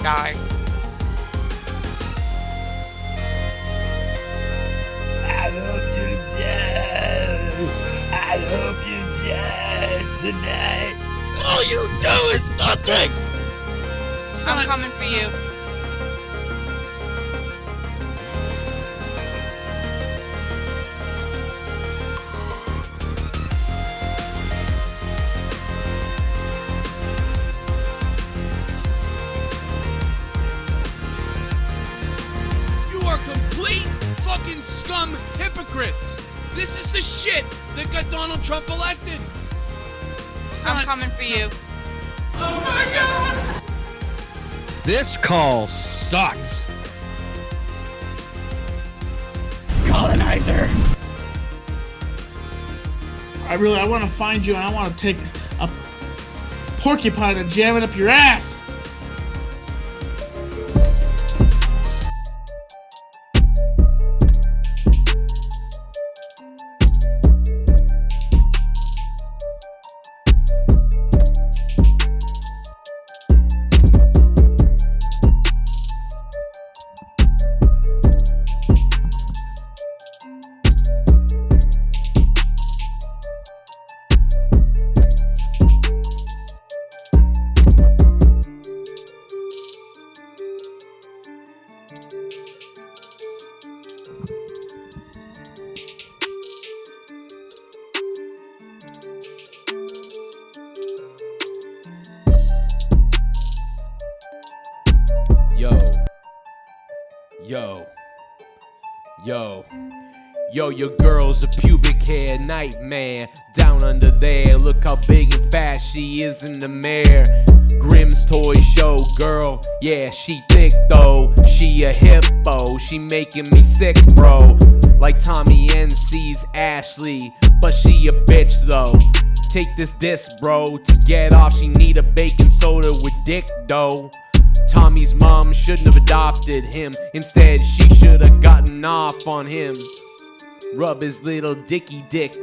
guy. I hope you die. I hope you die tonight. All you do is nothing. I'm coming for you. You are complete fucking scum hypocrites. This is the shit that got Donald Trump elected. I'm coming for you. Oh my God! This call sucks. Colonizer. I want to find you and I want to take a porcupine and jam it up your ass. Yo, your girl's a pubic hair nightmare. Down under there, look how big and fast she is in the mirror. Grimm's toy show girl, yeah, she thick though. She a hippo, she making me sick, bro. Like Tommy NC's Ashley, but she a bitch though. Take this disc, bro. To get off, she need a baking soda with dick dough. Tommy's mom shouldn't have adopted him. Instead, she should have gotten off on him. Rub his little dicky dick,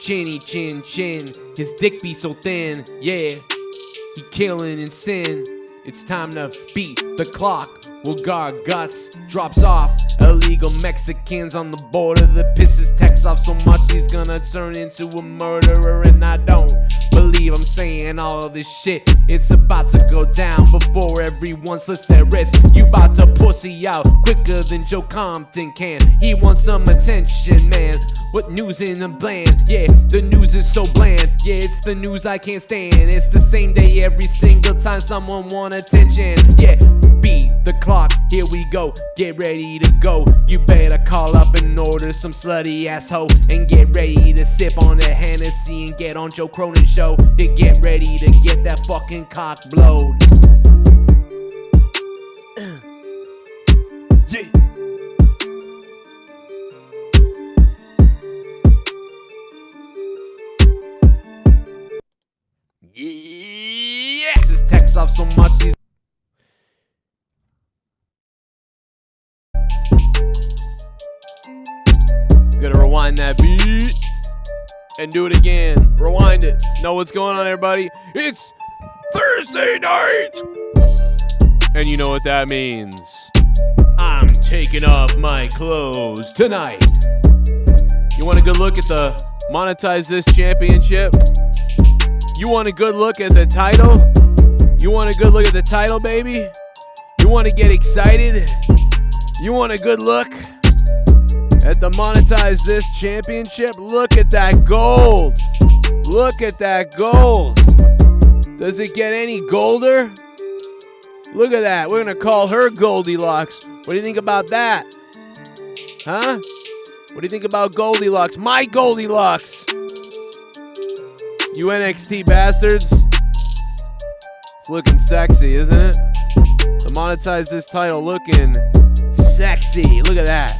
chinny chin chin. His dick be so thin, yeah. He killing in sin. It's time to beat the clock. We'll guard guts, drops off. Illegal Mexicans on the border that pisses Tex off so much he's gonna turn into a murderer. And I don't believe I'm saying all of this shit. It's about to go down before everyone slits their wrist. You about to pussy out quicker than Joe Compton can. He wants some attention, man. What news in the bland? Yeah, the news is so bland. Yeah, it's the news I can't stand. It's the same day every single time someone want attention. Yeah, beat the clock, here we go. Get ready to go. You better call up and order some slutty asshole and get ready to sip on the Hennessy and get on Joe Cronin show. You get ready to get that fucking cock blowed. Yeah. Yes, his text off so much he's gonna rewind that beat and do it again. Rewind it. Know what's going on, everybody? It's Thursday night, and you know what that means. I'm taking off my clothes tonight. You want a good look at the Monetize This Championship? You want a good look at the title? You want a good look at the title, baby? You want to get excited? You want a good look at the Monetize This Championship? Look at that gold. Look at that gold. Does it get any golder? Look at that. We're going to call her Goldilocks. What do you think about that? Huh? What do you think about Goldilocks? My Goldilocks. You NXT bastards. It's looking sexy, isn't it? The Monetize This title looking sexy. Look at that.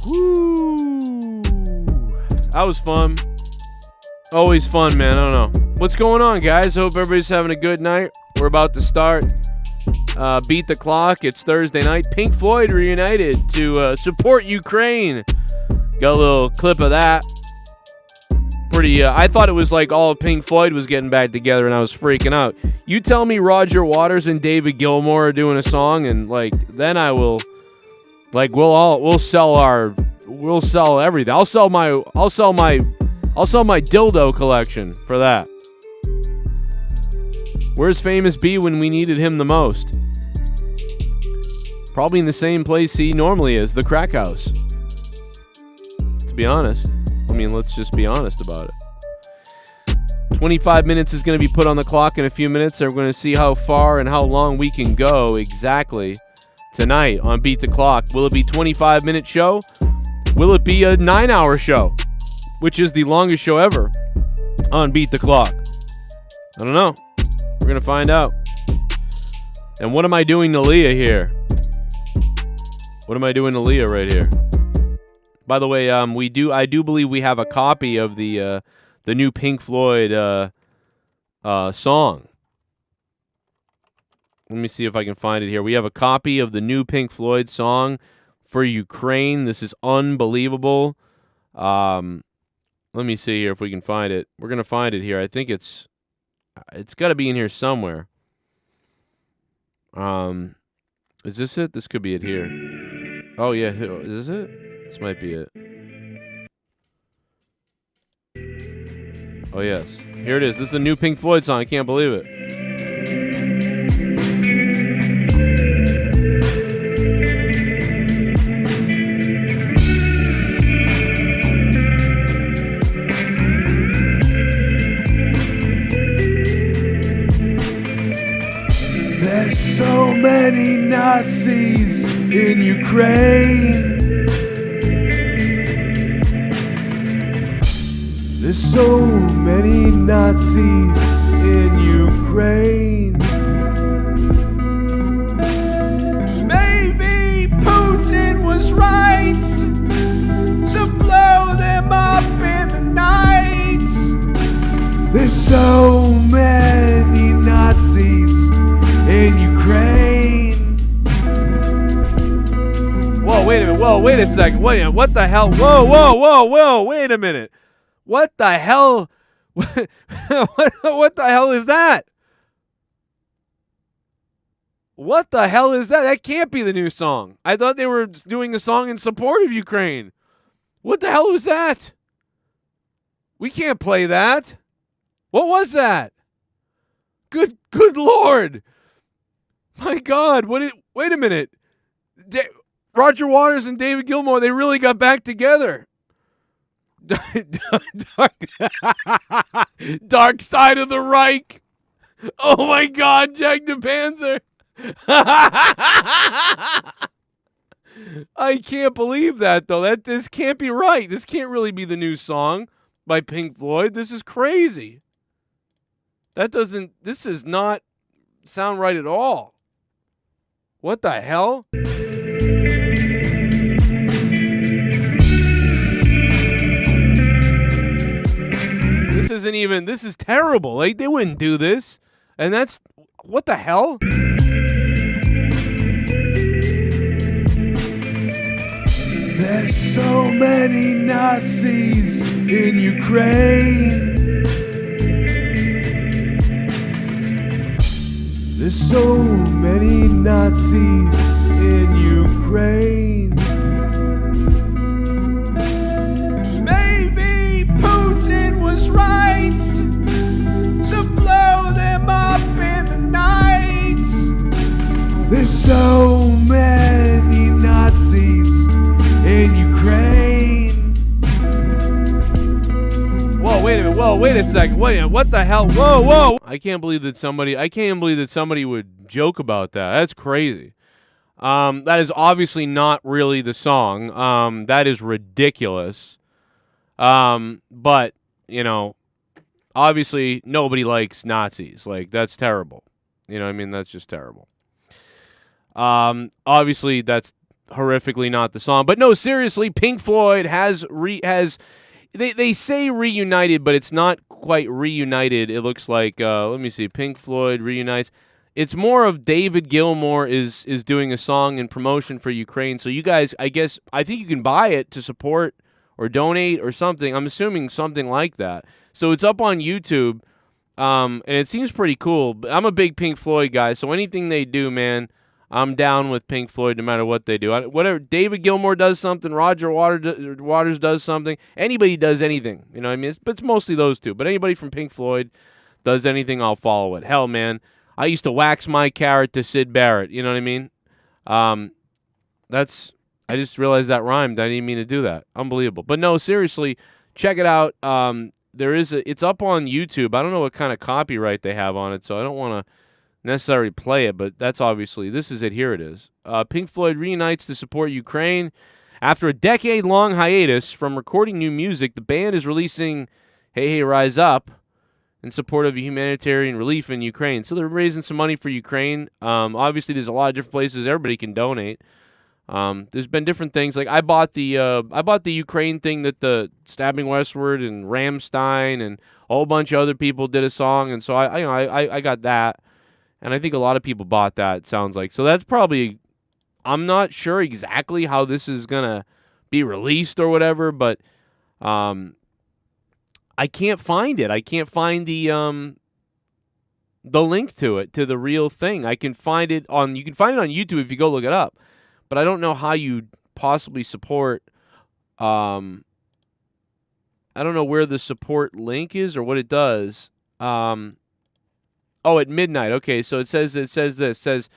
Woo! That was fun. Always fun, man. I don't know. What's going on, guys? Hope everybody's having a good night. We're about to start Beat the Clock. It's Thursday night. Pink Floyd reunited to support Ukraine. Got a little clip of that. Pretty, I thought it was like all of Pink Floyd was getting back together, and I was freaking out. You tell me Roger Waters and David Gilmour are doing a song, and like then I will, like we'll sell everything. I'll sell my dildo collection for that. Where's Famous B when we needed him the most? Probably in the same place he normally is, the crack house. To be honest. I mean, let's just be honest about it. 25 minutes is going to be put on the clock in a few minutes, and we're going to see how far and how long we can go exactly tonight on Beat the Clock. Will it be a 25-minute show? Will it be a 9-hour show, which is the longest show ever on Beat the Clock? I don't know. We're going to find out. And what am I doing to Leah here? What am I doing to Leah right here? By the way, I do believe we have a copy of the new Pink Floyd song. Let me see if I can find it here. We have a copy of the new Pink Floyd song for Ukraine. This is unbelievable. Let me see here if we can find it. We're gonna find it here. I think it's got to be in here somewhere. Is this it? This could be it here. Oh yeah, is this it? This might be it. Oh, yes. Here it is. This is a new Pink Floyd song. I can't believe it. There's so many Nazis in Ukraine. There's so many Nazis in Ukraine. Maybe Putin was right to blow them up in the night. There's so many Nazis in Ukraine. Whoa, wait a minute. Whoa, wait a second. Wait, what the hell? Whoa, wait a minute. What the hell? What the hell is that? What the hell is that? That can't be the new song. I thought they were doing a song in support of Ukraine. What the hell was that? We can't play that. What was that? Good Lord. My God. Wait a minute. Roger Waters and David Gilmour, they really got back together. Dark Side of the Reich. Oh my God, Jack the Panzer. I can't believe that though. This can't be right. This can't really be the new song by Pink Floyd. This is crazy. This does not sound right at all. What the hell? This is terrible. Like, they wouldn't do this. And that's, what the hell? There's so many Nazis in Ukraine. There's so many Nazis in Ukraine. Maybe Putin was right to blow them up in the night. There's so many Nazis in Ukraine. Whoa, wait a minute. Whoa, wait a second. Wait a minute. What the hell? Whoa. I can't believe that somebody would joke about that. That's crazy. That is obviously not really the song. That is ridiculous. But, you know, obviously nobody likes Nazis. Like, that's terrible. You know what I mean? That's just terrible. Obviously that's horrifically not the song. But no, seriously, Pink Floyd has they say reunited, but it's not quite reunited. It looks like let me see, Pink Floyd reunites. It's more of David Gilmour is doing a song in promotion for Ukraine. So you guys, I think you can buy it to support or donate or something. I'm assuming something like that. So it's up on YouTube, and it seems pretty cool. I'm a big Pink Floyd guy, so anything they do, man, I'm down with Pink Floyd no matter what they do. Whatever David Gilmour does something, Roger Waters does something, anybody does anything. You know what I mean? It's mostly those two. But anybody from Pink Floyd does anything, I'll follow it. Hell, man, I used to wax my carrot to Syd Barrett. You know what I mean? I just realized that rhymed. I didn't mean to do that. Unbelievable. But no, seriously, check it out. It's up on YouTube. I don't know what kind of copyright they have on it, so I don't want to necessarily play it, but this is it. Here it is. Pink Floyd reunites to support Ukraine. After a decade-long hiatus from recording new music, the band is releasing Hey Hey Rise Up in support of humanitarian relief in Ukraine. So they're raising some money for Ukraine. Obviously, there's a lot of different places everybody can donate. There's been different things. Like I bought the Ukraine thing that the Stabbing Westward and Rammstein and a whole bunch of other people did a song, and so I got that. And I think a lot of people bought that, it sounds like. So that's probably, I'm not sure exactly how this is going to be released or whatever, but I can't find it. I can't find the link to it, to the real thing. You can find it on YouTube if you go look it up. But I don't know how you possibly support, I don't know where the support link is or what it does. Oh, at midnight. Okay, so it says this. It says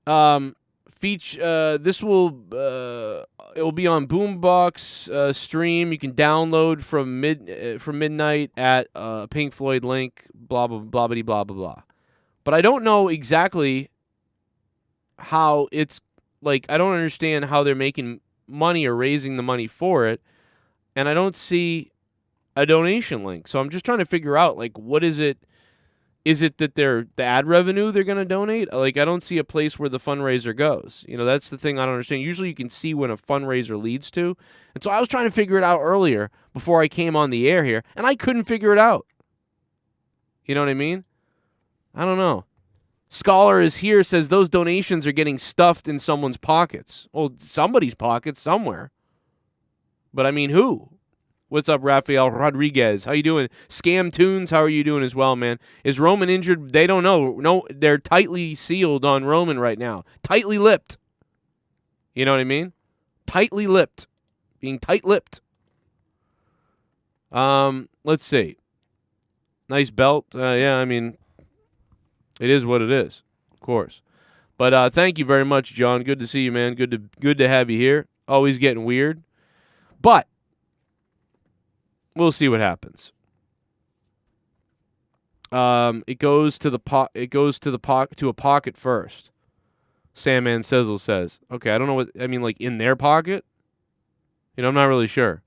this will it will be on Boombox stream. You can download from midnight at Pink Floyd link. Blah blah blah blah blah blah blah. But I don't know exactly how it's like. I don't understand how they're making money or raising the money for it, and I don't see a donation link. So I'm just trying to figure out like what is it. Is it that the ad revenue they're going to donate? Like, I don't see a place where the fundraiser goes. You know, that's the thing I don't understand. Usually you can see when a fundraiser leads to. And so I was trying to figure it out earlier before I came on the air here, and I couldn't figure it out. You know what I mean? I don't know. Scholar is here, says those donations are getting stuffed in someone's pockets. Well, somebody's pockets somewhere. But I mean, who? What's up, Rafael Rodriguez? How you doing? Scam Tunes, how are you doing as well, man? Is Roman injured? They don't know. No, they're tightly sealed on Roman right now. Tightly lipped. You know what I mean? Tightly lipped. Being tight-lipped. Let's see. Nice belt. Yeah, I mean, it is what it is, of course. But thank you very much, John. Good to see you, man. Good to have you here. Always getting weird. But we'll see what happens. It goes to a pocket first. Sandman Sizzle says. Okay, I don't know what I mean. Like in their pocket. You know, I'm not really sure.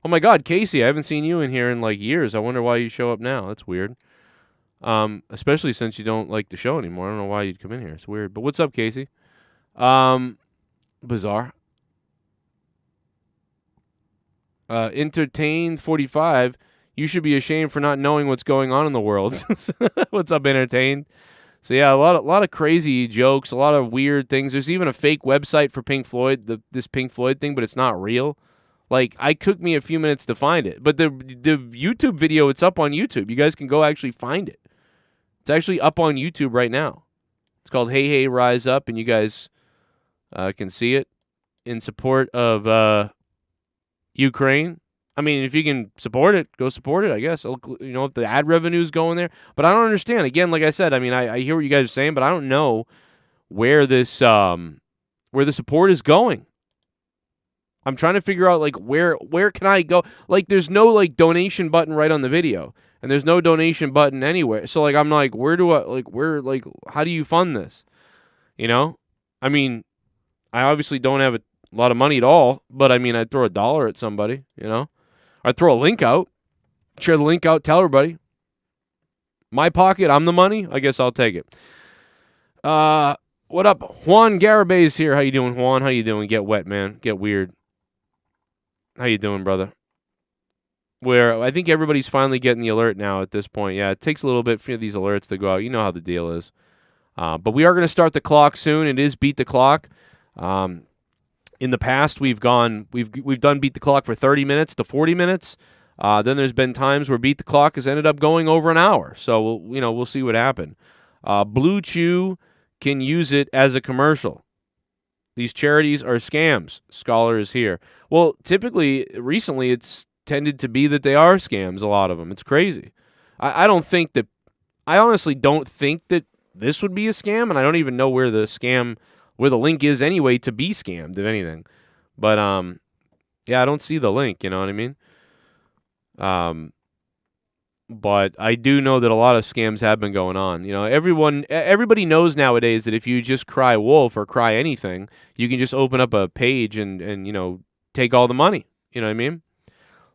Oh my God, Casey, I haven't seen you in here in like years. I wonder why you show up now. That's weird. Especially since you don't like the show anymore. I don't know why you'd come in here. It's weird. But what's up, Casey? Bizarre. Entertained 45. You should be ashamed for not knowing what's going on in the world. What's up, Entertained? So yeah, a lot of crazy jokes, a lot of weird things. There's even a fake website for Pink Floyd, this Pink Floyd thing, but it's not real. Like, it took me a few minutes to find it. But the YouTube video, it's up on YouTube. You guys can go actually find it. It's actually up on YouTube right now. It's called Hey Hey Rise Up, and you guys can see it in support of Ukraine. I mean, if you can support it, go support it, I guess. You know, if the ad revenue's going there. But I don't understand. Again, like I said, I mean, I hear what you guys are saying, but I don't know where this where the support is going. I'm trying to figure out, like, where can I go? Like, there's no, like, donation button right on the video. And there's no donation button anywhere. So, like, I'm like, how do you fund this? You know? I mean, I obviously don't have a lot of money at all, but, I mean, I'd throw $1 at somebody, you know? I'd throw a link out, share the link out, tell everybody. My pocket, I'm the money, I guess I'll take it. What up? Juan Garibay's here. How you doing, Juan? How you doing? Get wet, man. Get weird. How you doing, brother? where I think everybody's finally getting the alert now at this point. Yeah, it takes a little bit for these alerts to go out. You know how the deal is. But we are going to start the clock soon. It is Beat the Clock. In the past, we've done Beat the Clock for 30 minutes to 40 minutes. Then there's been times where Beat the Clock has ended up going over an hour. So we'll see what happened. Blue Chew can use it as a commercial. These charities are scams. Scholar is here. Well, typically, recently, it's tended to be that they are scams, a lot of them. It's crazy. I honestly don't think that this would be a scam, and I don't even know where the link is anyway to be scammed, if anything. But, yeah, I don't see the link, you know what I mean? But I do know that a lot of scams have been going on. You know, everybody knows nowadays that if you just cry wolf or cry anything, you can just open up a page and you know, take all the money. You know what I mean?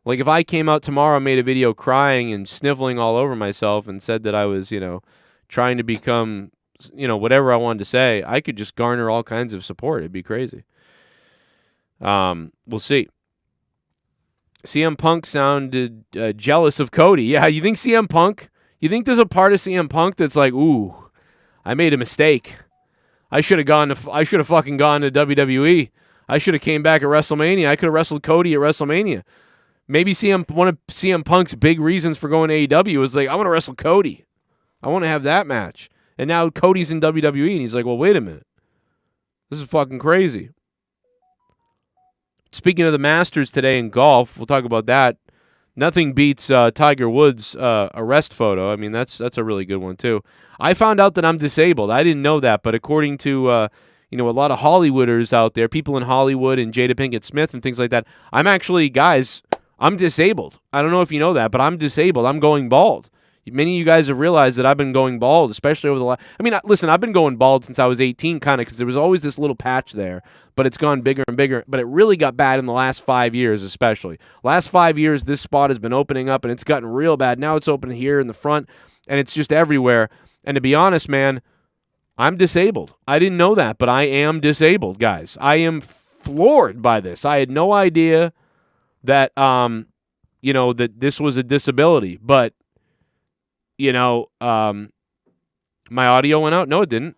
Like if I came out tomorrow and made a video crying and sniffling all over myself and said that I was, you know, trying to become, you know, whatever I wanted to say, I could just garner all kinds of support. It'd be crazy. We'll see. CM Punk sounded jealous of Cody. Yeah, you think CM Punk? You think there's a part of CM Punk that's like, ooh, I made a mistake. I should have fucking gone to WWE. I should have came back at WrestleMania. I could have wrestled Cody at WrestleMania. Maybe one of CM Punk's big reasons for going to AEW was like, I want to wrestle Cody. I want to have that match. And now Cody's in WWE, and he's like, well, wait a minute. This is fucking crazy. Speaking of the Masters today in golf, we'll talk about that. Nothing beats Tiger Woods' arrest photo. I mean, that's a really good one, too. I found out that I'm disabled. I didn't know that, but according to you know, a lot of Hollywooders out there, people in Hollywood and Jada Pinkett Smith and things like that, I'm actually, guys, I'm disabled. I don't know if you know that, but I'm disabled. I'm going bald. Many of you guys have realized that I've been going bald, especially over the last... I mean, listen, I've been going bald since I was 18, kind of, because there was always this little patch there, but it's gone bigger and bigger. But it really got bad in the last 5 years, especially. Last 5 years, this spot has been opening up, and it's gotten real bad. Now it's open here in the front, and it's just everywhere. And to be honest, man, I'm disabled. I didn't know that, but I am disabled, guys. I am floored by this. I had no idea that, you know, that this was a disability, but... You know, my audio went out. No, it didn't.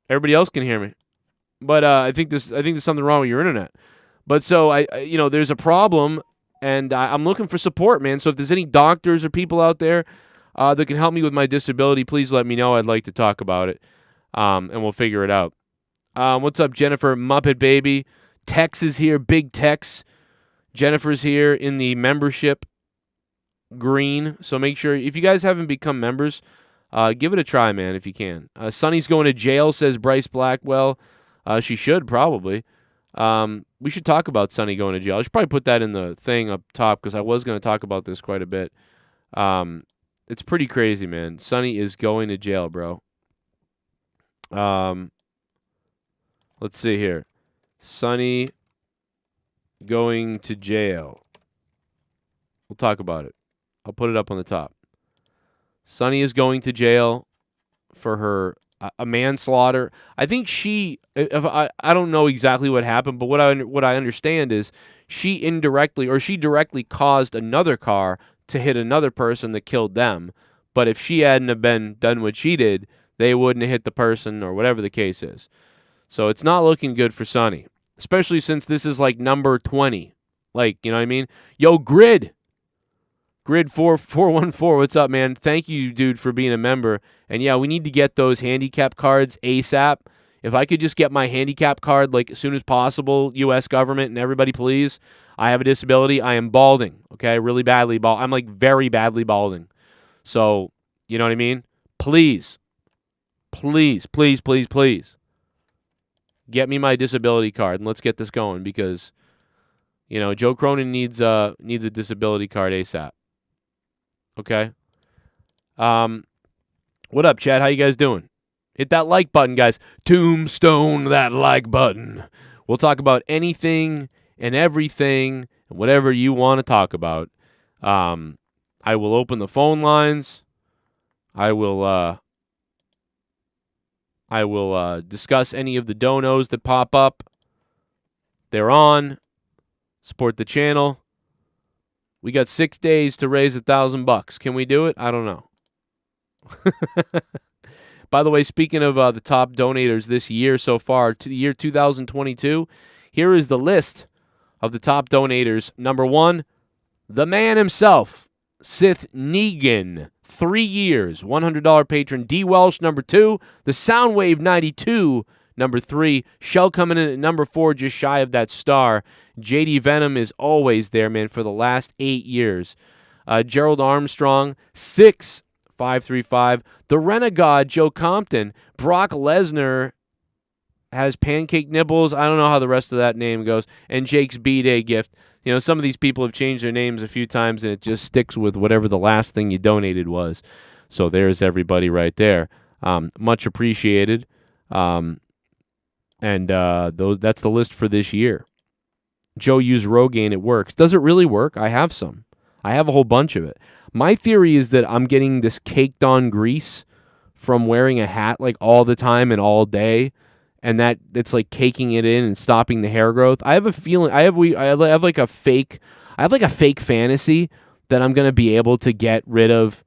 Everybody else can hear me, but I think there's something wrong with your internet. But so you know, there's a problem, and I'm looking for support, man. So if there's any doctors or people out there that can help me with my disability, please let me know. I'd like to talk about it, and we'll figure it out. What's up, Jennifer Muppet Baby? Tex is here. Big Tex. Jennifer's here in the membership. Green, so make sure if you guys haven't become members, give it a try, man, if you can. Sonny's going to jail, says Bryce Blackwell. She should probably. We should talk about Sonny going to jail. I should probably put that in the thing up top because I was going to talk about this quite a bit. It's pretty crazy, man. Sonny is going to jail, bro. Let's see here. Sonny going to jail. We'll talk about it. I'll put it up on the top. Sonny is going to jail for her a manslaughter. I think I don't know exactly what happened, but what I understand is she directly caused another car to hit another person that killed them. But if she hadn't have been done what she did, they wouldn't have hit the person or whatever the case is. So it's not looking good for Sonny, especially since this is like number 20. Like, you know what I mean? Yo, Grid 4414, what's up, man? Thank you, dude, for being a member. And yeah, we need to get those handicap cards ASAP. If I could just get my handicap card like as soon as possible, U.S. government and everybody, please. I have a disability. I am balding, okay? Really badly balding. I'm like very badly balding. So, you know what I mean? Please, please, please, please, please. Get me my disability card and let's get this going because, you know, Joe Cronin needs a disability card ASAP. Okay. What up, Chad? How you guys doing? Hit that like button, guys. Tombstone that like button. We'll talk about anything and everything and whatever you want to talk about. I will open the phone lines. I will discuss any of the donos that pop up. They're on. Support the channel. We got 6 days to raise $1,000. Can we do it? I don't know. By the way, speaking of the top donators this year so far, to the year 2022, here is the list of the top donators. Number 1, the man himself, SITH NEGAN, 3 years, $100 patron. DWELSH, number 2. The Soundwave 92, number 3. Shell coming in at number 4, just shy of that star. JD Venom is always there, man, for the last 8 years. Gerald Armstrong, 6, 535. The Renegade, Joe Compton. Brock Lesnar has pancake nibbles. I don't know how the rest of that name goes. And Jake's B-Day gift. You know, some of these people have changed their names a few times, and it just sticks with whatever the last thing you donated was. So there's everybody right there. Much appreciated. That's the list for this year. Joe used Rogaine. It works. Does it really work? I have some. I have a whole bunch of it. My theory is that I'm getting this caked on grease from wearing a hat like all the time and all day, and that it's like caking it in and stopping the hair growth. I have a feeling I have like a fake fantasy that I'm going to be able to get rid of,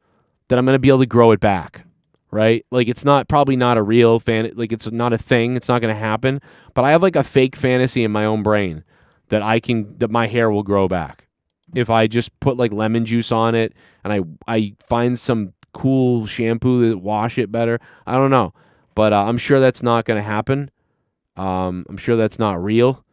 that I'm going to be able to grow it back, right? Like it's probably not a real fan, like it's not a thing, it's not going to happen, but I have like a fake fantasy in my own brain that my hair will grow back if I just put like lemon juice on it and I find some cool shampoo that wash it better. I don't know. But I'm sure that's not going to happen. I'm sure that's not real.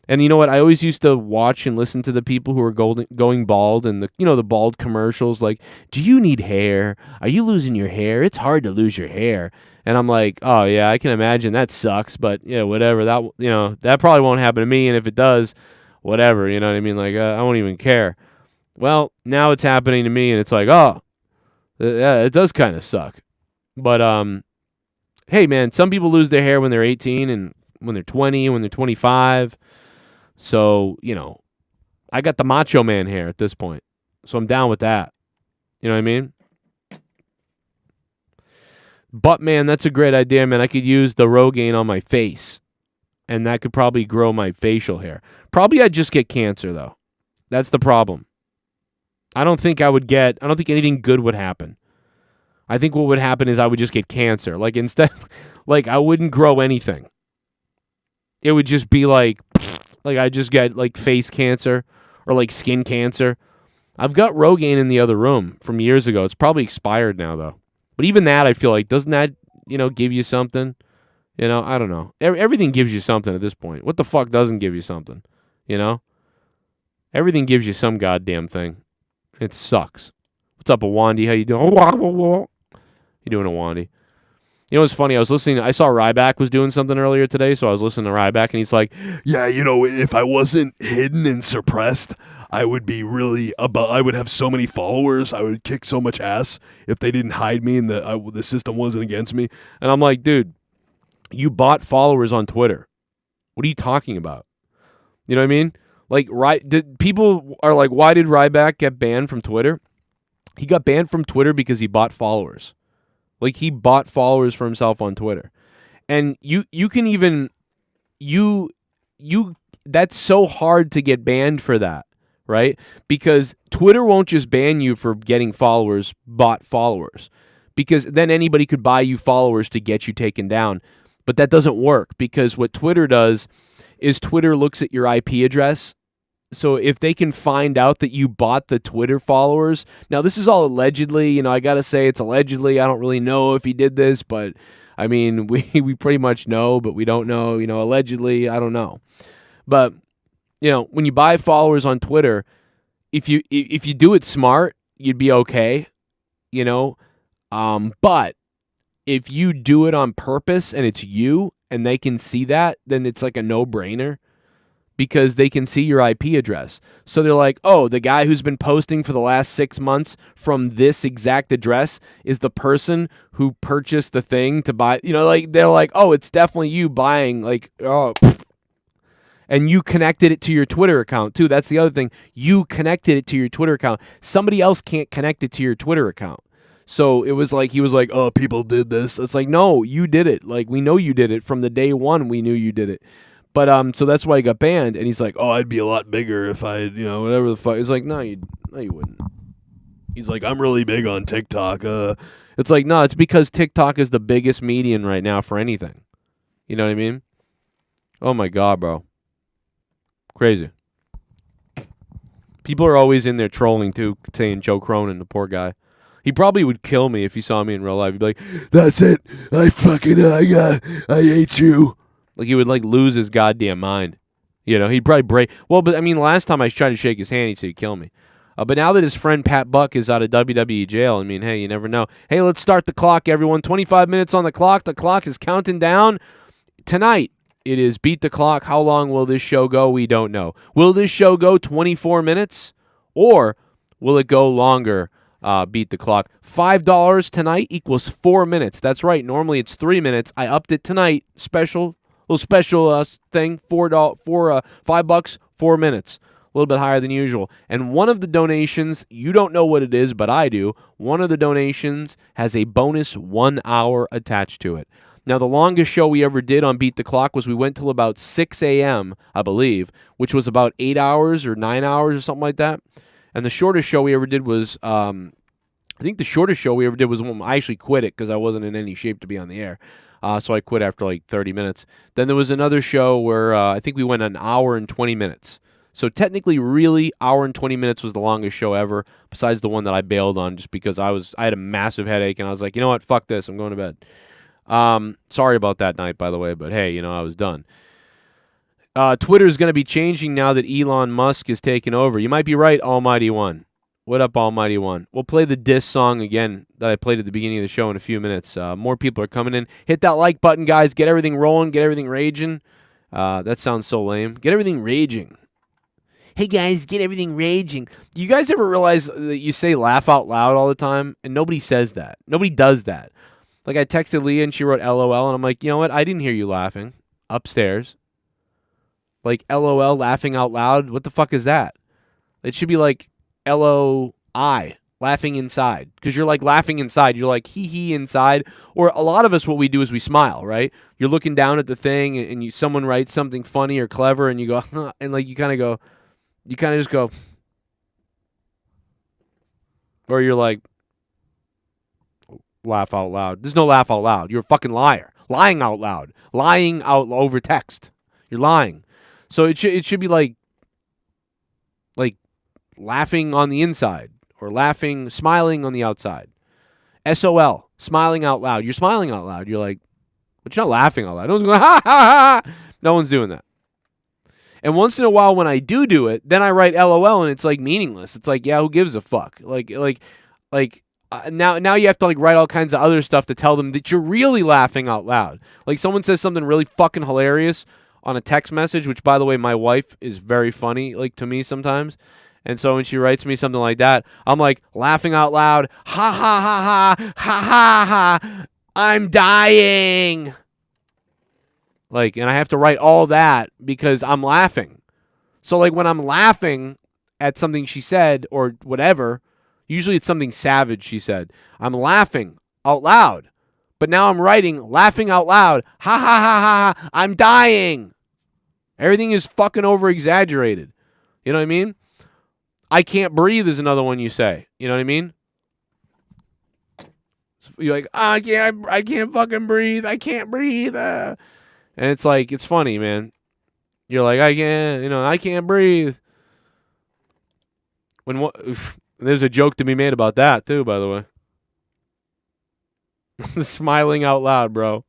And you know what? I always used to watch and listen to the people who are going bald, and the bald commercials like, do you need hair? Are you losing your hair? It's hard to lose your hair. And I'm like, oh yeah, I can imagine that sucks, but yeah, whatever. That probably won't happen to me, and if it does, whatever. You know what I mean? Like I won't even care. Well, now it's happening to me, and it's like, oh, yeah, it does kind of suck. But hey, man, some people lose their hair when they're 18 and when they're 20 and when they're 25. So, I got the Macho Man hair at this point. So I'm down with that. You know what I mean? But, man, that's a great idea, man. I could use the Rogaine on my face, and that could probably grow my facial hair. Probably I'd just get cancer, though. That's the problem. I don't think anything good would happen. I think what would happen is I would just get cancer. Like instead, like I wouldn't grow anything. It would just be like I just get like face cancer or like skin cancer. I've got Rogaine in the other room from years ago. It's probably expired now though. But even that, I feel like, doesn't that, give you something? I don't know. Everything gives you something at this point. What the fuck doesn't give you something? Everything gives you some goddamn thing. It sucks. What's up, Awandi? How you doing? You doing, Awandi? What's funny? I saw Ryback was doing something earlier today, so I was listening to Ryback, and he's like, yeah, if I wasn't hidden and suppressed, I would be I would have so many followers, I would kick so much ass if they didn't hide me and the system wasn't against me. And I'm like, dude, you bought followers on Twitter. What are you talking about? You know what I mean? Like, people are like, why did Ryback get banned from Twitter? He got banned from Twitter because he bought followers. Like, he bought followers for himself on Twitter. And you can even, that's so hard to get banned for that, right? Because Twitter won't just ban you for getting followers, bought followers. Because then anybody could buy you followers to get you taken down. But that doesn't work, because what Twitter does is Twitter looks at your IP address. So if they can find out that you bought the Twitter followers, now this is all allegedly, I got to say it's allegedly. I don't really know if he did this, but I mean, we pretty much know, but we don't know, allegedly, I don't know. But, when you buy followers on Twitter, if you do it smart, you'd be okay, but if you do it on purpose and it's you and they can see that, then it's like a no-brainer. Because they can see your IP address. So they're like, oh, the guy who's been posting for the last 6 months from this exact address is the person who purchased the thing to buy. They're like, oh, it's definitely you buying. Like, oh. And you connected it to your Twitter account, too. That's the other thing. You connected it to your Twitter account. Somebody else can't connect it to your Twitter account. So it was like, he was like, oh, people did this. It's like, no, you did it. Like, we know you did it. From the day one, we knew you did it. But so that's why he got banned. And he's like, Oh, I'd be a lot bigger if I, whatever the fuck. he's like, no, you wouldn't. He's like, I'm really big on TikTok. It's like, no, it's because TikTok is the biggest medium right now for anything. You know what I mean? Oh my God, bro. Crazy. People are always in there trolling too, saying Joe Cronin, the poor guy. He probably would kill me if he saw me in real life. He'd be like, That's it. I hate you. like he would like lose his goddamn mind. He'd probably break. Well, but I mean, last time I tried to shake his hand, he said he'd kill me. But now that his friend Pat Buck is out of WWE jail, I mean, hey, you never know. Hey, let's start the clock, everyone. 25 minutes on the clock. The clock is counting down. Tonight, it is Beat the Clock. How long will this show go? We don't know. Will this show go 24 minutes? Or will it go longer? Beat the Clock. $5 tonight equals 4 minutes. That's right. Normally it's 3 minutes. I upped it tonight. Little special thing. $5, 4 minutes. A little bit higher than usual. And one of the donations, you don't know what it is, but I do. One of the donations has a bonus 1 hour attached to it. Now, the longest show we ever did on Beat the Clock was we went till about 6 a.m., I believe, which was about 8 hours or 9 hours or something like that. And the shortest show we ever did was, I think the shortest show we ever did was when I actually quit it because I wasn't in any shape to be on the air. So I quit after like 30 minutes. Then there was another show where I think we went an hour and 20 minutes. So technically, really, hour and 20 minutes was the longest show ever, besides the one that I bailed on just because I had a massive headache, and I was like, you know what, fuck this, I'm going to bed. Sorry about that night, by the way, but hey, I was done. Twitter is going to be changing now that Elon Musk is taking over. You might be right, Almighty One. What up, Almighty One? We'll play the diss song again that I played at the beginning of the show in a few minutes. More people are coming in. Hit that like button, guys. Get everything rolling. Get everything raging. That sounds so lame. Get everything raging. Hey, guys, get everything raging. You guys ever realize that you say laugh out loud all the time, and nobody says that? Nobody does that. Like, I texted Leah, and she wrote LOL, and I'm like, you know what? I didn't hear you laughing upstairs. Like, LOL, laughing out loud? What the fuck is that? It should be like LOI, laughing inside. Because you're like laughing inside. You're like hee inside. Or a lot of us, what we do is we smile, right? You're looking down at the thing, and someone writes something funny or clever, and you go, huh, and like you kind of just go, or you're like, laugh out loud. There's no laugh out loud. You're a fucking liar. Lying out loud. Lying out over text. You're lying. So it should be like laughing on the inside or smiling on the outside. SOL, smiling out loud. You're smiling out loud. You're like, but you're not laughing out loud. No one's going, ha, ha, ha. No one's doing that. And once in a while when I do it, then I write LOL and it's like meaningless. It's like, yeah, who gives a fuck? Now you have to like write all kinds of other stuff to tell them that you're really laughing out loud. Like someone says something really fucking hilarious on a text message, which by the way, my wife is very funny, like to me sometimes. And so when she writes me something like that, I'm like laughing out loud. Ha ha ha ha ha ha ha. I'm dying. Like, and I have to write all that because I'm laughing. So like when I'm laughing at something she said or whatever, usually it's something savage she said, I'm laughing out loud. But now I'm writing laughing out loud. Ha ha ha ha. I'm dying. Everything is fucking over exaggerated. You know what I mean? I can't breathe is another one you say. You know what I mean? You're like, I can't fucking breathe. I can't breathe. And it's like, it's funny, man. You're like, I can't breathe. There's a joke to be made about that too, by the way. Smiling out loud, bro.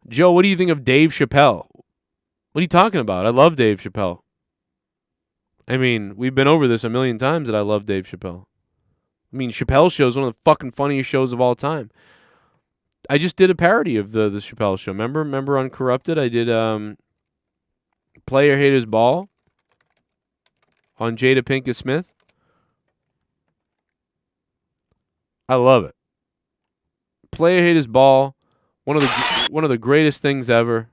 Joe, what do you think of Dave Chappelle? What are you talking about? I love Dave Chappelle. I mean, we've been over this a million times that I love Dave Chappelle. I mean, Chappelle's show is one of the fucking funniest shows of all time. I just did a parody of the Chappelle show. Remember on Corrupted? I did Player Haters Ball on Jada Pinkett Smith. I love it. Player Haters Ball, one of the greatest things ever.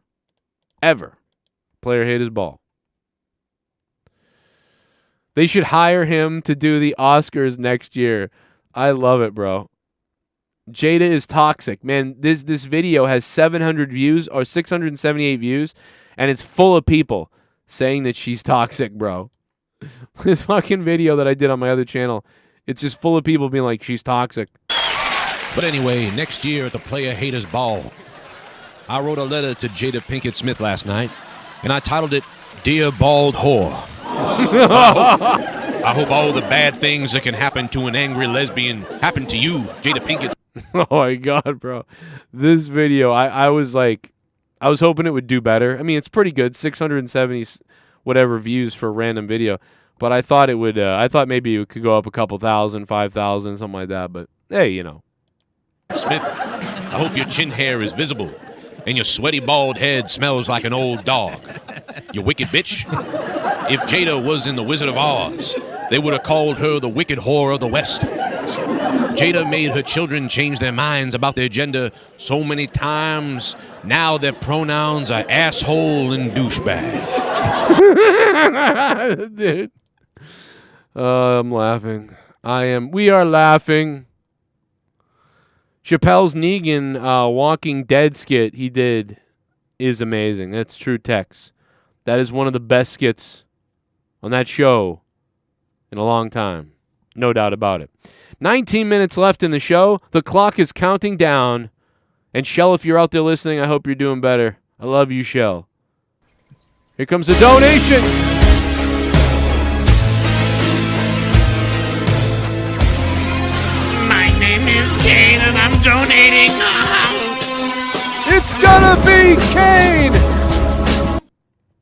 Player Haters Ball. They should hire him to do the Oscars next year. I love it, bro. Jada is toxic. Man, this video has 700 views or 678 views, and it's full of people saying that she's toxic, bro. This fucking video that I did on my other channel, it's just full of people being like, she's toxic. But anyway, next year at the Player Haters Ball, I wrote a letter to Jada Pinkett Smith last night, and I titled it, Dear Bald Whore. I hope all the bad things that can happen to an angry lesbian happen to you, Jada Pinkett. Oh my God, bro. This video, I was like, I was hoping it would do better. I mean, it's pretty good, 670 whatever views for a random video. But I thought it would, I thought maybe it could go up a couple thousand, 5,000, something like that. But hey, you know. Smith, I hope your chin hair is visible and your sweaty bald head smells like an old dog. You wicked bitch. If Jada was in The Wizard of Oz, they would have called her the wicked whore of the West. Jada made her children change their minds about their gender so many times, now their pronouns are asshole and douchebag. Dude. I'm laughing. We are laughing. Chappelle's Negan Walking Dead skit he did is amazing. That's true text. That is one of the best skits on that show in a long time. No doubt about it. 19 minutes left in the show. The clock is counting down. And Shell, if you're out there listening, I hope you're doing better. I love you, Shell. Here comes a donation. My name is Kane and I'm donating. It's gonna be Kane.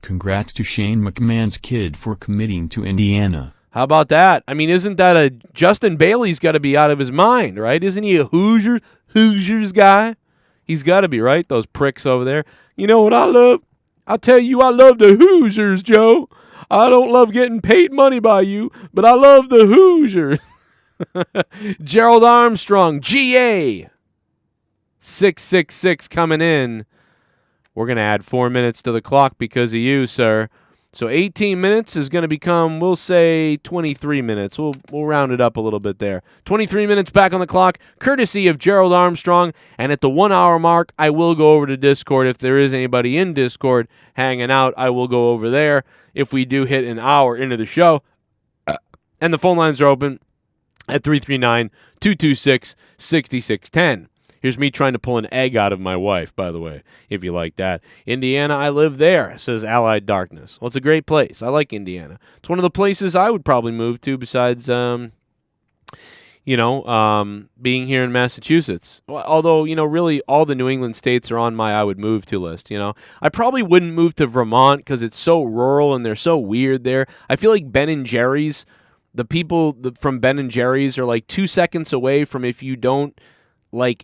Congrats to Shane McMahon's kid for committing to Indiana. How about that? I mean, isn't that a Justin Bailey's got to be out of his mind, right? Isn't he a Hoosiers guy? He's got to be, right? Those pricks over there. You know what I love? I'll tell you, I love the Hoosiers, Joe. I don't love getting paid money by you, but I love the Hoosiers. Gerald Armstrong, GA. 666 coming in. We're going to add 4 minutes to the clock because of you, sir. So 18 minutes is going to become, we'll say, 23 minutes. We'll round it up a little bit there. 23 minutes back on the clock, courtesy of Gerald Armstrong. And at the 1 hour mark, I will go over to Discord. If there is anybody in Discord hanging out, I will go over there if we do hit an hour into the show. And the phone lines are open at 339-226-6610. Here's me trying to pull an egg out of my wife, by the way, if you like that. Indiana, I live there, says Allied Darkness. Well, it's a great place. I like Indiana. It's one of the places I would probably move to besides, being here in Massachusetts. Although, really all the New England states are on my I would move to list, I probably wouldn't move to Vermont because it's so rural and they're so weird there. I feel like Ben & Jerry's, the people from Ben & Jerry's are like 2 seconds away from if you don't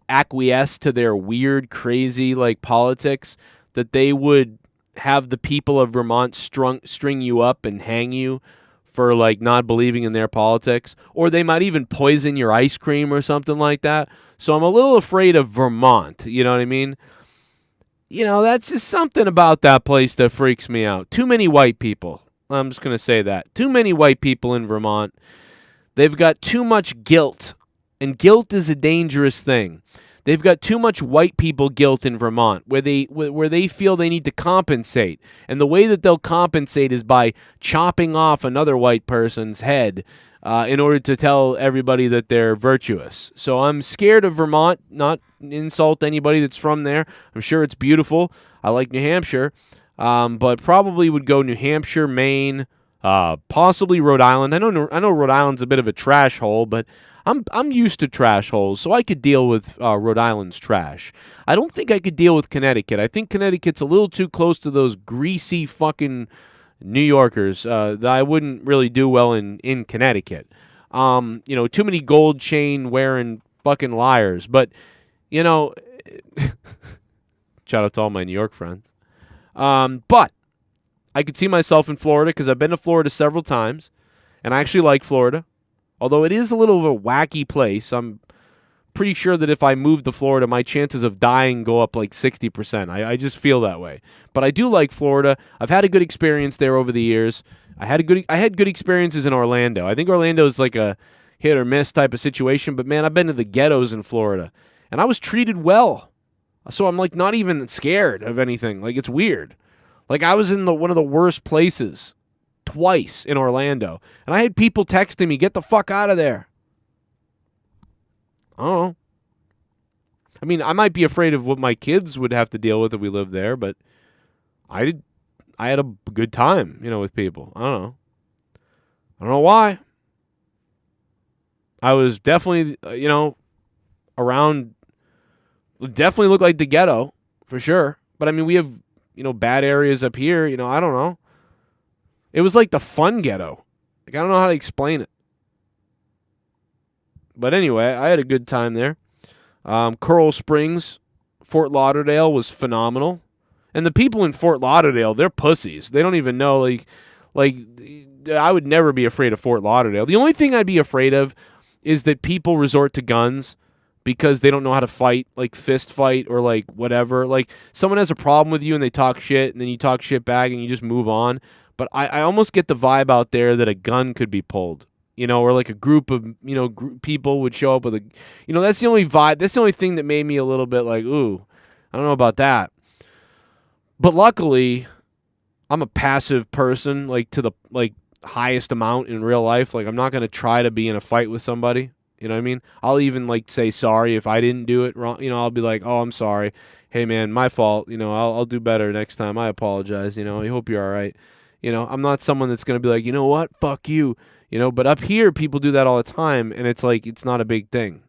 acquiesce to their weird, crazy, politics, that they would have the people of Vermont string you up and hang you for, not believing in their politics. Or they might even poison your ice cream or something like that. So I'm a little afraid of Vermont, you know what I mean? That's just something about that place that freaks me out. Too many white people. I'm just going to say that. Too many white people in Vermont. They've got too much guilt. And guilt is a dangerous thing. They've got too much white people guilt in Vermont where they feel they need to compensate. And the way that they'll compensate is by chopping off another white person's head in order to tell everybody that they're virtuous. So I'm scared of Vermont, not insult anybody that's from there. I'm sure it's beautiful. I like New Hampshire, but probably would go New Hampshire, Maine, possibly Rhode Island. I know Rhode Island's a bit of a trash hole, but I'm used to trash holes, so I could deal with Rhode Island's trash. I don't think I could deal with Connecticut. I think Connecticut's a little too close to those greasy fucking New Yorkers that I wouldn't really do well in Connecticut. Too many gold chain wearing fucking liars. But, shout out to all my New York friends. But I could see myself in Florida because I've been to Florida several times, and I actually like Florida. Although it is a little of a wacky place. I'm pretty sure that if I moved to Florida, my chances of dying go up 60%. I just feel that way. But I do like Florida. I've had a good experience there over the years. I had good experiences in Orlando. I think Orlando is like a hit or miss type of situation. But, man, I've been to the ghettos in Florida. and I was treated well. So I'm like not even scared of anything. Like it's weird. Like I was in one of the worst places twice in Orlando, and I had people texting me, "Get the fuck out of there." I don't know. I mean, I might be afraid of what my kids would have to deal with if we lived there, but I had a good time, with people. I don't know why. I was definitely, around, definitely looked like the ghetto, for sure. But, I mean, we have, bad areas up here. I don't know. It was like the fun ghetto. Like, I don't know how to explain it. But anyway, I had a good time there. Coral Springs, Fort Lauderdale was phenomenal. And the people in Fort Lauderdale, they're pussies. They don't even know, like I would never be afraid of Fort Lauderdale. The only thing I'd be afraid of is that people resort to guns because they don't know how to fight, like fist fight or like whatever. Like someone has a problem with you and they talk shit and then you talk shit back and you just move on. But I almost get the vibe out there that a gun could be pulled, or like a group of, people would show up with a, that's the only vibe. That's the only thing that made me a little bit like, ooh, I don't know about that. But luckily, I'm a passive person, like to the highest amount in real life. Like I'm not going to try to be in a fight with somebody. You know what I mean? I'll even like say sorry if I didn't do it wrong. I'll be like, "Oh, I'm sorry. Hey man, my fault. I'll do better next time. I apologize. I hope you're all right." I'm not someone that's going to be like, "You know what? Fuck you." But up here people do that all the time and it's like it's not a big thing.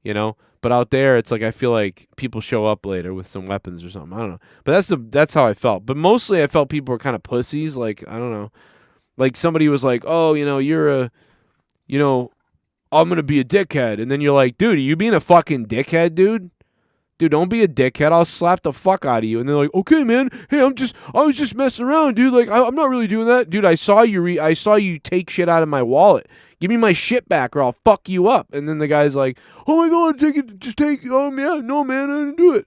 But out there it's like I feel like people show up later with some weapons or something. I don't know. But that's how I felt. But mostly I felt people were kind of pussies, like I don't know. Like somebody was like, "Oh, you're I'm going to be a dickhead." And then you're like, "Dude, are you being a fucking dickhead, dude? Dude, don't be a dickhead. I'll slap the fuck out of you." And they're like, "Okay, man. Hey, I was just messing around, dude. Like, I'm not really doing that. Dude, I saw you take shit out of my wallet. Give me my shit back or I'll fuck you up." And then the guy's like, "Oh my God, take it. Just take it. Yeah, no, man, I didn't do it."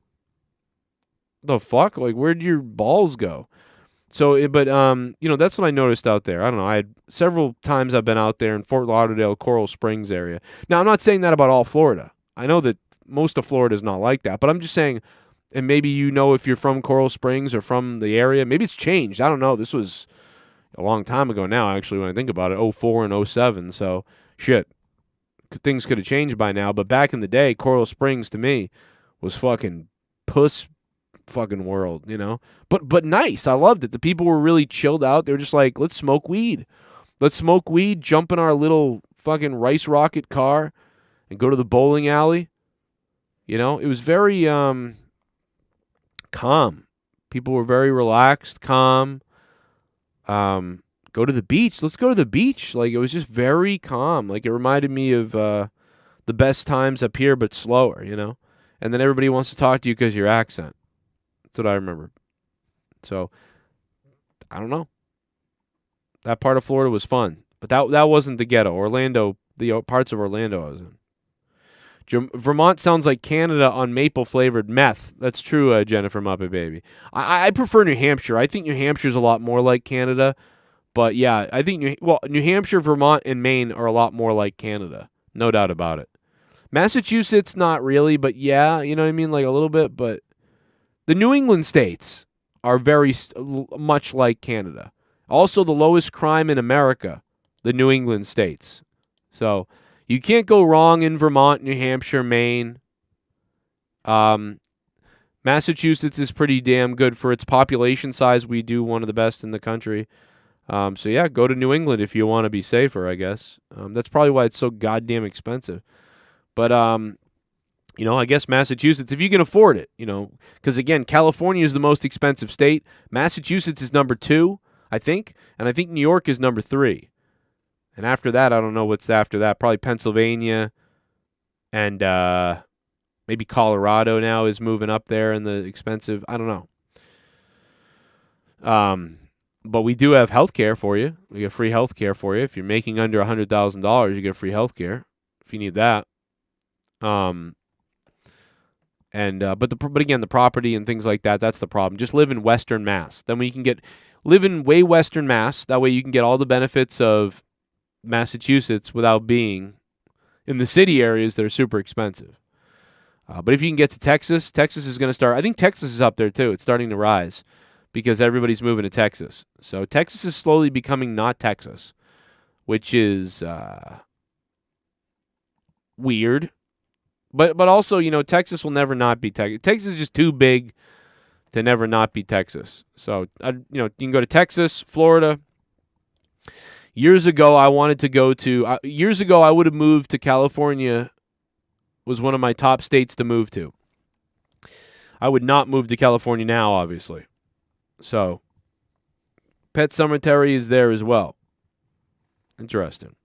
The fuck? Like, where'd your balls go? So, but, that's what I noticed out there. I don't know. I had several times I've been out there in Fort Lauderdale, Coral Springs area. Now, I'm not saying that about all Florida. I know that most of Florida is not like that, but I'm just saying, and maybe if you're from Coral Springs or from the area, maybe it's changed. I don't know. This was a long time ago now, actually, when I think about it, 04 and 07. So, shit, things could have changed by now. But back in the day, Coral Springs to me was fucking puss fucking world, But nice. I loved it. The people were really chilled out. They were just like, let's smoke weed. Let's smoke weed, jump in our little fucking rice rocket car and go to the bowling alley. It was very calm. People were very relaxed, calm. Go to the beach. Let's go to the beach. Like, it was just very calm. Like, it reminded me of the best times up here, but slower, And then everybody wants to talk to you because of your accent. That's what I remember. So, I don't know. That part of Florida was fun. But that wasn't the ghetto. Orlando, the parts of Orlando I was in. Vermont sounds like Canada on maple-flavored meth. That's true, Jennifer Muppet Baby. I prefer New Hampshire. I think New Hampshire's a lot more like Canada. But, yeah, I think New Hampshire, Vermont, and Maine are a lot more like Canada. No doubt about it. Massachusetts, not really, but, yeah, you know what I mean? Like, a little bit, but the New England states are very much like Canada. Also, the lowest crime in America, the New England states. So, you can't go wrong in Vermont, New Hampshire, Maine. Massachusetts is pretty damn good for its population size. We do one of the best in the country. So, yeah, go to New England if you want to be safer, I guess. That's probably why it's so goddamn expensive. But, I guess Massachusetts, if you can afford it, because, again, California is the most expensive state. Massachusetts is number 2, I think. And I think New York is number 3. And after that, I don't know what's after that. Probably Pennsylvania and maybe Colorado now is moving up there in the expensive. I don't know. But we do have health care for you. We get free health care for you. If you're making under $100,000, you get free health care if you need that. But again, the property and things like that, that's the problem. Just live in Western Mass. Then we can live in way Western Mass. That way you can get all the benefits of Massachusetts without being in the city areas that are super expensive. But if you can get to Texas, Texas is going to start. I think Texas is up there too. It's starting to rise because everybody's moving to Texas. So Texas is slowly becoming not Texas, which is weird. But also, you know, Texas will never not be Texas. Texas is just too big to never not be Texas. So, you know, you can go to Texas, Florida. Years ago, I wanted to go to. Years ago, I would have moved to California. Was one of my top states to move to. I would not move to California now, obviously. So, Pet Cemetery is there as well. Interesting.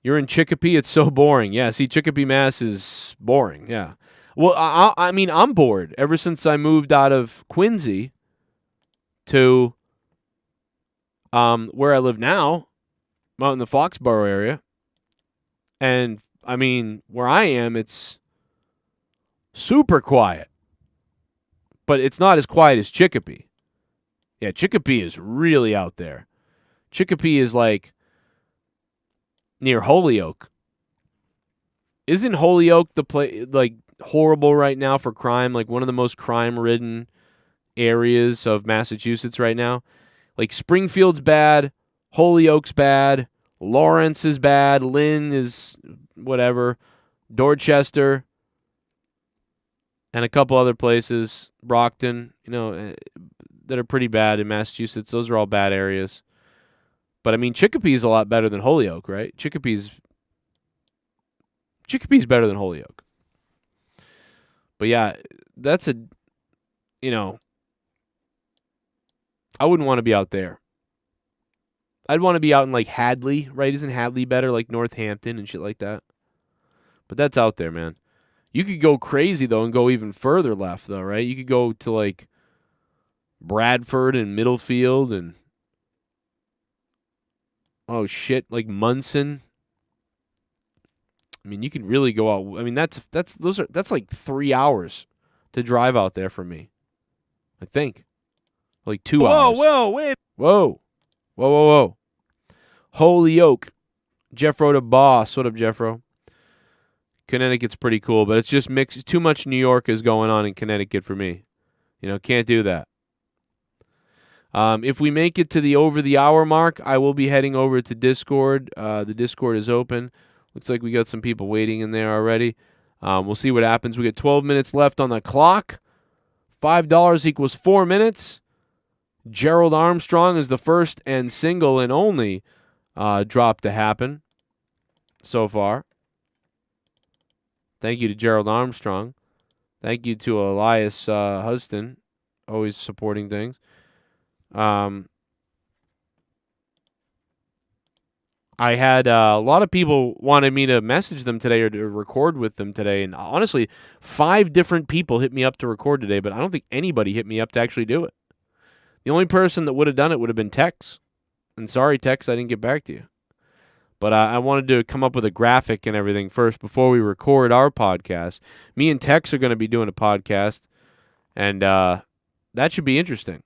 You're in Chicopee? It's so boring. Yeah, see, Chicopee, Mass. is boring. Yeah. Well, I mean, I'm bored. Ever since I moved out of Quincy to where I live now, I'm out in the Foxborough area. And, I mean, where I am, it's super quiet. But it's not as quiet as Chicopee. Yeah, Chicopee is really out there. Chicopee is like near Holyoke. Isn't Holyoke the place like horrible right now for crime? Like one of the most crime-ridden areas of Massachusetts right now. Like Springfield's bad, Holyoke's bad, Lawrence is bad, Lynn is whatever, Dorchester, and a couple other places, Brockton, you know, that are pretty bad in Massachusetts. Those are all bad areas. But, I mean, Chicopee's a lot better than Holyoke, right? Chicopee's better than Holyoke. But, yeah, that's a, you know, I wouldn't want to be out there. I'd want to be out in, like, Hadley, right? Isn't Hadley better, like Northampton and shit like that? But that's out there, man. You could go crazy, though, and go even further left, though, right? You could go to, like, Bradford and Middlefield and, oh, shit, like Munson. I mean, you can really go out. I mean, that's like 3 hours to drive out there for me. I think. Like 2 hours. Whoa, wait. Whoa. Holyoke. Jeffro the boss. What up, Jeffro? Connecticut's pretty cool, but it's just mixed. Too much New York is going on in Connecticut for me. You know, can't do that. If we make it to the over the hour mark, I will be heading over to Discord. The Discord is open. Looks like we got some people waiting in there already. We'll see what happens. We got 12 minutes left on the clock. $5 equals 4 minutes. Gerald Armstrong is the first and single and only drop to happen so far. Thank you to Gerald Armstrong. Thank you to Elias Huston, always supporting things. I had a lot of people wanted me to message them today or to record with them today, and honestly, 5 different people hit me up to record today, but I don't think anybody hit me up to actually do it. The only person that would have done it would have been Tex. And sorry, Tex, I didn't get back to you. But I wanted to come up with a graphic and everything first before we record our podcast. Me and Tex are going to be doing a podcast, and that should be interesting.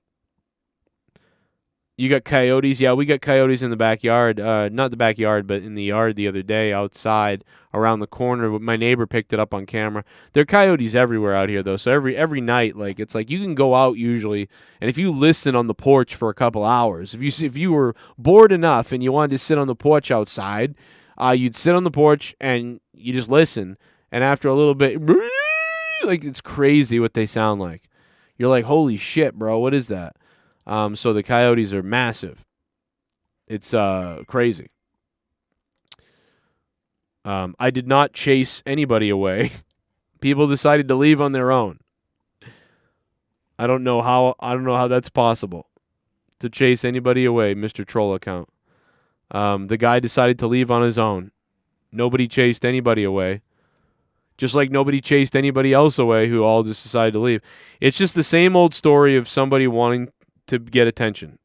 You got coyotes? Yeah, we got coyotes in the backyard. Not the backyard, but in the yard the other day outside around the corner. My neighbor picked it up on camera. There are coyotes everywhere out here, though. So every night, like it's like you can go out usually, and if you listen on the porch for a couple hours, if you were bored enough and you wanted to sit on the porch outside, you'd sit on the porch and you just listen. And after a little bit, like it's crazy what they sound like. You're like, holy shit, bro, what is that? So the coyotes are massive. It's crazy. I did not chase anybody away. People decided to leave on their own. I don't know how that's possible to chase anybody away, Mr. Troll account. The guy decided to leave on his own. Nobody chased anybody away. Just like nobody chased anybody else away who all just decided to leave. It's just the same old story of somebody wanting to get attention.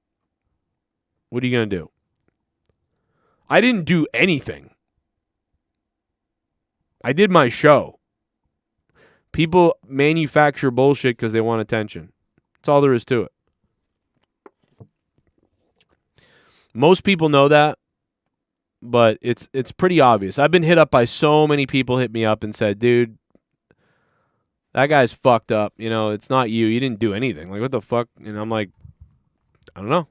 What are you going to do? I didn't do anything. I did my show. People manufacture bullshit because they want attention. That's all there is to it. Most people know that, but it's pretty obvious. I've been hit up by so many people hit me up and said, dude, That guy's fucked up. You know, it's not you. You didn't do anything. Like, what the fuck? And I'm like, I don't know.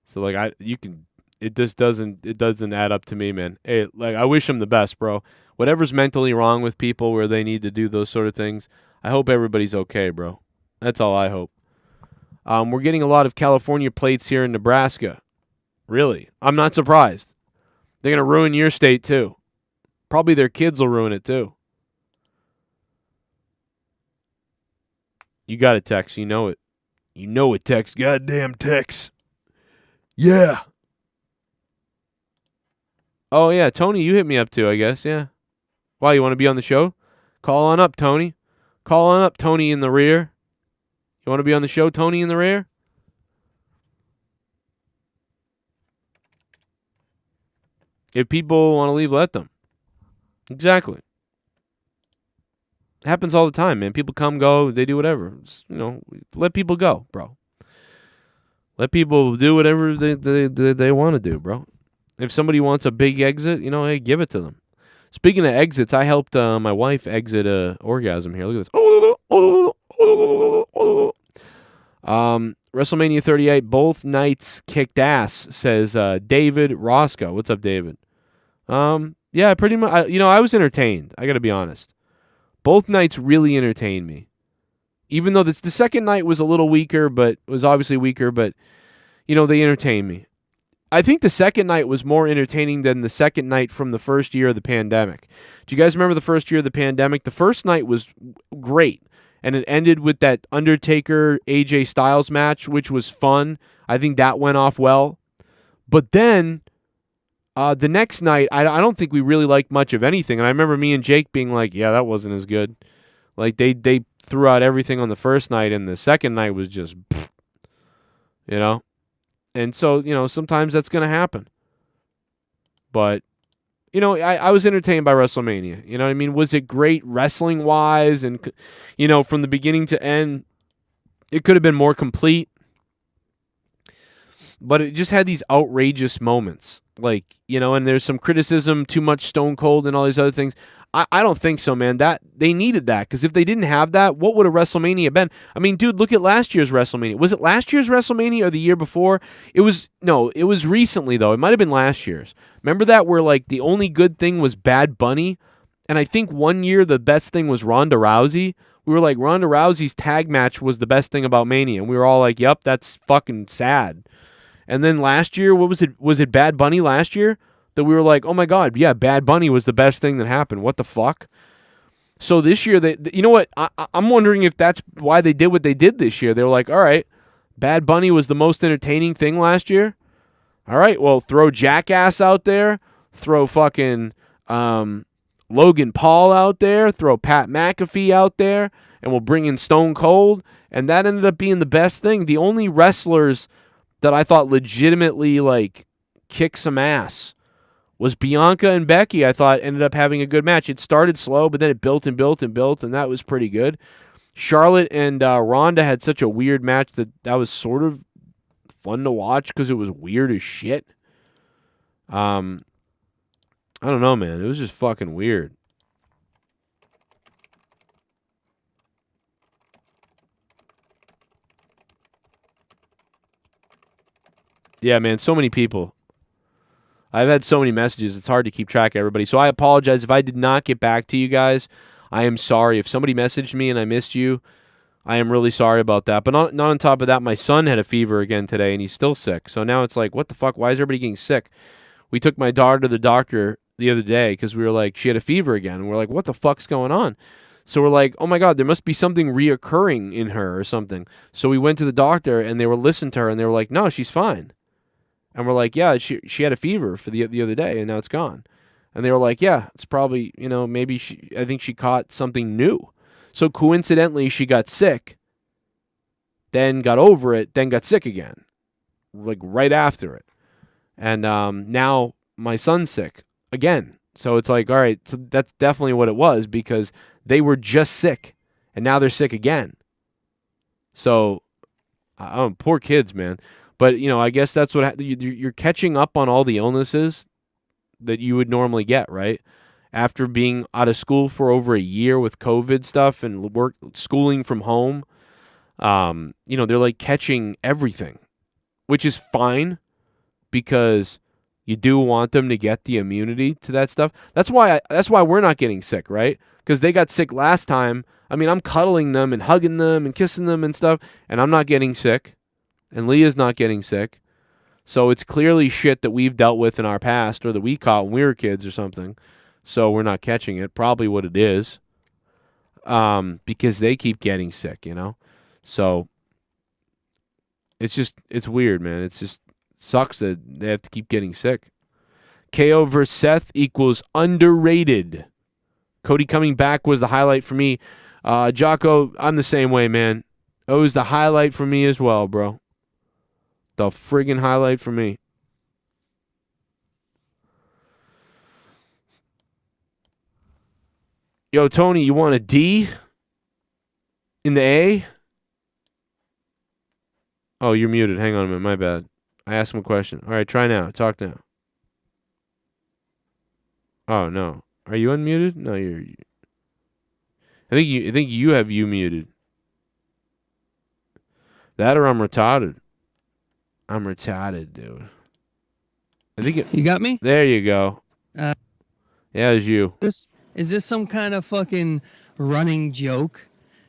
So like, it just doesn't add up to me, man. Hey, like, I wish him the best, bro. Whatever's mentally wrong with people where they need to do those sort of things, I hope everybody's okay, bro. That's all I hope. We're getting a lot of California plates here in Nebraska. Really? I'm not surprised. They're going to ruin your state, too. Probably their kids will ruin it, too. You got it, Tex. You know it. You know it, Tex. Goddamn Tex. Yeah. Oh, yeah. Tony, you hit me up, too, I guess. Yeah. Why, you want to be on the show? Call on up, Tony. Call on up, Tony in the rear. You want to be on the show, Tony in the rear? If people want to leave, let them. Exactly. It happens all the time, man. People come, go, they do whatever. Just, you know, let people go, bro. Let people do whatever they want to do, bro. If somebody wants a big exit, you know, hey, give it to them. Speaking of exits, I helped my wife exit orgasm here. Look at this. WrestleMania 38, both nights kicked ass, says David Roscoe. What's up, David? Yeah, pretty much. I was entertained. I got to be honest. Both nights really entertained me. Even though the second night was a little weaker, but was obviously weaker, but, you know, they entertained me. I think the second night was more entertaining than the second night from the first year of the pandemic. Do you guys remember the first year of the pandemic? The first night was great, and it ended with that Undertaker AJ Styles match, which was fun. I think that went off well. But then the next night, I don't think we really liked much of anything. And I remember me and Jake being like, yeah, that wasn't as good. Like, they threw out everything on the first night, and the second night was just, you know? And so, you know, sometimes that's going to happen. But, you know, I was entertained by WrestleMania. You know what I mean? Was it great wrestling-wise? And, you know, from the beginning to end, it could have been more complete. But it just had these outrageous moments. Like, you know, and there's some criticism, too much Stone Cold and all these other things. I don't think so, man. That they needed that, because if they didn't have that, what would a WrestleMania been? I mean, dude, look at last year's WrestleMania. Was it last year's WrestleMania or the year before? It was recently, though. It might have been last year's. Remember that, where like the only good thing was Bad Bunny? And I think one year the best thing was Ronda Rousey. We were like, Ronda Rousey's tag match was the best thing about Mania. And we were all like, yep, that's fucking sad. And then last year, what was it? Was it Bad Bunny last year? That we were like, oh my God, yeah, Bad Bunny was the best thing that happened. What the fuck? So this year, you know what? I'm wondering if that's why they did what they did this year. They were like, all right, Bad Bunny was the most entertaining thing last year. All right, well, throw Jackass out there. Throw fucking Logan Paul out there. Throw Pat McAfee out there. And we'll bring in Stone Cold. And that ended up being the best thing. The only wrestlers that I thought legitimately, like, kick some ass was Bianca and Becky. I thought ended up having a good match. It started slow, but then it built and built and built, and that was pretty good. Charlotte and Ronda had such a weird match that was sort of fun to watch because it was weird as shit. I don't know, man. It was just fucking weird. Yeah, man, so many people. I've had so many messages, it's hard to keep track of everybody. So I apologize if I did not get back to you guys. I am sorry. If somebody messaged me and I missed you, I am really sorry about that. But not on top of that, my son had a fever again today, and he's still sick. So now it's like, what the fuck? Why is everybody getting sick? We took my daughter to the doctor the other day because we were like, she had a fever again. And we're like, what the fuck's going on? So we're like, oh my God, there must be something reoccurring in her or something. So we went to the doctor, and they were listening to her, and they were like, no, she's fine. And we're like, yeah, she had a fever for the other day, and now it's gone. And they were like, yeah, it's probably, you know, maybe I think she caught something new. So coincidentally, she got sick, then got over it, then got sick again, like right after it. And now my son's sick again. So it's like, all right, so that's definitely what it was, because they were just sick, and now they're sick again. So, poor kids, man. But, you know, I guess that's what you're catching up on all the illnesses that you would normally get, right? after being out of school for over a year with COVID stuff and schooling from home. You know, they're like catching everything, which is fine because you do want them to get the immunity to that stuff. That's why we're not getting sick, right? Because they got sick last time. I mean, I'm cuddling them and hugging them and kissing them and stuff, and I'm not getting sick, and Leah's not getting sick. So it's clearly shit that we've dealt with in our past or that we caught when we were kids or something. So we're not catching it. Probably what it is. Because they keep getting sick, you know? So it's weird, man. It's just sucks that they have to keep getting sick. KO versus Seth equals underrated. Cody coming back was the highlight for me. Jocko, I'm the same way, man. It was the highlight for me as well, bro. The friggin' highlight for me. Yo, Tony, you want a D in the A? Oh, you're muted. Hang on a minute. My bad. I asked him a question. All right, try now. Talk now. Oh, no. Are you unmuted? No, you're... I think you have you muted. That or I'm retarded. I'm retarded, dude. I think You got me? There you go. Yeah, it's you. Is this some kind of fucking running joke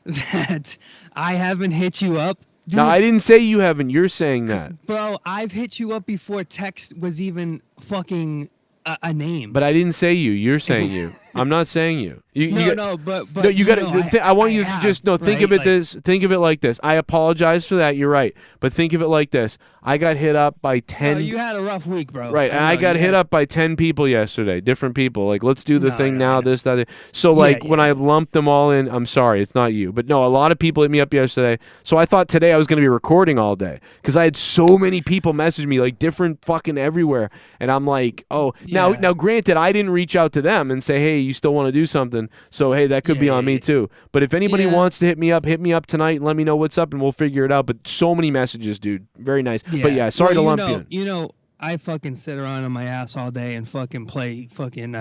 that I haven't hit you up? Dude, No, I didn't say you haven't. You're saying that. Bro, I've hit you up before text was even fucking a name. But I didn't say you. You're saying you. I'm not saying you. But no, you got know, to. I want you to just think of it right? this. Think of it like this. I apologize for that. You're right. But think of it like this. I got hit up by 10. You had a rough week, bro. Right, and I got hit up by 10 people yesterday, different people. Like, let's do the thing now, this, that. So, like, when I lumped them all in, I'm sorry, it's not you. But no, a lot of people hit me up yesterday. So I thought today I was going to be recording all day because I had so many people message me, like, different fucking everywhere. And I'm like, oh, now granted, I didn't reach out to them and say, hey, you still want to do something. So, hey, that could be on me too. But if anybody wants to hit me up tonight and let me know what's up and we'll figure it out. But so many messages, dude. Very nice. But yeah, sorry to lump you in. You know, I fucking sit around on my ass all day and fucking play fucking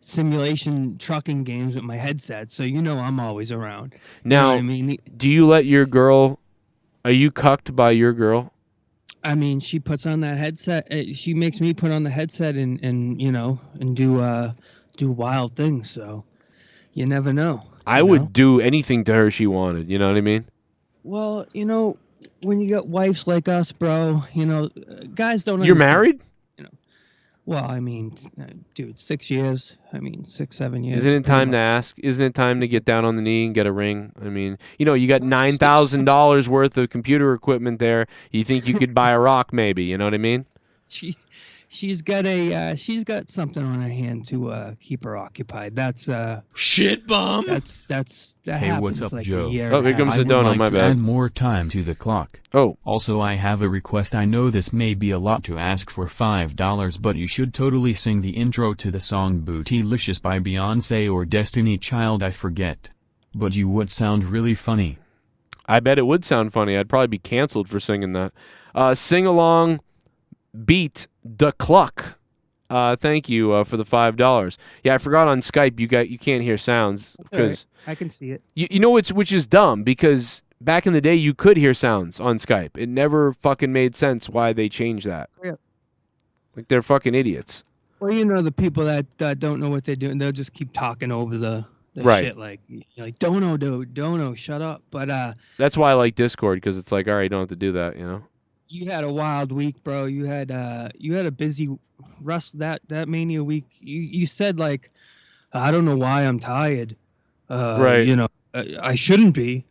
simulation trucking games with my headset, so you know I'm always around. Now, you know what I mean? Do you let your girl? Are you cucked by your girl? I mean, she puts on that headset. She makes me put on the headset and you know and do wild things. So you never know. I would do anything to her she wanted. You know what I mean? Well, you know, when you got wives like us, bro, you know, guys don't. You're married? You know, well, I mean, dude, 6 years. I mean, 6, 7 years. Isn't it time to ask? Isn't it time to get down on the knee and get a ring? I mean, you know, you got $9,000 worth of computer equipment there. You think you could buy a rock, maybe? You know what I mean? She's got something on her hand to keep her occupied. That's shit bomb. That Hey, happens what's up, like Joe? a year. Oh, here comes the donut. My bad. Add more time to the clock. Oh. Also, I have a request. I know this may be a lot to ask for $5, but you should totally sing the intro to the song Bootylicious by Beyonce or Destiny Child. I forget, but you would sound really funny. I bet it would sound funny. I'd probably be canceled for singing that. Sing along. Beat the cluck. Thank you for the $5. Yeah, I forgot on Skype you can't hear sounds because I can see it. You know which is dumb because back in the day you could hear sounds on Skype. It never fucking made sense why they changed that. Yeah. Like they're fucking idiots. Well, you know the people that don't know what they're doing, they'll just keep talking over the shit like dono, dude, dono, shut up. But that's why I like Discord because it's like, all right, you don't have to do that, you know. You had a wild week, bro. You had a busy that Mania week. You said like, I don't know why I'm tired. Right. You know, I shouldn't be,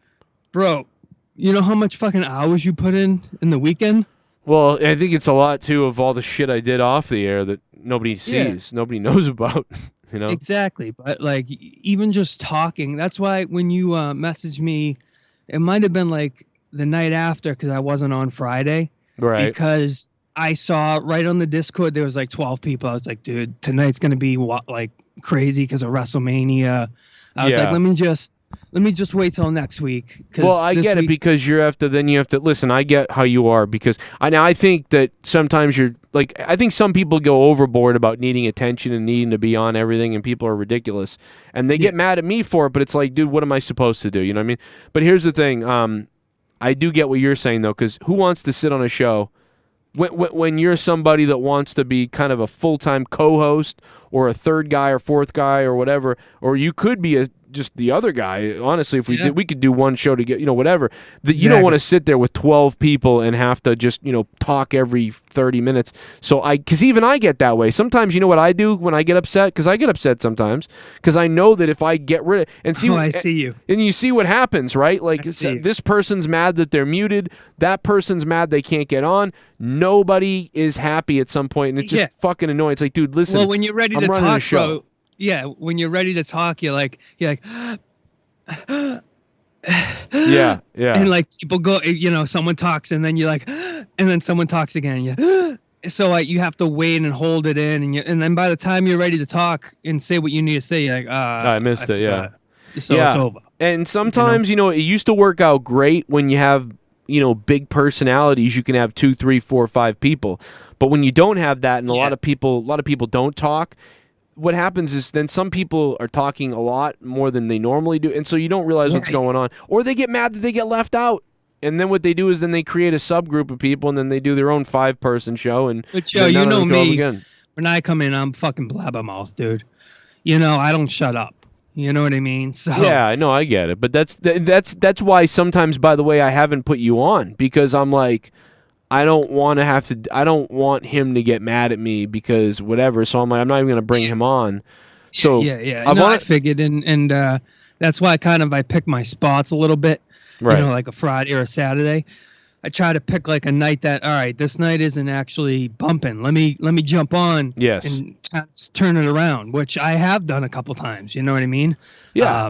bro. You know how much fucking hours you put in the weekend? Well, I think it's a lot too of all the shit I did off the air that nobody sees, nobody knows about. You know. Exactly, but like even just talking. That's why when you messaged me, it might have been like the night after because I wasn't on Friday. Right. Because I saw right on the Discord there was like 12 people. I was like, dude, tonight's gonna be like crazy because of WrestleMania. I was like, let me just let me just wait till next week. Well, I get it because you have to listen. I get how you are because I think that sometimes you're like, I think some people go overboard about needing attention and needing to be on everything, and people are ridiculous and they get mad at me for it. But it's like, dude, what am I supposed to do? You know what I mean? But here's the thing. I do get what you're saying though, because who wants to sit on a show when you're somebody that wants to be kind of a full-time co-host or a third guy or fourth guy or whatever, or you could be just the other guy. Honestly, if we did, we could do one show to get, whatever. You don't want to sit there with 12 people and have to just, talk every 30 minutes. So because even I get that way. Sometimes, you know what I do when I get upset? Because I get upset sometimes. Because I know that if I get rid of, and see, I see you. And you see what happens, right? Like this person's mad that they're muted. That person's mad they can't get on. Nobody is happy at some point, and it's just fucking annoying. It's like, dude, listen. Well, when you're ready to talk, bro. Yeah, when you're ready to talk, you're like, yeah. And like people go, someone talks, and then you're like, and then someone talks again, and you. So you have to wait and hold it in, and then by the time you're ready to talk and say what you need to say, you're like, I missed it. Yeah. So it's over. And sometimes, it used to work out great when you have, big personalities. You can have 2, 3, 4, 5 people, but when you don't have that, and a lot of people don't talk. What happens is then some people are talking a lot more than they normally do, and so you don't realize what's going on, or they get mad that they get left out, and then what they do is then they create a subgroup of people, and then they do their own 5-person show, and but you know me, when I come in, I'm fucking blabbermouth, dude. I don't shut up. You know what I mean? So yeah, I know, I get it, but that's why sometimes, by the way, I haven't put you on, because I'm like, I don't want him to get mad at me because whatever. So I'm like, I'm not even going to bring him on. So I figured, and that's why I pick my spots a little bit. Right. Like a Friday or a Saturday. I try to pick like a night that, all right, this night isn't actually bumping. Let me jump on. Yes. And turn it around, which I have done a couple times. You know what I mean? Yeah.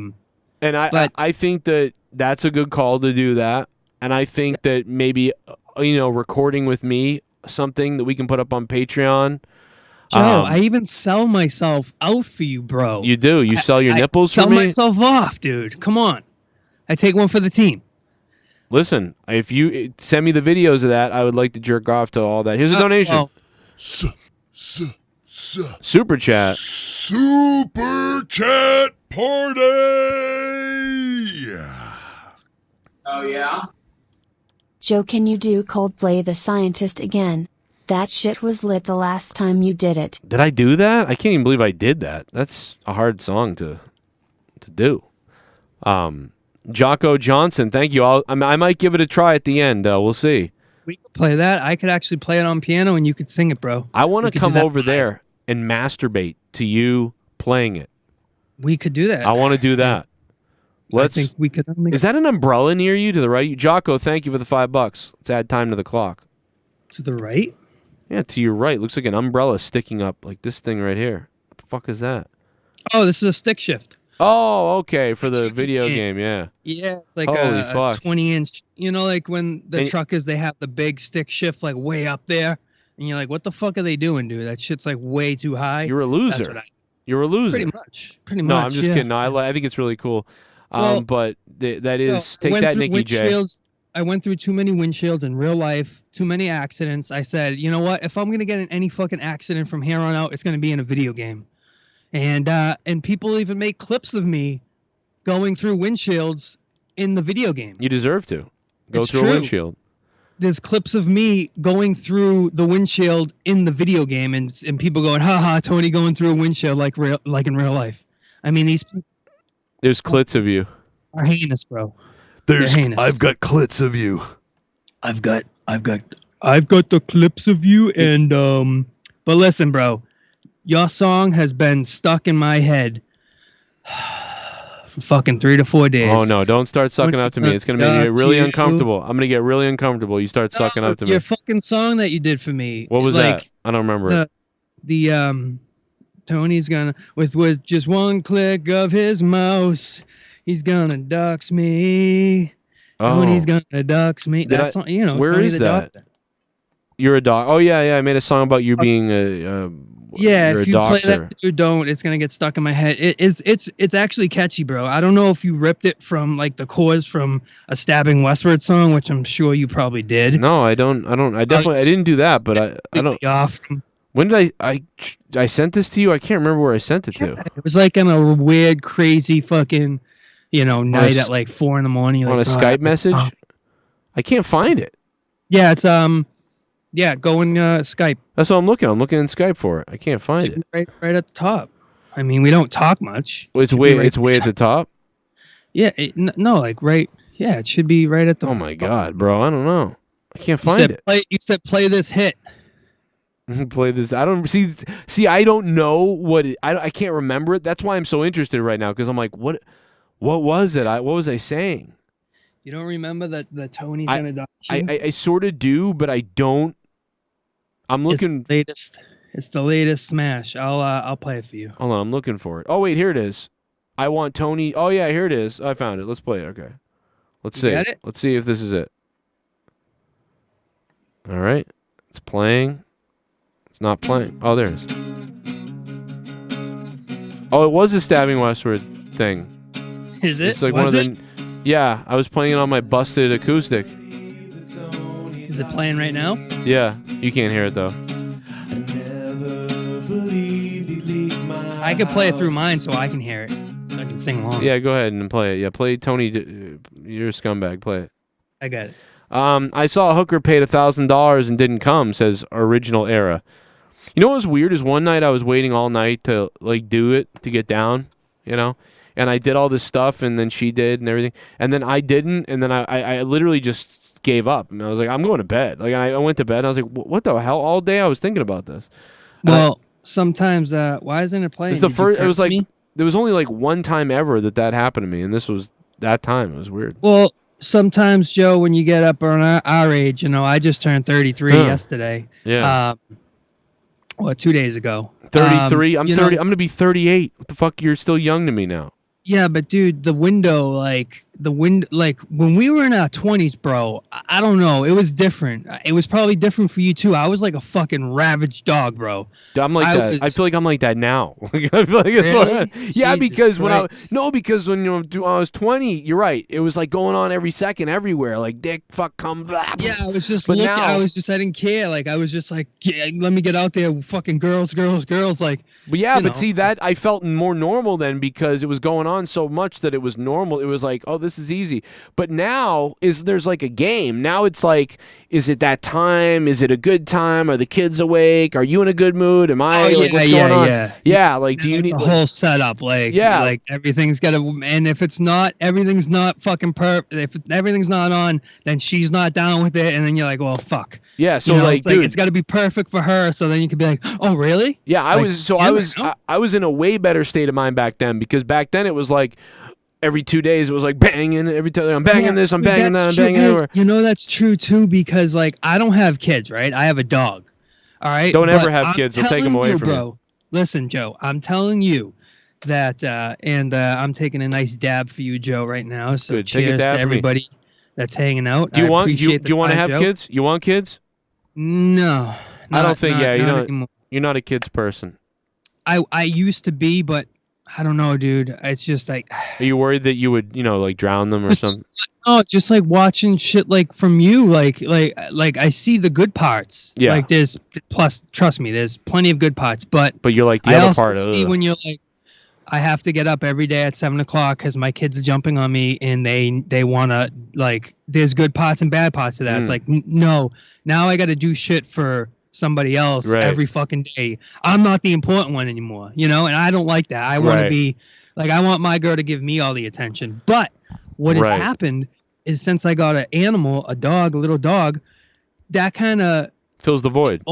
And I think that's a good call to do that. And I think that maybe, recording with me, something that we can put up on Patreon. Joe, I even sell myself out for you, bro. You do? You sell your nipples for me? I sell myself off, dude. Come on. I take one for the team. Listen, if you send me the videos of that, I would like to jerk off to all that. Here's a donation. Super chat. Super chat party. Oh, yeah? Joe, can you do Coldplay The Scientist again? That shit was lit the last time you did it. Did I do that? I can't even believe I did that. That's a hard song to do. Jocko Johnson, thank you. I might give it a try at the end. We'll see. We could play that. I could actually play it on piano and you could sing it, bro. I want to come over there and masturbate to you playing it. We could do that. I want to do that. I think we could. Is that an umbrella near you to the right? Jocko, thank you for the $5. Let's add time to the clock. To the right? Yeah, to your right. Looks like an umbrella sticking up like this thing right here. What the fuck is that? Oh, this is a stick shift. Oh, okay, for the video game, yeah. Yeah, it's like Holy a fuck. 20-inch. Like when the truckers, they have the big stick shift like way up there. And you're like, what the fuck are they doing, dude? That shit's like way too high. You're a loser. You're a loser. Pretty much. No, I'm just kidding. No, I think it's really cool. But that is, take that, Nikki J. I went through too many windshields in real life, too many accidents. I said, you know what? If I'm going to get in any fucking accident from here on out, it's going to be in a video game. And people even make clips of me going through windshields in the video game. You deserve to. Go through a windshield. There's clips of me going through the windshield in the video game, and people going, haha, Tony going through a windshield like in real life. I mean, these people there's clits of you. Are heinous, bro. I've got clits of you. I've got the clips of you, and but listen, bro, your song has been stuck in my head for fucking 3 to 4 days. Oh no, don't start sucking up to me. It's gonna make me really uncomfortable. I'm gonna get really uncomfortable. You start sucking up to me. Your fucking song that you did for me. What was that? I don't remember it. The Tony's gonna with just one click of his mouse, he's gonna dox me. Tony's gonna dox me. That's where Tony is that? You're a dog. Oh yeah. I made a song about you being a Yeah, you're if a you play doxer. that dude, don't. It's gonna get stuck in my head. It's actually catchy, bro. I don't know if you ripped it from like the chords from a Stabbing Westward song, which I'm sure you probably did. No, I don't. I definitely. I didn't do that, but I don't. Off. When did I sent this to you? I can't remember where I sent it to. It was like on a weird, crazy fucking, night at like 4 in the morning. On like, a Skype message. I can't find it. Yeah, it's yeah, go in Skype. That's what I'm looking. I'm looking in Skype for it. I can't find it. Right at the top. I mean, we don't talk much. Well, it's way at the top. Yeah, no, like right. Yeah, it should be right at the. Oh my god, bro! I don't know. I can't find it. You said play this hit. Play this. I don't see. I don't know what I can't remember it. That's why I'm so interested right now because I'm like, what was it? What was I saying? You don't remember that Tony's gonna die? I sort of do, but I don't. I'm looking. It's the latest smash. I'll play it for you. Hold on, I'm looking for it. Oh wait, here it is. I want Tony. Oh yeah, here it is. I found it. Let's play it. Okay. Let's see. Got it? Let's see if this is it. All right. It's playing. It's not playing. Oh, there it is. Oh, it was a Stabbing Westward thing. Is it? It's like was one of the. Yeah, I was playing it on my busted acoustic. Is it playing right now? Yeah, you can't hear it though. I can play it through mine so I can hear it. So I can sing along. Yeah, go ahead and play it. Yeah, play Tony. You're a scumbag. Play it. I got it. I saw a hooker paid $1,000 and didn't come, says Original Era. You know what was weird is one night I was waiting all night to like do it, to get down, and I did all this stuff and then she did and everything. And then I didn't, and then I literally just gave up. And I was like, I'm going to bed. Like I went to bed and I was like, what the hell? All day I was thinking about this. Well, sometimes why isn't it playing? It's the first. It was like there was only like one time ever that happened to me, and this was that time. It was weird. Well, sometimes Joe, when you get up on our age, I just turned 33 yesterday. Yeah. 2 days ago. 33. I'm 30. I'm gonna be 38. What the fuck? You're still young to me now. Yeah, but dude, the window, like when we were in our 20s, bro, I don't know. It was different. It was probably different for you too. I was like a fucking ravaged dog, bro. I'm like that. I feel like I'm like that now. I feel like really? Yeah, Jesus because Christ. because when I was 20, you're right. It was like going on every second, everywhere. Like dick, fuck, come back. Yeah, I was just But looking. now- I didn't care. Like I was just like, yeah, let me get out there, fucking girls. Like. But yeah, you but know. see that I felt more normal then because it was going on so much that it was normal. It was like, oh, this is easy. But now there's like a game. Now it's like, is it that time? Is it a good time? Are the kids awake? Are you in a good mood? Am I? Oh, like, what's going on? Yeah, like do you it's need a whole setup? Like, Yeah. like everything's got to. And if it's not, everything's not fucking If everything's not on, then she's not down with it, and then you're like, well, fuck. Yeah, so like, it's dude, it's got to be perfect for her. So then you can be like, oh, really? yeah, I Like, was I was in a way better state of mind back then because back then it was like every 2 days it was like banging every time I'm banging this, I'm banging that, I'm banging everywhere. That's true too because like I don't have kids, right? I have a dog. All right. Don't ever But have I'm kids. They'll take them telling away you, from bro. you. Listen, Joe, I'm telling you that, and I'm taking a nice dab for you, Joe, right now. So Good. Take a cheers dab to for me. everybody that's hanging out. Do you I want appreciate do you want to the have vibe, Joe. kids? You want kids? No. I don't think not anymore. you're not a kids person. I used to be, but I don't know, dude. It's just like Are you worried that you would, like drown them or Just- something? no, it's just like watching shit like from you, like I see the good parts. Yeah. Like plus, trust me, there's plenty of good parts, but But you're like the I other also part. see ugh. when you're like, I have to get up every day at 7:00 because my kids are jumping on me and they want to like. There's good parts and bad parts to that. It's like no, now I got to do shit for somebody else Right. every fucking day. I'm not the important one anymore, and I don't like that. I want Right. to be like I want my girl to give me all the attention. But what has Right. happened is since I got an animal, a little dog, that kind of Fills the void.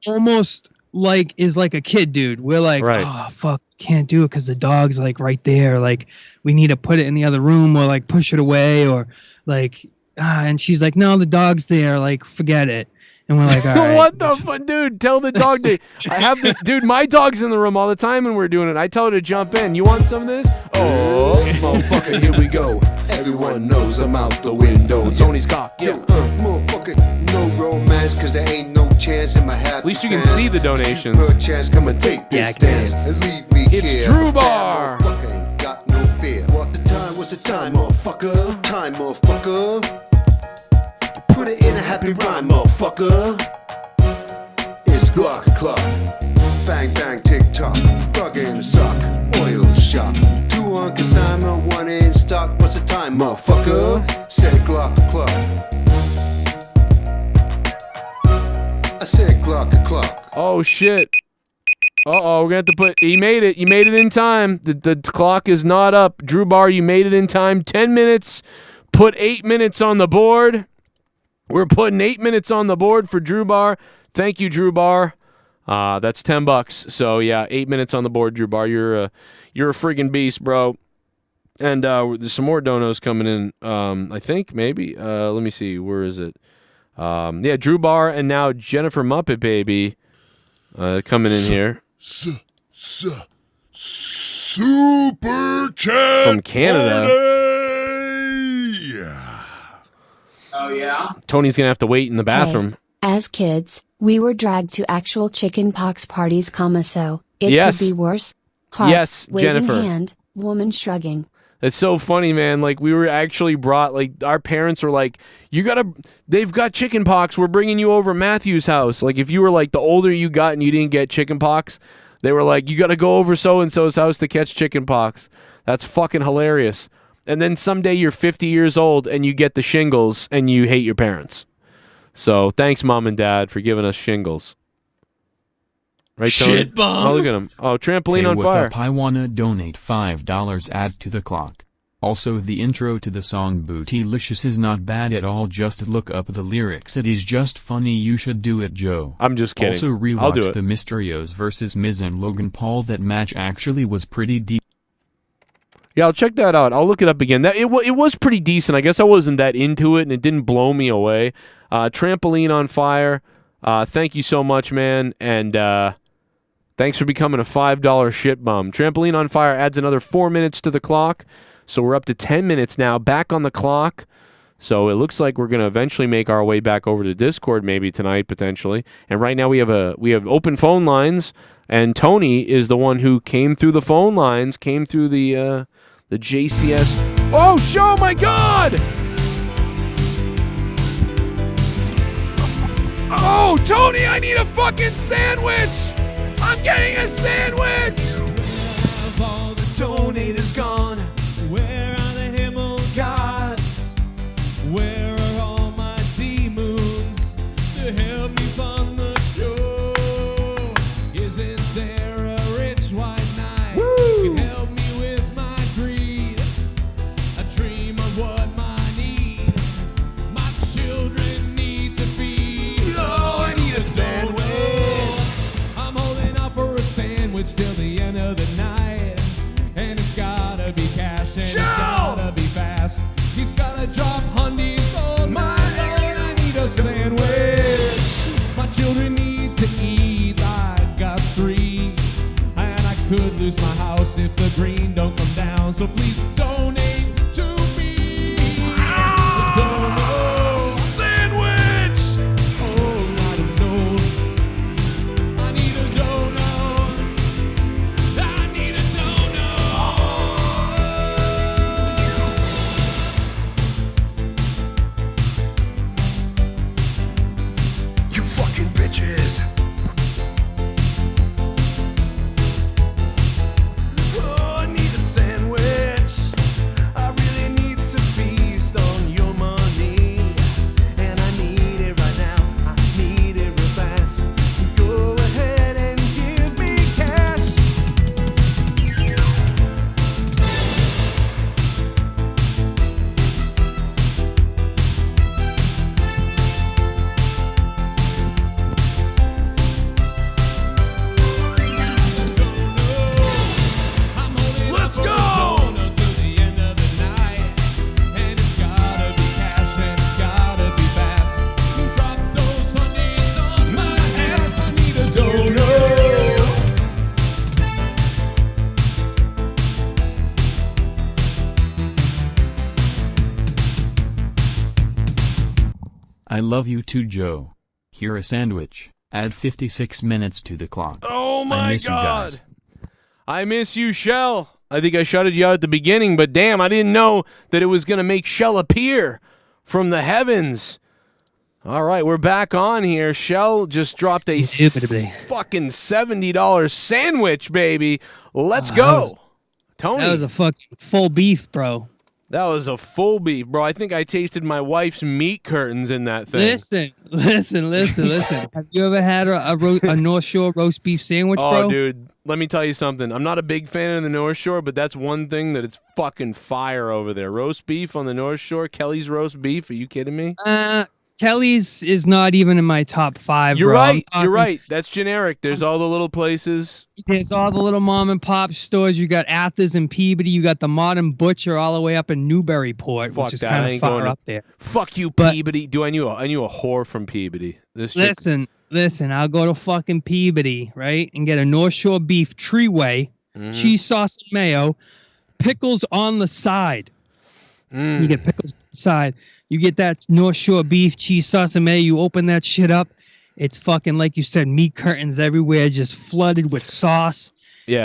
almost like is like a kid, dude. We're like, Right. oh fuck, can't do it because the dog's like right there. Like we need to put it in the other room or like push it away or like and she's like, no, the dog's there. Like forget it. And we're like, all right. What the fuck, dude? Tell the dog to. I have the dude. My dog's in the room all the time when we're doing it. I tell her to jump in. You want some of this? Oh, motherfucker, here we go. Everyone knows I'm out the window. Tony's cock. Yeah. Motherfucker, no romance, cause there ain't no chance in my happy. At least you can see the donations. Chance, come and take this dance and leave me it's here. Drew Bar. Ain't got no fear. What the time? What's the time, motherfucker? Time, motherfucker. Put it in a happy rhyme, motherfucker. It's Glock o'clock. Bang, bang, tick tock. Frog in the sock. Oil shop. 2 on consignment, 1 in stock. What's the time, motherfucker? Said Glock o'clock. I said Glock o'clock. Oh shit. Uh-oh, we're gonna have to put. He made it. You made it in time. The clock is not up. Drew Bar, you made it in time. 10 minutes. Put 8 minutes on the board. We're putting 8 minutes on the board for Drew Bar. Thank you, Drew Bar. That's $10. So yeah, 8 minutes on the board, Drew Bar. You're a friggin' beast, bro. And there's some more donos coming in. I think maybe. Let me see. Where is it? Yeah, Drew Bar and now Jennifer Muppet Baby coming in here. Super chat from Canada. Oh, yeah? Tony's gonna have to wait in the bathroom. Hey, as kids, we were dragged to actual chicken pox parties, so it Yes. could be worse. Heart, Yes, waving Jennifer. hand, woman shrugging. It's so funny, man. Like, we were actually brought, like, our parents were like, they've got chicken pox. We're bringing you over Matthew's house. Like, if you were, like, the older you got and you didn't get chicken pox, they were like, you got to go over so-and-so's house to catch chicken pox. That's fucking hilarious. And then someday you're 50 years old and you get the shingles and you hate your parents. So, thanks, Mom and Dad, for giving us shingles. Right, Tony? Shit bomb. Oh, look at him. Oh, trampoline Hey, on what's fire. up? I wanna donate $5. Add to the clock. Also, the intro to the song Bootylicious is not bad at all. Just look up the lyrics. It is just funny. You should do it, Joe. I'm just kidding. Also, I'll do rewatch it. the Mysterios versus Miz and Logan Paul. That match actually was pretty deep. Yeah, I'll check that out. I'll look it up again. It was pretty decent. I guess I wasn't that into it, and it didn't blow me away. Trampoline on fire. Thank you so much, man. And thanks for becoming a $5 shit bum. Trampoline on fire adds another 4 minutes to the clock. So we're up to 10 minutes now, back on the clock. So it looks like we're going to eventually make our way back over to Discord maybe tonight, potentially. And right now we have open phone lines, and Tony is the one who came through the phone lines, came through the JCS. Oh, show, my God! Oh, Tony, I need a fucking sandwich! I'm getting a sandwich! Have all the donators gone? Where are the Himmel gods? Where are all my demons to help me fund the show? Isn't there a rich white knight who can help me with my greed? A dream of what my need, my children need to feed. Oh, I need a sandwich. I'm holding out for a sandwich till the end of the night, and it's gotta be cash and it's gotta be fast. He's gotta drop hundies on my Lord. I need a sandwich. My children need to eat. I got 3, and I could lose my house if the green don't come down. So please donate to me. Dono. Sandwich. Oh, I don't know. I need a dono. I need a dono. You fucking bitches. Oh, I need a sandwich. I love you too, Joe. Here a sandwich. Add 56 minutes to the clock. Oh I my miss you God. guys. I miss you, Shell. I think I shouted you out at the beginning, but damn, I didn't know that it was going to make Shell appear from the heavens. All right, we're back on here. Shell just dropped a fucking $70 sandwich, baby. Let's go. Tony. That was a fucking full beef, bro. That was a full beef, bro. I think I tasted my wife's meat curtains in that thing. Listen. Have you ever had a North Shore roast beef sandwich, bro? Oh, dude, let me tell you something. I'm not a big fan of the North Shore, but that's one thing that it's fucking fire over there. Roast beef on the North Shore, Kelly's roast beef. Are you kidding me? Kelly's is not even in my top 5, You're bro. right. You're right. That's generic. There's all the little places. There's all the little mom and pop stores. You got Athens and Peabody. You got the Modern Butcher all the way up in Newburyport, which is kind of far up there. Fuck you, Peabody. I knew a whore from Peabody. This chick- Listen. I'll go to fucking Peabody, right, and get a North Shore beef treeway, cheese sauce and mayo, pickles on the side. You get pickles on the side. You get that North Shore beef, cheese sauce and mayo. You open that shit up. It's fucking, like you said, meat curtains everywhere, just flooded with sauce,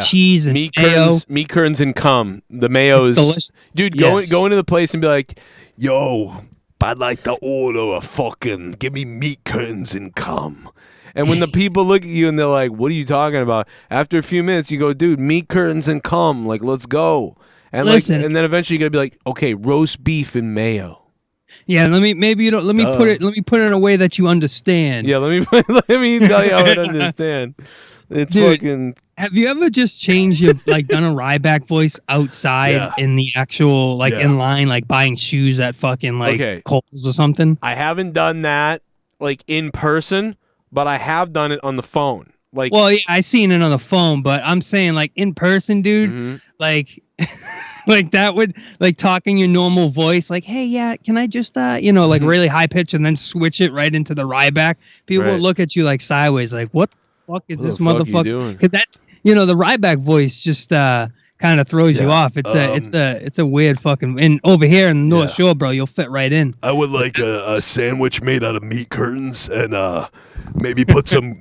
cheese, and mayo. Meat curtains and cum. The mayo is delicious. Dude, go into the place and be like, yo, I'd like to order a fucking, give me meat curtains and cum. And when the people look at you and they're like, what are you talking about? After a few minutes, you go, dude, meat curtains and cum. Like, let's go. And and then eventually you're going to be like, okay, roast beef and mayo. Yeah, let me put it in a way that you understand. Yeah, let me tell you how I understand. It's Dude, fucking. Have you ever just changed your done a Ryback voice outside in the actual in line, like buying shoes at fucking Kohl's or something? I haven't done that in person, but I have done it on the phone. Well, yeah, I seen it on the phone, but I'm saying in person, dude, that would talking your normal voice, hey, yeah, can I just really high pitch and then switch it right into the Ryback? People will look at you sideways, what the fuck is this motherfucker? Because that's the Ryback voice just kind of throws you off. It's a weird fucking. And over here in the North Shore, bro, you'll fit right in. I would like a sandwich made out of meat curtains and maybe put some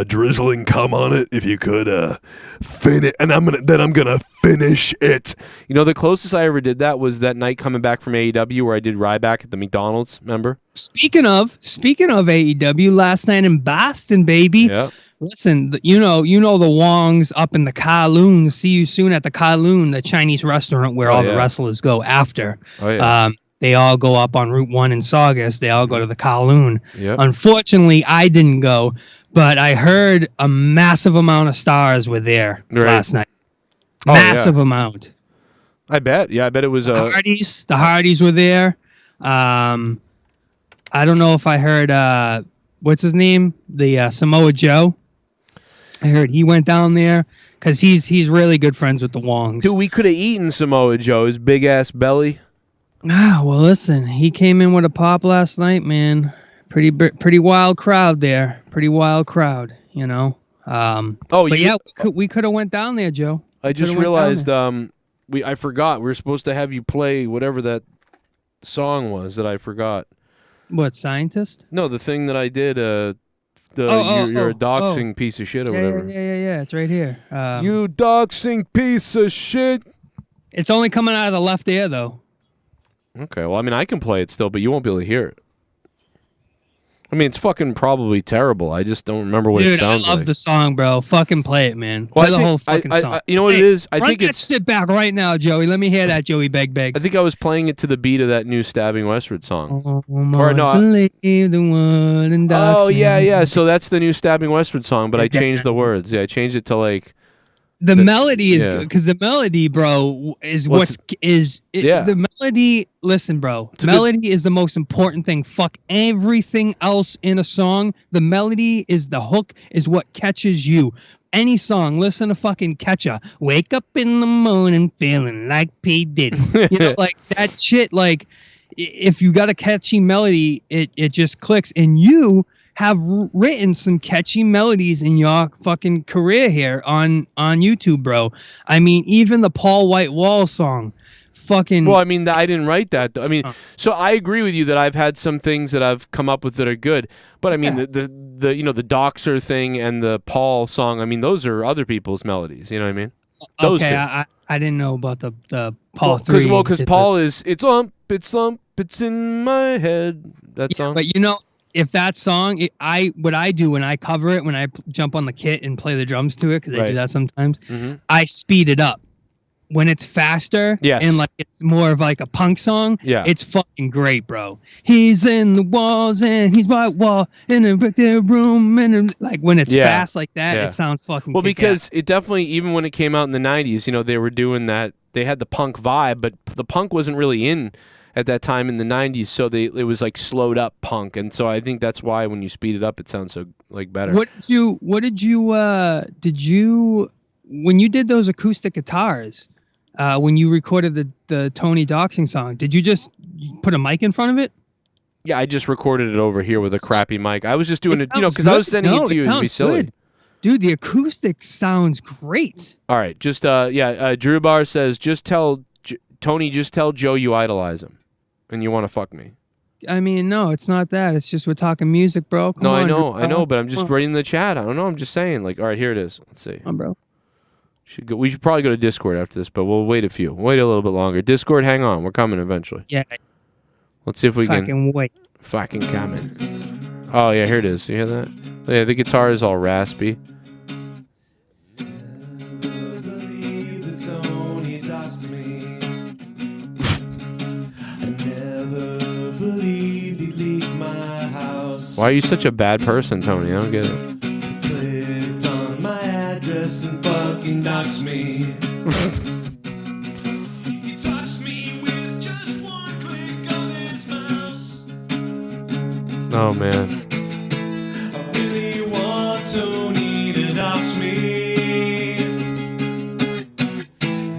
drizzling cum on it if you could finish. And I'm gonna finish it. You know, the closest I ever did that was that night coming back from AEW where I did Ryback at the McDonald's. Remember? Speaking of AEW, last night in Boston, baby. Yeah. Listen, you know the Wongs up in the Kowloon. See you soon at the Kowloon, the Chinese restaurant where all the wrestlers go after. Oh, yeah. They all go up on Route 1 in Saugus. They all go to the Kowloon. Yep. Unfortunately, I didn't go, but I heard a massive amount of stars were there last night. Massive amount. I bet. Yeah, I bet it was The Hardys were there. I don't know if I heard what's his name? The Samoa Joe. I heard he went down there because he's really good friends with the Wongs. Dude, we could have eaten Samoa Joe's big ass belly. Ah, well, listen, he came in with a pop last night, man. Pretty wild crowd there. Pretty wild crowd, we could have went down there, Joe. I just realized I forgot. We were supposed to have you play whatever that song was that I forgot. What, Scientist? No, the thing that I did. You're a doxing piece of shit or whatever. Yeah. It's right here. You doxing piece of shit. It's only coming out of the left ear, though. Okay, well, I mean, I can play it still, but you won't be able to hear it. I mean, it's fucking probably terrible. I just don't remember what it sounds like. Dude, I love the song, bro. Fucking play it, man. Play the whole fucking song. You know what it is? I think it's... Sit back right now, Joey. Let me hear that, Joey Begs. I think I was playing it to the beat of that new Stabbing Westward song. Oh, yeah. So that's the new Stabbing Westward song, but I changed the words. Yeah, I changed it to The melody is good because the melody, bro, is the melody. Listen, bro, melody is the most important thing. Fuck everything else in a song. The melody is the hook, is what catches you. Any song, listen to fucking Catcha. Wake up in the morning feeling like P. Diddy. That shit. If you got a catchy melody, it just clicks, and you have written some catchy melodies in your fucking career here on YouTube, bro. I mean, even the Paul White Wall song, fucking. Well, I mean, I didn't write that. Though. I mean, so I agree with you that I've had some things that I've come up with that are good. But I mean, the you know, the Doxer thing and the Paul song. I mean, those are other people's melodies. You know what I mean? Those okay, two. I didn't know about the Paul 3. Because Paul is it's in my head. That song. But you know, if that song, what I do when I cover it, when I jump on the kit and play the drums to it, because I do that sometimes, I speed it up. When it's faster and like it's more of like a punk song, it's fucking great, bro. He's in the walls and he's white wall in a room, and like when it's fast like that, it sounds fucking. Well, because it definitely, even when it came out in the '90s, you know, they were doing that. They had the punk vibe, but the punk wasn't really in at that time in the '90s, so it was like slowed up punk, and so I think that's why when you speed it up, it sounds so like better. What did you when you did those acoustic guitars? When you recorded the Tony doxing song, did you just put a mic in front of it? Yeah, I just recorded it over here with a crappy mic. I was just doing it, you know, because I was sending it to you to be silly. Good. Dude, the acoustic sounds great. All right, just Drew Bar says, Tony, just tell Joe you idolize him, and you want to fuck me. I mean, no, it's not that. It's just we're talking music, bro. Come on, I know, but I'm just reading the chat. I don't know. I'm just saying, like, all right, here it is. Let's see. Come on, bro. We should probably go to Discord after this, but we'll wait a little bit longer. Discord, hang on. We're coming eventually. Yeah. Let's see if we can. Wait. Fucking comment. Oh, yeah, here it is. You hear that? Yeah, the guitar is all raspy. Why are you such a bad person, Tony? I don't get it. Clicked on my address and fucking doxed me. He touched me with just one click of his mouse. Oh, man. I really want Tony to dox me.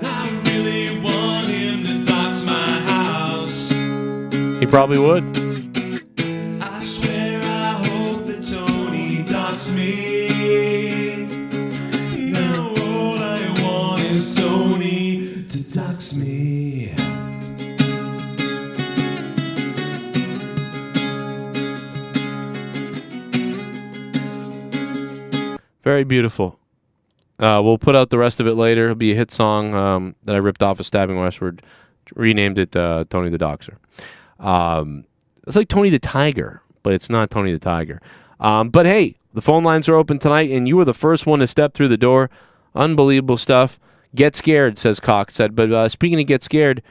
I really want him to dox my house. He probably would. I swear I hope that Tony dox me. Now all I want is Tony to dox me. Very beautiful. We'll put out the rest of it later. It'll be a hit song that I ripped off of Stabbing Westward. Renamed it Tony the Doxer. It's like Tony the Tiger, but it's not Tony the Tiger. But hey, the phone lines are open tonight, and you were the first one to step through the door. Unbelievable stuff. Get scared, says Cox said. But speaking of get scared,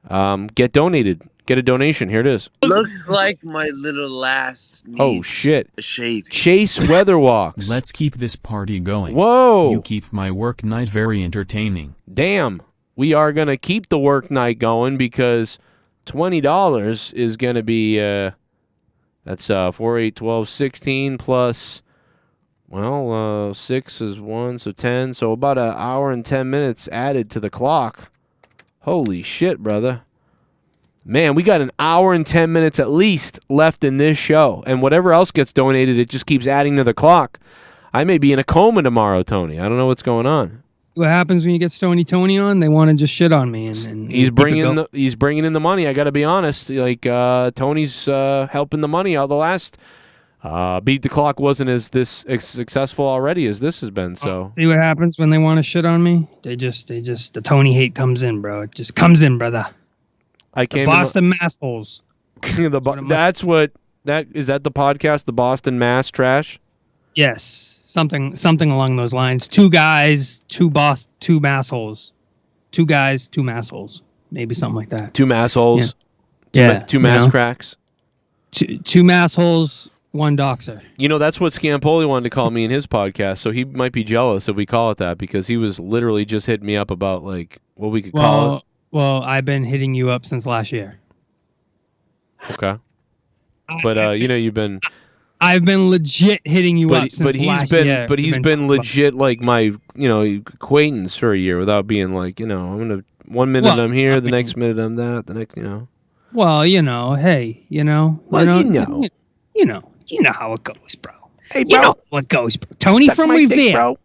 get donated. Get a donation. Here it is. Looks like my little lass needs oh, shit. a shave. Chase Weatherwalks. Let's keep this party going. Whoa. You keep my work night very entertaining. Damn. We are going to keep the work night going because $20 is going to be, that's 4, 8, 12, 16 plus, well, 6 is 1, so 10. So about an hour and 10 minutes added to the clock. Holy shit, brother. Man, we got an hour and 10 minutes at least left in this show. And whatever else gets donated, it just keeps adding to the clock. I may be in a coma tomorrow, Tony. I don't know what's going on. What happens when you get Stony Tony on? They want to just shit on me. And he's bringing in the money. I got to be honest. Like Tony's helping the money out. The last Beat the Clock wasn't as successful already as this has been. So see what happens when they want to shit on me? They just the Tony hate comes in, bro. It just comes in, brother. The Boston Mass holes. That's what that is. That the podcast, the Boston Mass Trash. Yes, something along those lines. Two guys, two mass holes. Two guys, two mass holes. Maybe something like that. Two mass holes. Yeah. Two mass cracks. Two mass holes. One doxer. You know, that's what Scampoli wanted to call me in his podcast, so he might be jealous if we call it that because he was literally just hitting me up about like what we could call it. Well, I've been hitting you up since last year. Okay. But you know, I've been legit hitting you up since last year. But he's been legit like my, acquaintance for a year without being like, I'm gonna 1 minute I'm here, the next minute I'm that, the next, Well, hey, You know how it goes, bro. Hey, bro. You know how it goes, bro. Tony Suck from my Revere. Dick, bro.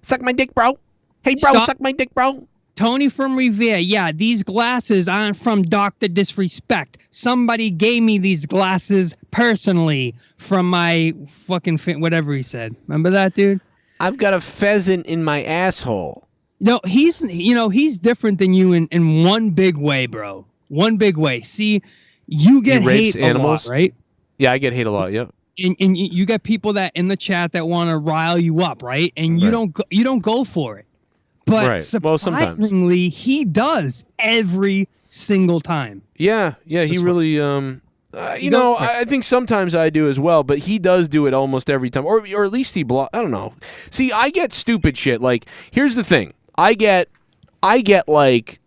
Suck my dick, bro. Hey, bro, Stop. suck my dick, bro. Tony from Revere. Yeah, these glasses aren't from Dr. Disrespect. Somebody gave me these glasses personally from my fucking whatever he said. Remember that, dude? I've got a pheasant in my asshole. No, he's different than you in one big way, bro. One big way. See, you get hate animals a lot, right? Yeah, I get hate a lot. Yep. And you get people that in the chat that want to rile you up, right? And you don't go for it. But surprisingly, he does every single time. Yeah, he really. I think sometimes I do as well, but he does do it almost every time, or at least he I don't know. See, I get stupid shit. Like, here's the thing: I get like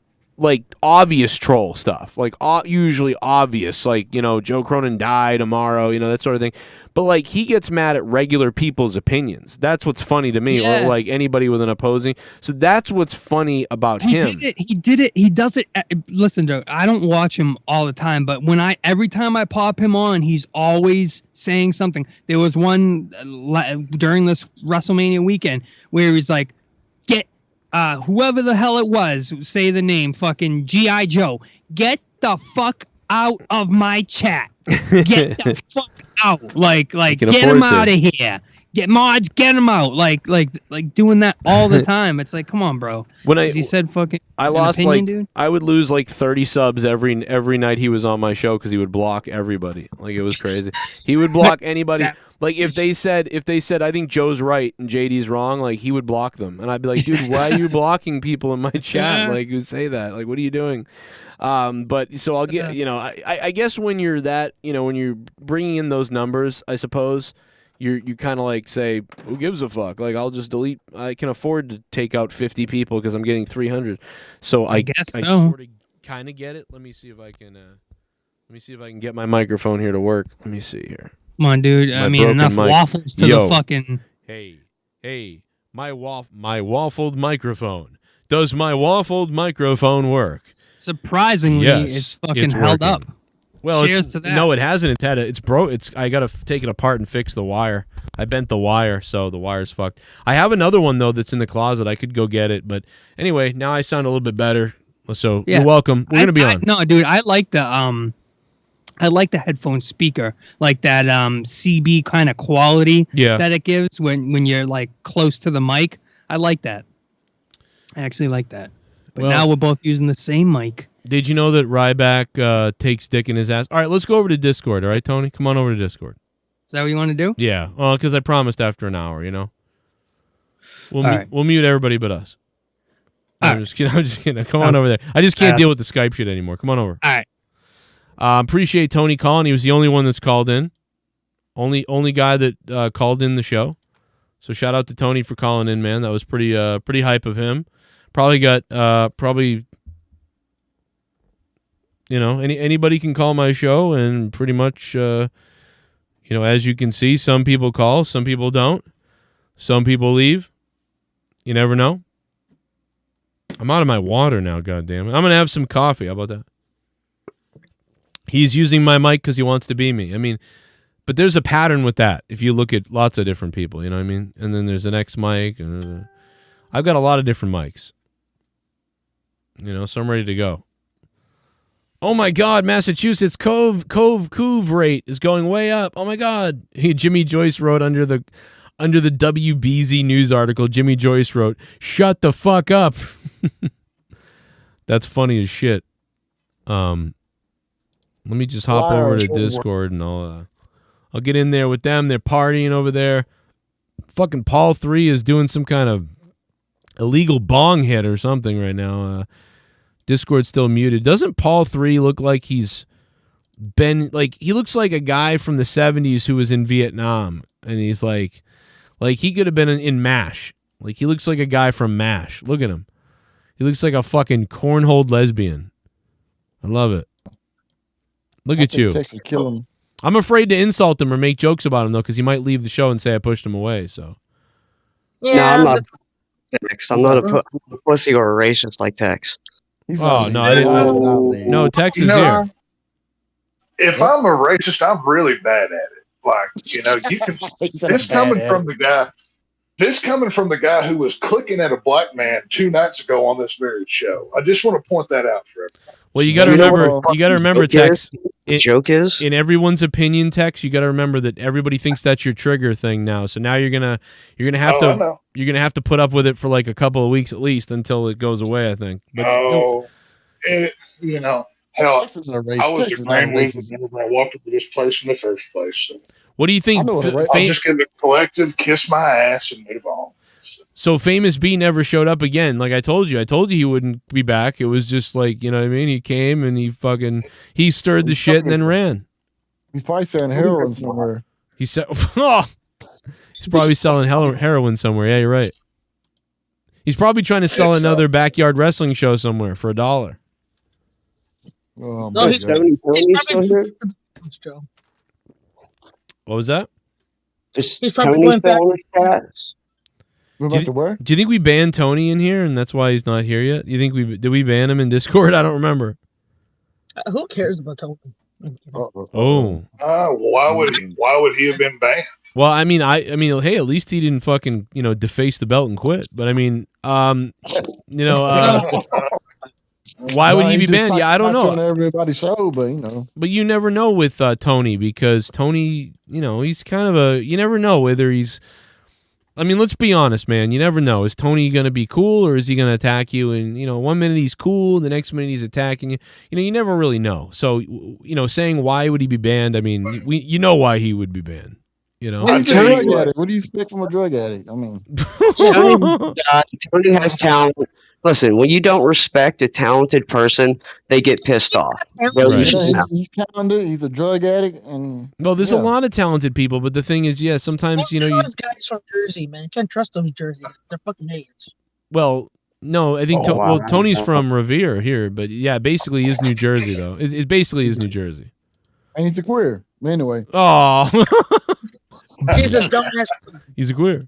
obvious troll stuff, like usually obvious, like, Joe Cronin died tomorrow, that sort of thing. But like, he gets mad at regular people's opinions. That's what's funny to me, or like anybody with an opposing. So that's what's funny about him. He did it. He does it. Listen, Joe, I don't watch him all the time, but every time I pop him on, he's always saying something. There was one during this WrestleMania weekend where he's like, whoever the hell it was, say the name, fucking G.I. Joe, get the fuck out of my chat. Get the fuck out. Like get him out of here. Get mods, get him out. Like doing that all the time. It's like, come on, bro. He said fucking I lost opinion, dude? I would lose like 30 subs every night he was on my show because he would block everybody. Like, it was crazy. He would block anybody. Like, if they said I think Joe's right and JD's wrong, like, he would block them. And I'd be like, dude, why are you blocking people in my chat? Like, who say that? Like, what are you doing? But so I'll get, I guess when you're that, when you're bringing in those numbers, I suppose you kind of like say, who gives a fuck? Like, I'll just delete. I can afford to take out 50 people because I'm getting 300. So I guess I sort of kind of get it. Let me see if I can get my microphone here to work. Let me see here. Come on, dude. I mean, enough waffles to the fucking. Hey, my waffled microphone. Does my waffled microphone work? Surprisingly, it's fucking held up. Well, cheers to that. No, it hasn't. It's broke. I gotta take it apart and fix the wire. I bent the wire, so the wire's fucked. I have another one though that's in the closet. I could go get it, but anyway, now I sound a little bit better. So you're welcome. We're gonna be on. No, dude, I like the headphone speaker, like that CB kind of quality that it gives when you're like close to the mic. I like that. I actually like that. But now we're both using the same mic. Did you know that Ryback takes dick in his ass? All right, let's go over to Discord. All right, Tony, come on over to Discord. Is that what you want to do? Yeah, well, because I promised after an hour. We'll mute everybody but us. I'm just kidding. Come on over there. I just can't deal with the Skype shit anymore. Come on over. All right. Appreciate Tony calling. He was the only one that's called in. Only guy that called in the show. So shout out to Tony for calling in, man. That was pretty hype of him. Probably got anybody can call my show, and pretty much as you can see, some people call, some people don't. Some people leave. You never know. I'm out of my water now, goddammit. I'm going to have some coffee. How about that? He's using my mic because he wants to be me. I mean, but there's a pattern with that. If you look at lots of different people, you know what I mean? And then there's an X mic. I've got a lot of different mics. So I'm ready to go. Oh my God, Massachusetts Cove rate is going way up. Oh my God. Jimmy Joyce wrote under the WBZ news article, Jimmy Joyce wrote, "Shut the fuck up." That's funny as shit. Let me just hop over to Discord and I'll get in there with them. They're partying over there. Fucking Paul 3 is doing some kind of illegal bong hit or something right now. Discord's still muted. Doesn't Paul 3 look like he's been he looks like a guy from the 70s who was in Vietnam, and he's like he could have been in MASH. Like, he looks like a guy from MASH. Look at him. He looks like a fucking cornholed lesbian. I love it. Look at you. Kill him. I'm afraid to insult him or make jokes about him though, because he might leave the show and say I pushed him away. So. Yeah, no, I'm not. I'm not a pussy or a racist like Tex. Oh no, I didn't. No, Tex is here. If I'm a racist, I'm really bad at it. Like, you can. It's coming from the guy. This coming from the guy who was clicking at a black man 2 nights ago on this very show. I just want to point that out for everybody. Well, you got to remember. You got to remember, Tex. The joke is in everyone's opinion, Tex. You got to remember that everybody thinks that's your trigger thing now. So now you're gonna have to put up with it for like a couple of weeks at least until it goes away. I think. But, hell, I was agreeing with him whenever I walked into this place in the first place. So. What do you think? I'll just give the collective kiss my ass and move on. So Famous B never showed up again. Like I told you he wouldn't be back. It was just like, you know what I mean? He came and he stirred the shit and then ran. He's probably selling heroin somewhere. He's probably selling heroin somewhere. Yeah, you're right. He's probably trying to sell another backyard wrestling show somewhere for $1. Oh, No, he's probably still. What was that? He's probably going back. Do you think we banned Tony in here and that's why he's not here yet? You think did we ban him in Discord? I don't remember. Who cares about Tony? Oh. Why would he have been banned? Well, I mean, hey, at least he didn't fucking, deface the belt and quit. But I mean, why would he be banned? Yeah, I don't know. Everybody's show, but But you never know with Tony because Tony, he's kind of you never know whether he's. I mean, let's be honest, man. You never know. Is Tony going to be cool or is he going to attack you? And, 1 minute he's cool, the next minute he's attacking you. You never really know. So, saying why would he be banned? I mean, you know why he would be banned. I'm telling you, what do you expect from a drug addict? I mean, Tony has talent. Listen, when you don't respect a talented person, they get pissed off. Right. He's talented. He's a drug addict, and well, there's a lot of talented people, but the thing is, sometimes those guys from Jersey, man. You can't trust those Jersey. They're fucking idiots. Well, no, I think Tony's from Revere here, but yeah, basically is New Jersey though. It basically is New Jersey. And he's a queer. Anyway. Oh. He's a dumbass. He's a queer.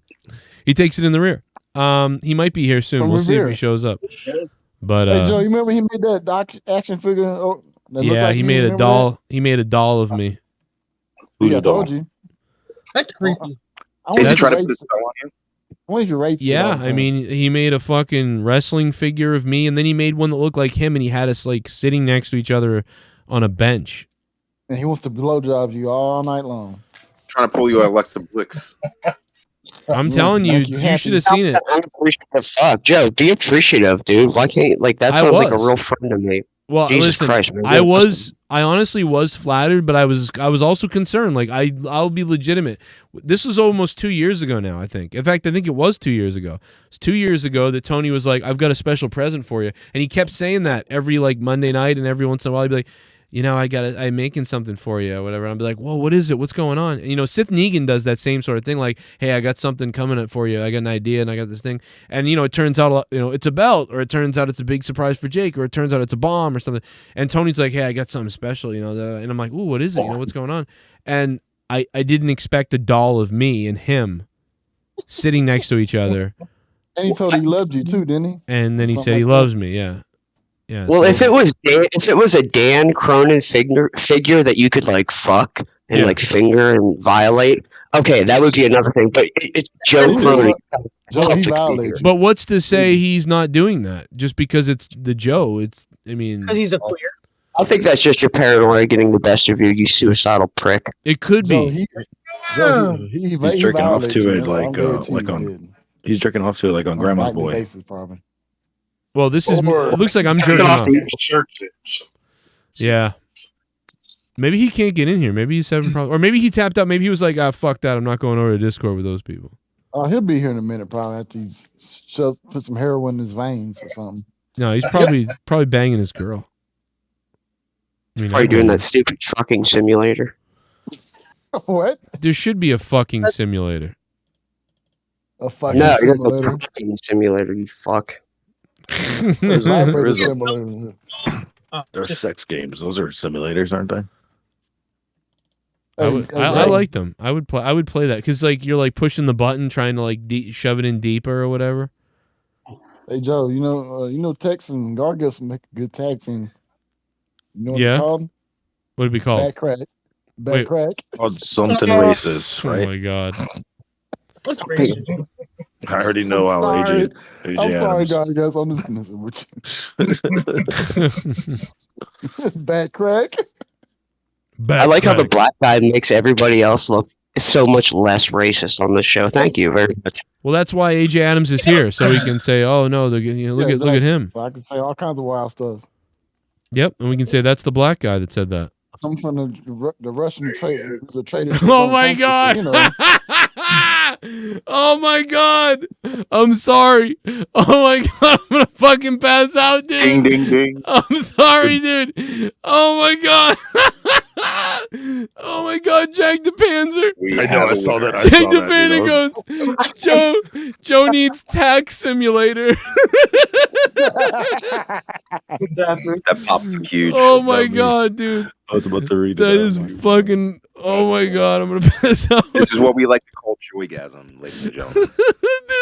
He takes it in the rear. He might be here soon. We'll see if he shows up. But hey Joe, you remember he made that action figure? He made a doll. He made a doll of me. Yeah, I told you. That's creepy. Yeah, I mean, he made a fucking wrestling figure of me, and then he made one that looked like him, and he had us like sitting next to each other on a bench. And he wants to blowjob you all night long. Trying to pull you Alexa Blix. I'm telling you, you should have seen it. Fuck, Joe, be appreciative, dude. Why can't that sounds like a real friend to me. Well, Jesus listen, Christ, man. I honestly was flattered, but I was also concerned. Like I'll be legitimate. This was almost 2 years ago now, I think. In fact, I think it was 2 years ago. It's 2 years ago that Tony was like, "I've got a special present for you," and he kept saying that every like Monday night, and every once in a while he'd be like, I'm making something for you or whatever. I'll be like, whoa, what is it? What's going on? And, SITH NEGAN does that same sort of thing. Like, hey, I got something coming up for you. I got an idea and I got this thing. And, it turns out, it's a belt, or it turns out it's a big surprise for Jake, or it turns out it's a bomb or something. And Tony's like, hey, I got something special, and I'm like, ooh, what is it? What's going on? And I didn't expect a doll of me and him sitting next to each other. And he told you he loved you too, didn't he? And then he said he loves me, yeah. Yeah, well, if it was a Dan Cronin figure that you could like fuck and like finger and violate, okay, that would be another thing. But it's Joe Cronin. But what's to say he's not doing that just because it's the Joe? Because he's a queer. I think that's just your paranoia getting the best of you, you suicidal prick. It could be. He's jerking off to it he's jerking off to it like on Grandma's Boy. Well, it looks like I'm jerking off. Yeah. Maybe he can't get in here. Maybe he's having problems. Or maybe he tapped out. Maybe he was like, fuck that. I'm not going over to Discord with those people. Oh, he'll be here in a minute probably after he's put some heroin in his veins or something. No, he's probably banging his girl. Probably doing that stupid fucking simulator. What? There should be a fucking simulator. A fucking simulator? No, fucking simulator, you fuck. There's sex games. Those are simulators, aren't they? I like them. I would play that because like you're like pushing the button, trying to like shove it in deeper or whatever. Hey Joe, Tex and Gargos make a good tag team. You know what it's called? What would it be called? Bad crack. Bad crack. Called something racist, right? Oh my god. What's racist? I already know how AJ I'm sorry, Adams. guys. I'm just messing with you. Bad crack. I like how the black guy makes everybody else look so much less racist on this show. Thank you very much. Well, that's why AJ Adams is here, so he can say, "Oh no, look at him." So I can say all kinds of wild stuff. Yep, and we can say that's the black guy that said that. I'm from the Russian trader. The trader. Oh my god! You know. Oh my god! I'm sorry. Oh my god! I'm gonna fucking pass out, dude. Ding ding ding. I'm sorry, dude. Oh my god. Oh my god, Jack the Panzer. I know, I saw that. Jack the Panzer goes, Joe needs tax simulator. That popped huge. Oh my god, dude. I was about to read That is fucking. Oh my god, I'm gonna pass out. This is what we like to call joygasm, ladies and gentlemen.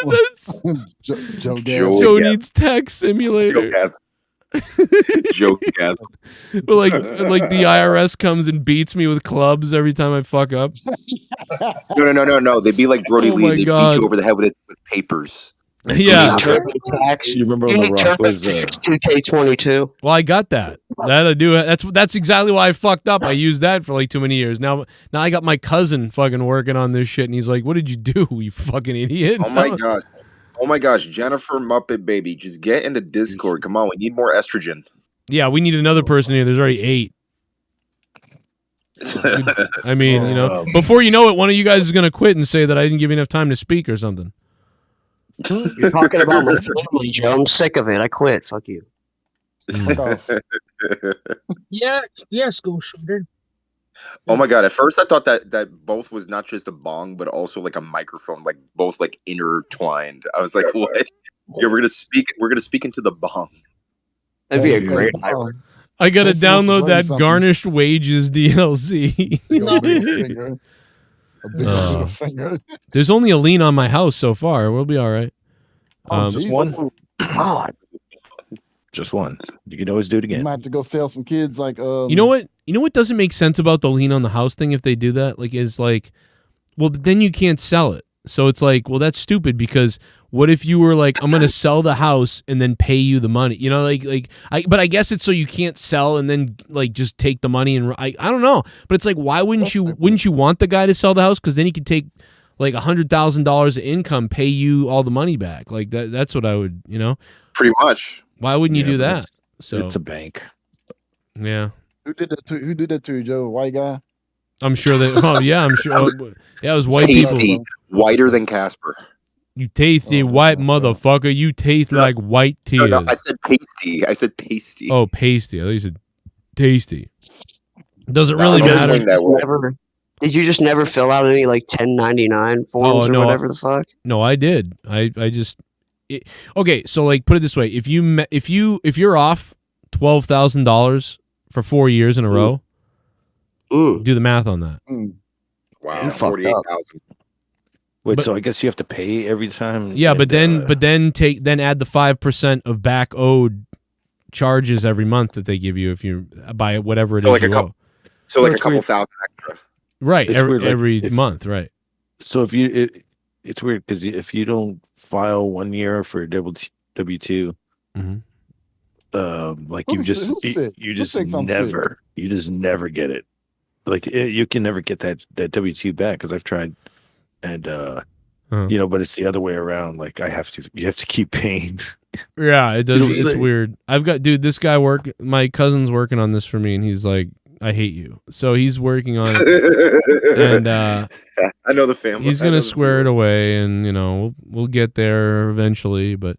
Dude, that's Joe needs tax simulator. Jokegasm. But like the IRS comes and beats me with clubs every time I fuck up. No. They'd be like Brody Oh Lee. my They beat God. you over the head with papers. Yeah. You remember when The Rock was 2K22? Well, I got that. That I do. That's exactly why I fucked up. I used that for like too many years. Now I got my cousin fucking working on this shit, and he's like, "What did you do, you fucking idiot?" Oh my gosh. Oh my gosh, Jennifer Muppet Baby, just get into Discord. Come on, we need more estrogen. Yeah, we need another person here. There's already 8. I mean, you know, before you know it, one of you guys is gonna quit and say that I didn't give you enough time to speak or something. You're talking about my family, Joe. I'm sick of it. I quit. Fuck you. Yeah, school shooter. Oh my god! At first, I thought that both was not just a bong, but also like a microphone, like both like intertwined. I was like, "What? Yeah, we're gonna speak into the bong." That'd be a great hybrid. I gotta download that something. Garnished Wages DLC. There's only a lien on my house so far. We'll be all right. just one. Just one. You can always do it You again. might have to go sell some kids like You know what? You know what doesn't make sense about the lien on the house thing if they do that? Like, is like, well, then you can't sell it. So it's like, well, that's stupid because what if you were like, I'm gonna sell the house and then pay you the money? You know, but I guess it's so you can't sell and then like just take the money and I don't know. But it's like, why wouldn't you want the guy to sell the house? Because then he could take like $100,000 of income, pay you all the money back. Like that's what I would, you know. Pretty much. Why wouldn't you do that? So it's a bank. Yeah. Who did that to you, Joe? White guy? I'm sure that. Oh yeah, I'm sure. Yeah, it was white Tasty, people. whiter than Casper. You tasty white motherfucker. You taste like white tears. No, I said pasty. I said pasty. Oh, pasty. I thought you said tasty. Does it really matter? Did you just never fill out any like 1099 forms or whatever the fuck? No, I did. I just. Okay, so like put it this way: if you're off $12,000 for 4 years in a row, do the math on that. Wow, 48,000. Wait, so I guess you have to pay every time. Yeah, but then add the 5% of back owed charges every month that they give you if you buy whatever it is like you a couple, owe. So like a couple thousand extra. Right, It's weird, like, every month, right? So it's weird because if you don't file 1 year for W-2, like you just never get it. Like you can never get that W-2 back because I've tried, and you know, but it's the other way around. Like you have to keep paying. Yeah, it does. You know, It's weird. This guy my cousin's working on this for me, and he's like, I hate you. So he's working on it, and I know the family. He's gonna square it away, and you know we'll get there eventually. But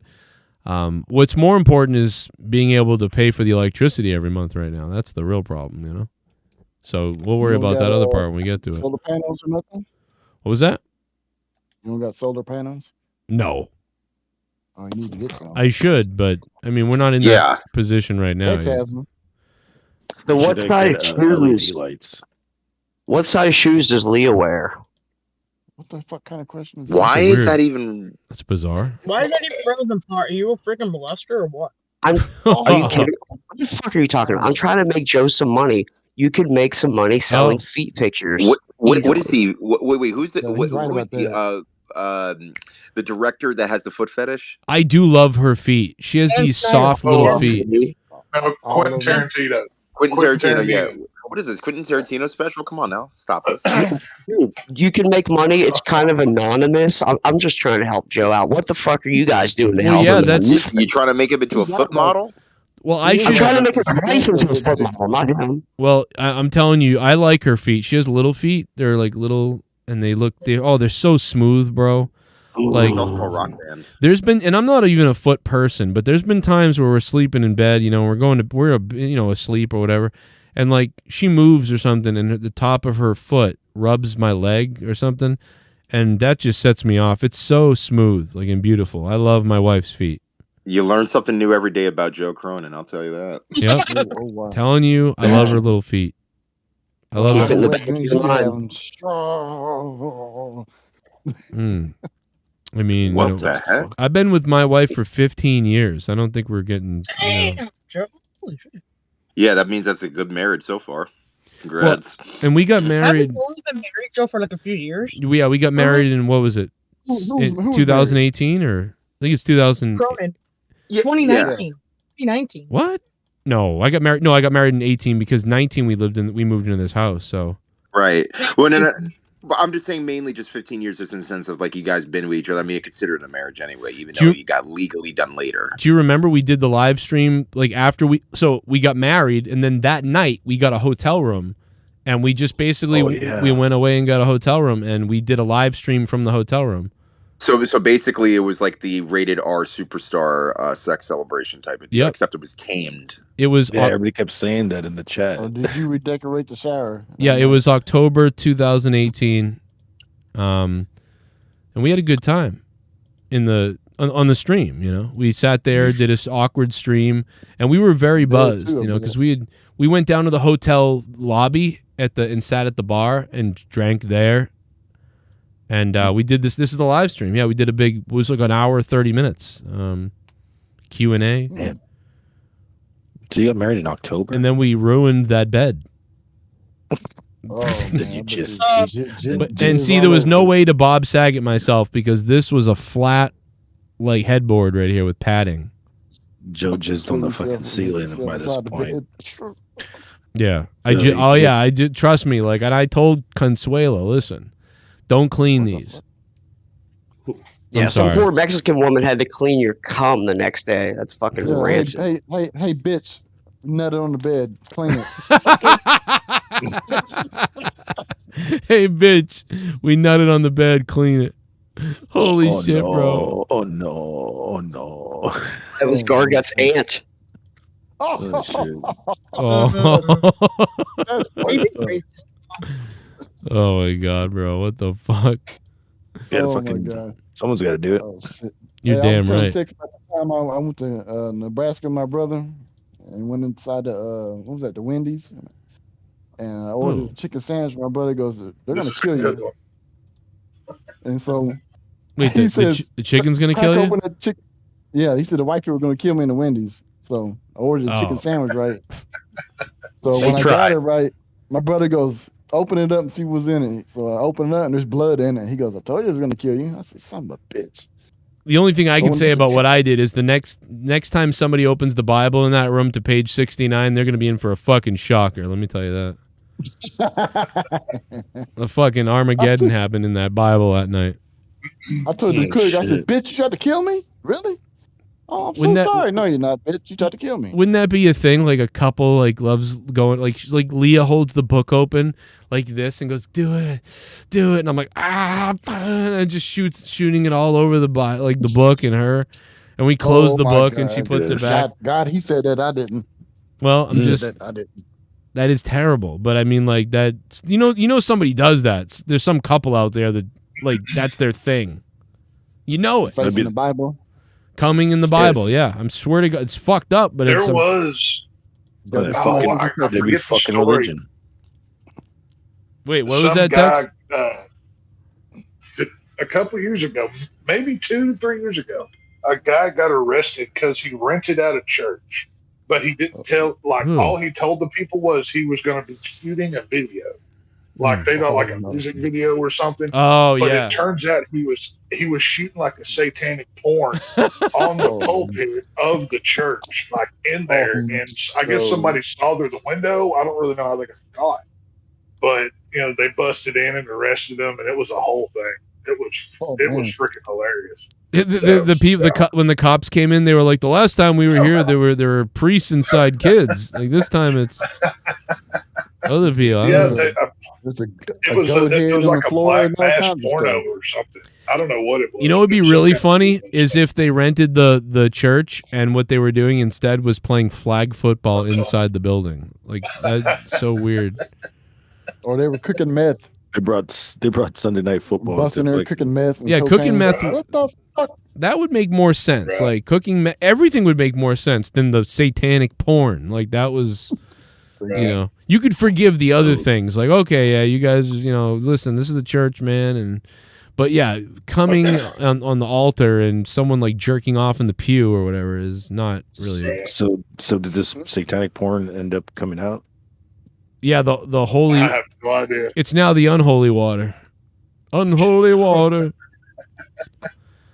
what's more important is being able to pay for the electricity every month. Right now, that's the real problem, you know. So we'll worry about that other part when we get to it. Solar panels or nothing? What was that? You don't got solar panels? No. Oh, you need to get some. I should, but I mean we're not in that position right now. Tex has them. So what size shoes? Lights. What size shoes does Leah wear? What the fuck kind of question is that? Why is that even? That's bizarre. Why is that even relevant part? Are you a freaking molester or what? Are you kidding? What the fuck are you talking about? I'm trying to make Joe some money. You could make some money selling feet pictures. What is he? Wait, who's the? No, he's right who's about the director that has the foot fetish? I do love her feet. She has these soft little feet. No, Quentin Tarantino. Quentin Tarantino, yeah. What is this? Quentin Tarantino special? Come on now. Stop this. Dude, you can make money. It's kind of anonymous. I'm just trying to help Joe out. What the fuck are you guys doing to help him? You trying to make him into a foot model? Well, I'm trying to make his wife into a foot model, not him. Well, I'm telling you, I like her feet. She has little feet. They're like little, and they're so smooth, bro. Like, It's also a rock band. there's been, and I'm not even a foot person, but there's been times where we're sleeping in bed, we're asleep or whatever, and like she moves or something, and the top of her foot rubs my leg or something, and that just sets me off. It's so smooth, like, and beautiful. I love my wife's feet. You learn something new every day about Joe Cronin, I'll tell you that. Yep. Telling you, I love her little feet. I love her. Strong. I mean, What the heck? I've been with my wife for 15 years. I don't think we're getting. Yeah, that means that's a good marriage so far. Congrats. And we got Haven't married. you only been married, Joe, for like a few years? Yeah, we got married in, what was it? In 2018 or I think it's 2000. Cronin. 2019. 2019. What? No, I got married. No, I got married in 18 because 19 we moved into this house. So Right. Well, no. But I'm just saying mainly just 15 years just in the sense of like you guys been with each other. I mean, consider it a marriage anyway, even though you got legally done later. Do you remember we did the live stream like after we got married, and then that night we got a hotel room, and we just basically we went away and got a hotel room, and we did a live stream from the hotel room. So basically, it was like the rated R superstar sex celebration type of deal, except it was tamed. It was. Yeah, everybody kept saying that in the chat. Or did you redecorate the shower? Yeah, it was October 2018, and we had a good time on the stream. We sat there, did this awkward stream, and we were very buzzed. Because we went down to the hotel lobby and sat at the bar and drank there. And we did this. This is the live stream. Yeah, we did it was like an hour, 30 minutes. Q&A. Man. So you got married in October? And then we ruined that bed. Oh, man. You just... And see, there was no way to Bob Saget myself because this was a flat, like, headboard right here with padding. Joe jizzed on the fucking ceiling by this point. Yeah. I did. Trust me. Like, and I told Consuelo, listen. Don't clean these. Yeah, some poor Mexican woman had to clean your cum the next day. That's fucking rancid. Hey, bitch, nutted on the bed. Clean it. Hey, bitch, we nutted on the bed. Clean it. Holy shit, bro. Oh, no. That was Gargut's aunt. Oh, shit. Oh my god, bro! What the fuck? Someone's got to do it. Oh, shit. You're damn right. About the time I went to Nebraska with my brother and went inside the Wendy's, and I ordered a chicken sandwich. My brother goes, "They're gonna kill you." And so, wait, the chicken's gonna kill you? Yeah, he said the white people were gonna kill me in the Wendy's. So I ordered a chicken sandwich, right? So when I got it right, my brother goes, open it up and see what's in it. So I open it up and there's blood in it. He goes, I told you it was going to kill you. I said, son of a bitch. The only thing I can say about what I did is the next time somebody opens the Bible in that room to page 69, they're going to be in for a fucking shocker. Let me tell you that. A fucking Armageddon happened in that Bible that night. I told the cook, I said, bitch, you tried to kill me? Really? Oh, I'm sorry. No, you're not, bitch. You tried to kill me. Wouldn't that be a thing? Like a couple like loves going like Leah holds the book open like this and goes, do it, and I'm like, and just shooting it all over the book and her, and we close the book and she puts it back. God, he said that, I didn't. Well, I didn't. That is terrible, but I mean, like that. You know, somebody does that. There's some couple out there that like that's their thing. You know it. Facing the Bible. Coming in the Bible, yeah. I'm swear to God, it's fucked up, but they'd it's be fucking religion. Wait, what was that, Tex? A couple years ago, maybe 2 to 3 years ago, a guy got arrested because he rented out a church, but he didn't tell. All he told the people was he was going to be shooting a video, Like they thought like a music video or something. Oh, but yeah. it turns out he was shooting like a satanic porn on the pulpit of the church, like in there. And I guess somebody saw through the window. I don't really know how they got caught, but they busted in and arrested him, and it was a whole thing. It was freaking hilarious. The people, when the cops came in, they were like, "The last time we were here, there were priests inside kids. Like this time, it's other people." It was like a black mass porno or something. I don't know what it was. You know what would be really funny is if they rented the church and what they were doing instead was playing flag football inside the building. Like that's so weird. Or they were cooking meth. They brought Sunday Night Football. Busting there, cooking meth. And cocaine. Cooking meth. What the fuck? That would make more sense. Like cooking, everything would make more sense than the satanic porn. Like that was, you could forgive the other things. Like, okay, yeah, you guys, listen, this is the church, man, but yeah, coming on the altar and someone like jerking off in the pew or whatever is not really. So did this satanic porn end up coming out? Yeah, the holy. I have no idea. It's now the unholy water. Unholy water.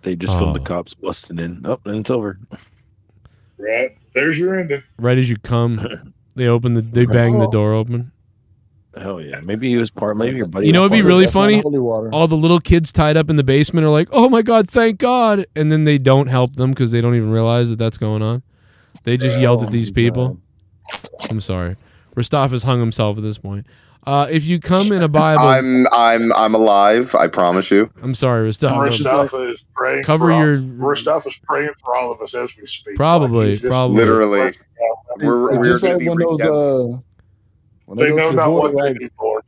They just filmed the cops busting in. Oh, and it's over. Right. There's your ending. Right as you come, they bang the door open. Hell yeah. Maybe he was maybe your buddy. You know, it'd be really funny. All the little kids tied up in the basement are like, "Oh my God, thank God." And then they don't help them because they don't even realize that that's going on. They just yelled at these people. I'm sorry. Rostov has hung himself at this point. If you come in a Bible, I'm alive. I promise you. I'm sorry, Rostov. Rostov is praying. Rostov is praying for all of us as we speak. Probably. Literally. We're just like when those when they know not what they do for.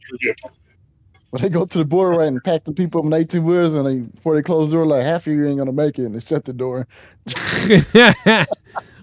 When they go to the border right and pack the people up in 18 wheels, and before they close the door, like half of you ain't gonna make it, and they shut the door.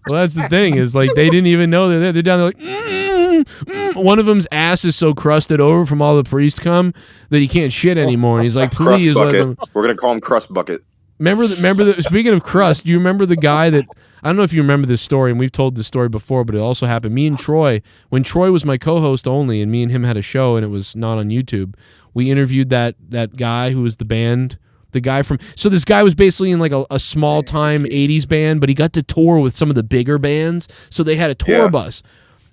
Well, that's the thing is like they didn't even know they're there. They're down there like, One of them's ass is so crusted over from all the priest cum that he can't shit anymore. And he's like, please let them. We're gonna call him Crust Bucket. Remember the speaking of crust, do you remember the guy that I don't know if you remember this story, and we've told this story before, but it also happened. Me and Troy, when Troy was my co-host only, and me and him had a show, and it was not on YouTube. We interviewed that guy who was the band. The guy so this guy was basically in like a small time 80s band, but he got to tour with some of the bigger bands. So they had a tour bus,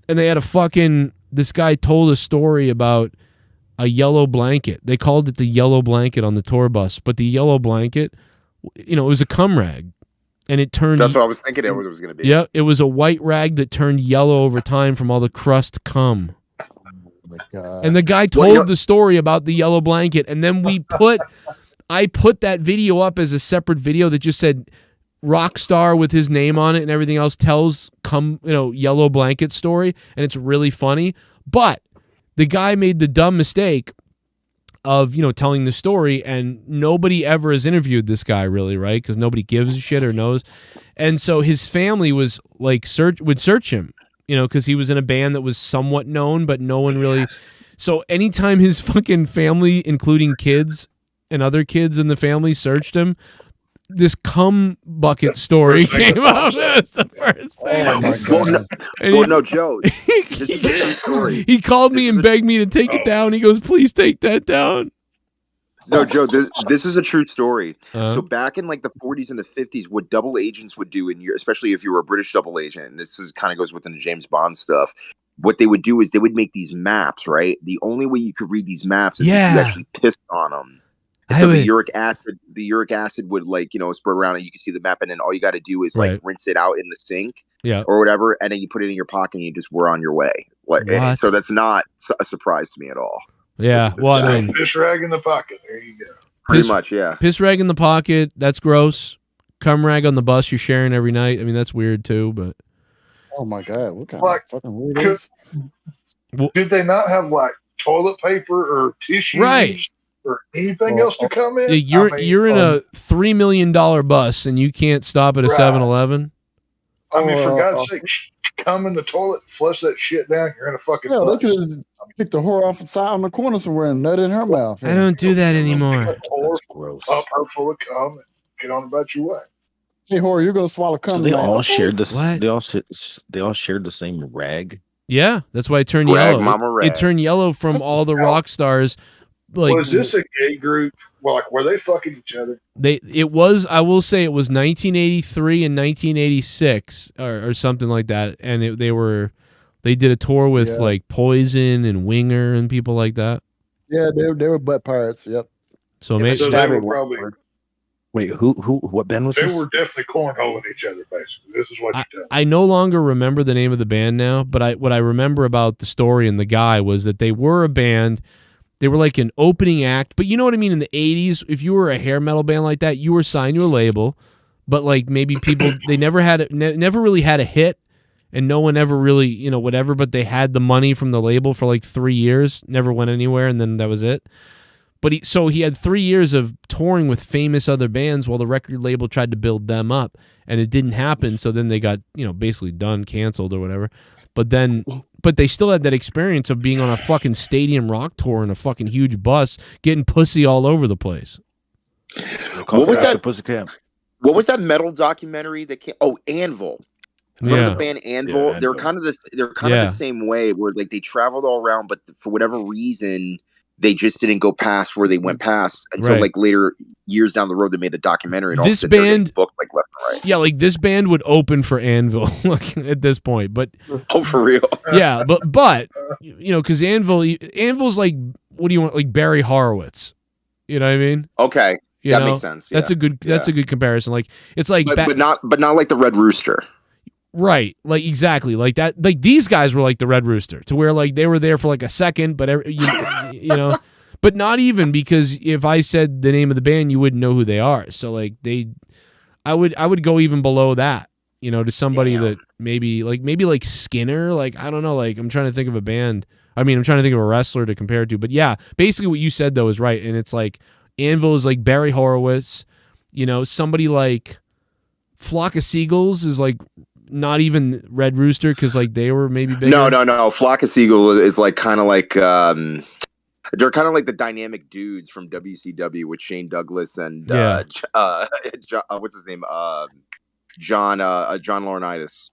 and they had this guy told a story about a yellow blanket. They called it the yellow blanket on the tour bus, but the yellow blanket, it was a cum rag, and it turned. That's what I was thinking it was going to be. Yeah, it was a white rag that turned yellow over time from all the crust cum. Oh my God. And the guy told the story about the yellow blanket, and then I put that video up as a separate video that just said Rockstar with his name on it and everything else tells yellow blanket story, and it's really funny. But the guy made the dumb mistake of telling the story, and nobody ever has interviewed this guy really, right? Because nobody gives a shit or knows. And so his family was like would search him, because he was in a band that was somewhat known, but no one really. So anytime his fucking family, including kids and other kids in the family, searched him, this cum bucket story came up. That's the first thing. Oh my God. No, Joe. This is a true story. He called me and begged me to take it down. He goes, please take that down. No, Joe, this is a true story. So back in like the 40s and the 50s, what double agents would do, especially if you were a British double agent, and this kind of goes within the James Bond stuff, what they would do is they would make these maps, right? The only way you could read these maps is if you actually pissed on them. So the uric acid would spread around, and you can see the map, and then all you got to do is rinse it out in the sink, or whatever, and then you put it in your pocket, and you just were on your way. So that's not a surprise to me at all. Yeah, well, I mean, fish rag in the pocket. There you go. Pretty much, yeah. Piss rag in the pocket. That's gross. Cum rag on the bus you're sharing every night. I mean, that's weird too. But oh my God, what kind of fucking weird is? Did they not have like toilet paper or tissues? Or anything else to come in? You're in a $3 million bus and you can't stop at a 7-Eleven. I mean, for God's sake, come in the toilet, flush that shit down. You're in a fucking bus. They could have picked the whore off the side on the corner somewhere and nut in her mouth. I don't do that anymore. That's gross. Up her full of cum and get on about your way. Hey, whore, you're gonna swallow cum. So they all shared this. What? They all shared the same rag. Yeah, that's why it turned Rag yellow. Mama It Rag. turned yellow from all the rock stars. Like, was this a gay group? Well, like, were they fucking each other? it was, I will say, it was 1983 and 1986 or something like that, and they did a tour with like Poison and Winger and people like that. Yeah, they were butt pirates. Yep. So So maybe they were probably Wait, what band was they this? were definitely cornholing each other. Basically, this is what you tell. I no longer remember the name of the band now, but what I remember about the story and the guy was that they were a band. They were like an opening act, but you know what I mean? In the 80s, if you were a hair metal band like that, you were signed to a label, but like maybe people, they never really had a hit, and no one ever really, whatever, but they had the money from the label for like 3 years, never went anywhere, and then that was it. But he had 3 years of touring with famous other bands while the record label tried to build them up, and it didn't happen. So then they got, basically done, canceled or whatever. But they still had that experience of being on a fucking stadium rock tour in a fucking huge bus, getting pussy all over the place. What was that? Pussycat. What was that metal documentary that came? Oh, Anvil. Remember the band Anvil? Yeah, They were kind of the same way, where like they traveled all around, but for whatever reason, they just didn't go past where they went past. And so like later years down the road, they made a documentary. And This all of a sudden, they're getting band booked like left and right. Yeah, like this band would open for Anvil at this point, but for real. Yeah, but because Anvil's like, what do you want, like Barry Horowitz? You know what I mean? Okay, that makes sense. That's a good comparison. Like it's like, but not like the Red Rooster. Right, like exactly like that. Like these guys were like the Red Rooster, to where like they were there for like a second, but but not even, because if I said the name of the band, you wouldn't know who they are. So like I would go even below that, to somebody that maybe like Skinner. Like I don't know. Like I'm trying to think of a band. I'm trying to think of a wrestler to compare it to. But yeah, basically what you said though is right, and it's like Anvil is like Barry Horowitz. Somebody like Flock of Seagulls is like. Not even Red Rooster, because like they were maybe bigger. No. Flock of Seagull is like kind of like they're kind of like the dynamic dudes from WCW with Shane Douglas and what's his name? John Laurinaitis.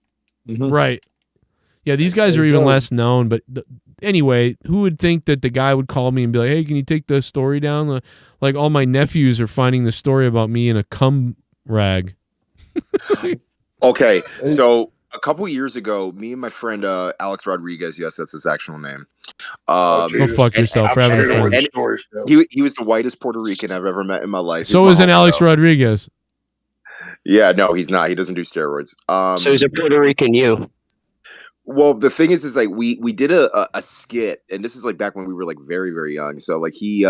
Right. Yeah, these guys are even less known. But anyway, who would think that the guy would call me and be like, "Hey, can you take the story down? Like all my nephews are finding the story about me in a cum rag." Okay, so a couple years ago, me and my friend Alex Rodriguez, yes, that's his actual name. Go fuck yourself for having a friend. He was the whitest Puerto Rican I've ever met in my life. So is an Alex Rodriguez. Yeah, no, he's not. He doesn't do steroids. So he's a Puerto Rican you. Well, the thing is like we did a skit, and this is like back when we were like very, very young. So like he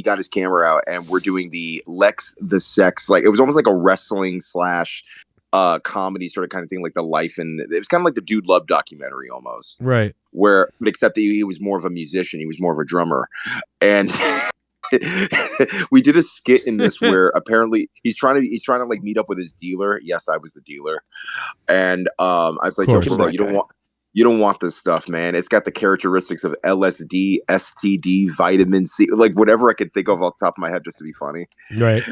got his camera out, and we're doing the Lex the Sex, like it was almost like a wrestling / comedy sort of kind of thing, like the life, and it was kind of like the Dude Love documentary almost, right? Where except that he was more of a musician, he was more of a drummer, and we did a skit in this where apparently he's trying to like meet up with his dealer. Yes, I was the dealer, and I was like, "Yo, bro, you don't want this stuff, man. It's got the characteristics of LSD, STD, vitamin C, like whatever I could think of off the top of my head just to be funny." Right.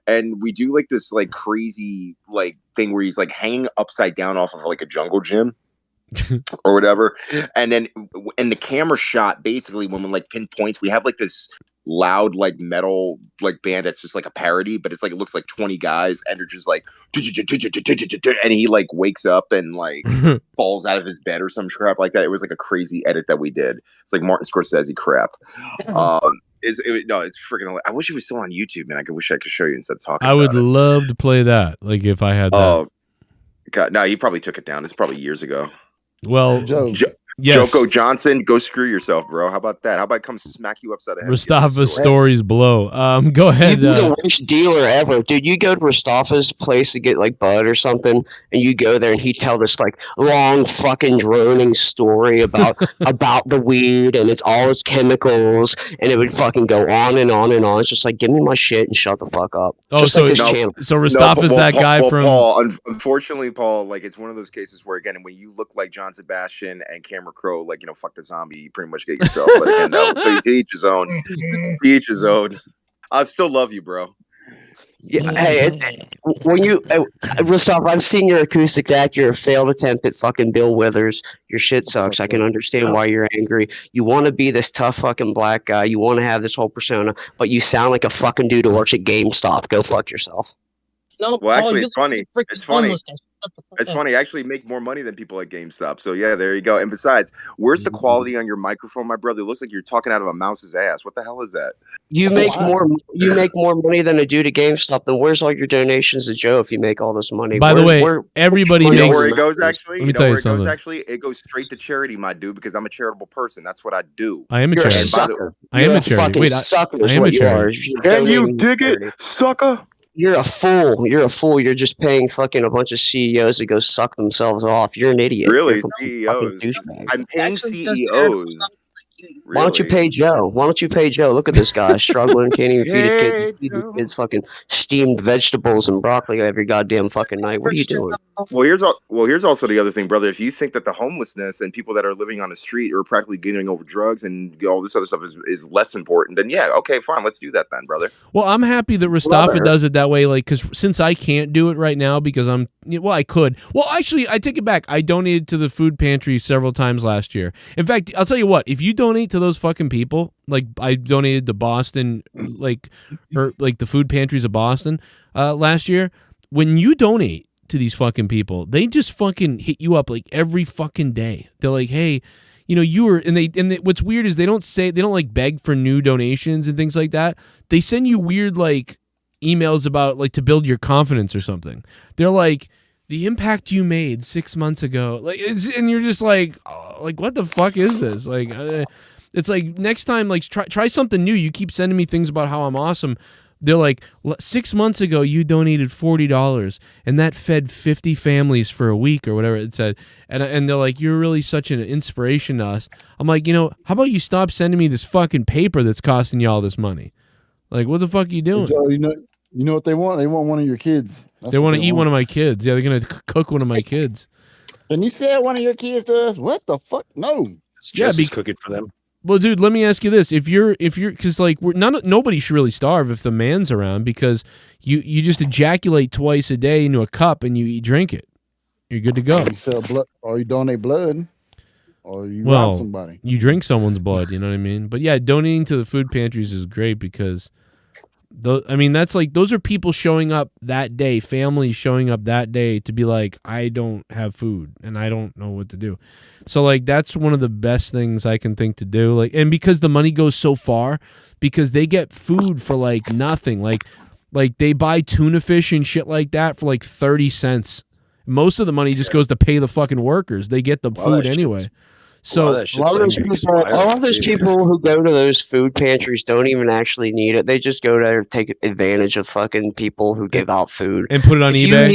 And we do like this like crazy like thing where he's like hanging upside down off of like a jungle gym or whatever. And then in the camera shot, basically when we like pinpoints, we have like this loud like metal like band that's just like a parody, but it's like it looks like 20 guys and they're just like and he like wakes up and like falls out of his bed or some crap like that. It was like a crazy edit that we did. It's like Martin Scorsese crap. It's freaking. I wish it was still on YouTube, man. I wish I could show you instead of talking. I would love to play that. Like if I had that. Oh God, no, he probably took it down. It's probably years ago. Well, yes. Joko Johnson, go screw yourself, bro. How about that? How about I come smack you upside the head? Mustafa's stories below. Go ahead. You'd be the worst dealer ever, dude. You go to Mustafa's place to get like bud or something, and you go there and he tell this like long fucking droning story about the weed and it's all its chemicals, and it would fucking go on and on and on. It's just like, give me my shit and shut the fuck up. Oh, just so like this channel. So Mustafa's that guy from Paul. Unfortunately, Paul, like it's one of those cases where again, when you look like John Sebastian and Cameron Crowe, like fuck the zombie, you pretty much get yourself. But again, no. So to each his own. To each his own. I still love you, bro. Yeah, hey, when you, Rostov, I've seen your acoustic act. You're a failed attempt at fucking Bill Withers. Your shit sucks. I can understand why you're angry. You want to be this tough fucking black guy. You want to have this whole persona, but you sound like a fucking dude who works at GameStop. Go fuck yourself. No, Well, Paul, actually, you it's funny. look like a It's freaking funny. homeless guy. Shut the fuck It's up. funny. I actually make more money than people at GameStop. So yeah, there you go. And besides, where's the quality on your microphone, my brother? It looks like you're talking out of a mouse's ass. What the hell is that? You make more. You make more money than a dude at GameStop. Then where's all your donations to Joe if you make all this money? By the way, where everybody You know makes. where it goes actually? Let me You know tell where you it goes something. actually? It goes straight to charity, my dude, because I'm a charitable person. That's what I do. I am a You're a charity. sucker. I am You're a a charity. fucking Wait, sucker I is am a what you are. charity. You're Can you donating dig to it, charity. sucker? You're a fool. You're a fool. You're just paying fucking a bunch of CEOs to go suck themselves off. You're an idiot. Really, You're a complete fucking CEOs? douchebag. I'm paying Actually does charitable CEOs. stuff. Why don't you Really? pay Joe? Why don't you pay Joe? Look at this guy struggling, can't even feed his kids. Hey, He's feeding Joe. his kids fucking steamed vegetables and broccoli every goddamn fucking night. What are you doing? Well, here's also the other thing, brother. If you think that the homelessness and people that are living on the street are practically getting over drugs and all this other stuff is less important, then yeah, okay, fine, let's do that then, brother. Well, I'm happy that Mustafa does it that way, like, because since I can't do it right now because I could. Well, actually, I take it back. I donated to the food pantry several times last year. In fact, I'll tell you what, if you donate to those fucking people, like I donated to Boston, like the food pantries of Boston last year, when you donate to these fucking people, they just fucking hit you up like every fucking day. They're like, hey, you know, you were, and they what's weird is they don't like beg for new donations and things like that. They send you weird like emails about like to build your confidence or something. They're like, the impact you made 6 months ago, like, and you're just like what the fuck is this? Like, it's like next time, like try something new. You keep sending me things about how I'm awesome. They're like, 6 months ago, you donated $40, and that fed 50 families for a week or whatever it said. And they're like, you're really such an inspiration to us. I'm like, you know, how about you stop sending me this fucking paper that's costing you all this money? Like, what the fuck are you doing? Joe, you know what they want? They want one of your kids. That's they what want to eat one of my kids. Yeah, they're going to cook one of my kids. And you said one of your kids does? What the fuck? No. Jesse's cooking for them. Well, dude, let me ask you this: if you're, because like nobody should really starve if the man's around, because you just ejaculate twice a day into a cup and you drink it, you're good to go. You sell blood, or you donate blood, or you rob Well, somebody. you drink someone's blood. You know what I mean? But yeah, donating to the food pantries is great because, that's like those are people showing up that day, families showing up that day to be like, I don't have food and I don't know what to do. So like that's one of the best things I can think to do. Like, and because the money goes so far, because they get food for like nothing. Like they buy tuna fish and shit like that for like 30 cents. Most of the money just goes to pay the fucking workers. They get the food anyway. So a lot of those people who go to those food pantries don't even actually need it. They just go there to take advantage of fucking people who give out food and put it on eBay.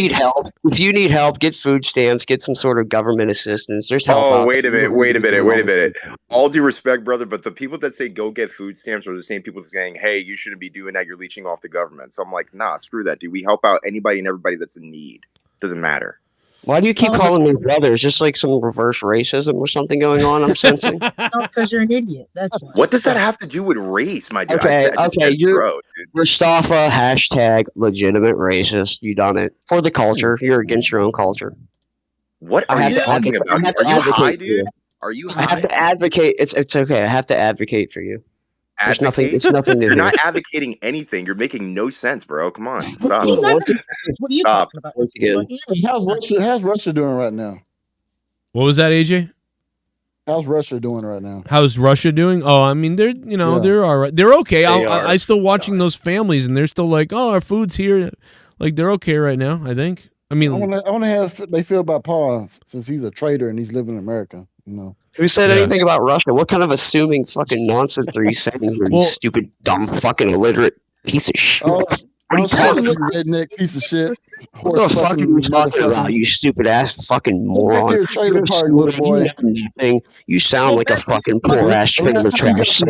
If you need help, get food stamps, get some sort of government assistance. There's help. Oh, wait a minute. All due respect, brother, but the people that say go get food stamps are the same people saying, hey, you shouldn't be doing that. You're leeching off the government. So I'm like, nah, screw that, dude. We help out anybody and everybody that's in need. Doesn't matter. Why do you keep calling me brother? Is just like some reverse racism or something going on? I'm sensing. No, because you're an idiot. That's why. What does that have to do with race, my dude? Okay, I just okay, said you're bro, dude. Mustafa #legitimate racist. You done it for the culture. You're against your own culture. What are you talking about? Are you high, dude? Are you high? I have to advocate. It's okay. I have to advocate for you. There's nothing. It's nothing new. You're here. not advocating anything. You're making no sense, bro. Come on, stop. What are you talking about? Once again, How's Russia doing right now? What was that, AJ? How's Russia doing right now? How's Russia doing? Oh, I mean, they're they're all right. They're okay. I still watching those families, and they're still like, oh, our food's here. Like they're okay right now. I think. I mean, I want to have they feel about Paul since he's a traitor and he's living in America. You know. Who said anything about Russia? What kind of assuming fucking nonsense are you saying here, you stupid, dumb, fucking illiterate piece of shit? What are you talking about? Redneck piece of shit. What the fuck are you talking about, you stupid ass fucking moron? Your trailer park, little boy. You sound like a fucking poor ass trailer trash.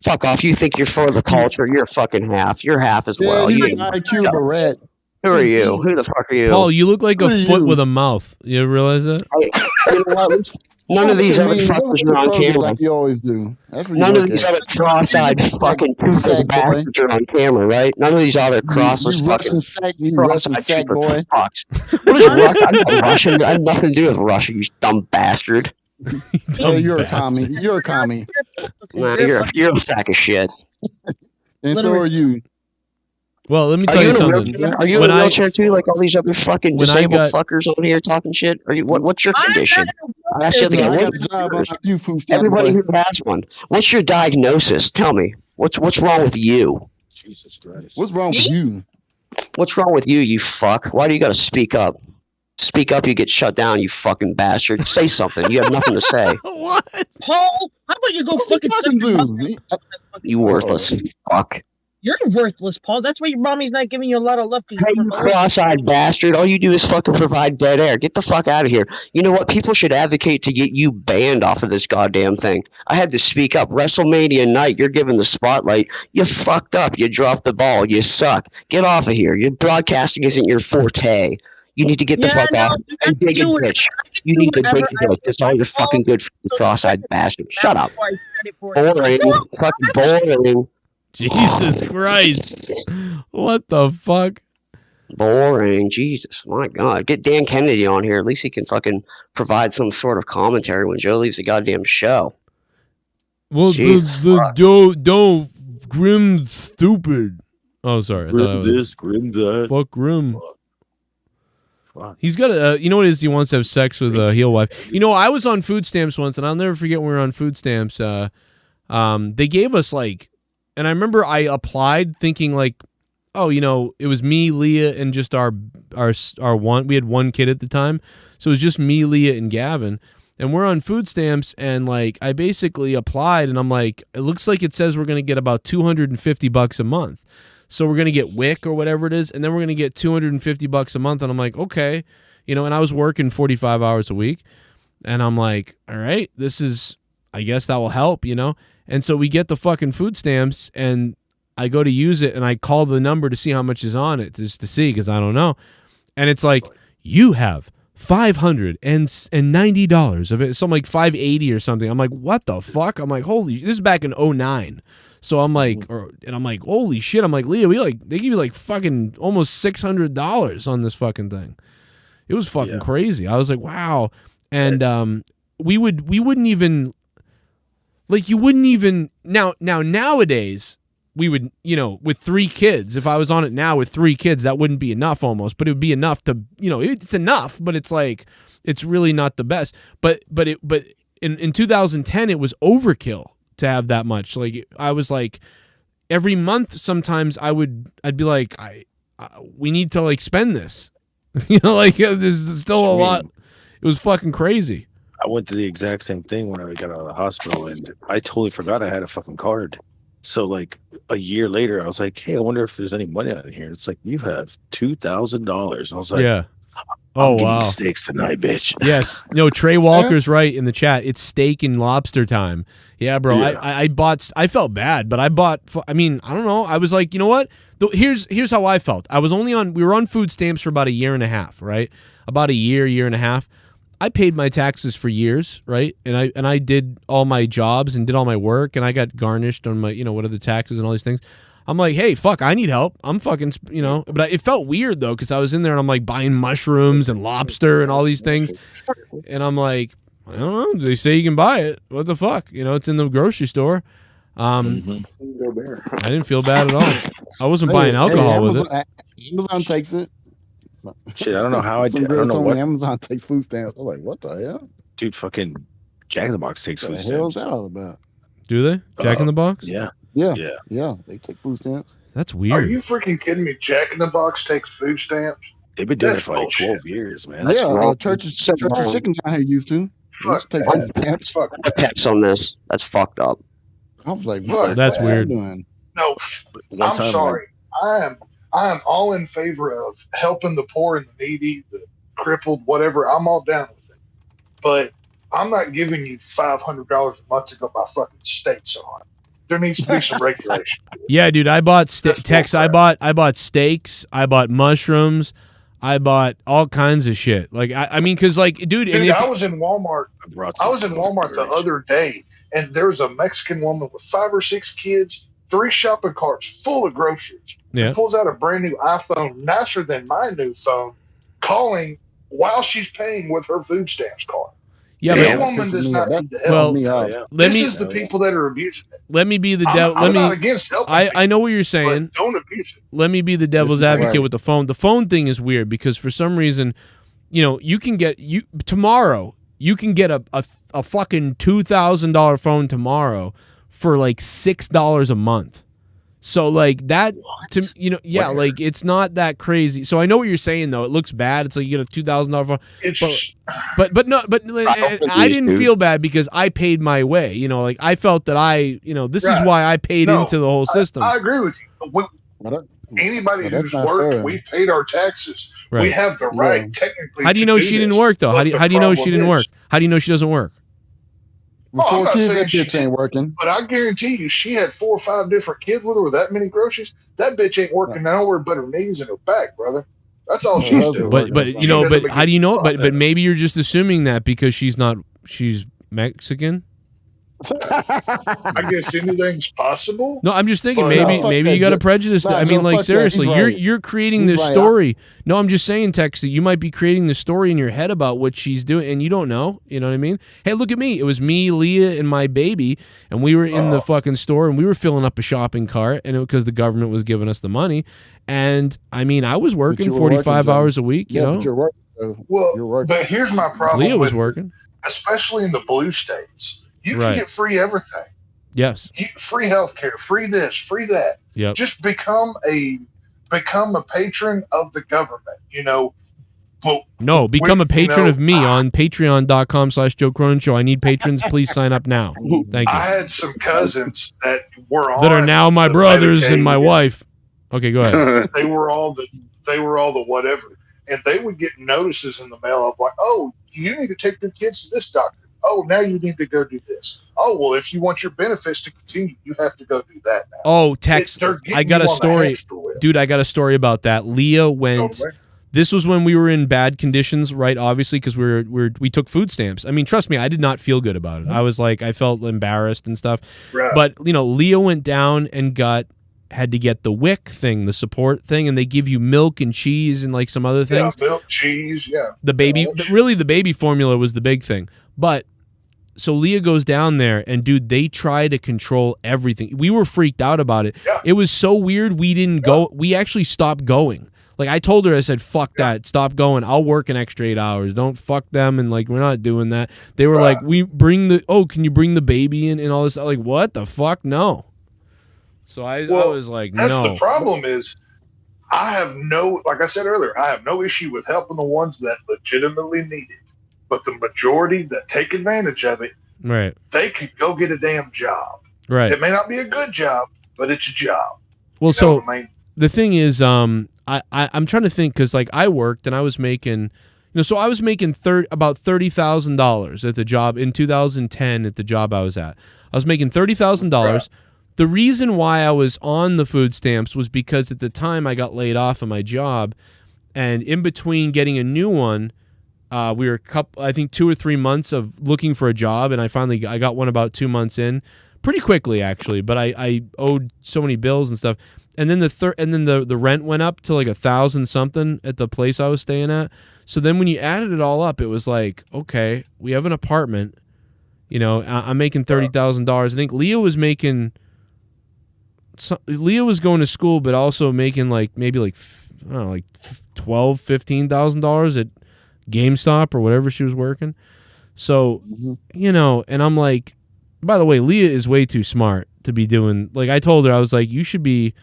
Fuck off. You think you're for the culture? You're fucking half. You're half as well. You You IQ of a rat. Who are you? Who the fuck are you? Paul, you look like a foot with a mouth. You ever realize that? You know what? None of these other Look fuckers at are on Kroger camera. like you always do. That's what you None of look these at. other cross-eyed fucking toothless Sack boy. bastards are on camera, right? None of these other crossless You fucking Russian sack toothless boy. fucks. What is Russia? I'm not Russian. I have nothing to do with Russia, you dumb bastard. Oh, you're a commie. You're a commie. Nah, you're a sack of shit. And so are you. Well, let me tell you something. Are you in a wheelchair too, like all these other fucking when I disabled got- fuckers on here talking shit? Are you? What's your condition? I asked you the I other got a job on you, food stamp Everybody boy. who has one. What's your diagnosis? Tell me. What's wrong with you? Jesus Christ. What's wrong with you? What's wrong with you, you fuck? Why do you gotta speak up? Speak up, you get shut down, you fucking bastard. Say something. You have nothing to say. What? Paul, how about you go fucking suck your mother? You worthless fuck. You're worthless, Paul. That's why your mommy's not giving you a lot of love. Hey, you cross-eyed bastard. All you do is fucking provide dead air. Get the fuck out of here. You know what? People should advocate to get you banned off of this goddamn thing. I had to speak up. WrestleMania night, you're given the spotlight. You fucked up. You dropped the ball. You suck. Get off of here. Your broadcasting isn't your forte. You need to get the fuck off and dig a ditch. You need to dig a ditch. That's all you're fucking good for, you cross-eyed bastard. Shut up. Boring. Fucking boring. Jesus Christ. What the fuck? Boring. Jesus. My God. Get Dan Kennedy on here. At least he can fucking provide some sort of commentary when Joe leaves the goddamn show. Well, don't Grim stupid. Oh, sorry. I thought I was- Grim this, Grim that. Fuck Grim. He's got a, you know what it is? He wants to have sex with a heel wife. You know, I was on food stamps once, and I'll never forget when we were on food stamps. They gave us like, and I remember I applied thinking like, oh, you know, it was me, Leah, and just our one. We had one kid at the time, so it was just me, Leah, and Gavin. And we're on food stamps, and like I basically applied, and I'm like, it looks like it says we're gonna get about $250 a month. So we're gonna get WIC or whatever it is, and then we're gonna get $250 a month. And I'm like, okay, you know. And I was working 45 hours a week, and I'm like, all right, this is, I guess that will help, you know. And so we get the fucking food stamps, and I go to use it, and I call the number to see how much is on it, just to see, because I don't know. And it's like, you have $590 of it. So I'm like $580 or something. I'm like, what the fuck? I'm like, holy, this is back in 2009. So I'm like, and I'm like, holy shit. I'm like, Leah, they give you like fucking almost $600 on this fucking thing. It was fucking crazy. I was like, wow. And we wouldn't even, like, you wouldn't even, nowadays, we would, you know, with 3 kids, if I was on it now with 3 kids, that wouldn't be enough almost, but it would be enough to, you know, it's enough, but it's like, it's really not the best. But in 2010, it was overkill to have that much. Like, I was like, every month, sometimes I'd be like, we need to like spend this, you know, like there's still a lot. It was fucking crazy. I went to the exact same thing when I got out of the hospital, and I totally forgot I had a fucking card. So like a year later, I was like, hey, I wonder if there's any money out of here. It's like, you have $2,000. I was like, yeah. I'm Oh, getting wow. steaks tonight, bitch. Yes. No, Trey Walker's right in the chat. It's steak and lobster time. Yeah, bro. Yeah. I bought, I felt bad, but I bought, I mean, I don't know. I was like, you know what? Here's how I felt. We were on food stamps for about a year and a half, right? About a year and a half. I paid my taxes for years, right? And I did all my jobs and did all my work, and I got garnished on my, you know, what are the taxes and all these things. I'm like, hey, fuck, I need help. I'm fucking, you know. But it felt weird, though, because I was in there and I'm like buying mushrooms and lobster and all these things. And I'm like, I don't know. They say you can buy it. What the fuck? You know, it's in the grocery store. I didn't feel bad at all. I wasn't buying alcohol with it. Amazon takes it. Shit, I don't know how I Some did. I girl don't know told what. me Amazon takes food stamps. I was like, what the hell? Dude, fucking Jack in the Box takes What food the hell is stamps. that all about? Do they? Jack in the Box? Yeah. Yeah. Yeah. Yeah. They take food stamps. That's Are weird. you freaking kidding me? Jack in the Box takes food stamps? They've been doing That's it for like bullshit. 12 years, man. Church of Chicken down here used to. They used to take food stamps. A text on this. That's fucked up. I was like, Fuck. what? That's the weird. hell you doing? No, One I'm time, sorry. I am all in favor of helping the poor and the needy, the crippled, whatever. I'm all down with it. But I'm not giving you $500 a month to go buy fucking steaks on. There needs to be some regulation. Yeah, dude, I bought steaks. I bought steaks. I bought mushrooms. I bought all kinds of shit. Like I mean, because like, dude, and Dude, if, I was in Walmart. I was in Walmart the other day, and there was a Mexican woman with 5 or 6 kids, 3 shopping carts full of groceries. Yeah. And pulls out a brand new iPhone, nicer than my new phone, calling while she's paying with her food stamps card. Yeah, that but- woman does not need the help. Well, This is the people that are abusing it. let me be the I'm- devil. I'm Let me. not against helping I know what you're saying. Don't abuse it. Let me be the devil's advocate with the phone. The phone thing is weird because for some reason, you know, you can get tomorrow. You can get a fucking $2,000 phone tomorrow for like $6 a month. So like that, to you know, yeah, like it's not that crazy. So I know what you're saying though. It looks bad. It's like you get a $2,000 phone, but no, but I didn't feel bad because I paid my way. You know, like I felt that this is why I paid into the whole system. I agree with you. Anybody who's not worked, fair. we've paid our taxes. Right. We have the right, technically. How do you know she didn't work though? How do you know she didn't work? How do you know she doesn't work? Oh, I'm Before not kids, saying that she bitch ain't working. But I guarantee you, she had 4 or 5 different kids with her with that many groceries. That bitch ain't working nowhere but her knees and her back, brother. That's all she's doing. But you know, but how do you know? But maybe you're just assuming that because she's Mexican. I guess anything's possible. No, I'm just thinking But, maybe you got a prejudice. I mean, like seriously, you're creating this story. No, I'm just saying, Texas, you might be creating the story in your head about what she's doing, and you don't know. You know what I mean? Hey, look at me. It was me, Leah, and my baby, and we were in the fucking store, and we were filling up a shopping cart, and it was because the government was giving us the money. And I mean, I was working 45 hours a week. You know. But you're working. Well, but here's my problem. Leah was with, working. especially in the blue states. You can Right. get free everything. Yes. Free healthcare, free this, free that. Yep. Just become a patron of the government. You know. But No, become a patron of me Ah. on patreon.com/Joe Cronin Show. I need patrons. Please sign up now. Thank you. I had some cousins that were on That are now my the brothers and Medicaid. my wife. Okay, go ahead. They were all the whatever, and they would get notices in the mail of like, oh, you need to take your kids to this doctor. Oh, now you need to go do this. Oh, well, if you want your benefits to continue, you have to go do that now. Oh, Tex, They're getting I got you a on the story. hamster wheel. Dude, I got a story about that. Leah went. This was when we were in bad conditions, right? Obviously, because we took food stamps. I mean, trust me, I did not feel good about it. I was like, I felt embarrassed and stuff. Right. But you know, Leah went down and had to get the WIC thing, the support thing, and they give you milk and cheese and like some other things. Yeah, milk, cheese, yeah. The baby, really, the baby formula was the big thing. But so Leah goes down there, and dude, they try to control everything. We were freaked out about it. Yeah. It was so weird. We didn't go. We actually stopped going. Like I told her, I said, "Fuck that, stop going. I'll work an extra 8 hours. Don't fuck them." And like, we're not doing that. They were like, "We bring the can you bring the baby in and all this?" I'm like, what the fuck? No. So I was like, that's no. the problem is, I have no, like I said earlier, I have no issue with helping the ones that legitimately need it. But the majority that take advantage of it, Right. they could go get a damn job. Right. It may not be a good job, but it's a job. Well, You know so what I mean? the thing is, I'm trying to think because like I worked and I was making, so I was making about $30,000 at the job in 2010 at the job I was at. I was making $30,000. The reason why I was on the food stamps was because at the time I got laid off of my job, and in between getting a new one, we were I think 2 or 3 months of looking for a job, and I got one about 2 months in, pretty quickly actually. But I owed so many bills and stuff, and then the rent went up to like $1,000 something at the place I was staying at. So then when you added it all up, it was like, okay, we have an apartment. I'm making $30,000. I think Leah was making. Leah was going to school, but also making like maybe like I don't know, like $12,000-$15,000 at GameStop or whatever she was working. So, and I'm like, by the way, Leah is way too smart to be doing. Like I told her, I was like, you should be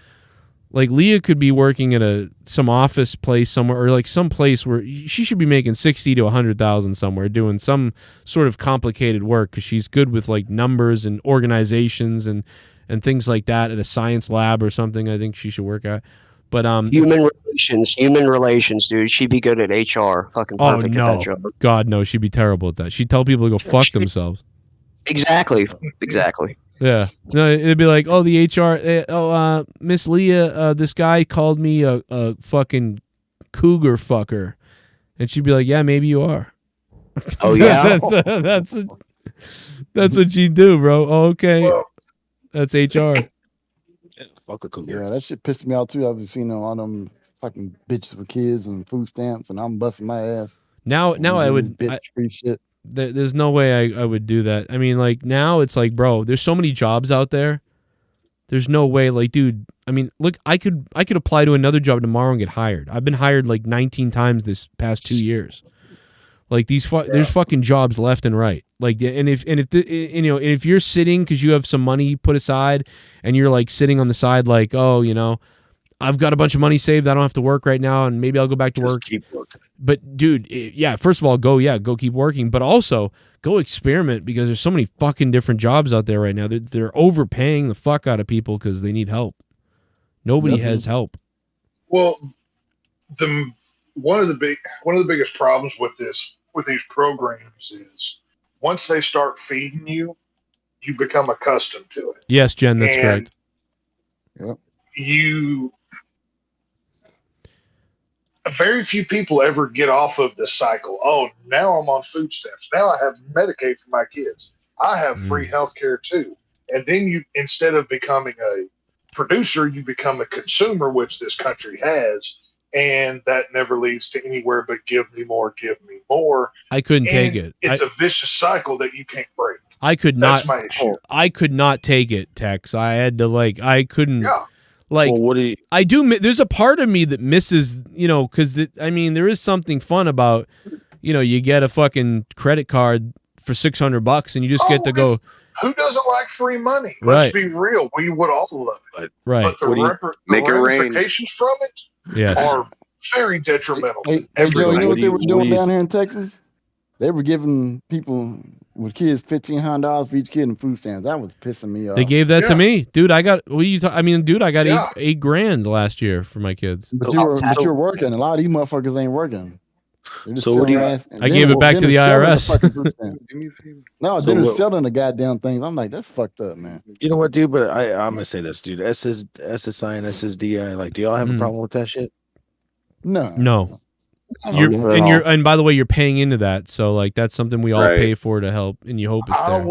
like Leah could be working at some office place somewhere, or like some place where she should be making $60,000 to $100,000 somewhere, doing some sort of complicated work because she's good with like numbers and organizations and things like that at a science lab or something. I think she should work at. But human relations, dude. She'd be good at HR. Fucking perfect at that job. God no, she'd be terrible at that. She'd tell people to go fuck themselves. Exactly. Yeah. No, it'd be like, the HR. Miss Leah, this guy called me a fucking cougar fucker? And she'd be like, yeah, maybe you are. Oh, yeah? That's what she'd do, bro. Oh, okay. That's HR. Fuck a cougar. Yeah, that shit pissed me out too. I've seen all them fucking bitches with kids and food stamps, and I'm busting my ass. Now I would. Free shit. There's no way I would do that. I mean, like, now it's like, bro, there's so many jobs out there. There's no way, like, dude. I mean, look, I could apply to another job tomorrow and get hired. I've been hired like 19 times this past 2 years. Like there's fucking jobs left and right. Like, and if you're sitting because you have some money put aside, and you're like sitting on the side, like, oh, I've got a bunch of money saved. I don't have to work right now, and maybe I'll go back to work. Keep working. But dude, yeah. First of all, go keep working, but also go experiment, because there's so many fucking different jobs out there right now. They're overpaying the fuck out of people because they need help. Nobody has help. Well, one of the biggest problems with these programs is once they start feeding you, you become accustomed to it. Yes, Jen, that's correct. Yep. Very few people ever get off of the cycle. Oh, now I'm on food stamps. Now I have Medicaid for my kids. I have free health care too. And then you, instead of becoming a producer, you become a consumer, which this country has. And that never leads to anywhere but give me more, give me more. I couldn't take it. It's a vicious cycle that you can't break. I could not. That's my issue. I could not take it, Tex. I had to I couldn't. Yeah. Like, well, what do you? I do. There's a part of me that misses, because I mean, there is something fun about, you get a fucking credit card for $600 and you just get to go. Who doesn't like free money? Right. Let's be real. We would all love it. Right. But the ramifications from it are very detrimental. Hey, Joe, you know what they were doing down here in Texas? They were giving people with kids $1,500 for each kid in food stamps. That was pissing me off. They gave that to me, dude. I got. I got eight grand last year for my kids. But you're working. A lot of these motherfuckers ain't working. So what do you? I gave it back to the IRS. No, they're selling the goddamn things. I'm like, that's fucked up, man. You know what, dude? But I'm gonna say this, dude. SSI and SSDI. Like, do y'all have a problem with that shit? No. And by the way, you're paying into that, so like that's something we all pay for to help, and you hope it's there.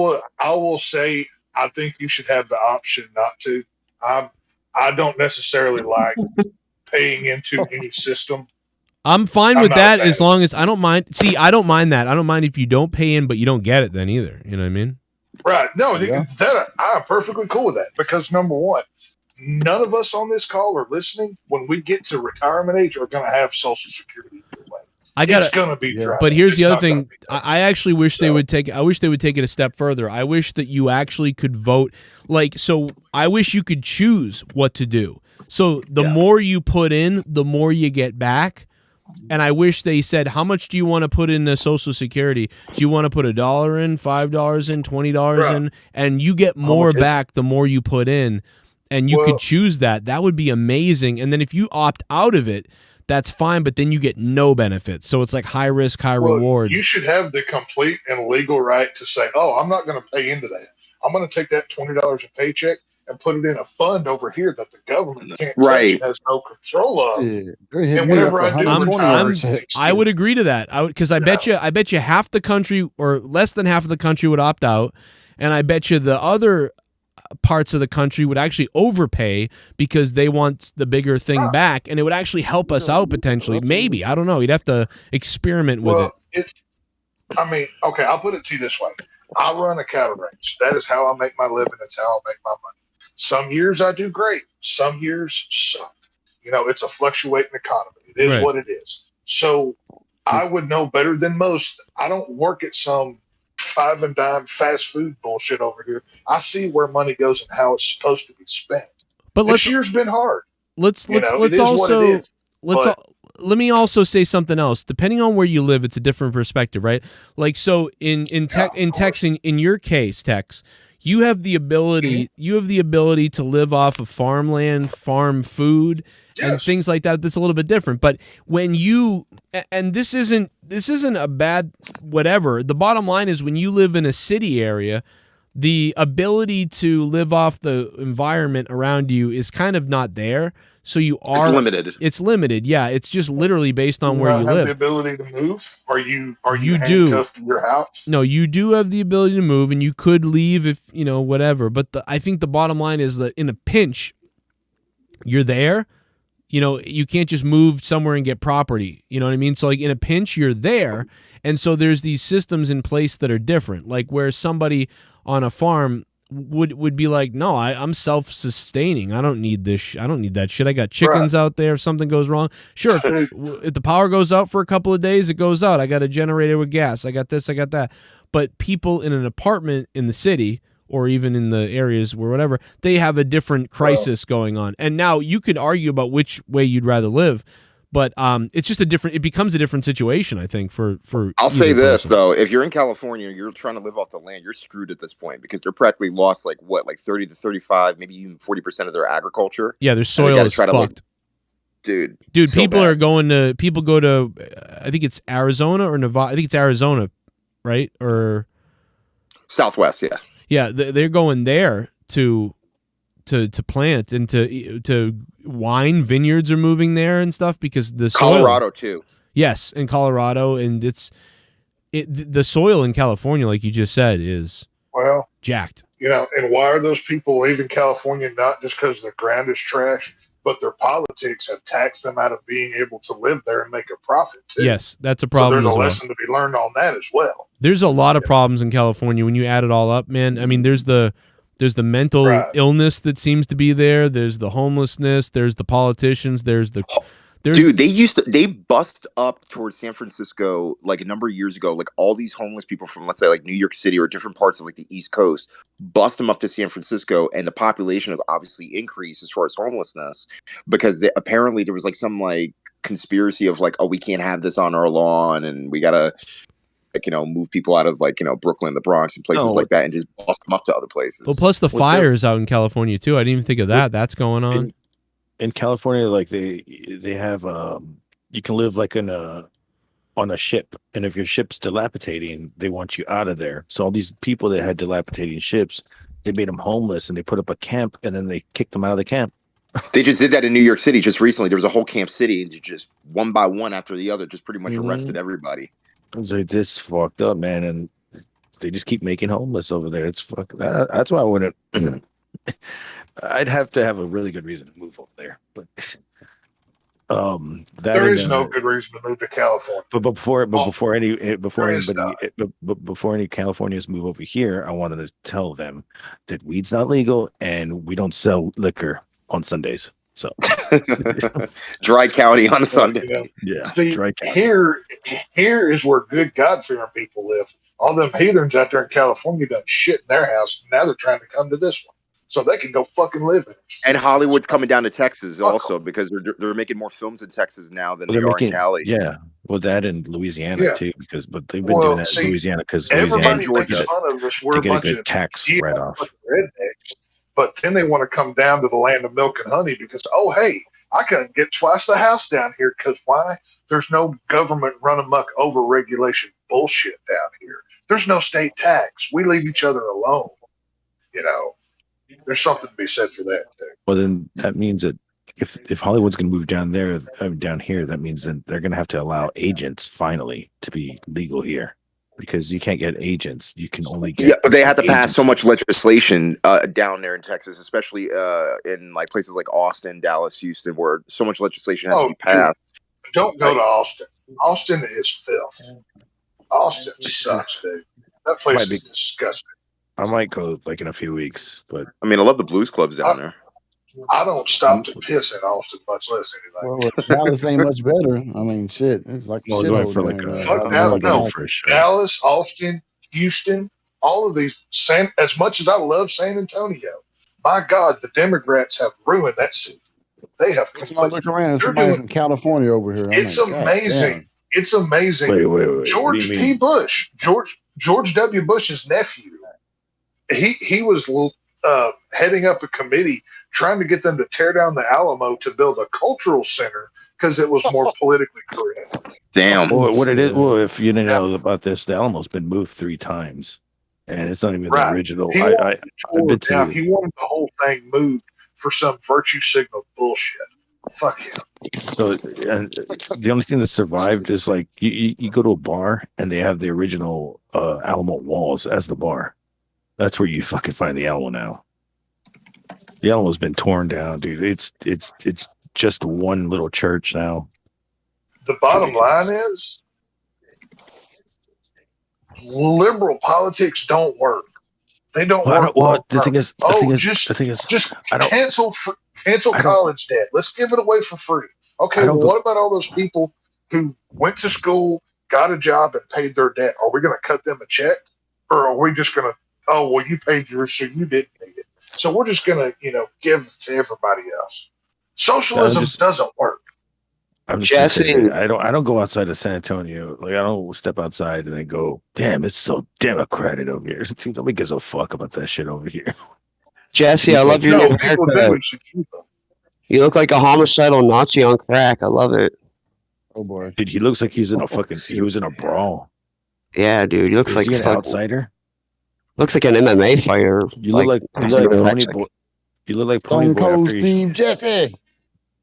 I will say I think you should have the option not to. I don't necessarily like paying into any system. I'm fine with that as long as I don't mind. See, I don't mind that. I don't mind if you don't pay in, but you don't get it then either. You know what I mean? Right. No, I'm perfectly cool with that, because number one, none of us on this call or listening, when we get to retirement age, are going to have Social Security. It's going to be dry. But here's the other thing. I actually wish they would take. I wish they would take it a step further. I wish that you actually could vote. So I wish you could choose what to do. So the more you put in, the more you get back. And I wish they said, how much do you want to put in the Social Security? Do you want to put $1 in, $5 in, $20 in? And you get more back the more you put in. And you could choose that. That would be amazing. And then if you opt out of it, that's fine, but then you get no benefits. So it's like high risk, high reward. You should have the complete and legal right to say, oh, I'm not going to pay into that. I'm going to take that $20 a paycheck and put it in a fund over here that the government can't touch and has no control of. And whenever I do I would agree to that. Because I bet you half the country or less than half of the country would opt out, and I bet you the other parts of the country would actually overpay because they want the bigger thing back, and it would actually help us out potentially. Maybe, I don't know. You'd have to experiment with it. Okay, I'll put it to you this way. I run a cattle ranch. That is how I make my living. That's how I make my money. Some years I do great. Some years suck. It's a fluctuating economy. It is what it is. So I would know better than most. I don't work at some five and dime fast food bullshit over here. I see where money goes and how it's supposed to be spent. But this year's been hard. Let me also say something else. Depending on where you live, it's a different perspective, right? Like, so in Tex, in your case, Tex, you have the ability to live off of farmland, farm food, and things like that. That's a little bit different. But when this isn't a bad whatever. The bottom line is when you live in a city area, the ability to live off the environment around you is kind of not there. So you are limited. It's limited. Yeah, it's just literally based on You where not you have live. the ability to move? Are you You do. handcuffed to your house? No, you do have the ability to move, and you could leave if whatever. But I think the bottom line is that in a pinch, you're there. You can't just move somewhere and get property. You know what I mean? So like in a pinch, you're there. And so there's these systems in place that are different. Like where somebody on a farm would be like, no, I'm self-sustaining. I don't need this. I don't need that shit. I got chickens out there. If something goes wrong, sure. If the power goes out for a couple of days, it goes out. I got a generator with gas. I got this. I got that. But people in an apartment in the city, or even in the areas where whatever, they have a different crisis going on. And now you could argue about which way you'd rather live, but it's just it becomes a different situation, I think, for I'll say either this, person. though. If you're in California, you're trying to live off the land, you're screwed at this point because they're practically lost like 30 to 35, maybe even 40% of their agriculture. Yeah, their soil is fucked. Dude, people go to, I think it's Arizona or Nevada. I think it's Arizona, right? Or Southwest, yeah. Yeah, they're going there to plant and to wine vineyards are moving there and stuff because the Colorado soil, too. Yes, in Colorado, and the soil in California, like you just said, is jacked. And why are those people leaving California? Not just because the ground is trash, but their politics have taxed them out of being able to live there and make a profit too. Yes, that's a problem. So there's a as well. lesson to be learned on that as well. There's a lot of problems in California when you add it all up, man. I mean, there's the mental illness that seems to be there. There's the homelessness. There's the politicians. Dude, they bust up towards San Francisco like a number of years ago. Like all these homeless people from, let's say, like New York City or different parts of like the East Coast, bust them up to San Francisco, and the population have obviously increased as far as homelessness because apparently there was like some like conspiracy of like, oh, we can't have this on our lawn, and we gotta move people out of like Brooklyn, the Bronx, and places like that, and just bust them up to other places. Well, plus the fires out in California too. I didn't even think of that. That's going on. In California, like they have you can live like on a ship, and if your ship's dilapidating, they want you out of there. So all these people that had dilapidating ships, they made them homeless, and they put up a camp, and then they kicked them out of the camp. They just did that in New York City just recently. There was a whole camp city, and just one by one after the other, just pretty much arrested everybody. It's like this fucked up, man, and they just keep making homeless over there. It's that's why I wouldn't. I'd have to have a really good reason to move over there, but there is no good reason to move to California. But before any Californians move over here, I wanted to tell them that weed's not legal and we don't sell liquor on Sundays. So Dry County on a Sunday. Yeah, See, Dry County. Here is where good God-fearing people live. All them heathens out there in California done shit in their house, and now they're trying to come to this one so they can go fucking live in it. And Hollywood's coming down to Texas also because they're making more films in Texas now than they are in Cali. Yeah, well, that in Louisiana too, but they've been doing that in Louisiana because everybody makes fun of us. We're a bunch of tax write-off. Rednecks. But then they want to come down to the land of milk and honey because, oh, hey, I can get twice the house down here because why? There's no government run amok over regulation bullshit down here. There's no state tax. We leave each other alone. There's something to be said for that too. Well, then that means that if Hollywood's going to move down there, down here, that means that they're going to have to allow agents finally to be legal here. Because you can't get agents, you can only get. Yeah, they have to pass so much legislation down there in Texas, especially in like places like Austin, Dallas, Houston, where so much legislation has to be passed. Dude, don't go to Austin. Austin is filth. Austin sucks, dude. That place is disgusting. I might go like in a few weeks, but I mean, I love the blues clubs down there. I don't stop to piss in Austin, much less anything. Well, Dallas ain't much better. I mean, shit. It's like going for like Dallas, Austin, Houston, all of these. As much as I love San Antonio, my God, the Democrats have ruined that city. They have completely. Look around. Somebody from California over here. It's amazing. It's amazing. Wait. George P. Bush, George W. Bush's nephew. He was heading up a committee trying to get them to tear down the Alamo to build a cultural center because it was more politically correct. Damn. Well, what it is? Well, if you didn't know about this, the Alamo's been moved 3 times. and it's not even Right. the original. He I've wanted been it to down. He wanted the whole thing moved for some virtue signal bullshit. Fuck him. so, and the only thing that survived is like you go to a bar and they have the original Alamo walls as the bar. That's where you fucking find the Alamo now. The Alamo's been torn down, dude. It's just one little church now. The bottom line is liberal politics don't work. They don't work. The thing is, just cancel college debt. Let's give it away for free. Okay, well, what about all those people who went to school, got a job, and paid their debt? Are we going to cut them a check, or are we just going to? Oh, well, you paid yours, so you didn't need it. So we're just going to, give to everybody else. Socialism doesn't work. I'm just saying, I don't go outside of San Antonio. Like I don't step outside and then go, damn, it's so democratic over here. Nobody gives a fuck about that shit over here. Jesse, I love your new haircut. You look like a homicidal Nazi on crack. I love it. Oh boy, dude, he looks like he was in a brawl. Yeah, dude, he looks like an outsider. Looks like an MMA fighter. You look like Pony Boy. You look like Pony Boy after Steve Jesse.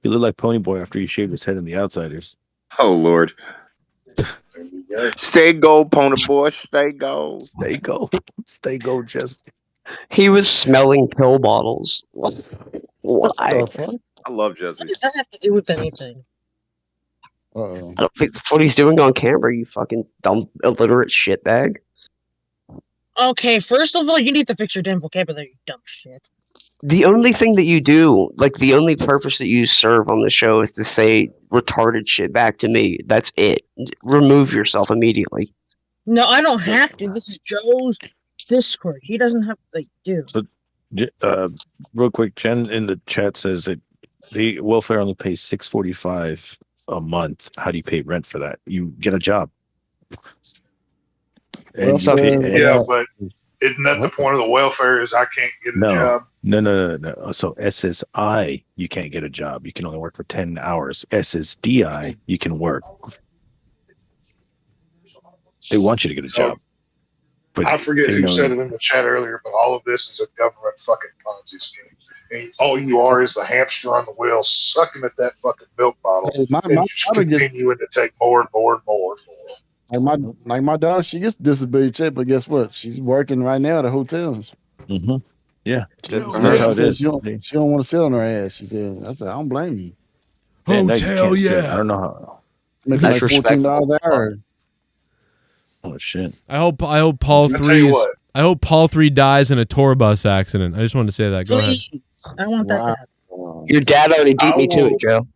You look like Pony Boy after he shaved his head in The Outsiders. Oh Lord. Stay gold, Pony Boy. Stay gold. Stay gold. Stay gold, Jesse. He was smelling pill bottles. Why? I love Jesse. What does that have to do with anything? I don't think that's what he's doing on camera, you fucking dumb, illiterate shitbag. Okay, first of all, you need to fix your damn vocabulary, you dumb shit. The only thing that you do, like the only purpose that you serve on the show is to say retarded shit back to me. That's it. Remove yourself immediately. No, I don't have to. This is Joe's Discord. He doesn't have to, do. So, real quick, Jen in the chat says that the welfare only pays $645 a month. How do you pay rent for that? You get a job. But isn't that the point of the welfare? Is I can't get a job? No. So SSI, you can't get a job. You can only work for 10 hours. SSDI, you can work. They want you to get a job. But I forget who said it in the chat earlier, but all of this is a government fucking Ponzi scheme. And all you are is the hamster on the wheel, sucking at that fucking milk bottle, and just continuing to take more and more and more and more. Like my daughter, she gets disability check, but guess what? She's working right now at a hotel. Mm-hmm. Yeah, that's how it is. She don't want to sit on her ass. She said, "I don't blame you." Hotel, yeah. I don't know how. Maybe like $14 an hour. Oh shit! I hope Paul 3 dies in a tour bus accident. I just wanted to say that. Go ahead. I want that to happen. Your dad already beat me to it, Joe.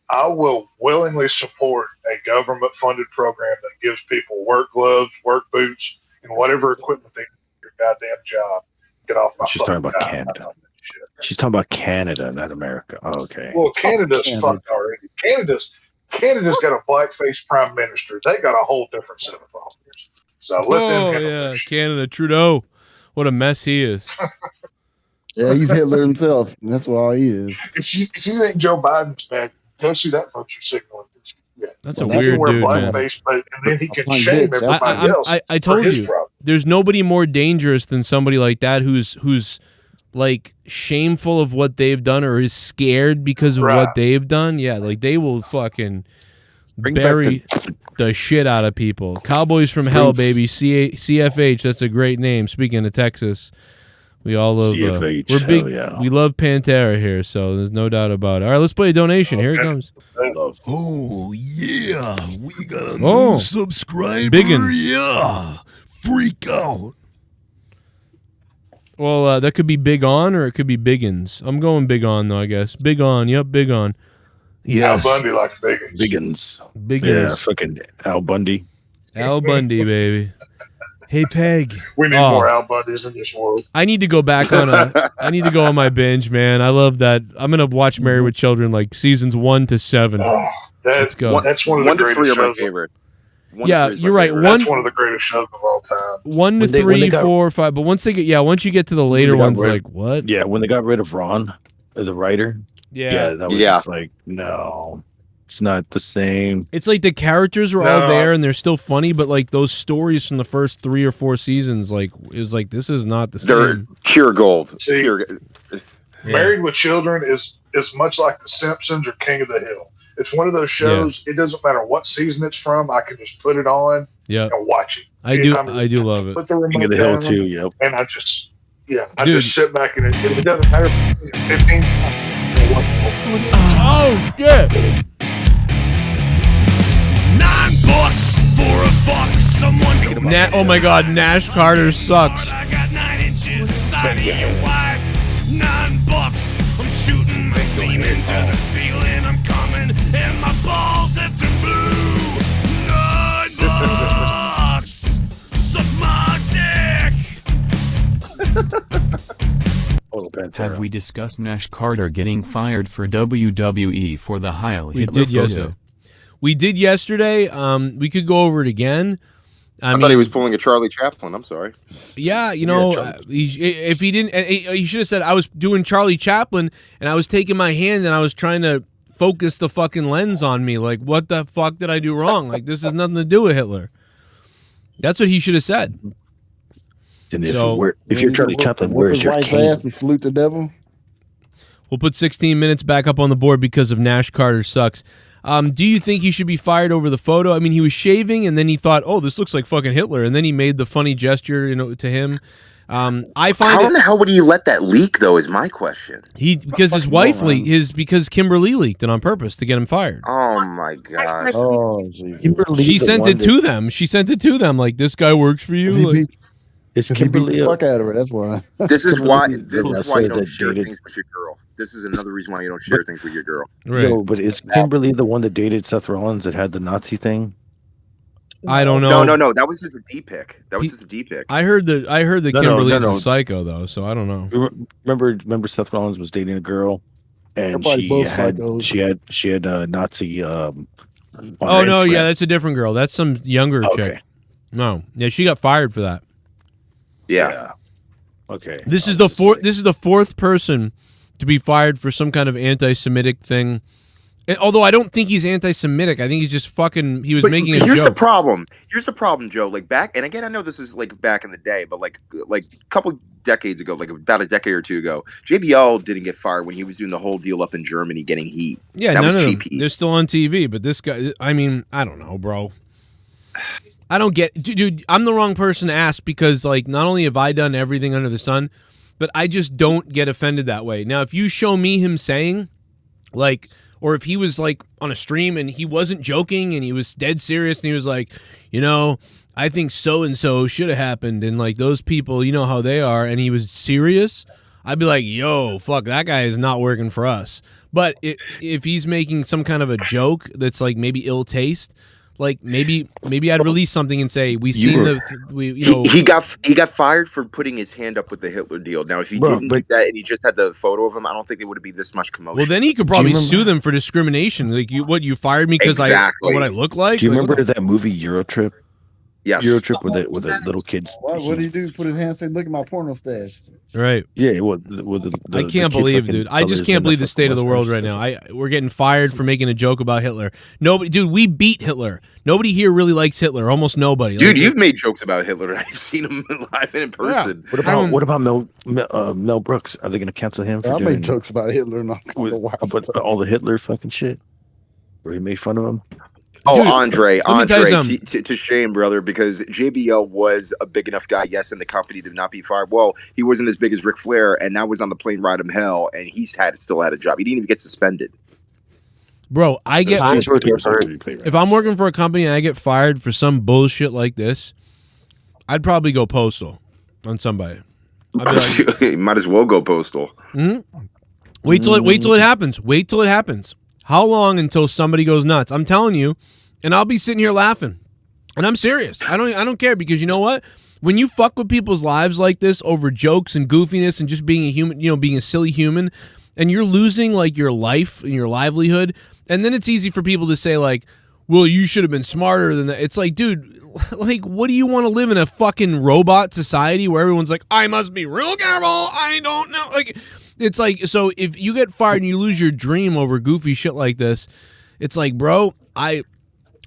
I will willingly support a government-funded program that gives people work gloves, work boots, and whatever equipment they need for your goddamn job. Get off my. She's talking about Canada. She's talking about Canada, not America. Oh, okay. Well, Canada's fucked already. Canada's got a blackface prime minister. They got a whole different set of problems. So let them handle their shit. Canada, Trudeau. What a mess he is. Yeah, he's Hitler himself. And that's what all he is. If you think Joe Biden's bad, go see that virtue signal. Yeah. That's a weird dude, man. Blackface, and then he can shame everybody else. I told you, there's nobody more dangerous than somebody like that who's like shameful of what they've done or is scared because of what they've done. Yeah, like they will fucking bury the shit out of people. Cowboys from Hell, baby. CFH. That's a great name. Speaking of Texas, we all love CFH. We're big. Yeah. We love Pantera here, so there's no doubt about it. All right, let's play a donation. Here it comes. Oh yeah, we got a new subscriber. Biggin. Yeah, freak out. Well, that could be Big On or it could be Biggins. I'm going Big On though, I guess. Big On. Yep, Big On. Yes. Al Bundy likes Biggins. Biggins. Yeah, fucking Al Bundy. Al Bundy, baby. Hey, Peg. We need more Al Bundys in this world. I need to go back on I need to go on my binge, man. I love that. I'm gonna watch Married with Children like seasons 1 to 7. Let's go. That's one of the greatest shows. Favorite. Yeah, you're right. That's one of the greatest shows of all time. 1 to 3, 4, 5. But once you get to the later ones, like what? Yeah, when they got rid of Ron, the writer. Yeah, that was just like no. It's not the same. It's like the characters were all there and they're still funny, but like those stories from the first 3 or 4 seasons, like it was like this is not the They're same. pure gold. See, Pure, Married with Children is much like The Simpsons or King of the Hill. It's one of those shows. It doesn't matter what season it's from. I can just put it on and watch it. I do love it. Put the remote King of the Hill down, too. Yep. And I just sit back and it doesn't matter. 15 times. Oh shit! $9 for a fuck. Someone Oh my God, Nash Carter sucks. I got 9 inches inside of your wife. $9. I'm shooting my semen to the ceiling. I'm coming and my balls have turned blue. $9. Suck my dick. Have we discussed Nash Carter getting fired for WWE for the Heil We Hitler did yesterday. photo? We did yesterday. We could go over it again. I thought he was pulling a Charlie Chaplin. I'm sorry. Yeah, you know, if he didn't, he should have said I was doing Charlie Chaplin and I was taking my hand and I was trying to focus the fucking lens on me. Like, what the fuck did I do wrong? Like, this has nothing to do with Hitler. That's what he should have said. And if you're Charlie Chaplin, where's your cane? ass and salute the devil? We'll put 16 minutes back up on the board because of Nash Carter sucks. Do you think he should be fired over the photo? I mean, he was shaving, and then he thought, "Oh, this looks like fucking Hitler," and then he made the funny gesture, you know, to him. I find how in the hell would he let that leak, though? Is my question. Because his wife leaked because Kimberly leaked it on purpose to get him fired. Oh my gosh! Oh, geez. She sent it to them. She sent it to them. Like, this guy works for you. Like, Is He beat Kimberly the fuck out of her. That's why. This is why. Kimberly- This is Yeah, why you so don't that share dated- things with your girl. This is another reason why you don't share things with your girl. Right. Yo, but is Kimberly the one that dated Seth Rollins that had the Nazi thing? I don't know. No. That was just a D pick. That was just a D pick. I heard that No, Kimberly's no. a psycho though, so I don't know. Remember Seth Rollins was dating a girl, and Everybody both had psychos. she had a Nazi. On Oh her no, Instagram. yeah, that's a different girl. That's some younger chick. No, yeah, she got fired for that. Yeah. Okay. This is the fourth. This is the fourth person to be fired for some kind of anti-Semitic thing. And although I don't think he's anti-Semitic, I think he's just fucking. He was making a joke. Here's the problem. Here's the problem, Joe. Like back, and again, I know this is like back in the day, but like a couple decades ago, like about a decade or two ago, JBL didn't get fired when he was doing the whole deal up in Germany, getting heat. Yeah, that none was of them. cheap heat. They're still on TV, but this guy. I mean, I don't know, bro. I don't get, dude. I'm the wrong person to ask because, like, not only have I done everything under the sun, but I just don't get offended that way. Now, if you show me him saying, like, or if he was like on a stream and he wasn't joking and he was dead serious and he was like, you know, I think so and so should have happened, and like those people, you know how they are, and he was serious, I'd be like, yo, fuck, that guy is not working for us. But if he's making some kind of a joke that's like maybe ill taste, like maybe I'd release something and say he got fired for putting his hand up with the Hitler deal. Now, if he didn't do that and he just had the photo of him, I don't think there would be this much commotion. Well, then he could probably sue them for discrimination. Like, you fired me because what I look like? Do you Like, remember that movie Eurotrip? Yes. Eurotrip with the little kids. What did he do? Put his hand and say, "Look at my porno stash." Right. Yeah. Well, I can't believe, dude. I just can't believe the state of the world right now. We're getting fired for making a joke about Hitler. Nobody, dude. We beat Hitler. Nobody here really likes Hitler. Almost nobody. Dude, you've made jokes about Hitler. I've seen him live and in person. Yeah. What about Mel Brooks? Are they going to cancel him? I made jokes about Hitler and all the Hitler fucking shit, where he made fun of him. Oh, Dude, Andre, let me tell you to shame, brother, because JBL was a big enough guy, yes, in the company to not be fired. Well, he wasn't as big as Ric Flair, and that was on the plane ride him hell, and still had a job. He didn't even get suspended. Bro, I get if I'm working for a company and I get fired for some bullshit like this, I'd probably go postal on somebody. I'd be like, might as well go postal. Wait till it happens. Wait till it happens. How long until somebody goes nuts? I'm telling you, and I'll be sitting here laughing, and I'm serious. I don't care, because you know what? When you fuck with people's lives like this over jokes and goofiness and just being a human, you know, being a silly human, and you're losing like your life and your livelihood, and then it's easy for people to say like, well, you should have been smarter than that. It's like, dude, like, what do you want to live in, a fucking robot society where everyone's like, I must be real careful, I don't know, like. It's like, so if you get fired and you lose your dream over goofy shit like this, It's like, bro, I'm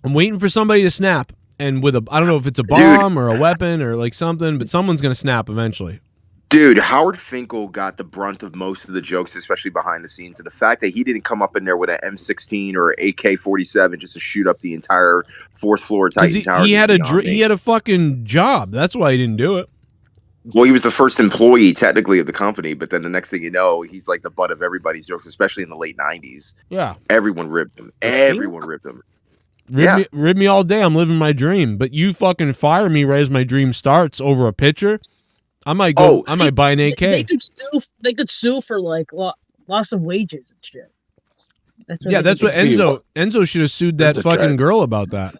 waiting for somebody to snap, and with I don't know if it's a bomb or a weapon or like something, but someone's gonna snap eventually. Dude, Howard Finkel got the brunt of most of the jokes, especially behind the scenes. And the fact that he didn't come up in there with an M16 or AK-47 just to shoot up the entire fourth floor Titan Tower. He had a fucking job. That's why he didn't do it. Well, he was the first employee, technically, of the company. But then the next thing you know, he's like the butt of everybody's jokes, especially in the late 90s. Yeah. Everyone ripped him. Everyone ripped him. Rib me all day. I'm living my dream. But you fucking fire me right as my dream starts over a picture. I might go. I might buy an AK. They could sue for like loss of wages and shit. That's what Enzo should have sued that fucking girl about that.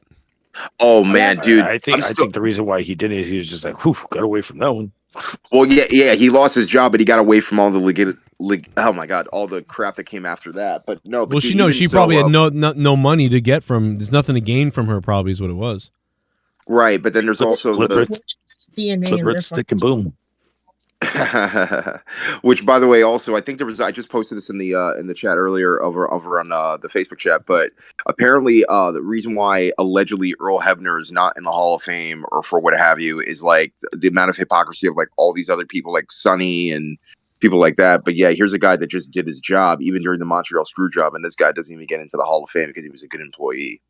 Oh man, dude! I think the reason why he didn't is he was just like, "Whew, got away from that one." Well, yeah, he lost his job, but he got away from all the oh my god, all the crap that came after that. But no, Well, she probably had no money to get from. There's nothing to gain from her. Probably is what it was. Right, but then there's also the DNA stick and boom. Which, by the way, also I think I just posted this in the chat earlier over on the Facebook chat, but apparently the reason why allegedly Earl Hebner is not in the Hall of Fame or for what have you is like the amount of hypocrisy of like all these other people like Sonny and people like that. But yeah, here's a guy that just did his job even during the Montreal screw job, and this guy doesn't even get into the Hall of Fame because he was a good employee.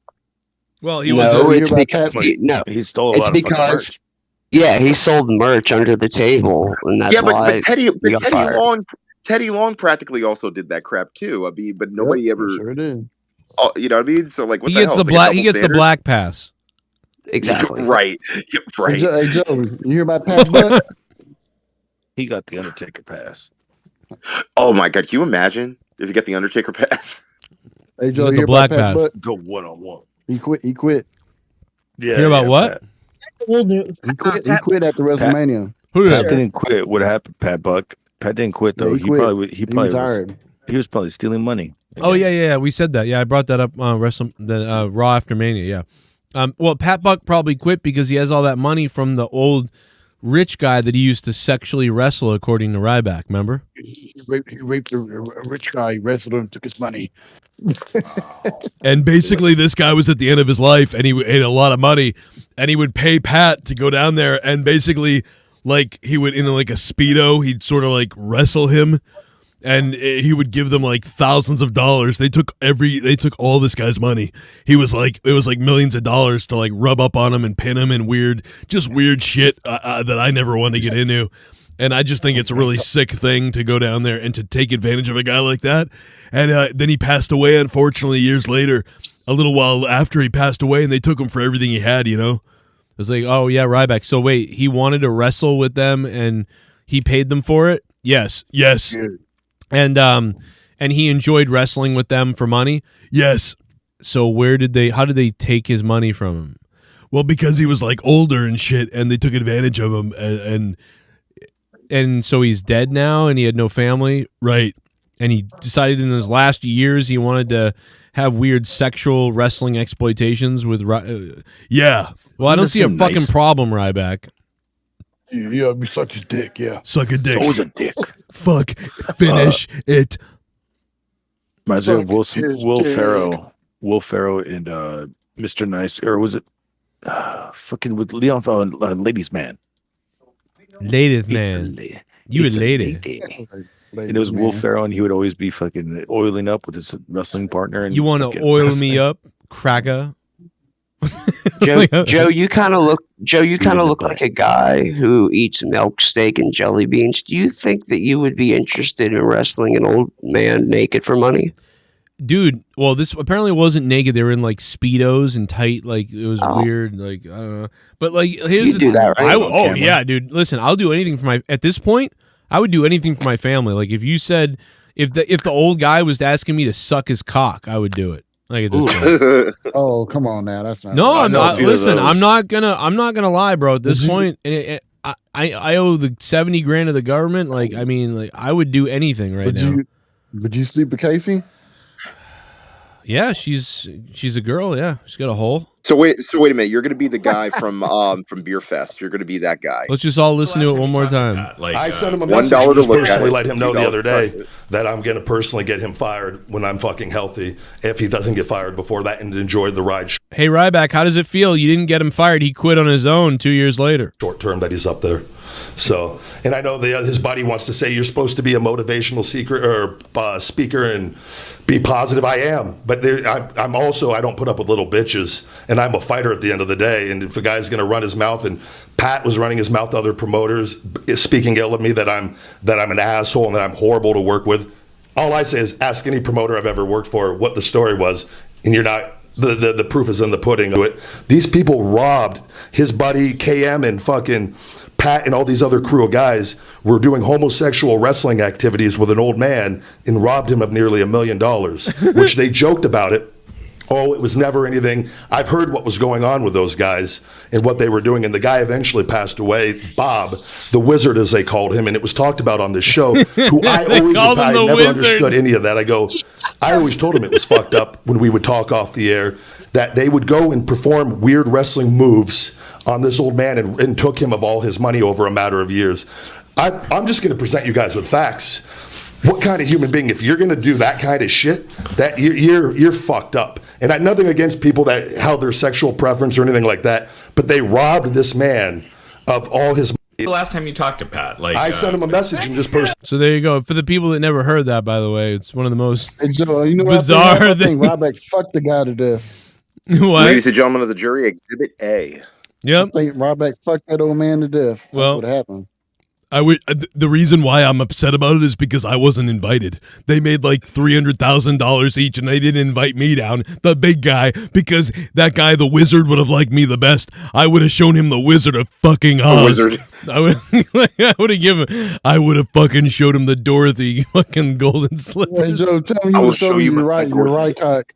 Well, he stole a lot of merch. Yeah, he sold merch under the table, and that's why. But Teddy Long practically also did that crap too. I mean, but nobody ever. Sure did. Oh, you know what I mean? So like, what He gets the black pass. Exactly. Right. Right. Hey, Joe, you hear about Pat Butt? He got the Undertaker pass. Oh my god! Can you imagine if you get the Undertaker pass? Hey Joe, the you hear black about Pat pass. Butt? Go 1-on-1. He quit. Yeah. Hear about what? He quit after WrestleMania. Pat didn't quit. What happened, Pat Buck? Pat didn't quit though. Yeah, he was probably stealing money. Oh yeah. We said that. Yeah, I brought that up. Raw after Mania. Yeah. Well, Pat Buck probably quit because he has all that money from the old rich guy that he used to sexually wrestle, according to Ryback. Remember? He raped a rich guy. He wrestled him, took his money. And basically, this guy was at the end of his life, and he had a lot of money, and he would pay Pat to go down there, and basically, like he would in like a Speedo, he'd sort of like wrestle him, and he would give them like thousands of dollars. They took all this guy's money. It was like millions of dollars to like rub up on him and pin him and weird shit that I never wanted to get into. And I just think it's a really sick thing to go down there and to take advantage of a guy like that. And then he passed away, unfortunately, years later, a little while after he passed away, and they took him for everything he had, you know? It was like, oh, yeah, Ryback. So wait, he wanted to wrestle with them, and he paid them for it? Yes. And he enjoyed wrestling with them for money? Yes. So how did they take his money from him? Well, because he was like older and shit, and they took advantage of him, and so he's dead now, and he had no family, right? And he decided in his last years he wanted to have weird sexual wrestling exploitations with. Yeah. Well, I don't see a fucking problem, Ryback. Yeah, be such a dick. Yeah, suck a dick. Always a dick. Fuck. Finish it. Reminds me of Will Ferrell. Will Ferrell and Mr. Nice, or was it fucking with Leon Ladies Man? Ladies Man. You a lady. And it was Will Ferrell, and he would always be fucking oiling up with his wrestling partner. And you want to oil me up, cracker? Joe, you kind of look like a guy who eats milk, steak, and jelly beans. Do you think that you would be interested in wrestling an old man naked for money? Dude, well, this apparently wasn't naked. They were in like Speedos and tight, like it was weird. Like I don't know, but like here's you do that, right? Yeah, dude. Listen, I'll do anything for at this point. I would do anything for my family. Like if you said if the old guy was asking me to suck his cock, I would do it. Like at this point. Oh, come on now, that's not. No, I'm not. Listen, I'm not gonna lie, bro. At this point, and I owe the $70,000 to the government. Like I mean, like I would do anything right now. Would you sleep with Casey? Yeah, she's a girl. Yeah, she's got a hole. So wait a minute. You're going to be the guy from Beer Fest. You're going to be that guy. Let's just all listen to it one more time. I sent him a $1 message to and just look at personally it, let him know the $2 other to touch day it. that I'm going to personally get him fired when I'm fucking healthy if he doesn't get fired before that and enjoy the ride Hey, Ryback, how does it feel? You didn't get him fired. He quit on his own 2 years later. short term that he's up there. So, and I know his buddy wants to say you're supposed to be a motivational speaker and be positive. I am, but I'm also, I don't put up with little bitches, and I'm a fighter at the end of the day. And if a guy's going to run his mouth, and Pat was running his mouth to other promoters, speaking ill of me, that I'm an asshole and that I'm horrible to work with. All I say is ask any promoter I've ever worked for what the story was, and you're not. The proof is in the pudding. These people robbed his buddy KM and fucking Pat and all these other crew of guys were doing homosexual wrestling activities with an old man and robbed him of nearly $1 million, which they joked about it. Oh, it was never anything. I've heard what was going on with those guys and what they were doing. And the guy eventually passed away, Bob, the Wizard, as they called him. And it was talked about on this show, who I never understood any of that. I always told him it was fucked up when we would talk off the air, that they would go and perform weird wrestling moves on this old man and took him of all his money over a matter of years. I'm just going to present you guys with facts. What kind of human being, if you're going to do that kind of shit, that you're fucked up. And I nothing against people that how their sexual preference or anything like that, but they robbed this man of all his money. The last time you talked to Pat, I sent him a message and just personally. So there you go. For the people that never heard that, by the way, it's one of the most Hey, Joe, you know bizarre what I think Ryback fucked the guy to death. What? Ladies and gentlemen of the jury, Exhibit A. Yep. I think Ryback fucked that old man to death. That's Well, what happened. I would. The reason why I'm upset about it is because I wasn't invited. They made like $300,000 each, and they didn't invite me down, the big guy, because that guy, the Wizard, would have liked me the best. I would have shown him the Wizard of fucking Oz. Wizard. I would have fucking showed him the Dorothy fucking golden slippers. Hey, Joe, tell me you show you your right cock.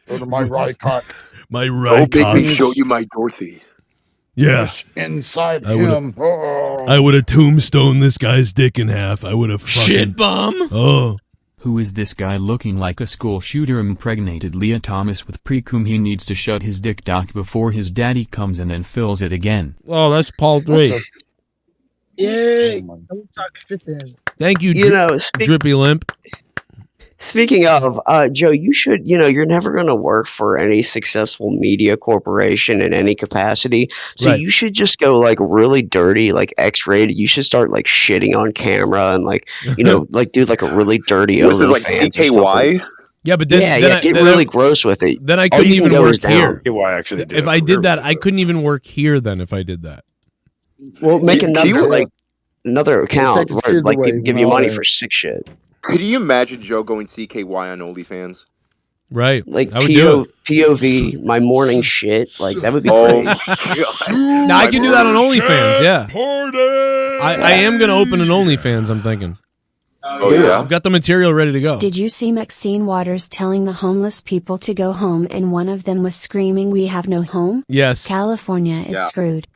Go to my right cock. My right Don't make me cock. show you my Dorothy. Yeah. Inside I him. I would have tombstoned this guy's dick in half. I would have fucking... Shit bomb. Oh. Who is this guy looking like a school shooter impregnated Leah Thomas with precum? He needs to shut his dick dock before his daddy comes in and fills it again. Oh, that's Paul Drake. Yay! Don't talk shit then. Thank you, You know, Drippy Limp. Speaking of, Joe, you should, you're never going to work for any successful media corporation in any capacity. So Right. you should just go like really dirty, like X-rated. You should start like shitting on camera and like, like do like a really dirty What is this, like OnlyFans or something. CKY? Yeah, but then, get really gross with it. Then I All couldn't you can even go work is down. here. KY actually did If I did that, I couldn't even work here then if I did that. Well, make Can another you- another account, his where, kids like away give from you all money that. for sick shit. Could you imagine Joe going CKY on OnlyFans? Right. Like I would do it. POV, my morning shit. Like that would be Oh, great. Now I can do that on OnlyFans, yeah. I am going to open an OnlyFans, I'm thinking. Oh, yeah? I've got the material ready to go. Did you see Maxine Waters telling the homeless people to go home and one of them was screaming, "We have no home"? Yes. California is Yeah. screwed.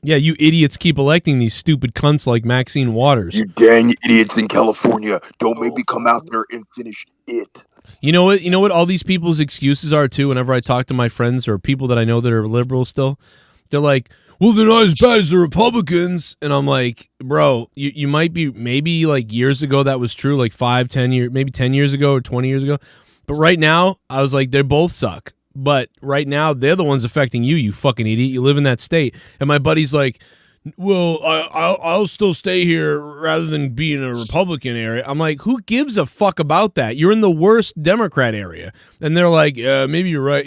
Yeah, you idiots keep electing these stupid cunts like Maxine Waters. You dang idiots in California. Don't make me come out there and finish it. You know what? You know what all these people's excuses are too. Whenever I talk to my friends or people that I know that are liberal still, they're like, "Well, they're not as bad as the Republicans," and I'm like, "Bro, you might be maybe like years ago that was true, like 5, 10 years, maybe 10 years ago or 20 years ago, but right now I was like, they both suck." But right now, they're the ones affecting you, you fucking idiot. You live in that state. And my buddy's like, "Well, I'll still stay here rather than be in a Republican area." I'm like, who gives a fuck about that? You're in the worst Democrat area. And they're like, maybe you're right.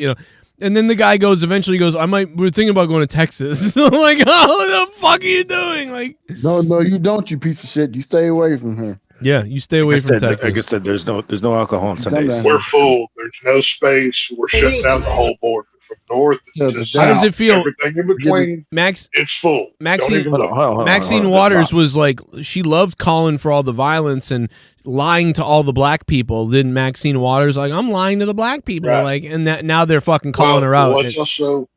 And then the guy eventually goes, we're thinking about going to Texas. I'm like, oh, what the fuck are you doing? Like, No, you don't, you piece of shit. You stay away from her. yeah, you stay away from Texas. Like I said, there's no alcohol on Sundays. We're full. There's no space. We're shutting down the whole border from north to south. How does it feel? Everything in between. It's full. Maxine, Don't even look. Maxine Waters was like, she loved calling for all the violence and lying to all the black people. Didn't Maxine Waters like, I'm lying to the black people, Right. like, and that now they're fucking calling her out. Let's also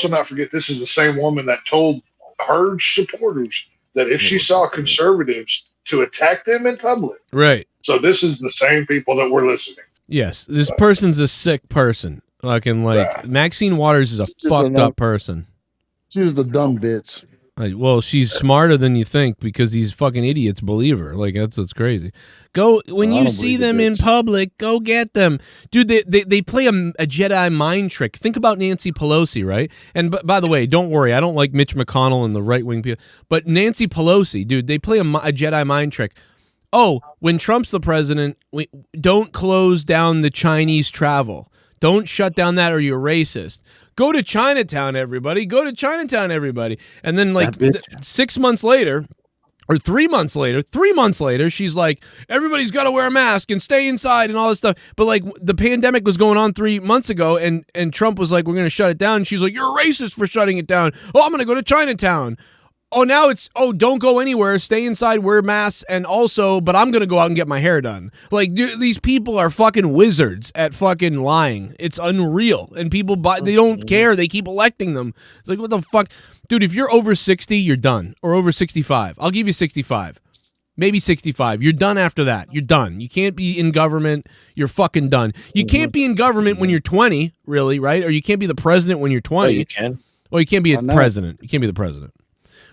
not forget this is the same woman that told her supporters that if she saw conservatives to attack them in public. Right. So this is the same people that we're listening. Yes, this person's a sick person. Fucking like Maxine Waters is a Just fucked up person. She was the dumb bitch. Like, well, she's smarter than you think because these fucking idiots believe her. Like that's what's crazy. Go when I you don't see believe the them in public, go get them, dude. They play a Jedi mind trick. Think about Nancy Pelosi, right? And by the way, don't worry, I don't like Mitch McConnell and the right wing people, but Nancy Pelosi, dude, they play a Jedi mind trick. Oh, when Trump's the president, we don't close down the Chinese travel. Don't shut down that or you're racist. Go to Chinatown, everybody. Go to Chinatown, everybody. And then, like, 6 months later, or 3 months later, she's like, everybody's got to wear a mask and stay inside and all this stuff. But, like, the pandemic was going on 3 months ago, and Trump was like, we're going to shut it down. And she's like, you're a racist for shutting it down. Oh, I'm going to go to Chinatown. Oh, now it's, oh, don't go anywhere. Stay inside, wear masks, and also, but I'm going to go out and get my hair done. Like, dude, these people are fucking wizards at fucking lying. It's unreal. And people, they don't care. They keep electing them. It's like, what the fuck? Dude, if you're over 60, you're done. Or over 65. I'll give you 65. Maybe 65. You're done after that. You're done. You can't be in government. You're fucking done. You can't be in government when you're 20, really, right? Or you can't be the president when you're 20. Oh, you can. Well, you can't be a president. You can't be the president.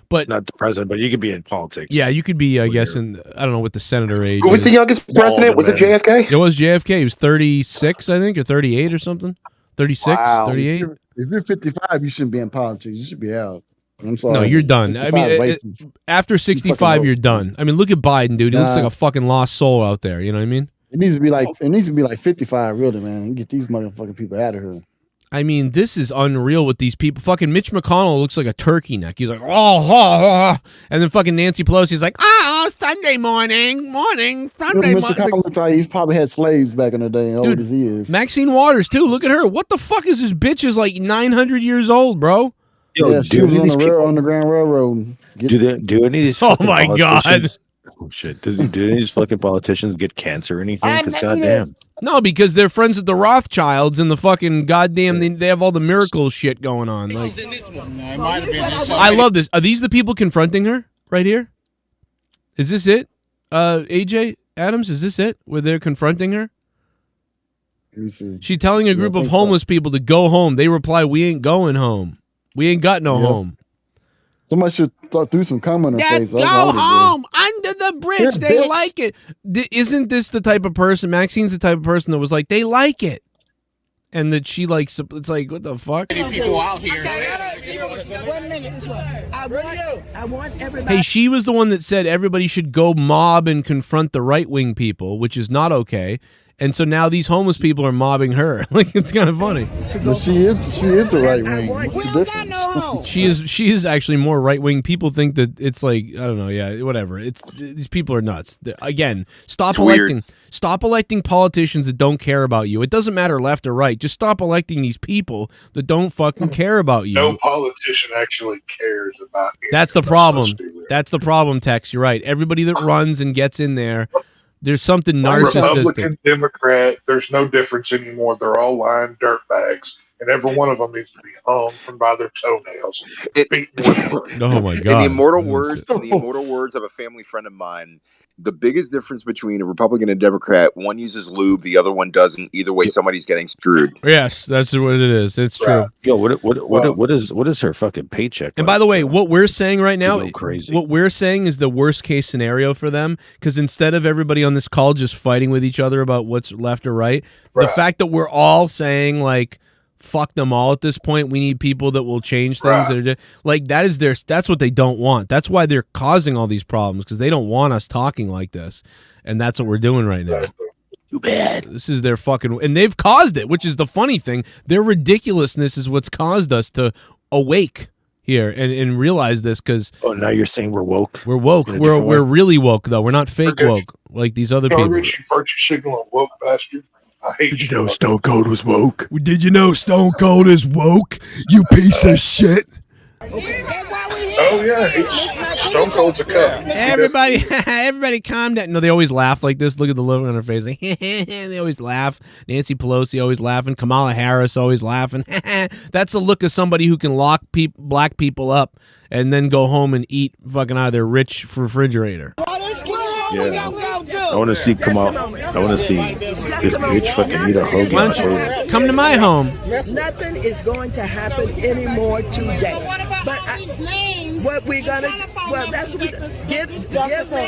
But not the president, but you could be in politics. Yeah, you could be, I guess, in, I don't know what the senator age Who was the youngest president? Was it JFK? It was JFK. He was 36, I think, or 38 or something. 36, Wow. 38. If you're 55, you shouldn't be in politics. You should be out. I'm sorry. No, you're done. I 65 mean, is way too- after 65, you're done. I mean, look at Biden, dude. He looks Nah. like a fucking lost soul out there. You know what I mean? It needs to be like 55, really, man. You get these motherfucking people out of here. I mean, this is unreal with these people. Fucking Mitch McConnell looks like a turkey neck. He's like, oh. And then fucking Nancy Pelosi's like, Sunday morning, Sunday Mr. morning. Collins looks like he's probably had slaves back in the day, old as he is. Maxine Waters, too. Look at her. What the fuck is this bitch is like 900 years old, bro? Yeah, she was on the Underground Railroad. Do any of these? Oh fucking my God. politicians- Oh shit! Do any of these fucking politicians get cancer or anything? Because goddamn. No, because they're friends with the Rothschilds and the fucking goddamn. They have all the miracle shit going on. Like, I love this. Are these the people confronting her right here? Is this it? AJ Adams, is this it? Where they're confronting her? She's telling a group of homeless people to go home. They reply, "We ain't going home. We ain't got no home." Somebody should throw some cum on her face. Go home under the bridge. They like it. Isn't this the type of person? Maxine's the type of person that was like, they like it, and that she likes. It's like, what the fuck? People out here. I want everybody. Hey, she was the one that said everybody should go mob and confront the right wing people, which is not okay. And so now these homeless people are mobbing her. Like, it's kind of funny. But she is the right wing. What's the difference? She is actually more right wing. People think that it's like, I don't know, yeah, whatever. It's these people are nuts. Again, stop electing politicians that don't care about you. It doesn't matter left or right. Just stop electing these people that don't fucking care about you. No politician actually cares about you. That's the problem. That's the problem, Tex. You're right. Everybody that runs and gets in there, there's something narcissistic. Republican, Democrat, there's no difference anymore. They're all lying dirtbags, and every one of them needs to be hung from by their toenails. Oh my God! In the immortal words of a family friend of mine, the biggest difference between a Republican and Democrat, one uses lube, the other one doesn't. Either way, somebody's getting screwed. Yes, that's what it is. It's true. Yo, what is her fucking paycheck? And by the way, what we're saying right now, crazy. What we're saying is the worst case scenario for them, because instead of everybody on this call just fighting with each other about what's left or right, the fact that we're all saying like, fuck them all at this point. We need people that will change things. That are like that is that's what they don't want. That's why they're causing all these problems, because they don't want us talking like this, and that's what we're doing right now. Too bad. This is their fucking, and they've caused it, which is the funny thing. Their ridiculousness is what's caused us to awake here and realize this. Because now you're saying we're woke. We're woke. We're really woke though. We're not fake woke like these other people. Virtue signal woke bastard. I hate Did you know Stone Cold was woke? Did you know Stone Cold is woke? You piece of shit. Oh yeah, Stone Cold's a cup. Everybody calm down. No, they always laugh like this. Look at the look on her face. Like, they always laugh. Nancy Pelosi always laughing. Kamala Harris always laughing. That's a look of somebody who can lock black people up and then go home and eat fucking out of their rich refrigerator. We gonna go do. I want to see come out. I want to see this bitch fucking eat a Hogan. Why don't you come to my home? Nothing is going to happen anymore today. But what we're gonna, well, that's what give me. That's why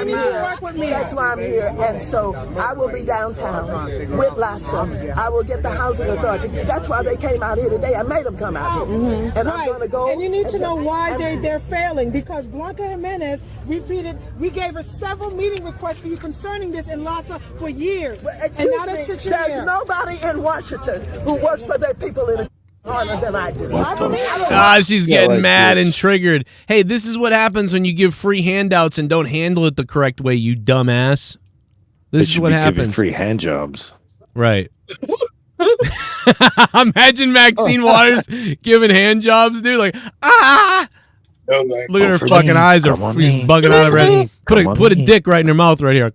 I'm here. That's why I'm here, and so I will be downtown with Lassa. I will get the housing authority. That's why they came out here today. I made them come out here, and I'm going to go. And you need to know why they're failing, because Blanca Jimenez repeated. We gave her several meeting requests for you concerning this in Lassa for years, and now they're sitting There's here. nobody in Washington who works for their people in a harder than I do. Ah, she's getting mad and triggered. Hey, this is what happens when you give free handouts and don't handle it the correct way, you dumbass. This is what happens. Free hand jobs. Right. Imagine Maxine Waters giving hand jobs, dude. Like, look at her fucking eyes are bugging out of her head. Put a dick right in her mouth right here.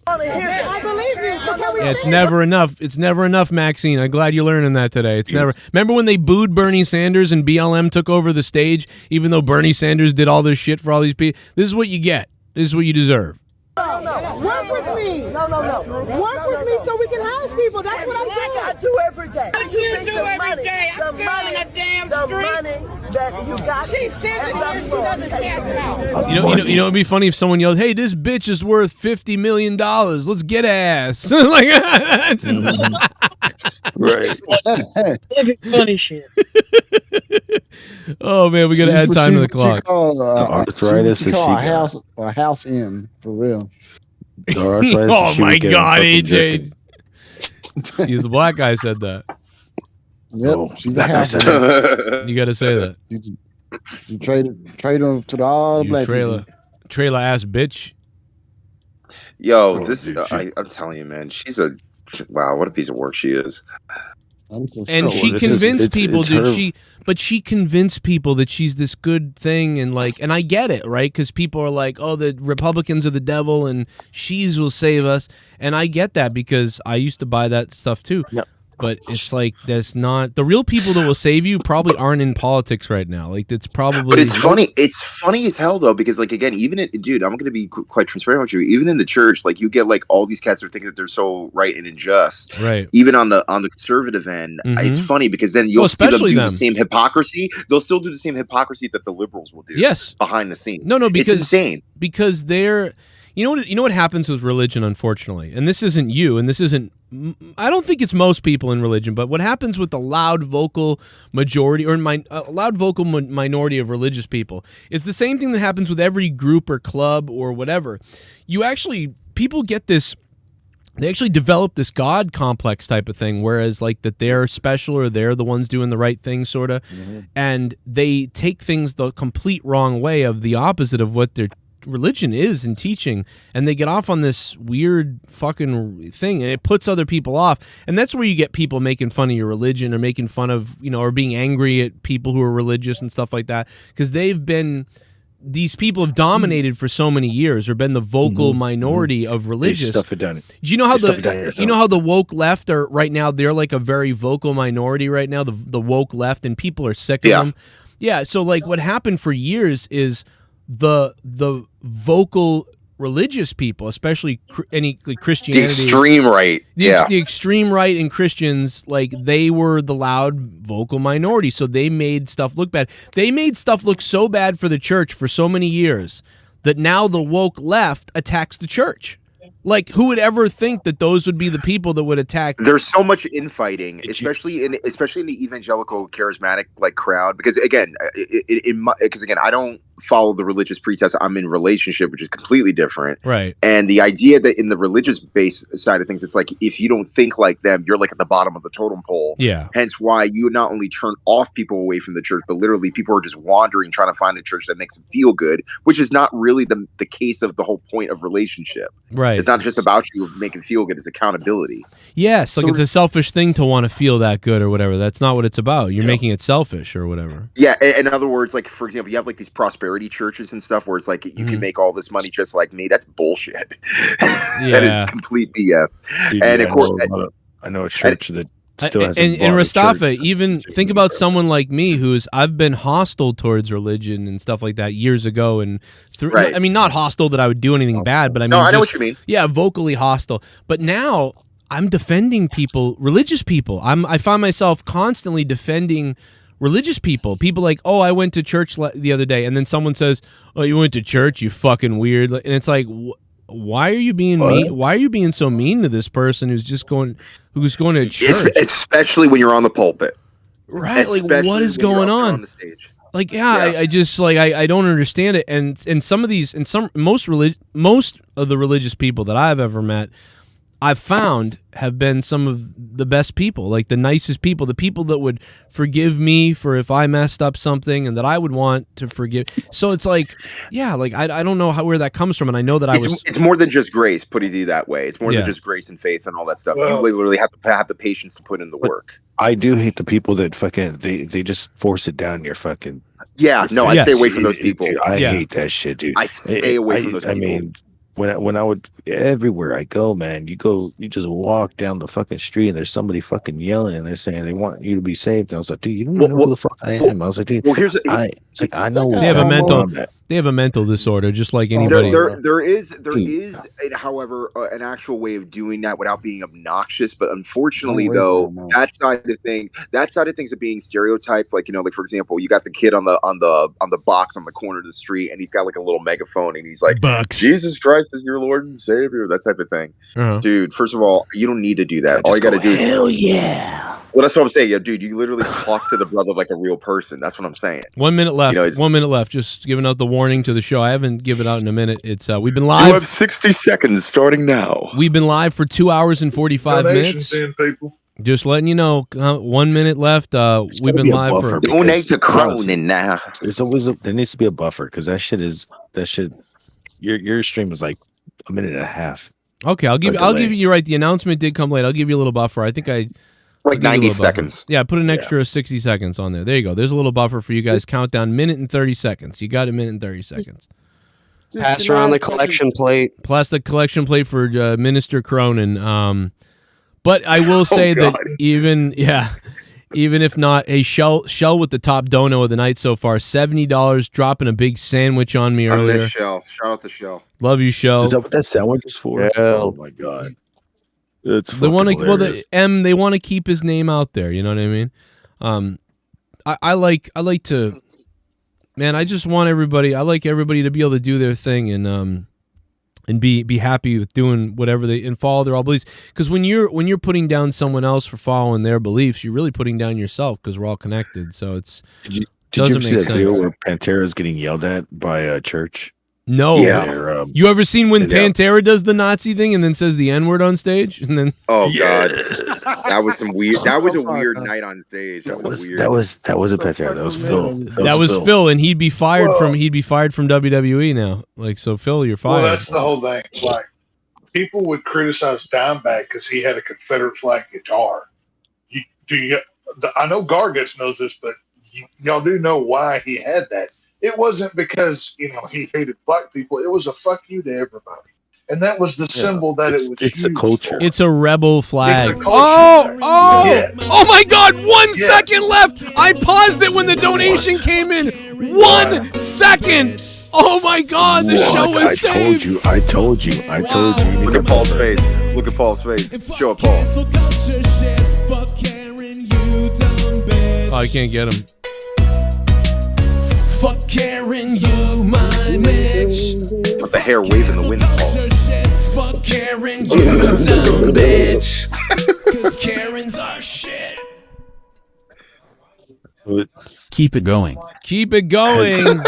I believe you. So can we Yeah, it's never enough. It's never enough, Maxine. I'm glad you're learning that today. It's never. Remember when they booed Bernie Sanders and BLM took over the stage, even though Bernie Sanders did all this shit for all these people? This is what you get. This is what you deserve. No. Work with me. No. Work with me so we can house people. That's what I do every day. What you do every day? I'm still on a damn the street. money that you got. You know, it'd be funny if someone yelled, "Hey, this bitch is worth $50 million. Let's get ass." Like, right. Funny shit. Oh man, we gotta add time to the clock. Arthritis. A house in for real. Oh my God, AJ! He's the black guy said that. Yep, she's a that guy house. said You gotta say that. You trade them to all the black people. trailer ass bitch. Yo, I'm telling you, man, she's a wow. What a piece of work she is. And she convinced people, dude. She convinced people that she's this good thing, and I get it, right? Because people are like, "Oh, the Republicans are the devil, and she's will save us," and I get that because I used to buy that stuff too. Yep. But it's like there's not the real people that will save you probably aren't in politics right now. Like it's probably. But it's funny. It's funny as hell though, because again, dude, I'm gonna be quite transparent with you. Even in the church, you get all these cats that think that they're so right and unjust. Right. Even on the conservative end, it's funny because then you'll see them do the same hypocrisy. They'll still do the same hypocrisy that the liberals will do. Yes. Behind the scenes. No, because it's insane. Because they're. You know what happens with religion, unfortunately, and this isn't you, and this isn't. I don't think it's most people in religion, but what happens with the loud vocal majority or loud vocal minority of religious people is the same thing that happens with every group or club or whatever. People get this. They actually develop this God complex type of thing, whereas that they're special or they're the ones doing the right thing, sort of, and they take things the complete wrong way of the opposite of what their religion is and teaching, and they get off on this weird fucking thing, and it puts other people off, and that's where you get people making fun of your religion or making fun of or being angry at people who are religious and stuff like that, because these people have dominated for so many years or been the vocal minority of religious. They stuff it down. Do you know how the woke left are right now? They're like a very vocal minority right now. The woke left, and people are sick of them. Yeah. So what happened for years is the vocal religious people, especially any Christianity, the extreme right, the extreme right and Christians, they were the loud vocal minority, so they made stuff look bad. They made stuff look so bad for the church for so many years that now the woke left attacks the church. Who would ever think that those would be the people that would attack? There's so much infighting, especially in the evangelical charismatic crowd. Because again, I don't follow the religious pretense. I'm in relationship, which is completely different. Right. And the idea that in the religious base side of things, it's if you don't think like them, you're at the bottom of the totem pole. Yeah. Hence why you not only turn off people away from the church, but literally people are just wandering, trying to find a church that makes them feel good, which is not really the case of the whole point of relationship. Right. It's not just about you making feel good. It's accountability. Yes. It's a selfish thing to want to feel that good or whatever. That's not what it's about. You're making it selfish or whatever. Yeah. In other words, for example, you have these prosperity churches and stuff where it's you can make all this money just like me. That's bullshit. That is complete BS. Dude, and of course, I know a church that still hasn't And bought a Rastafa, church. even think about someone like me I've been hostile towards religion and stuff like that years ago, and Right. I mean, not hostile that I would do anything bad, but I mean, No, I know just- what you mean. Yeah, vocally hostile. But now I'm defending people, religious people. I find myself constantly defending religious people. People like, oh, I went to church the other day, and then someone says, oh, you went to church, you fucking weird. And it's like, why are you being mean? Why are you being so mean to this person who's going to church? Especially when you're on the pulpit. Right, like Especially what is when you're going up there on? on the stage. Like, I just like I don't understand it. And some of these, most of the religious people that I've ever met, I've found have been some of the best people, like the nicest people, the people that would forgive me for if I messed up something, and that I would want to forgive. So it's like, yeah, like I don't know where that comes from, and I know that It's more than just grace, putting it that way. It's more than just grace and faith and all that stuff. You literally have to have the patience to put in the work. I do hate the people that fucking they just force it down your fucking. Yeah, no, I stay away from those people. Dude, I hate that shit, dude. I stay away from those people. I mean, when I would, everywhere I go, man, you just walk down the fucking street and there's somebody fucking yelling and they're saying they want you to be saved. And I was like, dude, you don't even know who the fuck I am. I was like, dude, I know they have a mental disorder, just like anybody. There is, however, an actual way of doing that without being obnoxious. But unfortunately, though, that side of things of being stereotyped, like like for example, you got the kid on the box on the corner of the street, and he's got like a little megaphone, and he's like, "Jesus Christ is your Lord and Savior," that type of thing. Dude, first of all, you don't need to do that. All you got to do is hell yeah. Well, that's what I'm saying. Yeah, dude, you literally talk to the brother like a real person. That's what I'm saying. 1 minute left. 1 minute left. Just giving out the warning to the show. I haven't given it out in a minute. It's we've been live. You have 60 seconds starting now. We've been live for 2 hours and 45 minutes. People. Just letting you know. 1 minute left. We've been live for. Donate to Cronin now. There needs to be a buffer because that shit. Your stream is like a minute and a half. Okay, I'll give you. You're right. The announcement did come late. I'll give you a little buffer. I think like 90 seconds. Yeah, put an extra 60 seconds on there. There you go. There's a little buffer for you guys. Countdown, minute and 30 seconds. You got a minute and 30 seconds. Pass around the collection plate. Plastic collection plate for Minister Cronin. But I will say that even if not, hey, Shell with the top dono of the night so far, $70, dropping a big sandwich on me earlier. Miss Shell. Shout out to Shell. Love you, Shell. Is that what that sandwich is for? Yeah. Oh my god. They want to they want to keep his name out there. You know what I mean? I like to, man. I just want everybody. I like everybody to be able to do their thing and be happy with doing whatever and follow their all beliefs. Because when you're putting down someone else for following their beliefs, you're really putting down yourself because we're all connected. So it's Did you ever see that video where Pantera's getting yelled at by a church? No. Yeah. You ever seen when Pantera does the Nazi thing and then says the N-word on stage? And then God. That was some weird that was a weird night on stage. That was weird. That was a Pantera. That was Phil. That was Phil, and he'd be fired from WWE now. Like, so Phil, you're fired. Well, that's the whole thing. Like, people would criticize Dimebag because he had a Confederate flag guitar. I know Garguts knows this, but y'all do know why he had that. It wasn't because, he hated black people. It was a fuck you to everybody. And that was the symbol that it was It's a culture. It's a rebel flag. It's a culture. Oh my God, 1 second left. I paused it when the donation came in. 1 second. Oh my God, the show is saved. I told you. Look at Paul's face. Look at Paul's face. Show it, Paul. Oh, I can't get him. Fuck Karen, you my bitch. With the hair waving in the wind, Paul. Fuck Karen, you dumb bitch. Cause Karens are shit. Keep it going. Keep it going.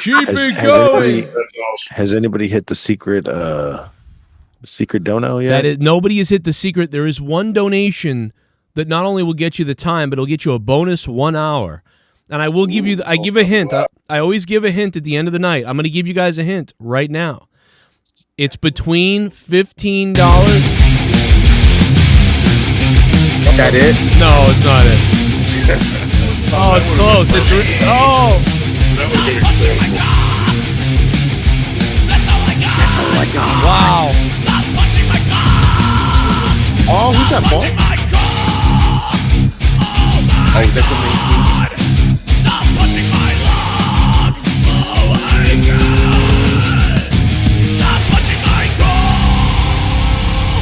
Keep it going. Has anybody hit the secret dono yet? Nobody has hit the secret. There is one donation that not only will get you the time, but it'll get you a bonus 1 hour. And I will give you, I give a hint. I always give a hint at the end of the night. I'm going to give you guys a hint right now. It's between $15. That it? No, it's not it. Oh, it's close. Stop punching my car. That's all I got. That's all I got. Wow. Stop punching my car. Oh, who's that, Paul? My car. Oh, is that the main theme? Stop punching my log! Oh my god! Stop punching my core!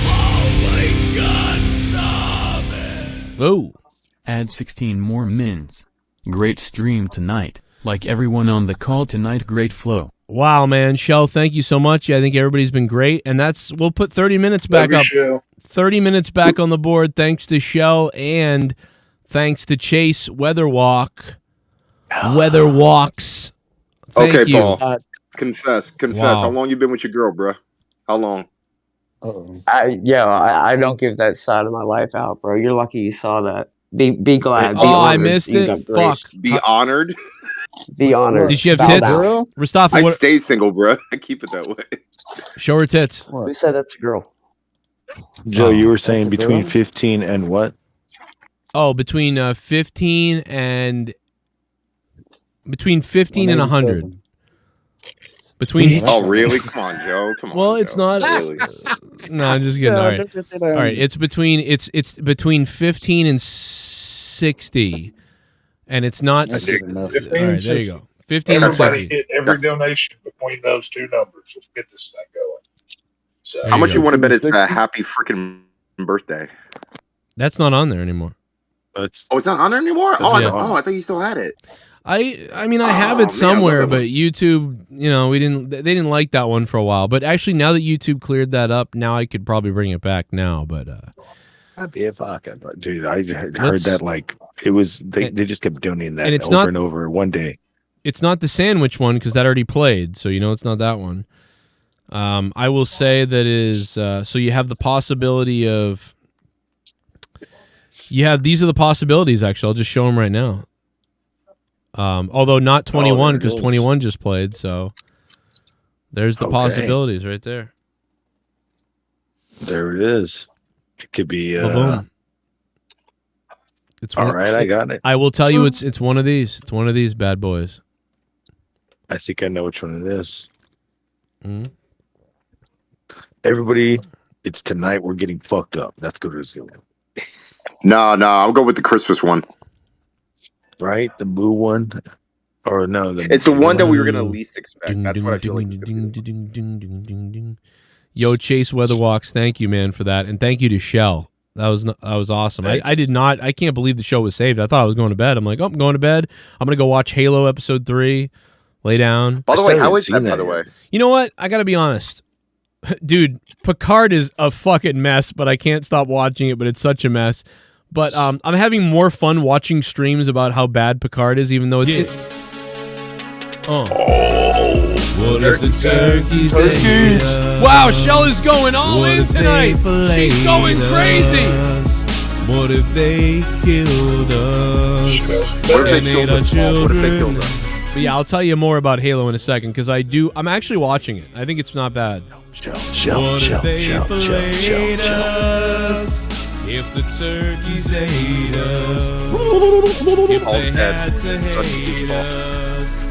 Oh my god, stop it! Whoa. Add 16 more minutes. Great stream tonight. Like everyone on the call tonight, great flow. Wow, man. Shell, thank you so much. I think everybody's been great. And we'll put 30 minutes back Love you, up. Shell. 30 minutes back on the board thanks to Shell and thanks to Chase Weatherwalks. Thank Okay, you. Paul. Confess. Wow. How long you been with your girl, bruh? How long? I don't give that side of my life out, bro. You're lucky you saw that. Be glad. Be Oh, I honored. missed You it. got grace. Fuck. Be honored. Be honored. Did she have Bow tits? down. Mustafa, I what? stay single, bruh. I keep it that way. Show her tits. Who said that's a girl? Joe, you were saying That's a between girl? 15 and what? Oh, between 15 and 100. Between Oh, really? Come on, Joe. Come on. Well, it's Joe. not. Really? No, I'm just kidding. Yeah, All right, don't get that all right. out. It's between 15 and 60, and it's not. That's All good enough. right, there you go. 15 and Everybody 60. hit every donation between those two numbers. Let's get this thing going. So, How much you want to bet it's 60? a happy freaking birthday? That's not on there anymore. Oh, it's not on there anymore? That's- yeah. I thought you still had it. I mean, I have Oh, it man, somewhere, I love that but YouTube, they didn't like that one for a while. But actually, now that YouTube cleared that up, now I could probably bring it back now. But I'd be a fuck. Dude, I heard Let's- that like it was. They just kept donating that and it's over not- and over one day. it's not the sandwich one because that already played, so it's not that one. I will say that is so you have the possibility of these are the possibilities. Actually, I'll just show them right now. Although not 21 there it because is. 21 just played, so there's the Okay. possibilities right there. There it is. It could be. Boom. It's All one- right, I got it. I will tell you, it's one of these. It's one of these bad boys. I think I know which one it is. Mhm. Everybody, it's tonight. We're getting fucked up. Let's go to the zoo. No, I'll go with the Christmas one. Right, the Moo one, or no? It's the one that we were gonna least expect. Ding, That's ding, what I feel like. ding, it's ding, gonna be. ding, ding, ding, ding, ding. Yo, Chase Weatherwalks, thank you, man, for that, and thank you to Shell. That was awesome. I did not. I can't believe the show was saved. I thought I was going to bed. I'm like, I'm going to bed. I'm gonna go watch Halo episode 3. Lay down. By the way, how is that? By the way, You know what? I gotta be honest, dude. Picard is a fucking mess, but I can't stop watching it. But it's such a mess. But I'm having more fun watching streams about how bad Picard is, even though it's. What if the turkeys ate us? Wow, Shell is going all What in if they tonight. She's filleted going crazy. us? What if they killed us? What if they and killed ate our us, Paul? What if they killed children? us? But yeah, I'll tell you more about Halo in a second because I'm actually watching it. I think it's not bad. What if they filleted us? If the turkeys ate us? If they had to hate us?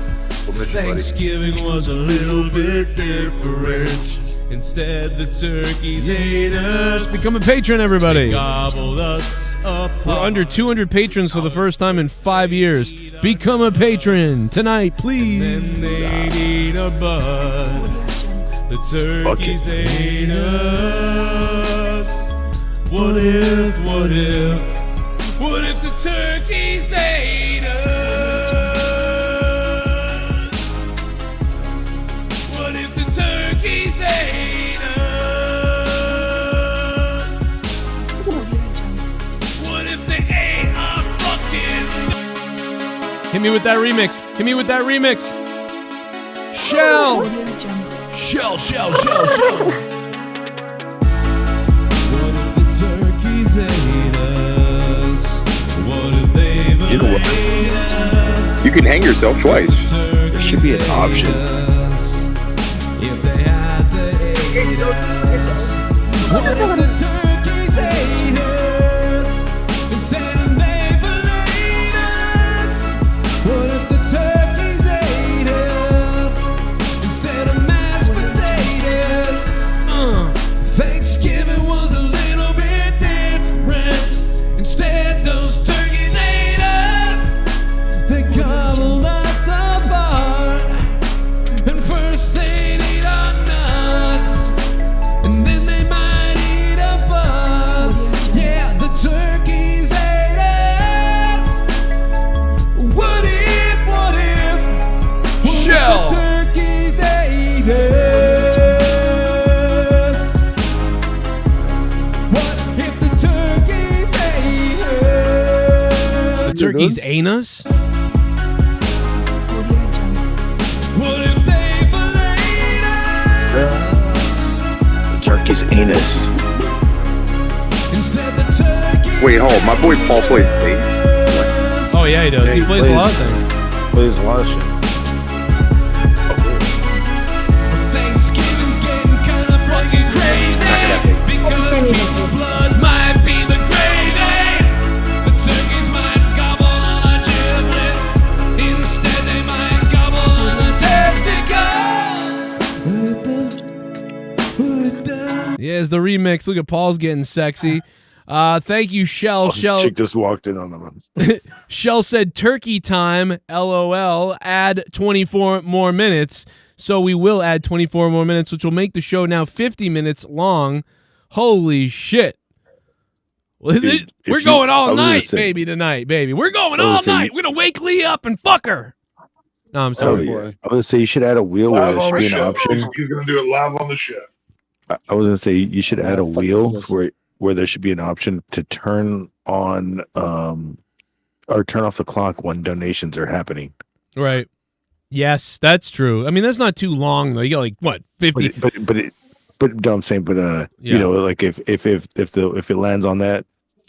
Thanksgiving was a little bit different. Instead, the turkeys ate us. Become a patron, everybody. They gobbled us up. We're under 200 patrons for the first time in 5 years. Become a patron tonight, please. Then they'd eat our bud. The turkeys ate us. What if the turkeys ate us? What if the turkeys ate us? What if they ate our fucking... Hit me with that remix. Hit me with that remix. Shell. Shell. What if the turkeys ate us? What if they You know what? ate us? You can hang yourself twice. There should be an option. If they had to eat us. What if the turkeys ate us? Instead of they filleted us. What if the turkeys ate us? Instead of mashed potatoes. Thanksgiving was a little bit different. Instead, those turkeys ate us. turkey's anus? What if they Turkey's anus. Instead the turkey Wait, hold on. My boy Paul plays bass. Oh yeah, he does. Yeah, he plays a lot of things. Plays a lot of shit. Thanksgiving's getting kind of fucking crazy because people's blood might be the gravy. The turkeys might gobble on our giblets. Instead, they might gobble on the testicles. Yeah, it's the remix. Look at Paul's getting sexy. Thank you, Shell. Oh, Shell. this chick just walked in on them. Shell said turkey time, LOL, add 24 more minutes. So we will add 24 more minutes, which will make the show now 50 minutes long. Holy shit. Dude, We're going all I was gonna night, say- baby, tonight, baby. We're going I was all gonna say- night. We're going to wake Leah up and fuck her. No, I'm Oh, sorry. yeah. I was gonna say you should add a wheel where Live there on should the be an show. option. He's going to do it live on the show. I was gonna say you should add a wheel where there should be an option to turn on or turn off the clock when donations are happening. Right. Yes, that's true. I mean, that's not too long, though. You got, like, what, 50? But no, I'm saying, Yeah. you know, like if it lands on that,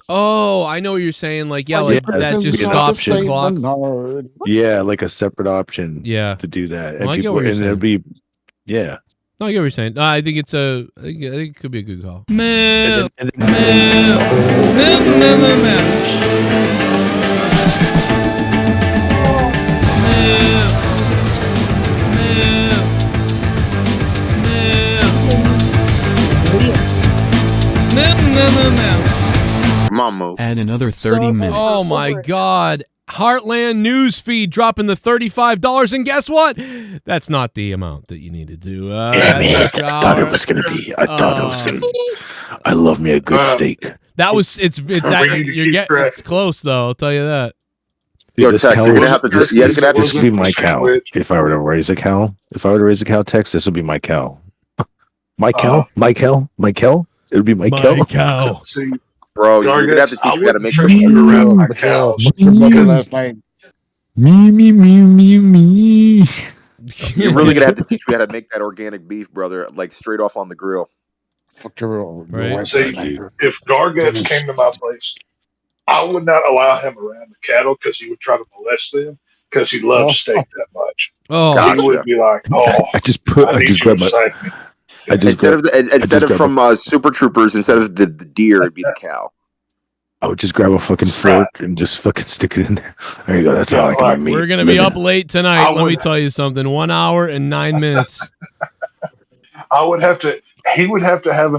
Oh, I know what you're saying. Like, yeah, Oh, like yeah, that it's just an stops the option. clock. yeah, like a separate option, Yeah. to do that, Well, I get what you're and it'll be, yeah. No, I get what you're saying. No, I think it's I think it could be a good call. Mamo. Add another 30 minutes. Oh my God. Heartland news feed dropping the $35, and guess what? That's not the amount that you needed to. Damn it! I thought it was gonna be. I thought it was gonna be. I love me a good steak. That was it's it's close though. I'll tell you that. Dude, Yo, this Tex, cow you're gonna was- have to this, just- yeah, this, you're gonna have to this would be my switch. cow if I were to raise a cow. If I were to raise a cow, Tex, this would be my cow. My cow, my cow, my cow. It would be my cow. cow. See, Bro, you're gonna have to teach me how to make trust you around my cows. last night. Me. You're really gonna have to teach me how to make that organic beef, brother. Like straight off on the grill. Fuck your Right. See, if Garguts came to my place, I would not allow him around the cattle because he would try to molest them because he loves steak that much. Oh, Gotcha. He would be like, "Oh, I just I need you to save me." Instead of from Super Troopers, instead of the deer, it'd be the cow. I would just grab a fucking fork and just fucking stick it in there. There you go. That's how I like my meat. We're gonna be up Living. late tonight. Let me tell you something. 1 hour and 9 minutes. I would have to. He would have to have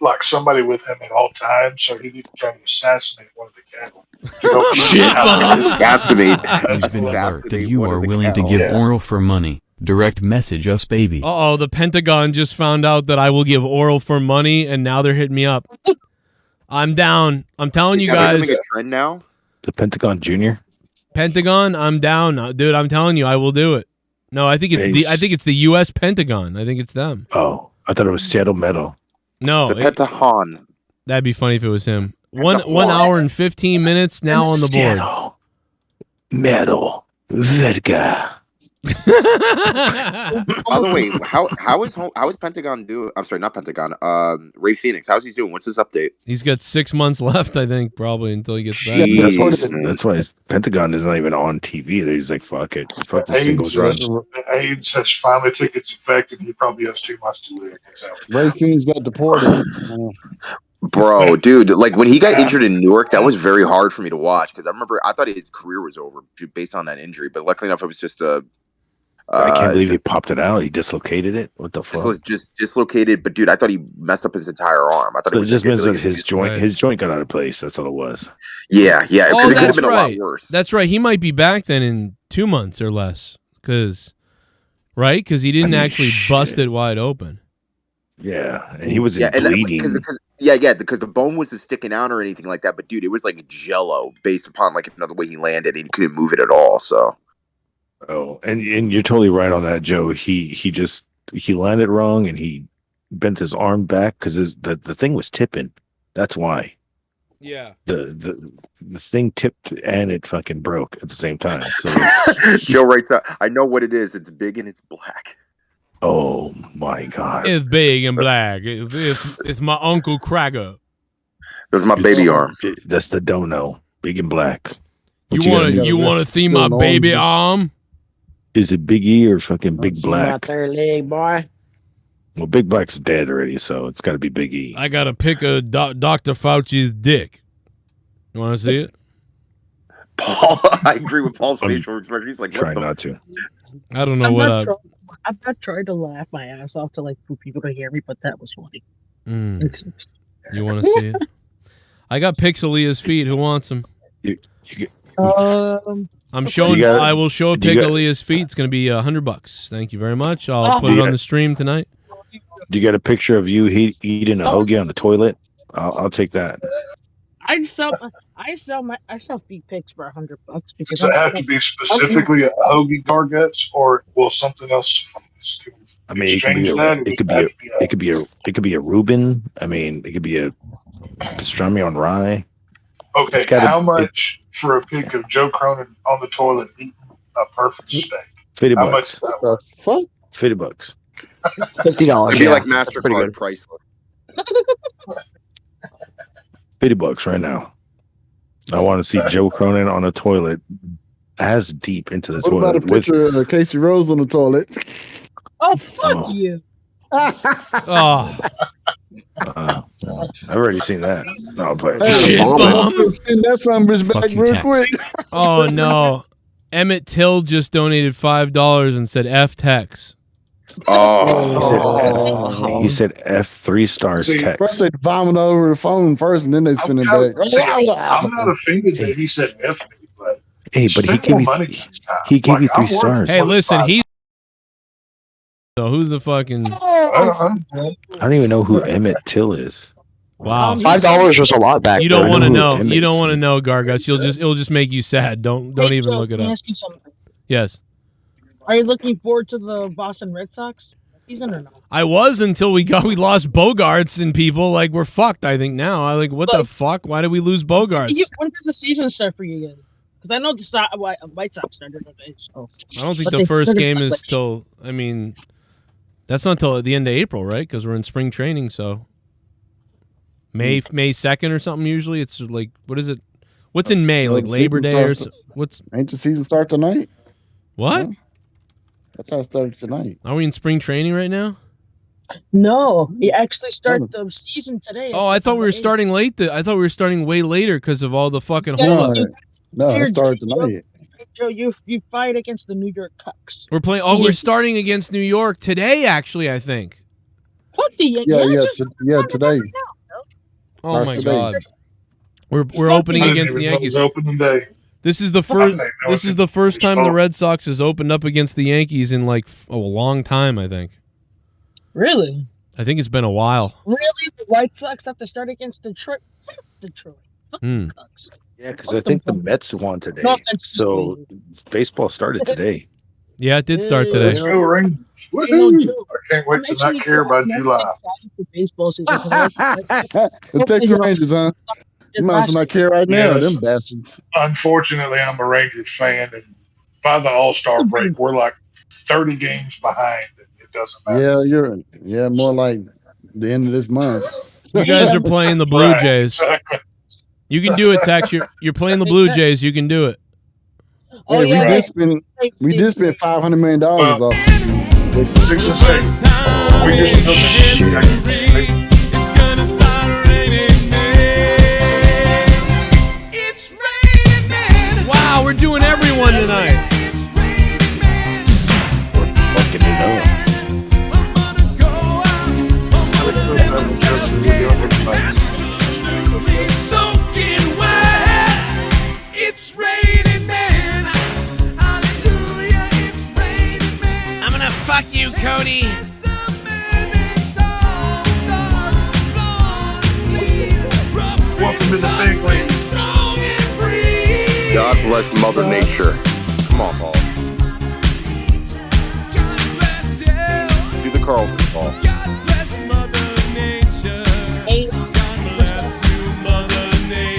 like somebody with him at all times, so he'd be trying to assassinate one of the cattle. Shit, Mom. Assassinate. There's been alert that you are willing to give oral for money. Direct message us, baby. Uh-oh, the Pentagon just found out that I will give oral for money, and now they're hitting me up. I'm down. I'm telling you guys. Becoming a trend now. The Pentagon Junior. Pentagon, I'm down, dude. I'm telling you, I will do it. No, I think it's the U.S. Pentagon. I think it's them. Oh, I thought it was Seattle Metal. No, The Pentagon. that'd be funny if it was him. 1 hour and 15 minutes now on the board. Seattle Metal Vodka. By the way, how is Pentagon doing? I'm sorry, not Pentagon. Ray Phoenix. How's he doing? What's his update? He's got 6 months left, I think, probably until he gets back. Yeah, that's why his Pentagon is not even on TV. He's like, fuck it, fuck the singles run. AIDS has finally took its effect, and he probably has too much to live. Ray Phoenix got deported. Bro, dude, like when he got injured in Newark, that was very hard for me to watch because I thought his career was over based on that injury. But luckily enough, it was just a. I can't believe he popped it out. He dislocated it. What the fuck? This was just dislocated, but dude, I thought he messed up his entire arm. I thought So it it was just means that like, his joint got out of place. That's all it was. Yeah, because Oh, it could have that's been a lot right. worse. That's right. He might be back then in 2 months or less. Because he didn't actually bust it wide open. Yeah, and he was and bleeding. because the bone wasn't sticking out or anything like that. But dude, it was like jello based upon like another way he landed, and he couldn't move it at all. So. Oh, and you're totally right on that, Joe. He landed wrong and he bent his arm back because the thing was tipping. That's why. Yeah. The thing tipped and it fucking broke at the same time. So Joe writes out, I know what it is. It's big and it's black. oh my god. It's big and black. It's my Uncle Cracker. That's my baby arm. That's the dono. Big and black. You What want to see my baby arm? Is it Big E or fucking Big See my Black? third leg, boy. Well, Big Black's dead already, so it's got to be Big E. I got to pick a Dr. Fauci's dick. You want to see it? Paul, I agree with Paul's facial expression. He's like, try not to. I don't know I'm not trying to laugh my ass off to like for people to hear me, but that was funny. You want to see it? I got pics of Leah's feet. Who wants them? I'm showing. I will show a pic of Leah's feet. It's going to be $100. Thank you very much. I'll put it on the stream tonight. Do you got a picture of you eating a hoagie on the toilet? I'll take that. I sell feet pics for $100 because Does it have to be specifically a hoagie garguts, or will something else? I mean, it could be a Reuben. I mean, it could be a pastrami on rye. Okay, how much for a pic of Joe Cronin on the toilet eating a perfect steak? $50. How much is that? $50. $50. It'd be like MasterCard priceless. $50 right now. I want to see Joe Cronin on a toilet, as deep into the What toilet. about a picture of Casey Rose on the toilet? Oh, fuck you. Oh. I've already seen that. No, but Shit, bum. Send that son bitch back real quick. Oh no, Emmett Till just donated $5 and said F Tex. He said F 3 stars text. First they vomit over the phone first, and then they send it back. I'm not offended that he said F me, but Hey, but he gave you 3 stars. Hey, listen, he's so who's the fucking? I don't even know who Emmett Till is. Wow, $5 was a lot back. You don't then. want to know. You don't want to know, Gargus. It'll just make you sad. Don't even Joe, look it let me up. ask you something. Yes, Are you looking forward to the Boston Red Sox season or no? I was until we lost Bogarts and people like we're fucked. I think now. I like what the fuck? Why did we lose Bogarts? When does the season start for you again? Because I know the White Sox started today. So. I don't think the first game is till. I mean, that's not till the end of April, right? Because we're in spring training, so May 2nd or something. Usually, it's like what is it? What's in May? Like Labor Day or what's? Ain't the season start tonight? What? Yeah. That's how it started tonight. Are we in spring training right now? No, you actually start the season today. Oh, I thought we were starting late. I thought we were starting way later because of all the fucking hold up. No, it started tonight. Joe, you fight against the New York Cucks. We're playing. Oh, we're starting against New York today. Actually, I think. What the? Today. Oh my god. We're opening against the Yankees. Opening day. This is the first. This is the first time the Red Sox has opened up against the Yankees in like a long time. I think. Really? I think it's been a while. Really, the White Sox have to start against Detroit. Detroit. Mm. Yeah, because I think the Mets won today. No, So baseball started today. Yeah, it did start today. Let's go Rangers. Woohoo! I can't wait to not care about July. Baseball season. The Texas Rangers, huh? You might as well not care right now, them bastards. Unfortunately, I'm a Rangers fan, and by the All-Star break, we're like 30 games behind. It doesn't matter. Yeah, more like the end of this month. You guys are playing the Blue Jays. You can do it, Tex. You're playing the Blue Jays. You can do it. Oh, we did spend $500 million off. 6 and 6. We just It's gonna start raining men. It's raining men. Wow, we're doing everyone tonight. It's raining men. Fucking know. I'm gonna go out. I'm gonna let myself get soaking wet. It's raining men. Hallelujah, it's raining men. I'm gonna fuck you, Cody. Welcome to the big league. God bless Mother Nature. Come on, Paul. Do the Carlton, Paul. God bless Mother Nature. God bless you, Mother Nature.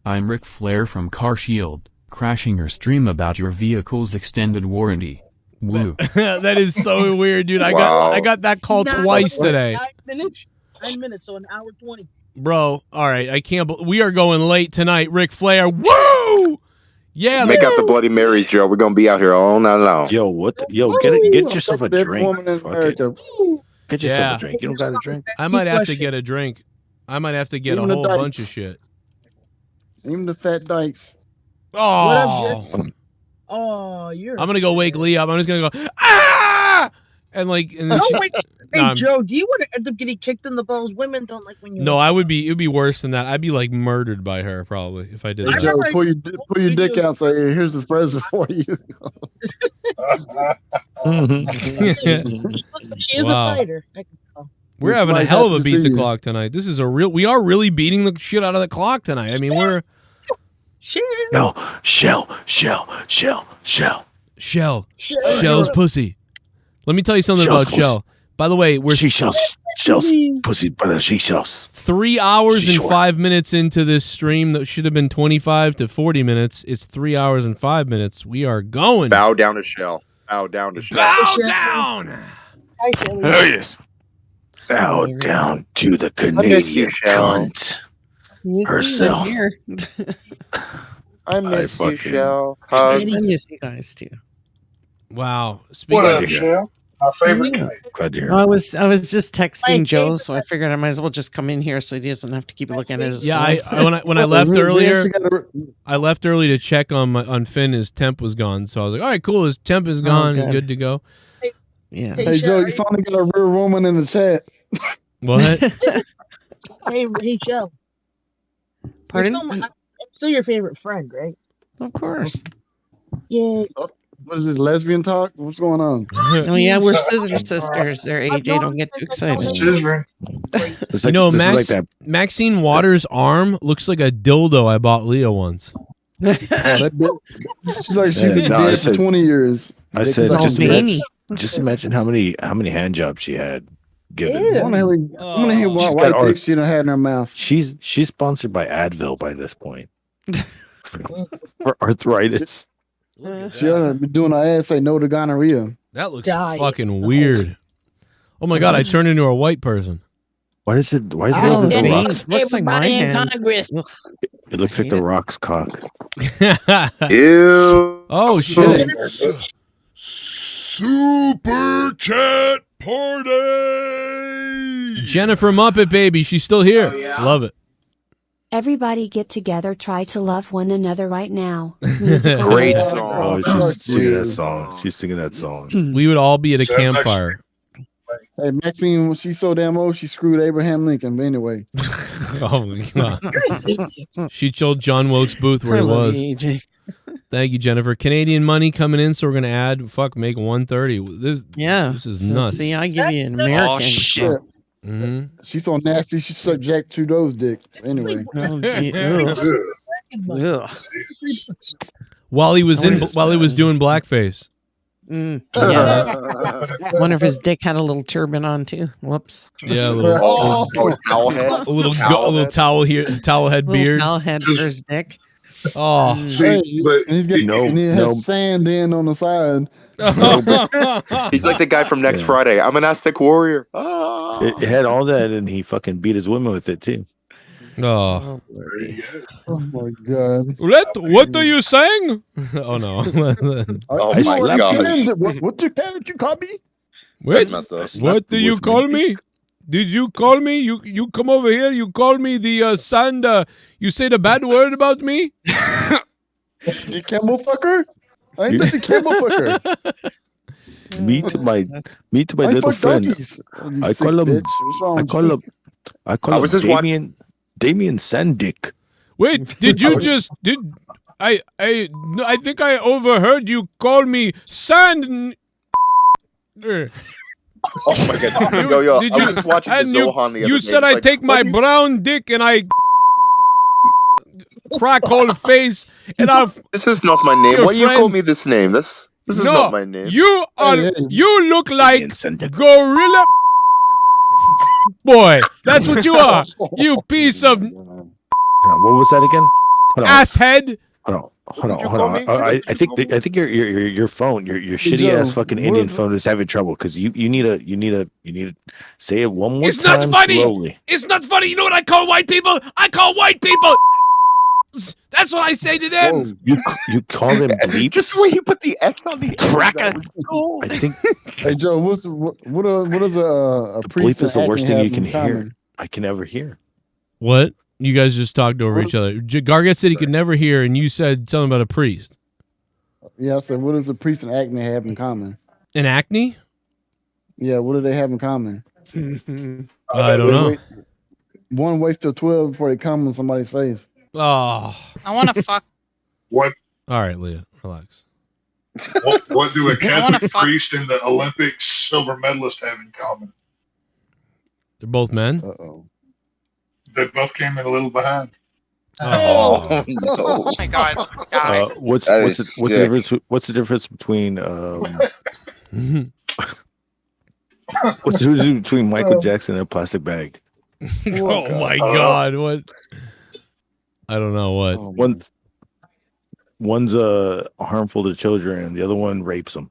I'm Ric Flair from Car Shield, crashing your stream about your vehicle's extended warranty. Woo. That is so weird, dude. I got that call twice today. 9 minutes, so an hour 20. Bro, all right, I can't. We are going late tonight, Ric Flair. Woo! Yeah, Make out the Bloody Marys, Joe. We're gonna be out here all night long. Yo, what? Get yourself a drink. Fuck it. Get yourself Yeah. a drink. You don't got a drink. I might have to get a drink. I might have to get Even a the whole dykes. bunch of shit. Even the fat dykes. Oh, Oh, you're. I'm gonna go wake Lee up. I'm just gonna go ah, and like. And then No, she- wait. Hey, No, I'm- Joe, do you want to end up getting kicked in the balls? Women don't like when you. No, I would be. It would be worse than that. I'd be like murdered by her probably if I did Hey, that. Joe, pull your dick out. Say, "Hey, here's the present for you." She is Wow. a fighter. I can tell. We're It's having a nice hell of a to beat see the you. clock tonight. This is a real. We are really beating the shit out of the clock tonight. I mean, we're No, Shell. Shell's pussy. Let me tell you something Shell's about pussy. Shell. By the way, we're Shell's pussy, but she shells. 3 hours She's and short. 5 minutes into this stream that should have been 25 to 40 minutes. It's 3 hours and 5 minutes. We are going. Bow down to Shell. Bow down to Shell. Bow down. Hi, Shelly. Oh yes. Bow down to the miss you, Canadian Shell. cunt herself. I miss you, fucking- Shell. I Hug. miss you guys too. Wow. Speaking What of up, Shell? My favorite Canadian. Glad to hear. I was just texting My Joe, favorite- so I figured I might as well just come in here so he doesn't have to keep looking at his yeah, phone. when I left We earlier, actually gotta- I left early to check on Finn. His temp was gone, so I was like, all right, cool. His temp is gone. He's good. good to go. Yeah. Hey Joe, you finally got a real woman in the chat. What? Hey, Joe. Pardon? I'm still your favorite friend, right? Of course. Yeah. What is this, lesbian talk? What's going on? Oh yeah, we're scissor sisters. They're AJ. Don't get too excited. Scissoring. It's You know, this is Max, like that. Maxine Waters' arm looks like a dildo I bought Leah once. Oh, that bitch, she's like she's Yeah, been no, I dead for said- 20 years. I Dick said is all veiny. just imagine how many hand jobs she had given. Ew. I wanna hear She's what got white dick she done had in her mouth. She's sponsored by Advil by this point for arthritis. She ought to be doing her ass say no to gonorrhea. That looks Die. fucking weird. Oh my god, I turned into a white person. Why is it? Why is it Oh, look like the veins. rocks? Looks like my Everybody in hands. Congress. It looks like the Rock's cock. Ew. Oh shit. Super chat party. Jennifer Muppet Baby, she's still here. Oh, yeah? Love it. Everybody get together, try to love one another right now. Musical. Great Oh, song. Oh, she's singing yeah. that song. She's singing that song. We would all be at a Sounds like campfire. Hey, Maxine, when she's so damn old, she screwed Abraham Lincoln. But anyway, Oh my god. She told John Wilkes Booth where I he love was. you, AJ. Thank you, Jennifer. Canadian money coming in, so we're gonna add make 130. Yeah. This is So, nuts. See, I give you an That's so- American. Oh, shit. Mhm. She's so nasty. She sucked Jack Trudeau's dick. Anyway, Oh, gee, ugh. Ugh. While he was doing blackface. Yeah. Wonder if his dick had a little turban on too. Whoops. Yeah, a little, Oh, towel head. a little towel here, towel head Little beard. towel head for his dick. Oh, See, but and he's got No, and he has no. sand in on the side. He's like the guy from Next Friday. I'm an Aztec warrior. Ah. It had all that, and he fucking beat his women with it too. oh. Oh my god! What are you saying? Oh no. Oh I my slapped gosh. What you call me? Wait, That's messed up. what do you call me? Did you call me? You come over here. You call me the sand. You say the bad word about me? You camel fucker? I ain't the camel fucker. Me to my I little fuck friend. donkeys. You I sick call him. bitch. What's wrong I with call you? him. I call I him was just Damien Sandick. Wait, did you just did? I think I overheard you call me sand. Oh my god. Yo, Did I was just watching the and Zohan the other you day. said It's I like, take my what do you- brown dick and I crack whole face and I'll. This is not my name. Your Why do you call friends- me this name? This is No, not my name. You are. Hey. You look like Sandick. gorilla. Boy, that's what you are. You piece of What was that again? Asshead. Hold on. I think your phone, your shitty ass fucking Indian phone is having trouble because you need to say it one more It's time not funny. slowly. It's not funny. You know what I call white people? I call white people. That's what I say to them. You call them bleeps? Just the way you put the S on the Cracker. cool. I think. Hey Joe, what does a priest Bleep is the and worst acne thing you have can in common? hear. I can never hear. What? You guys just talked over each other. Gargett said he could never hear, and you said something about a priest. Yeah, I said, what does a priest and acne have in common? An acne? Yeah, what do they have in common? I don't know. One waits till 12 before they come on somebody's face. Oh. I want to fuck. What? All right, Leah, relax. What do a Catholic priest and the Olympic silver medalist have in common? They're both men? Uh-oh. They both came in a little behind. Oh, no. Oh my god. What's the difference between what's the difference between Michael Jackson and a plastic bag? Oh my god, what? I don't know what. One's harmful to children and the other one rapes them.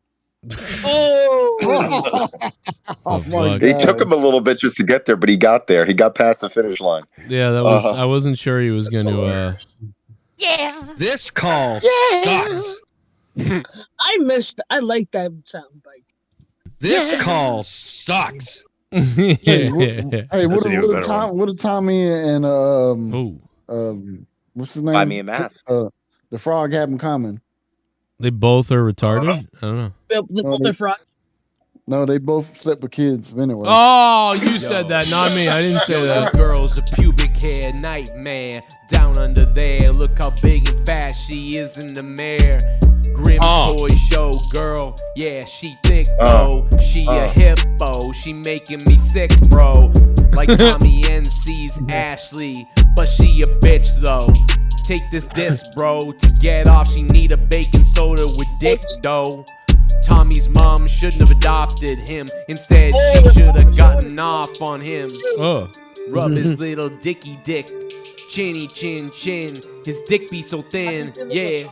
Oh my God. It took him a little bit just to get there, but he got there. He got past the finish line. Yeah, that was. I wasn't sure he was going to. Yeah. This call sucks. I like that sound bite. This call sucks. Hey, what did Tommy and what's his name? Buy me a mask. The frog have in common? They both are retarded? I don't know. They both are frog. No, they both slept with kids anyway. Oh, you said that, not me. I didn't say that. Girl's a pubic hair nightmare. Down under there, look how big and fast she is in the mirror. Grimm's toy show girl, yeah, she thick though. She a hippo, she making me sick, bro. Like Tommy NC's Ashley, but she a bitch though. Take this disc, bro. To get off, she need a baking soda with dick dough. Tommy's mom shouldn't have adopted him. Instead, she should have gotten off on him. Rub his little dicky dick. Chinny chin chin. His dick be so thin. Yeah,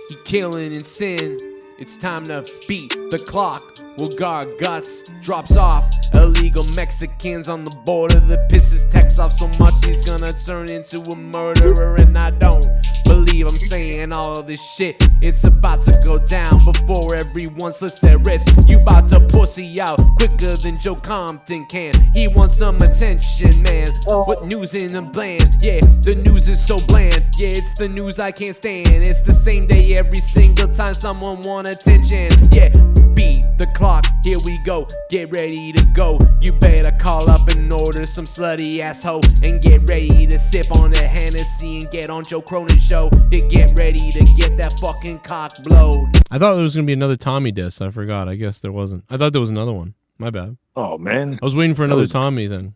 he killing in sin. It's time to beat the clock. Will guard guts drops off. Illegal Mexicans on the border that pisses Tex off so much he's gonna turn into a murderer. And I don't believe I'm saying all of this shit. It's about to go down before everyone slits their wrist. You about to pussy out quicker than Joe Compton can. He wants some attention, man. What news in the bland? Yeah, the news is so bland. Yeah, it's the news I can't stand. It's the same day every single time someone want attention. Yeah, beat the clock, here we go. Get ready to go. You better call up and order some slutty asshole and get ready to sip on a Hennessy and get on Joe Cronin show. You get ready to get that fucking cock blowed. I thought there was going to be another Tommy diss. I forgot. I guess there wasn't. I thought there was another one. My bad. Oh, man. I was waiting for another Tommy then.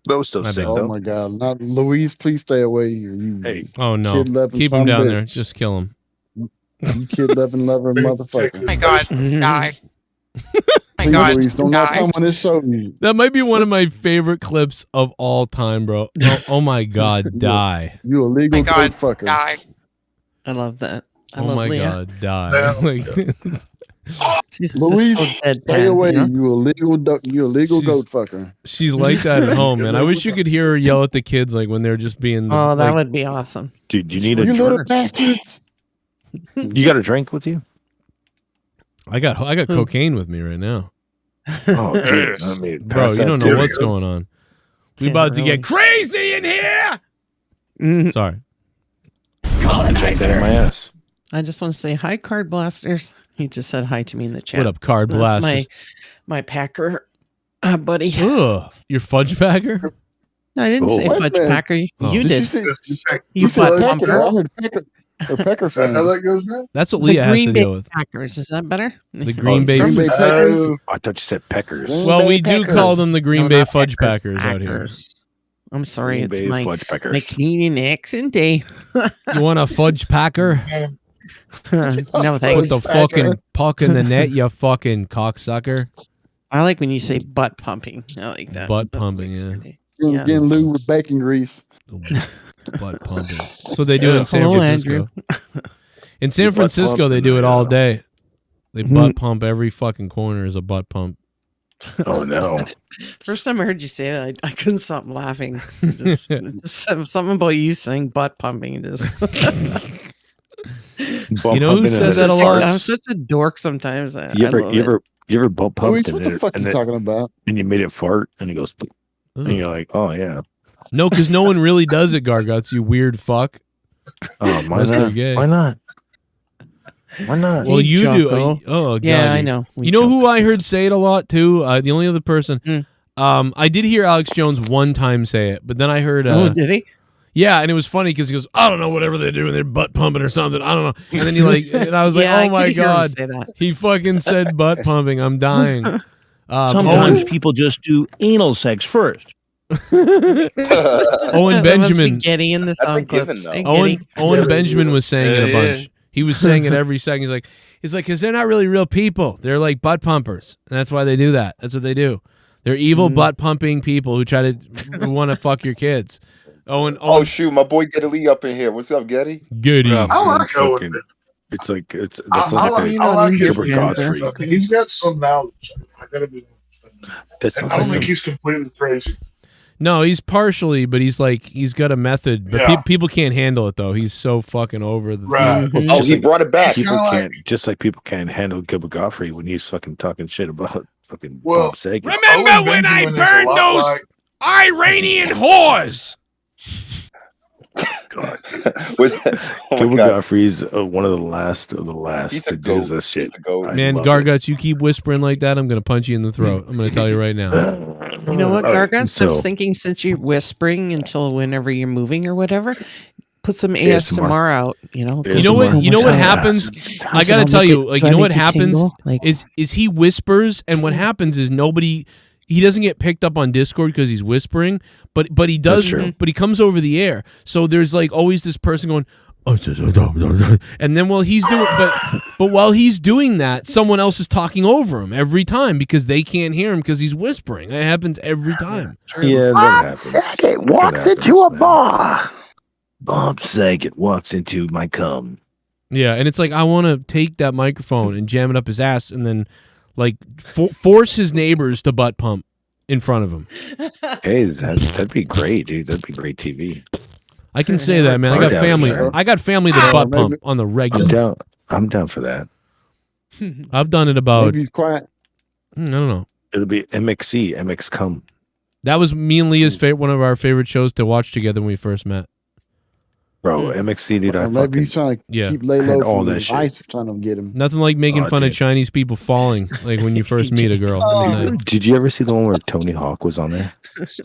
Those still sick, Oh though. my God! Not Louise. Please stay away. You Oh, no. Keep him down there. Just kill him. You kid loving lover motherfucker. Oh my god, die. My God, Louise, don't not come on this show. That might be one of my favorite clips of all time, bro. Oh my God, die. You illegal God, fucker. die. I love that. I Oh love my Leah. God, die. Like, She's Louise, just so stay deadpan, away. you know? You illegal goat fucker. she's like that at home, man. I wish you could hear her yell at the kids like when they're just being. Oh, that like, would be awesome. Dude, you need a You little drink. bastards. You got a drink with you? I got cocaine with me right now. Oh, dude. I mean, Bro, pass you that don't to know me. what's going on. We Can't about to really. get crazy in here. Sorry. Drink that in my ass. I just want to say hi, Card Blasters. He just said hi to me in the chat. What up, Card That's Blasters? my Packer buddy. Ugh, your fudge packer? No, I didn't say What, Fudge man? Packer. Oh. You Did did. you You said butt Pecker. bumper. I heard Pecker. Or Pecker Is that fan. how that goes now? That's what The Leah has Green to Bay deal with. Packers. Is that better? The Green Bay. Green Bay Fudge- Packers. I thought you said peckers. Green Well, Bay we do Packers. call them the Green No, Bay not Fudge Packers. Packers out here. Packers. I'm sorry, Green it's Bay my fudge peckers. my Canadian accent day. You want a fudge packer? No, Put thanks. the fucking puck in the net, you fucking cocksucker. I like when you say butt pumping. I like that. Butt That's pumping, like yeah. Sunday. Yeah. Getting lube with bacon grease. Butt pumping. That's what they do in San Hello, Francisco. In San Butt Francisco, pump they and do it they, all day. They Mhm. butt pump every fucking corner is a butt pump. Oh no! First time I heard you say that, I couldn't stop laughing. Just something about you saying butt pumping. Just You know who says that a lot? I'm such a dork sometimes. You I ever love you it. ever you ever butt pumped Luis, what the fuck and you talking about? and you made it fart and it goes and you're like, oh yeah. No, because no one really does it, Garguts, you weird fuck. Oh, why Unless they're not? gay. Why not? Why not? Well, Hey, you Jocko. do. Oh, God. Yeah, I know. We You know who joke. I heard say it a lot, too? The only other person. I did hear Alex Jones one time say it, but then I heard... Oh, did he? Yeah, and it was funny because he goes, I don't know, whatever they're doing, they're butt pumping or something. I don't know. And then he and I was Yeah, I like, oh my could hear him God. say that. He fucking said butt pumping. I'm dying. Sometimes people just do anal sex first. Owen That must be Benjamin. Getty in the sound clips. Hey, Owen Getty. Benjamin was saying it a Yeah, bunch. He was saying it every second. He's like, because they're not really real people. They're like butt pumpers. And that's why they do that. That's what they do. They're evil butt pumping people who try to want to fuck your kids. Oh shoot, my boy Getty Lee up in here. What's up, Getty? Goody. I like Owen. It's like I that's like like his Gilbert Godfrey. He's got some knowledge. I gotta be. That's I don't think he's completely crazy. No, he's partially, but he's got a method. But Yeah. people can't handle it though. He's so fucking over the Right. thing. Oh, he brought it back. People Kinda can't just like people can't handle Gilbert Godfrey when he's fucking talking shit about fucking Well, Bob Saget. Remember when I burned those Iranian whores? Gilbert Godfrey's one of the last of the last He's a that does goat. that shit. He's a goat. I Man, love it. Garguts, you keep whispering like that, I'm gonna punch you in the throat. I'm gonna tell you right now. You know what, Garguts? I was so- thinking since you're whispering until whenever you're moving or whatever, put some ASMR. ASMR out. You know. You know what? You know what happens? I gotta tell you, like, you know what happens Like, is he whispers, and what happens is nobody. He doesn't get picked up on Discord because he's whispering, but he does. But he comes over the air, so there's like always this person going, and then while he's doing, but while he's doing that, someone else is talking over him every time because they can't hear him because he's whispering. It happens every time. Yeah, that happens. Saget walks into a bar. Bob Saget walks into my cum. Yeah, and it's like I want to take that microphone and jam it up his ass, and then like force his neighbors to butt pump in front of him. Hey, that'd be great, dude. That'd be great TV. I can say that, man. I got family. I got family that butt pump on the regular. I'm down for that. I've done it about. Maybe he's quiet. I don't know. It'll be MXC, MX cum. That was me and Leah's one of our favorite shows to watch together when we first met. Bro, MXC, dude, I Maybe fucking he's trying to Yeah. keep lay had low all from that the shit. ice trying to get him. Nothing like making Oh, fun of dude. Chinese people falling, like when you first meet a girl. That'd be nice. Did you ever see the one where Tony Hawk was on there?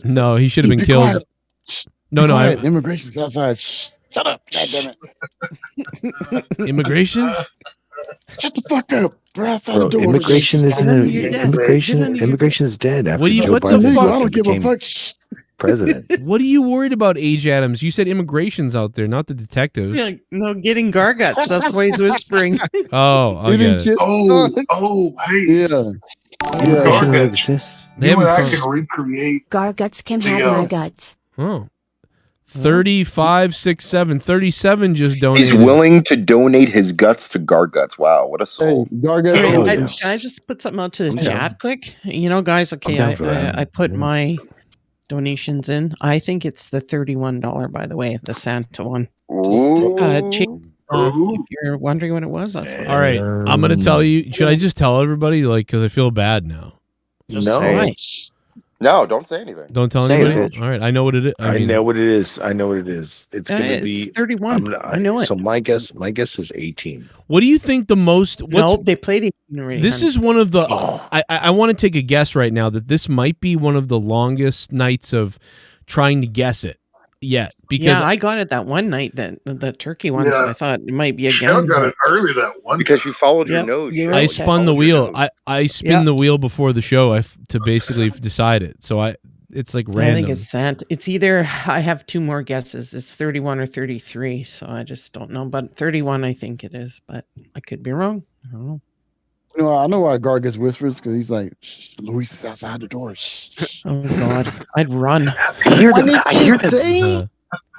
No, he should have been Be killed. quiet. No, Be quiet. I Immigration's outside. Shh. Shut up. God damn it. immigration. Shut the fuck up. We're outside Bro, the door. immigration isn't You're dead. immigration is dead after What do you- Joe what the Biden fuck? I don't give a became fuck. Shh. president. What are you worried about, Age Adams? You said immigration's out there, not the detectives. yeah, no, getting Garguts. That's why he's whispering. Oh, I Didn't get it. get- Oh, hey. Yeah. Immigration Garguts. exists. They You and I haven't can recreate. Garguts can The, have my guts. Oh. 35, 6, 7, 37 just donated. He's willing to donate his guts to Garguts. Wow, what a Hey, soul. Garguts. Hey, Oh, I- yeah. Can I just put something out to the I'm chat down. quick? You know, guys, okay, down for that. I put my donations in. I think it's the $31, by the way, the Santa one. Change, if you're wondering what it was, that's what All right, I'm gonna tell you. Should I just tell everybody, like, because I feel bad now? No. Why? No, don't say anything. Don't tell Say it, anybody. bitch. All right, I know what it is. I know what it is. I know what it is. It's gonna it's be 31. I know it. So my guess is 18. What do you think the most? What's, No, they played it already. This hon. is one of the. I want to take a guess right now that this might be one of the longest nights of trying to guess it yet. Because yeah, I got it that one night, that the turkey one. So Yeah. I thought it might be Shell again. got it early that one. Because you followed your Yep, nose. you're Shell. right. I You spun the followed your wheel. nose. I spin Yeah. the wheel before the show to basically decide it. So it's like random. I think it's Santa. It's either I have two more guesses. It's 31 or 33. So I just don't know. But 31, I think it is. But I could be wrong. I don't know. You know, I know why Garguts whispers because he's like, shh, Luis is outside the door. Shh. Oh God, I'd run. I hear them. I hear them. Say?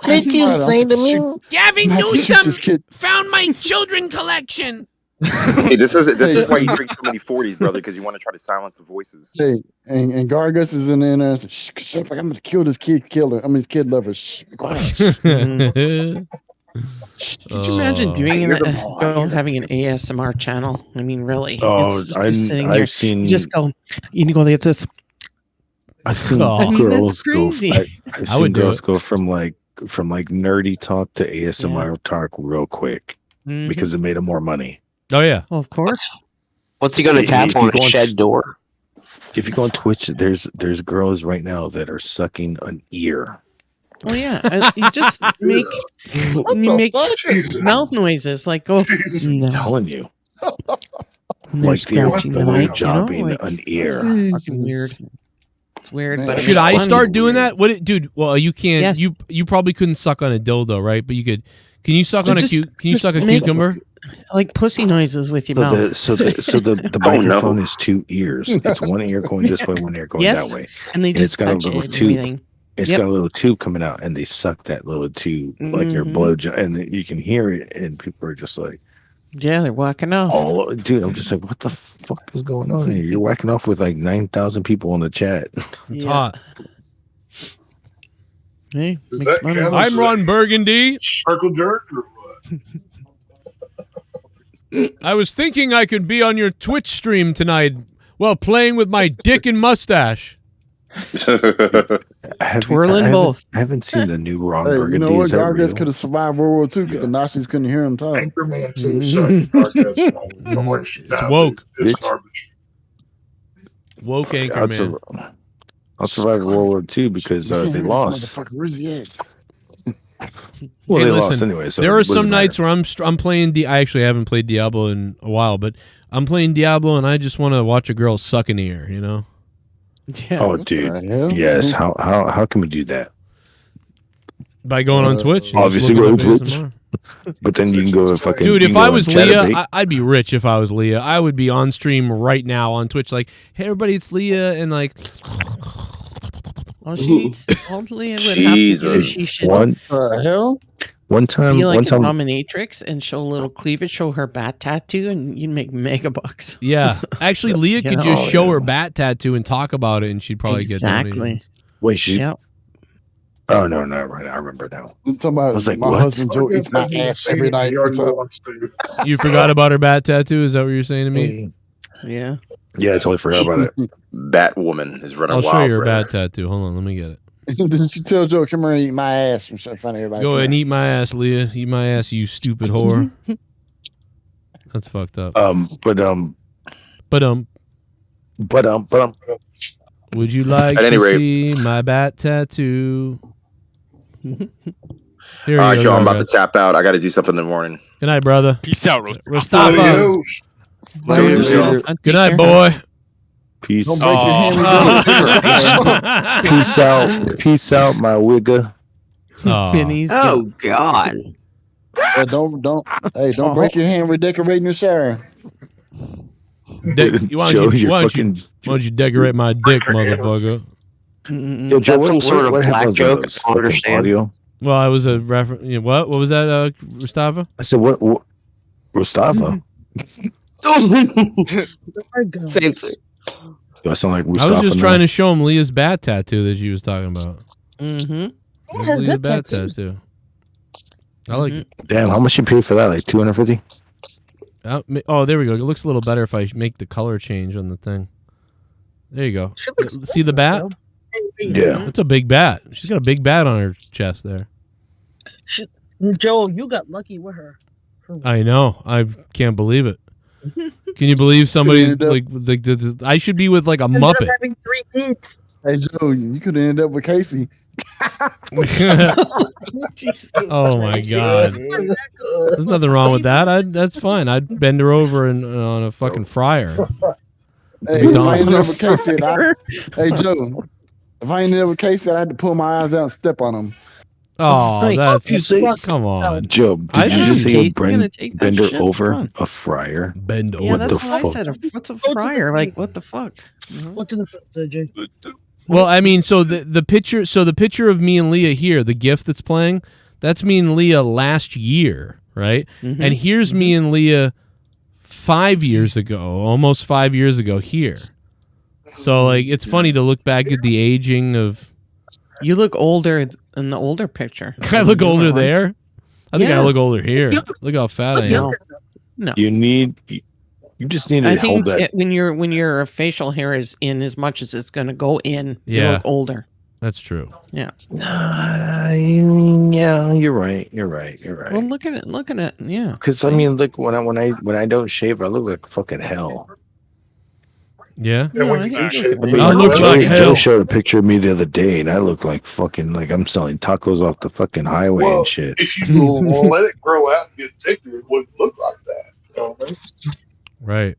Did you say to me? Gavin This Newsom kid- found my children collection. Hey, this is why you drink so many 40s, brother, because you want to try to silence the voices. Hey, and Gargus is in there and says, shh, shh, I'm gonna kill this kid killer. I mean, this kid lover. Shh, be quiet. Could you imagine doing having an ASMR channel? I mean, really? Oh, It's just sitting there. I've seen. You just go. You go like this. I've seen I mean, girls that's go. crazy. I've seen girls go from like nerdy talk to ASMR talk real quick because it made them more money. Oh yeah. Well, of course. What's he gonna tap on a shed door? If you go on Twitch, there's girls right now that are sucking an ear. Oh yeah, you just make mouth noises like go. I'm telling you, Like they're the jobbing an ear. It's weird. It's weird, but Should I start doing that? Dude? Well, you can't. Yes. You probably couldn't suck on a dildo, right? But you could. Can you suck on a Just can you suck a make- cucumber? Like pussy noises with your So mouth. the microphone is two ears. It's one ear going this way, one ear going Yes, that way, and they it's just got a touch little it and tube. everything. It's got a little tube coming out, and they suck that little tube like your blowjob, and then you can hear it, and people are just like, Yeah, they're walking off. "Oh, dude!" I'm just like, "What the fuck is going on here? You're whacking off with like 9,000 people on the chat." It's hot. Hey, Does makes that money. count? I'm Ron Burgundy. Circle jerk or what? I was thinking I could be on your Twitch stream tonight while playing with my dick and mustache. Twirling both. I haven't seen the new Ron Hey, Burgundy. you know what? Is that Gargus real? could have survived World War II because the Nazis couldn't hear him talk. Anchorman 2 sucked. Gargus won't. Don't waste your It's time. woke. It's Bitch. garbage. Woke I'd, Anchorman. I'll survive World War II because they This lost. motherfucker, where's he at? Well, Hey, they listen, lost anyway. So there it are doesn't some matter. nights where I'm playing. I actually haven't played Diablo in a while, but I'm playing Diablo and I just want to watch a girl suck an ear. You know. Yeah. Oh, dude. Yes. How can we do that? By going on Twitch. and Obviously, just go looking to up Twitch. ASMR. But then you can go and fucking. Dude, you if can go I on was Chatterbait. Leah, I'd be rich. If I was Leah, I would be on stream right now on Twitch, like, "Hey, everybody, it's Leah," and like, Oh, she's totally would have to do. Jesus. She should One hell? one time, be like one a time, dominatrix and show a little cleavage, show her bat tattoo, and you'd make mega bucks. yeah. Actually, Leah You could know? just Oh, show yeah. her bat tattoo and talk about it, and she'd probably Exactly. get donations. wait, she. Yep. Oh no, right. I remember now. I'm talking about I was like, my what? husband Joe eats my ass every night. What's up? You forgot about her bat tattoo? Is that what you're saying to me? Yeah. Yeah, I totally forgot about it. Batwoman is running I'll wild. show you her brother. bat tattoo. Hold on, let me get it. Did she tell Joe, come here and eat my ass in front of everybody? Go ahead and eat my ass, Leah. Eat my ass, you stupid whore. That's fucked up. But Would you like At any to rate- see my bat tattoo? Here All you right, go, y'all. I'm about to guys. tap out. I got to do something in the morning. Good night, brother. Peace out, Mustafa. Adios. Later. Good night, boy. peace. Don't break your hand. Peace out. Peace out, my wigger. Aw. Pennies. Oh God. Don't break your hand redecorating your shower. Why don't you decorate my dick, motherfucker? Yo, Joe, That's some sort of black happens on joke. those I don't fucking understand. audio? Well, I was a reference. What was that, Mustafa? I said, what Mustafa? Same thing. Do I sound like I Mustafa? was just now? trying to show him Leah's bat tattoo that she was talking about. Mm-hmm. There's Leah's bat tattoo. I like it. Damn, how much you pay for that? Like 250? Oh, there we go. It looks a little better if I make the color change on the thing. There you go. See the bat? Yeah. That's a big bat. She's got a big bat on her chest there. Joel, you got lucky with her. I know. I can't believe it. Can you believe somebody like I should be with like a Muppet? Having 3 kids. Hey Joe, you could end up with Casey. Oh my god. There's nothing wrong with that. That's fine. I'd bend her over on a fucking fryer. Hey, if I ended up with Casey, hey Joe, if I ended up with Casey, I had to pull my eyes out and step on him. Oh, that's You say- come on. Joe, did you just say you bend her shit over on. a fryer? Bend over. Yeah, What that's the what I fuck? said. What's a fryer? Like, what the fuck? What's in the fridge, Jay? Well, I mean, so the picture of me and Leah here, the GIF that's playing, that's me and Leah last year, right? Mm-hmm. And here's me and Leah 5 years ago, almost 5 years ago here. So like, it's funny to look back at the aging of. You look older in the older picture. I look older there. I think I Yeah. look older here. Look how fat I am. No. You just need to I hold think that. when your facial hair is in as much as it's going to go in, you Yeah. look older. That's true. Yeah. Yeah, you're right. You're right. Well, look at it. Yeah. Because I mean, look, when I don't shave, I look like fucking hell. Yeah. And when you do shave, I mean, I look like Joe hell. showed a picture of me the other day, and I look like fucking like I'm selling tacos off the fucking highway well, and shit. if you let it grow out and get thicker, it wouldn't look like that. You know what I mean? Right.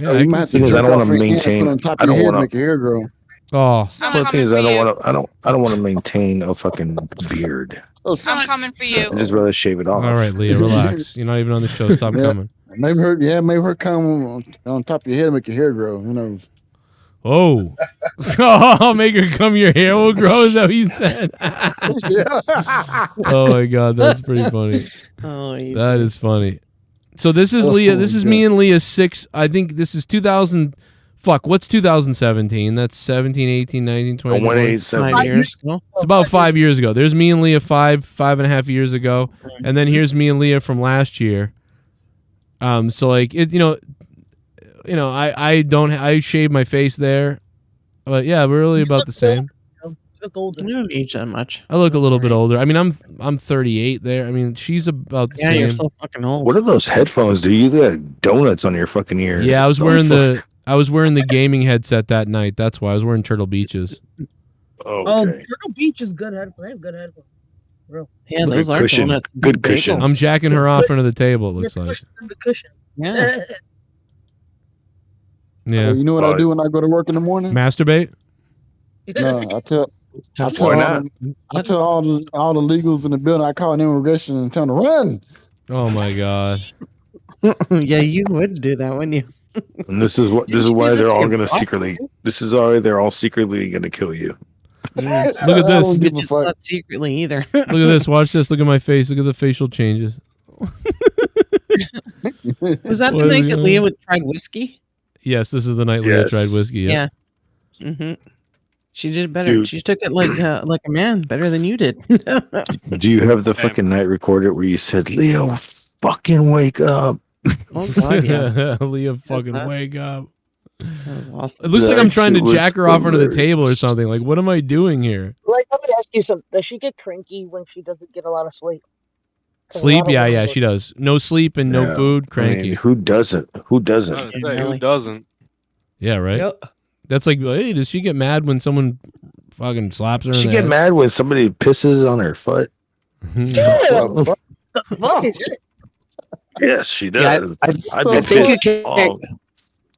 Oh, you might have to Because I jerk don't off want to your hand, maintain. put on top I of your don't head, want make to. your hair grow. Oh, The thing is, I don't want to maintain a fucking beard. I'm coming for you. I just rather shave it off. All right, Leah, relax. You're not even on the show. Stop coming. Maybe her come on top of your head and make your hair grow. Who knows? Oh. Oh, make her come, your hair will grow. Is that what you said? Oh my God, that's pretty funny. Oh, that is funny. So this is Leah. This is me and Leah 6. I think this is 2000. Fuck, what's 2017? That's 17, 18, 19, 20. 5 years ago. It's about 5 years ago. There's me and Leah 5.5 years ago, and then here's me and Leah from last year. So like it, I shave my face there, but yeah, we're really about the same. Look older. You don't age that much. I look a little bit older. I mean, I'm 38 there. I mean, she's about the Yeah, same. you're so fucking old. What are those headphones? Do you got donuts on your fucking ears? Yeah, I was Oh, wearing fuck. I was wearing the gaming headset that night. That's why I was wearing Turtle Beaches. Okay. Turtle Beach is good headphones. They have good headphones. Real. Yeah, Good those are cushion. donuts. Good cushion. I'm jacking her off under the table. It looks like. The cushion. Yeah. Yeah. You know what I do when I go to work in the morning? Masturbate. No, I tell Why not? all the legals in the building. I call an immigration and tell them to run. Oh my God. Yeah, you would do that, wouldn't you? And this is why they're all gonna secretly. This is why they're all secretly gonna kill you. Look at this. It's not secretly either. Look at this. Watch this. Look at my face. Look at the facial changes. Was that What the night is that it? Leah tried whiskey? Yes, this is the night Leah Yes. tried whiskey. Yeah. Yeah. Mm-hmm. She did better. Dude. She took it like a man, better than you did. Do you have the fucking night recorder where you said, "Leo, fucking wake up"? Oh God, yeah. Leah, fucking wake up. That was awesome. It looks like I'm That trying to shit was jack her off under the hilarious. table or something. Like, what am I doing here? Like, let me ask you something. Does she get cranky when she doesn't get a lot of sleep? 'Cause a Sleep? lot of Yeah, women yeah, do. she does. No sleep and no Yeah. food. I Cranky. mean, who doesn't? Who I doesn't? was gonna say, who doesn't? Yeah, right. Yep. That's like, hey, does she get mad when someone fucking slaps her? She in get the mad when somebody pisses on her foot. head? The fuck is it? Yes, she Yeah, does. I I've been think you pissed. can't.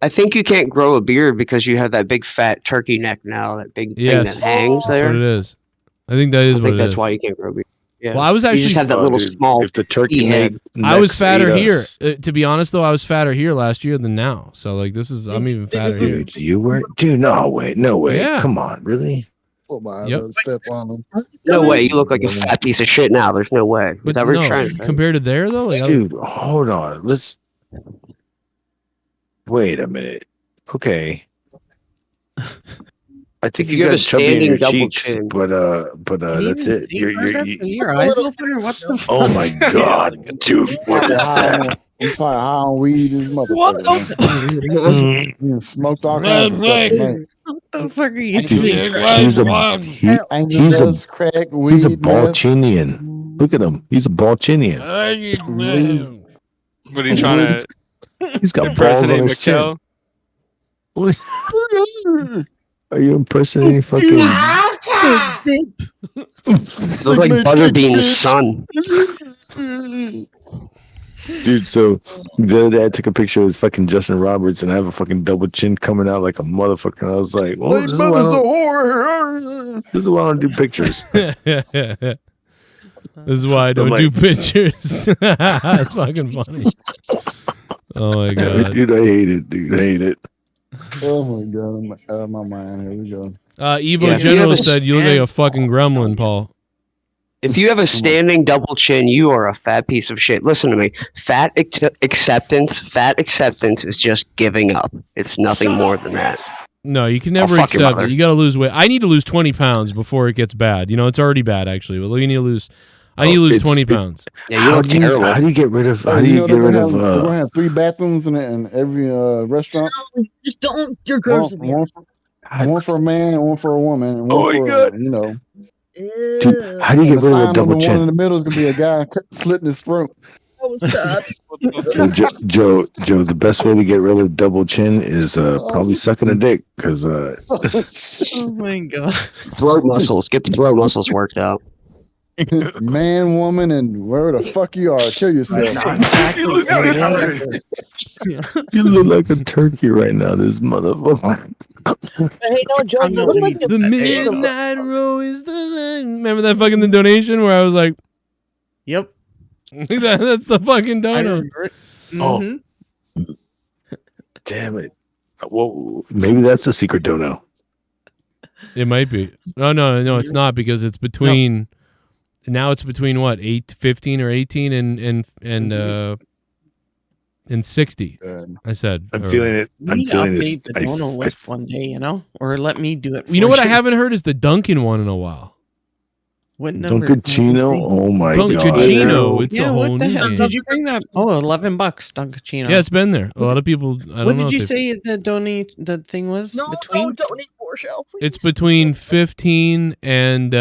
I think you can't grow a beard because you have that big fat turkey neck now. That big thing Yes, that hangs that's there. what it is. I think that is I what think it that's is. why you can't grow a beard. Yeah. Well, I was you actually just have that Oh, little dude, small. If the turkey head. I was necks fatter ate here. us- To be honest, though, I was fatter here last year than now. So like, I'm even fatter here. Dude, you were? Dude, no way, no way. Yeah. Come on, really? Put my Yep. step on them. No way. You look like a fat piece of shit now. There's no way. But Is that what no, you're trying to say? compared to there though, like, Dude, hold on. Let's wait a minute. Okay. I think If you you have got a chubby in standing your double cheeks, chin. but Can you that's even it. see her? Your eyes open or what the fuck? Oh my god, dude, what is that? You probably high on weed, this motherfucker. Man. You smoked all kinds of stuff tonight. What the fuck are you Dude, doing? he's a Angel he's dust, a crack, weed, he's a meth. Balchinian. Look at him. He's a Balchinian. What are you trying to He's got balls on impersonate his chin. Mikkel? Are you impersonating fucking? Look like Butterbean's son. Dude, so the other day I took a picture of fucking Justin Roberts and I have a fucking double chin coming out like a motherfucker. And I was like, well, this is why I don't do pictures. This is why I don't like- do pictures. That's fucking funny. Oh my god, Dude, I hate it, dude. I hate it. Oh my god, I'm out of my mind. Here we go. Evo Yeah, if you General have a said you look like a stand- fucking gremlin, Paul. If you have a standing double chin, you are a fat piece of shit. Listen to me. Fat acceptance is just giving up. It's nothing more than that. No, you can never fuck your accept mother. it. You got to lose weight. I need to lose 20 pounds before it gets bad. You know, it's already bad actually. But you need to lose. I need to lose 20 pounds. Yeah, you look terrible. How do you get rid of? How Oh, do you you know get they're rid gonna of? have, they're gonna have 3 bathrooms in every restaurant. Just don't. Your girls will be. One for a man, and one for a woman, and Oh one my for God. you know. Dude, how do you And get rid of a the sign on double the one in chin? the middle is gonna be a guy slitting his throat. Oh, stop. Joe, the best way to get rid of double chin is probably sucking a dick because Oh my god. Throat muscles. Get the throat muscles worked out. Man, woman, and wherever the fuck you are, kill yourself. you look like a turkey right now. This motherfucker. Hey, no, Joe, you look like The midnight row is the line. Remember that fucking the donation where I was like, "Yep, that's the fucking dono." Oh, damn it! Well, maybe that's a secret dono. It might be. No, it's not because it's between. Now it's between what 15 or 18 and 60. I said. I'm feeling it. I'm feeling this. Update the dono list one day, you know, or let me do it. You know what I haven't heard is the Duncan one in a while. What number? Duncachino? Oh my god! Duncachino. It's a whole what the new hell? game. Did you bring that? Oh, $11, Duncachino. Yeah, it's been there. A lot of people. I don't What know did you if they- say the thing was? No, between? don't donate for show. It's between 15 and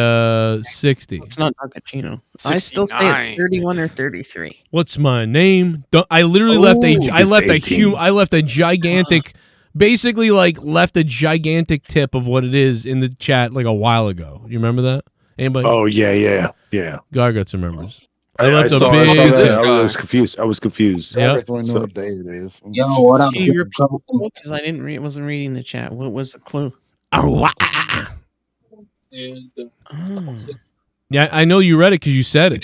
60. It's not Duncachino. I still say it's 31 or 33. What's my name? I literally left a gigantic, basically like left a gigantic tip of what it is in the chat like a while ago. You remember that? Anybody? Oh yeah. Garguts remembers. I left saw a big. that. I was confused. Yeah. That's only know what day it is. Yo, what up? Can you repeat because I didn't wasn't reading the chat. What was the clue? Oh. Yeah, I know you read it because you said it.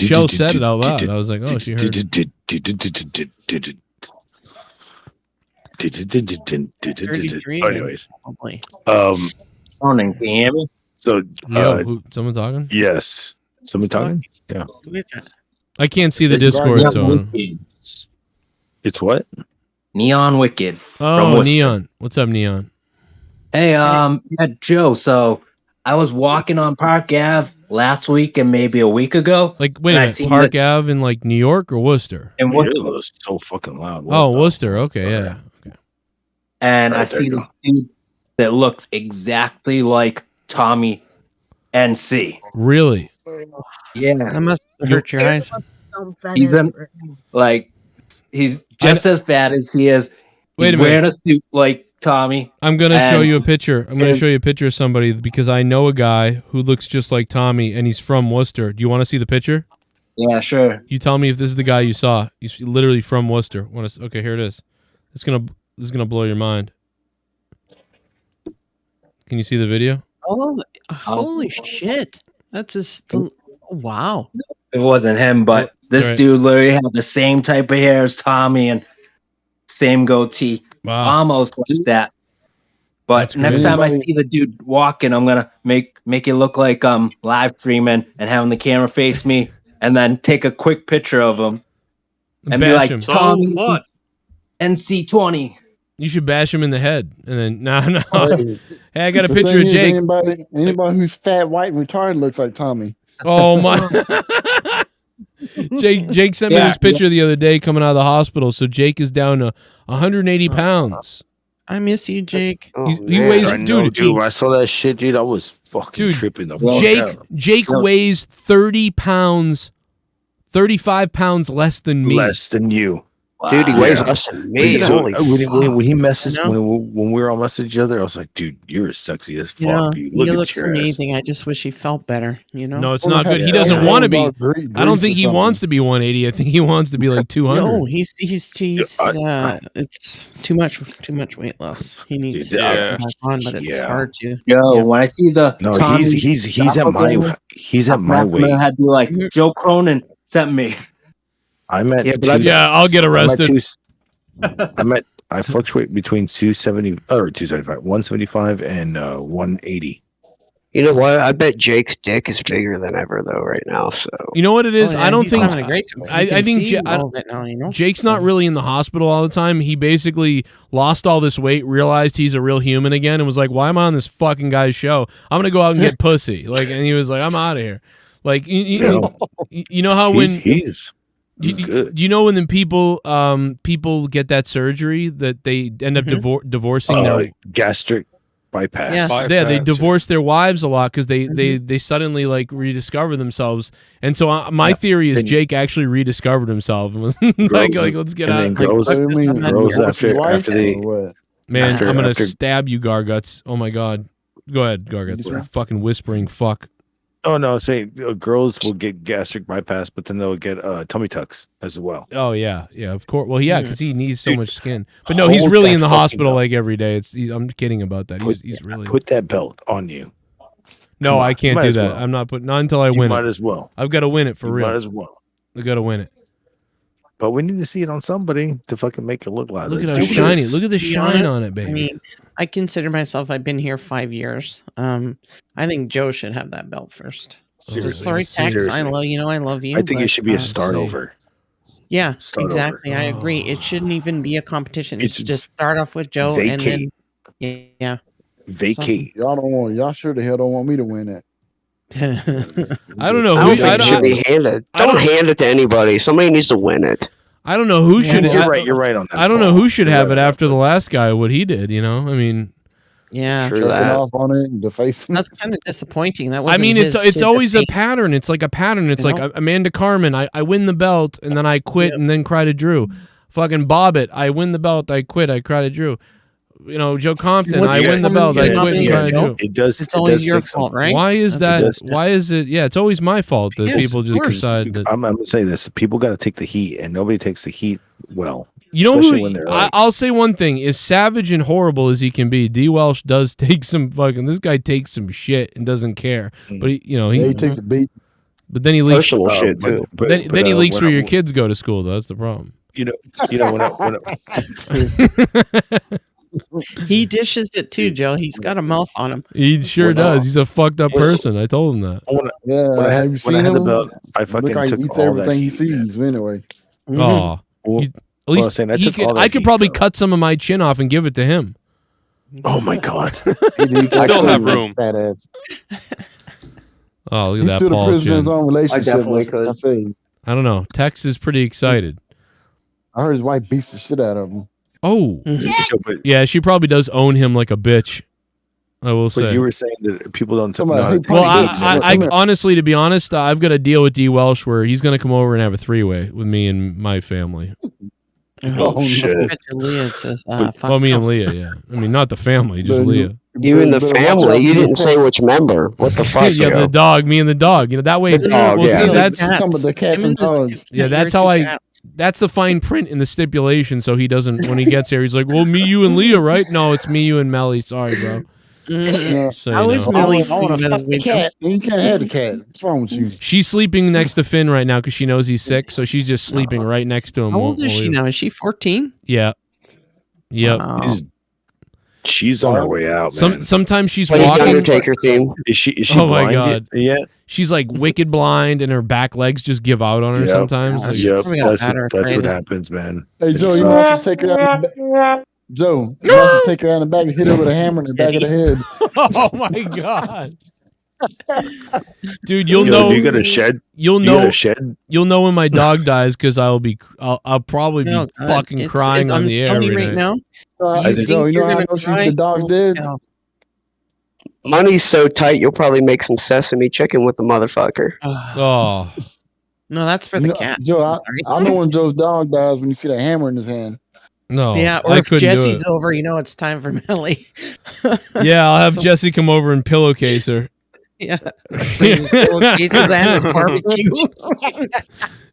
Shell said it out loud. I was like, oh, she heard it. Anyways, probably. Morning, can you hear me? So, someone talking? Yes, someone talking. Yeah, Who is that? I can't see the Discord, so. It's what? Neon Wicked. Oh, Neon. What's up, Neon? Hey, yeah, Joe. So I was walking on Park Ave last week and maybe a week ago. Like, wait a minute, Park Ave in like New York or Worcester? And It was so fucking loud. Oh, Worcester. Okay, yeah. Okay. And All right, I see the dude that looks exactly like Tommy NC. Really? Yeah. That must hurt your eyes. He's been, like, he's just as fat as he is. Wait a He's wearing minute. a suit like Tommy. I'm gonna show and- you a picture. I'm gonna show you a picture of somebody because I know a guy who looks just like Tommy, and he's from Worcester. Do you want to see the picture? Yeah, sure. You tell me if this is the guy you saw. He's literally from Worcester. Okay, here it is. This is gonna blow your mind. Can you see the video? Holy shit! That's just wow. It wasn't him, but this Right. dude literally had the same type of hair as Tommy and same goatee. Wow. Almost like that. But That's next crazy. time I see the dude walking, I'm gonna make it look like live streaming and having the camera face me and then take a quick picture of him and be Bash like, him. Tommy NC20. You should bash him in the head, and then no. Hey, Hey, I got a the picture thing of is, Jake. Anybody who's fat, white, and retarded looks like Tommy. Oh my! Jake sent me this picture the other day coming out of the hospital. So Jake is down to 180 pounds. I miss you, Jake. He weighs, I know, dude. When I saw that shit, dude, I was fucking tripping the fuck out. Jake weighs 30 pounds, 35 pounds less than me. Less than you. Dude, he weighs less than me. Dude, so Holy when he messaged, I know. when we were all messaging each other, I was like, dude, you're sexy as fuck. Yeah, Dude. he Look at looks your ass. amazing. I just wish he felt better. You know. No, it's not good. He doesn't want to be. I don't think he wants to be 180. I think he wants to be like 200. No, he's it's too much weight loss. He needs to get back on, but it's hard to. Yo, when I see the No, Tommy he's at my weight. I had to be like Joe Cronin sent me. I'm at I'll get arrested. I'm I fluctuate between 175, and 180. You know what? I bet Jake's dick is bigger than ever though right now. So You know what it is? I don't think. having a great time. I think Jake's not really in the hospital all the time. He basically lost all this weight, realized he's a real human again, and was like, "Why am I on this fucking guy's show? I'm gonna go out and get pussy." Like, and he was like, "I'm out of here." Like, you know how when he's good. You know when the people get that surgery that they end up divorcing their gastric bypass. Yeah, they divorce their wives a lot because they suddenly like rediscover themselves. And so my theory is Jake actually rediscovered himself and was like, let's get out. Grows after the man. I'm gonna stab you, Garguts. Oh my god. Go ahead, Garguts. Fucking whispering fuck. Oh no, say girls will get gastric bypass, but then they'll get tummy tucks as well. Oh yeah, of course. Well, yeah, because he needs so much skin. But no, he's really in the hospital like every day. I'm kidding about that. He's really put that belt on you. No, I can't do that. I'm not putting. Not until I win it. Might as well. I've got to win it for real. Might as well. I got to win it. But we need to see it on somebody to fucking make it look like. Look at how shiny. Look at the shine on it, baby. I mean, I consider myself. I've been here 5 years. I think Joe should have that belt first. Sorry, Tex. I love you. I love you. I think it should be a start over. Yeah, exactly. I agree. It shouldn't even be a competition. It's just start off with Joe and then vacate. Y'all sure the hell don't want me to win it. I don't know. I don't think it should be handed. Don't hand it to anybody. Somebody needs to win it. I don't know who should. You're right on that. I don't know who should have it after the last guy. What he did, I mean. Yeah, off on it and defacing. That's kind of disappointing. That I mean, it's always a pattern. It's like a pattern. It's like Amanda Carmen. I win the belt and then I quit and then cry to Drew. Fucking Bobbitt. I win the belt. I quit. I cry to Drew. Joe Compton. I win the belt. I quit and cry to Drew. It's always your fault, right? Why is that? Why is it? Yeah, it's always my fault that people just decide that. I'm gonna say this: people got to take the heat, and nobody takes the heat well. You know who? I'll say one thing: as savage and horrible as he can be, DWELSH does take some fucking. This guy takes some shit and doesn't care. But he takes a beat. But then he leaks personal shit too. Then he leaks where your kids go to school. Though. That's the problem. When he dishes it too, Joe. He's got a mouth on him. He sure does. He's a fucked up person. I told him that. Have you seen him? I fucking Look how he took eats all everything that he heat, sees anyway. Oh, at least I could probably cut some of my chin off and give it to him. Oh my god! Still have room. Oh, look at He's that still the Paul prisoner of his chin. own relationship. I definitely could. I don't know. Tex is pretty excited. I heard his wife beats the shit out of him. Oh, yeah. She probably does own him like a bitch. I will say. But you were saying that people don't. Well, I honestly, to be honest, I've got a deal with DWELSH where he's going to come over and have a 3-way with me and my family. Oh shit! Leah says, well, me and Leah, yeah. I mean, not the family, just Leah. You and the family. You didn't say which member. What the fuck? Yeah, the dog. Me and the dog. That way. Dog, well, see, that's some of the cats and dogs. Yeah, that's how I. That's the fine print in the stipulation. So he doesn't. When he gets here, he's like, "Well, me, you, and Leah, right?" No, it's me, you, and Melly. Sorry, bro. So, How is Melly? I want to fuck the cat. You can't have the cat. What's wrong with you? She's sleeping next to Finn right now because she knows he's sick. So she's just sleeping right next to him. How old is she now? Is she 14? Yeah. Yep. Wow. She's on her way out, man. Sometimes she's Play the walking. Undertaker theme. Is she Oh blind my god! Yeah. She's like wicked blind, and her back legs just give out on her sometimes. Like, Yep. That's what happens, man. Hey Joe, you might just take her out. Joe, you might take her out in the back and hit her with a hammer in the back of the head. Oh my god! Dude, you'll know. You got a shed. You'll You know. got a shed. You'll know when my dog dies because I'll probably be No, fucking crying on the air telling you right right now. now. Joe, you know how I know she's the dog's dead? Money's so tight, you'll probably make some sesame chicken with the motherfucker. Oh. No, that's for the cat. Joe, I know when Joe's dog dies when you see that hammer in his hand. No. Yeah, or I if couldn't do Jesse's it. over, it's time for Melly. Yeah, I'll have Jesse come over and pillowcase her. Yeah. His pillowcases and his barbecue.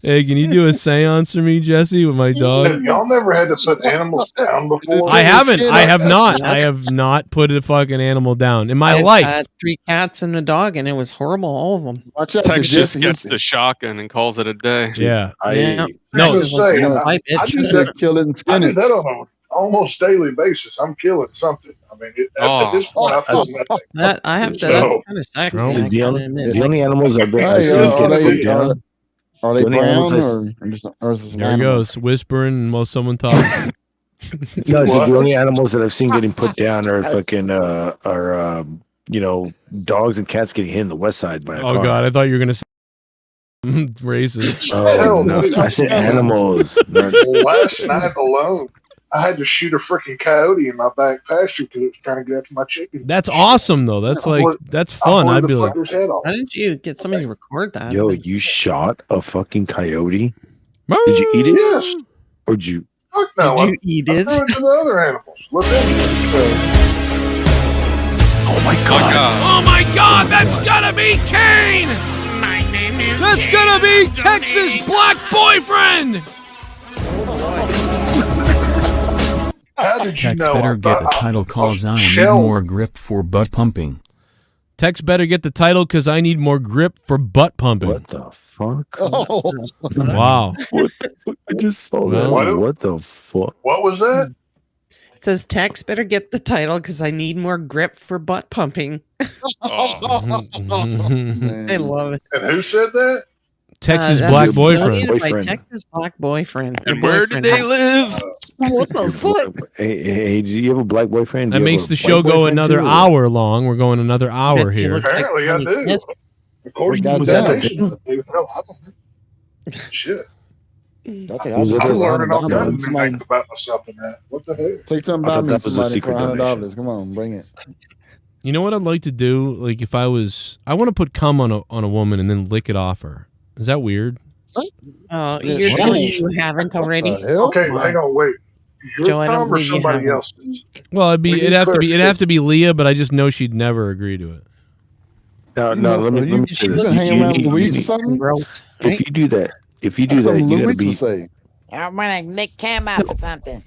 Hey, can you do a seance for me, Jesse, with my dog? Y'all never had to put animals down before? I haven't. I have not. I have not put a fucking animal down in my life. I had 3 cats and a dog, and it was horrible, all of them. Watch out, Tex just gets the shotgun and calls it a day. Yeah. Yeah. No, I just say, no, I bitch. do that. Kill it and I skin do it. that almost daily basis. I'm killing something. I mean, at this point, I feel nothing. That I have to. So- That's kind of sexy. I The gotta only, admit. the only animals I've been Hey, I've seen are get put they down. are The they only animals brown I s- or just There he goes, whispering while someone talks. No, so the only animals that I've seen getting put down are fucking you know, dogs and cats getting hit in the west side by a Oh car. God, I thought you were gonna say racist. Oh no, I said animals. Last night alone, I had to shoot a freaking coyote in my back pasture because it was trying to get after my chickens. That's awesome though. That's like that's fun. blew I'd the be like, fucker's head off. Why didn't you get somebody to record that? Yo, you shot a fucking coyote? Did you eat it? Yes. Or did you? Fuck no. Did you eat I it? threw it to the other animals. Let them eat it. Oh my god! Oh my God, that's gotta be Kane! My name is That's Kane. gonna be Texas Black Boyfriend! How did you Tex know? better I get a thought title cause I need shell- more grip for butt pumping. Tex better get the title because I need more grip for butt pumping. What the fuck? Wow. What the fuck? I just saw that. Well, What the fuck? What was that? It says Tex better get the title because I need more grip for butt pumping. I love it. And who said that? Texas That's Black Boyfriend. donated by Texas Black Boyfriend. And Your where did boyfriend. they live? What the fuck? Hey, do you have a black boyfriend? Do That you have makes a the white show go boyfriend another too, or- hour long. We're going another hour He here. looks like Apparently, I do. Yes. According Was to that the the nation, I don't know. Shit. Was it I'm the- learning all no, kinds of new things about myself in that. What the hell? Take something I by thought me, that was a somebody, for secret $100. Come on, bring it. You know what I'd like to do? Like if I want to put cum on a woman and then lick it off her. Is that weird? Oh, Yeah, you're what? telling me you haven't already? The hell? Okay, hang on, wait. Your Joe, I don't cum or believe you somebody haven't. else's? Well, We need it'd have clarification. to be Leah, but I just know she'd never agree to it. No, let me say this. been hanging around with Louise or something? Gross. If you do that, That's you gotta something Louise be. would say. I'm gonna nick Cam up or something.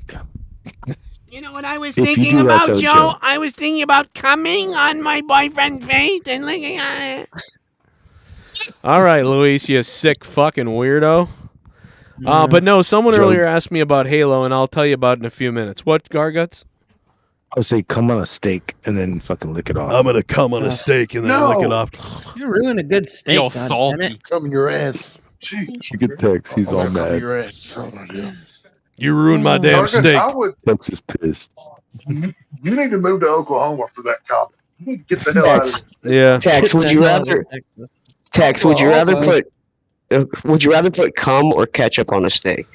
You know what I was If you thinking do that, about, though, Joe? Joe. I was thinking about coming on my boyfriend's face and licking on it. All right, Luis, you sick fucking weirdo. But no, someone Joe. earlier asked me about Halo, and I'll tell you about it in a few minutes. What, Garguts? I would say come on a steak and then fucking lick it off. I'm gonna come on a steak and then lick it off. You ruined a good steak. Yo, God damn salty. it. Come in your ass. You could text. He's all Come in mad. your ass. Oh, yeah. You ruined my damn Marcus, steak. I would. Tex is pissed. You need to move to Oklahoma for that comment. You need to get the hell out of Tex, here. Yeah. Tex, would you rather? Tex, would you rather put? Would you rather put cum or ketchup on a steak?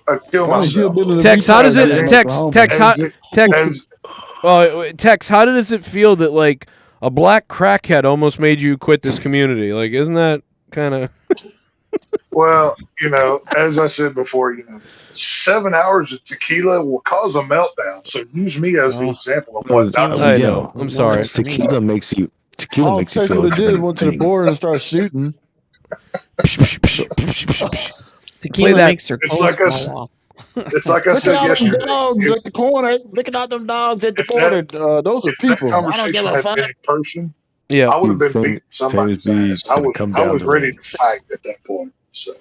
I kill myself. Tex, how does it? Tex, how? As it- Tex. as- Tex, how does it feel that like a black crackhead almost made you quit this community? Like, isn't that kind of? Well, you know, as I said before, you know, 7 hours of tequila will cause a meltdown. So use me as the example of what not to I do. know. I'm sorry. Tequila makes you. Tequila All makes you Texas feel. would did went to the border and started shooting. Tequila that. makes her It's clothes like us- fall off. It's like I Look at said all them yesterday. dogs at the corner. Look at all them dogs at the If that- border. Those are If that people. conversation had been in person, Yeah. I would have been Fam- beating somebody's famous ass. bees I gonna was, come I down was the ready range. to fight at that point. So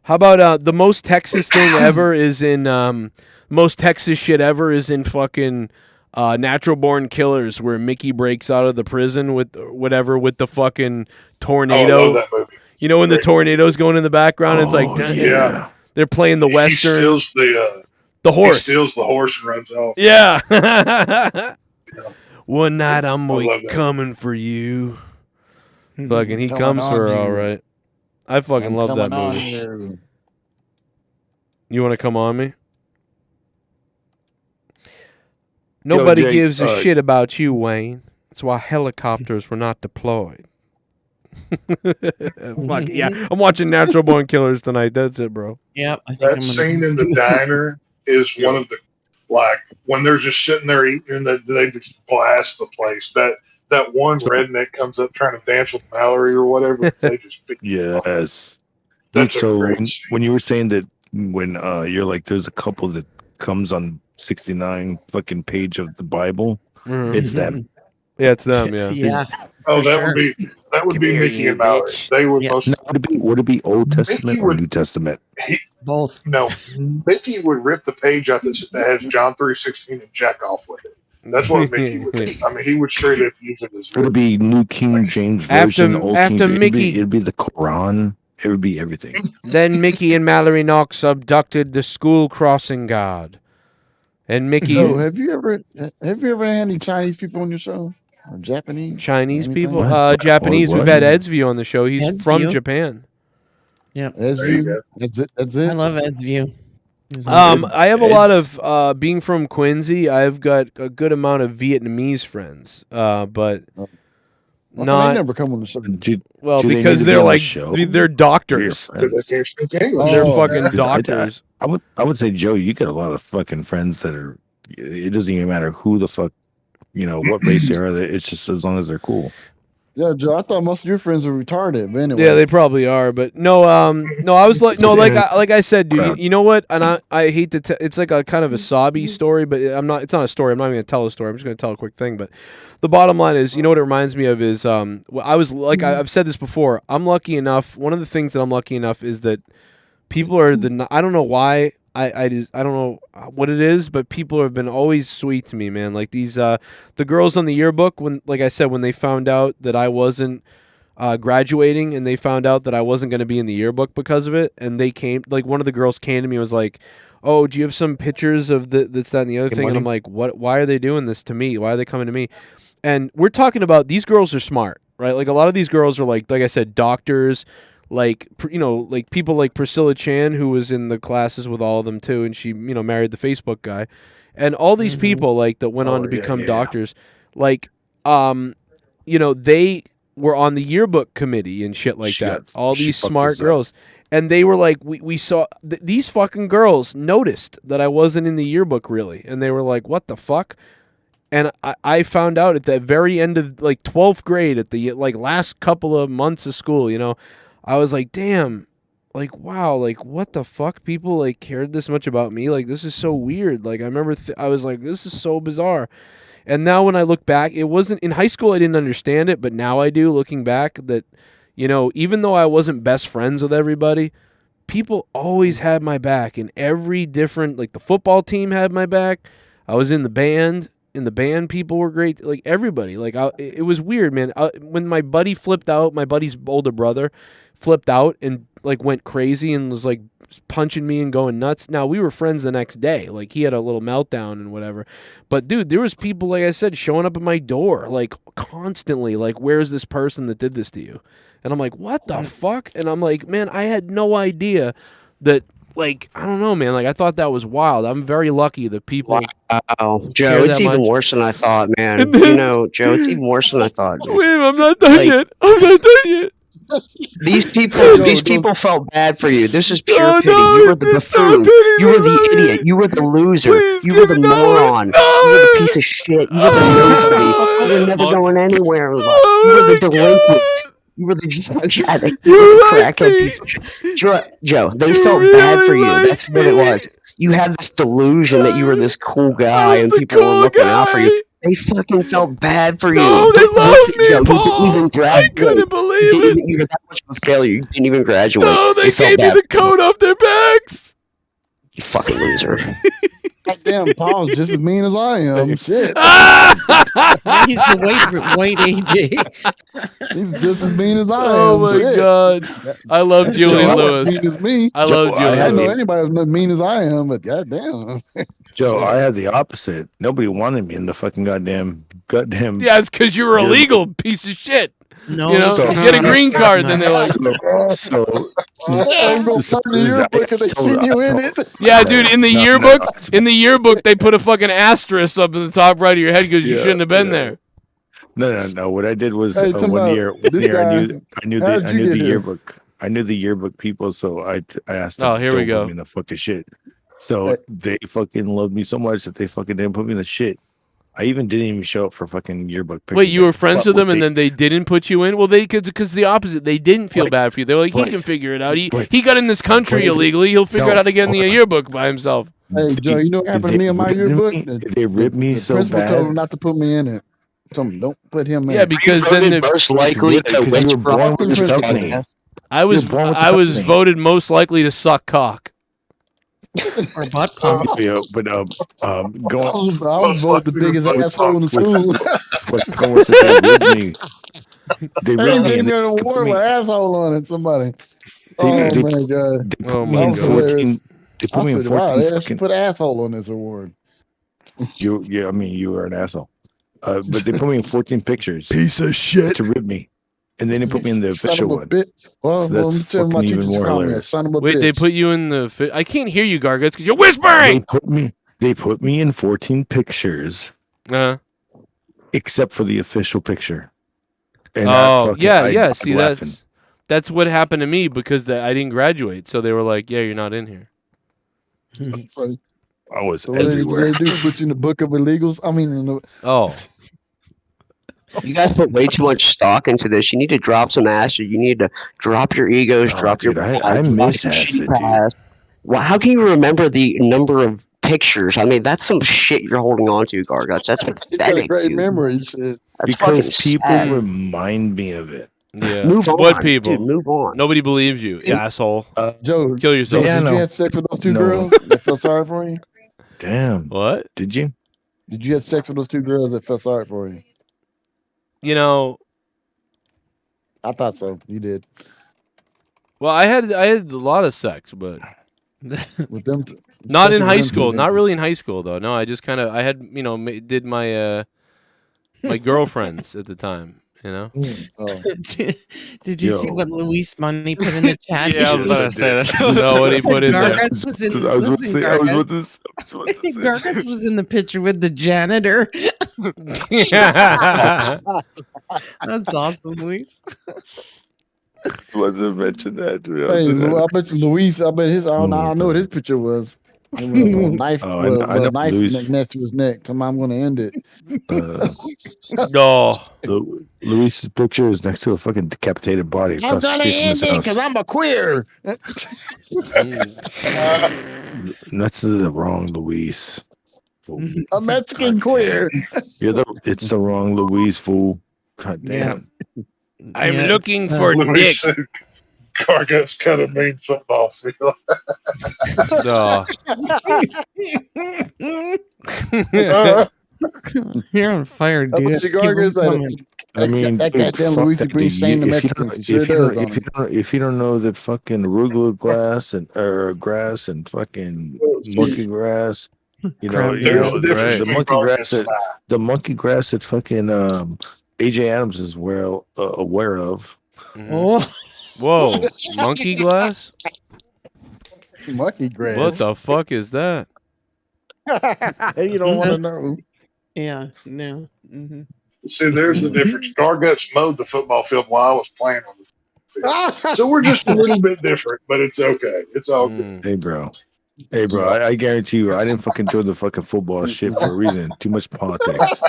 How about the most Texas thing ever is in most Texas shit ever is in fucking Natural Born Killers, where Mickey breaks out of the prison with whatever with the fucking tornado. Oh, I love that movie. You know when the tornado's going in the background, it's like yeah. they're playing the He western, steals the horse. He steals the horse and runs off. Yeah. One night I'm I love that. coming for you. Fucking he Coming comes on for her, you. all right. I fucking I'm love that coming on movie. here. You want to come on me? Nobody Jay, gives a shit about you, Wayne. That's why helicopters were not deployed. Fuck yeah, I'm watching Natural Born Killers tonight. That's it, bro. Yep. I think That scene in the diner is one of the, like, when they're just sitting there eating and they just blast the place. That one redneck comes up trying to dance with Mallory or whatever. They just beat Yes. Dude, That's a so great when you were saying that when you're like there's a couple that comes on 69 fucking page of the Bible, Mhm. it's them. Yeah, it's them. Yeah. Yeah. Oh, For that sure. would be Mickey and Mallory. They would most. No, would it be Old Testament or New Testament? Both. No, Mickey would rip the page out that has John 3:16 and jack off with it. That's what Mickey would do. I mean, he would straight up use it as. It would be New King James Version, Old King James. It'd be the Quran. It would be everything. Then Mickey and Mallory Knox abducted the school crossing guard, and Mickey. Oh, have you ever had any Chinese people on your show? Or Japanese? Chinese Anything? people, Japanese. We've had Ed's View on the show. He's Ed's from View. Japan. Yeah. Ed's View. That's it. That's it. I love Ed's View. I have a lot of being from Quincy. I've got a good amount of Vietnamese friends, but They not never come on the show. well do they because need to be they're on the like show? they're doctors. They can't speak English. They're Oh, fucking 'Cause doctors. I would say, Joe, you get a lot of fucking friends that are. It doesn't even matter who the fuck, what race they are. It's just as long as they're cool. Yeah, Joe. I thought most of your friends were retarded, but anyway. Yeah, they probably are, but no, no. I was like, no, like I said, dude. You know what? And I hate to. It's like a kind of a sobby story, but I'm not. It's not a story. I'm not even gonna tell a story. I'm just gonna tell a quick thing. But the bottom line is, you know what it reminds me of is, I was like, I've said this before. I'm lucky enough. One of the things that I'm lucky enough is that people are I don't know why. I don't know what it is, but people have been always sweet to me, man. Like these, the girls on the yearbook, when, like I said, when they found out that I wasn't graduating and they found out that I wasn't going to be in the yearbook because of it, and they came, like one of the girls came to me and was like, "Oh, do you have some pictures of this, that, and the other thing?" And I'm like, "What? Why are they doing this to me? Why are they coming to me?" And we're talking about these girls are smart, right? Like a lot of these girls are like I said, doctors. Like like people like Priscilla Chan, who was in the classes with all of them too, and she married the Facebook guy, and all these people like that went on to become doctors, like they were on the yearbook committee and shit like that. All these smart girls, and they were like, we saw these fucking girls noticed that I wasn't in the yearbook really, and they were like, what the fuck? And I found out at the very end of like 12th grade, at the like last couple of months of school, I was like, damn, like, wow, like, what the fuck? People, like, cared this much about me? Like, this is so weird. Like, I remember I was like, this is so bizarre. And now when I look back, it wasn't, in high school I didn't understand it, but now I do, looking back, that, even though I wasn't best friends with everybody, people always had my back. In every different, like, the football team had my back. I was in the band. In the band, people were great. Like, everybody. Like, it was weird, man. When my buddy flipped out, my buddy's older brother flipped out and like went crazy and was like punching me and going nuts. Now we were friends the next day. Like he had a little meltdown and whatever. But dude, there was people, like I said, showing up at my door like constantly, like, where's this person that did this to you? And I'm like, what the fuck? And I'm like, man, I had no idea that, like, I don't know, man. Like, I thought that was wild. I'm very lucky that people. Wow, Joe, it's even worse than I thought, man. Joe, it's even worse than I thought. Dude. Wait, I'm not done yet. I'm not done yet. These people felt bad for you. This is pure pity. You were the buffoon. You were the idiot. You were the loser. You were the moron. You were the piece of shit. You were the nobody. You were never going anywhere in life. You were the delinquent. You were the drug addict. You were the crackhead piece of shit. Joe, they felt bad for you. That's what it was. You had this delusion that you were this cool guy and people were looking out for you. They fucking felt bad for you. No, they loved me, Joe, Paul. You didn't even graduate. I couldn't believe it. You were that much of a failure. You didn't even graduate. No, they felt gave me bad the coat off their backs. You fucking loser. Damn, Paul's just as mean as I am. Shit. He's the white AJ. He's just as mean as I am. Oh my Shit. God. I love Julian Joe, Lewis. Mean as me. I love Julian I don't know Lewis. anybody as mean as I am, but goddamn. Joe, I had the opposite. Nobody wanted me in the fucking goddamn. Yeah, it's because you were illegal, piece of shit. No, get a green card, then they're like, yeah, dude. In the yearbook, they put a fucking asterisk up in the top right of your head because you shouldn't have been there. No. What I did was Hey, one year I knew the here? yearbook. I knew the yearbook people, so I asked them. Oh, here we "Don't go. put me in the fucking shit." So they fucking loved me so much that they fucking didn't put me in the shit. I even didn't even show up for fucking yearbook pictures. Wait, you were friends with them, and then they didn't put you in? Well, because the opposite. They didn't feel bad for you. They were like, he can figure it out. He got in this country illegally. He'll figure out how to get in the yearbook by himself. Hey, Joe, you know what happened to me in my yearbook? They ripped me the so principal bad. told him not to put me in it. Don't put him in. Yeah, because then the, most likely to because you were born with the felony. I was voted most likely to suck cock. Or butt pump. Yeah, but I was voted the biggest asshole in the school. That's what they ribbed me. They They ribbed me. gave And me an award with asshole on it. Somebody. They my god. They put me in 14. They put me in 14. Wow, they fucking, actually put asshole on this award. I mean, you were an asshole. But they put me in 14 pictures. Piece of shit. To rib me. And then they put me in the official one. Well, So that's fucking even more hilarious. Wait, they put you in the... I can't hear you, Garguts, because you're whispering! They put me in 14 pictures. Except for the official picture. And yeah. I'm See, laughing. that's what happened to me because I didn't graduate. So they were like, yeah, you're not in here. Funny. I was So what everywhere. they do? Put you in the book of illegals? I mean, in the... You guys put way too much stock into this. You need to drop some acid. You need to drop your egos, drop your. I miss acid, dude. Well, how can you remember the number of pictures? I mean, that's some shit you're holding on to, Garguts. That's pathetic. Great memory, shit. That's Because people sad. remind me of it. Yeah. Move on, What people? dude, move on. Nobody believes you, you asshole. Joe, Kill yourself. Did you have sex with those two girls that felt sorry for you? Damn. What? Did you? Did you have sex with those two girls that felt sorry for you? You know, I thought so. You did. well, I had a lot of sex, but with them. Not in especially high them two, school. maybe. Not really in high school though. No, I just kind of did my my girlfriends at the time. You know. Did you see what Luis Money put in the chat? Yeah, I was about to say that. No, what he put in there. Garguts was in. I was about to Listen, say. I was Garguts. about to say. Garguts was in the picture with the janitor. That's awesome, Luis. Wasn't mention that. Dude. Hey, I bet you Luis. I bet his. I don't know what his picture was. It was a knife. Oh, with I know a knife Luis. next to his neck. So I'm going to end it. No. Luis's picture is next to a fucking decapitated body. I'm across the going to street from end his it house. because I'm a queer. That's the wrong Luis. A Mexican queer. It's the wrong Luis, fool. God damn. I'm looking for dick. Garguts cut a mean football field. You're on fire, I dude. bet you Garguts I mean, that dude, goddamn fuck Luis that, brings dude. shame to If Mexicans. He sure does. on him. if you don't know that fucking arugula grass and fucking monkey grass, the monkey grass that fucking AJ Adams is aware of. Oh. Whoa, monkey glass? Monkey grass. What the fuck is that? You don't want to know. Yeah, no. Mm-hmm. See, there's the difference. Garguts mowed the football field while I was playing on the field. So we're just a little bit different, but it's okay. It's all good. Hey, bro. I guarantee you, I didn't fucking join the fucking football shit for a reason. Too much politics.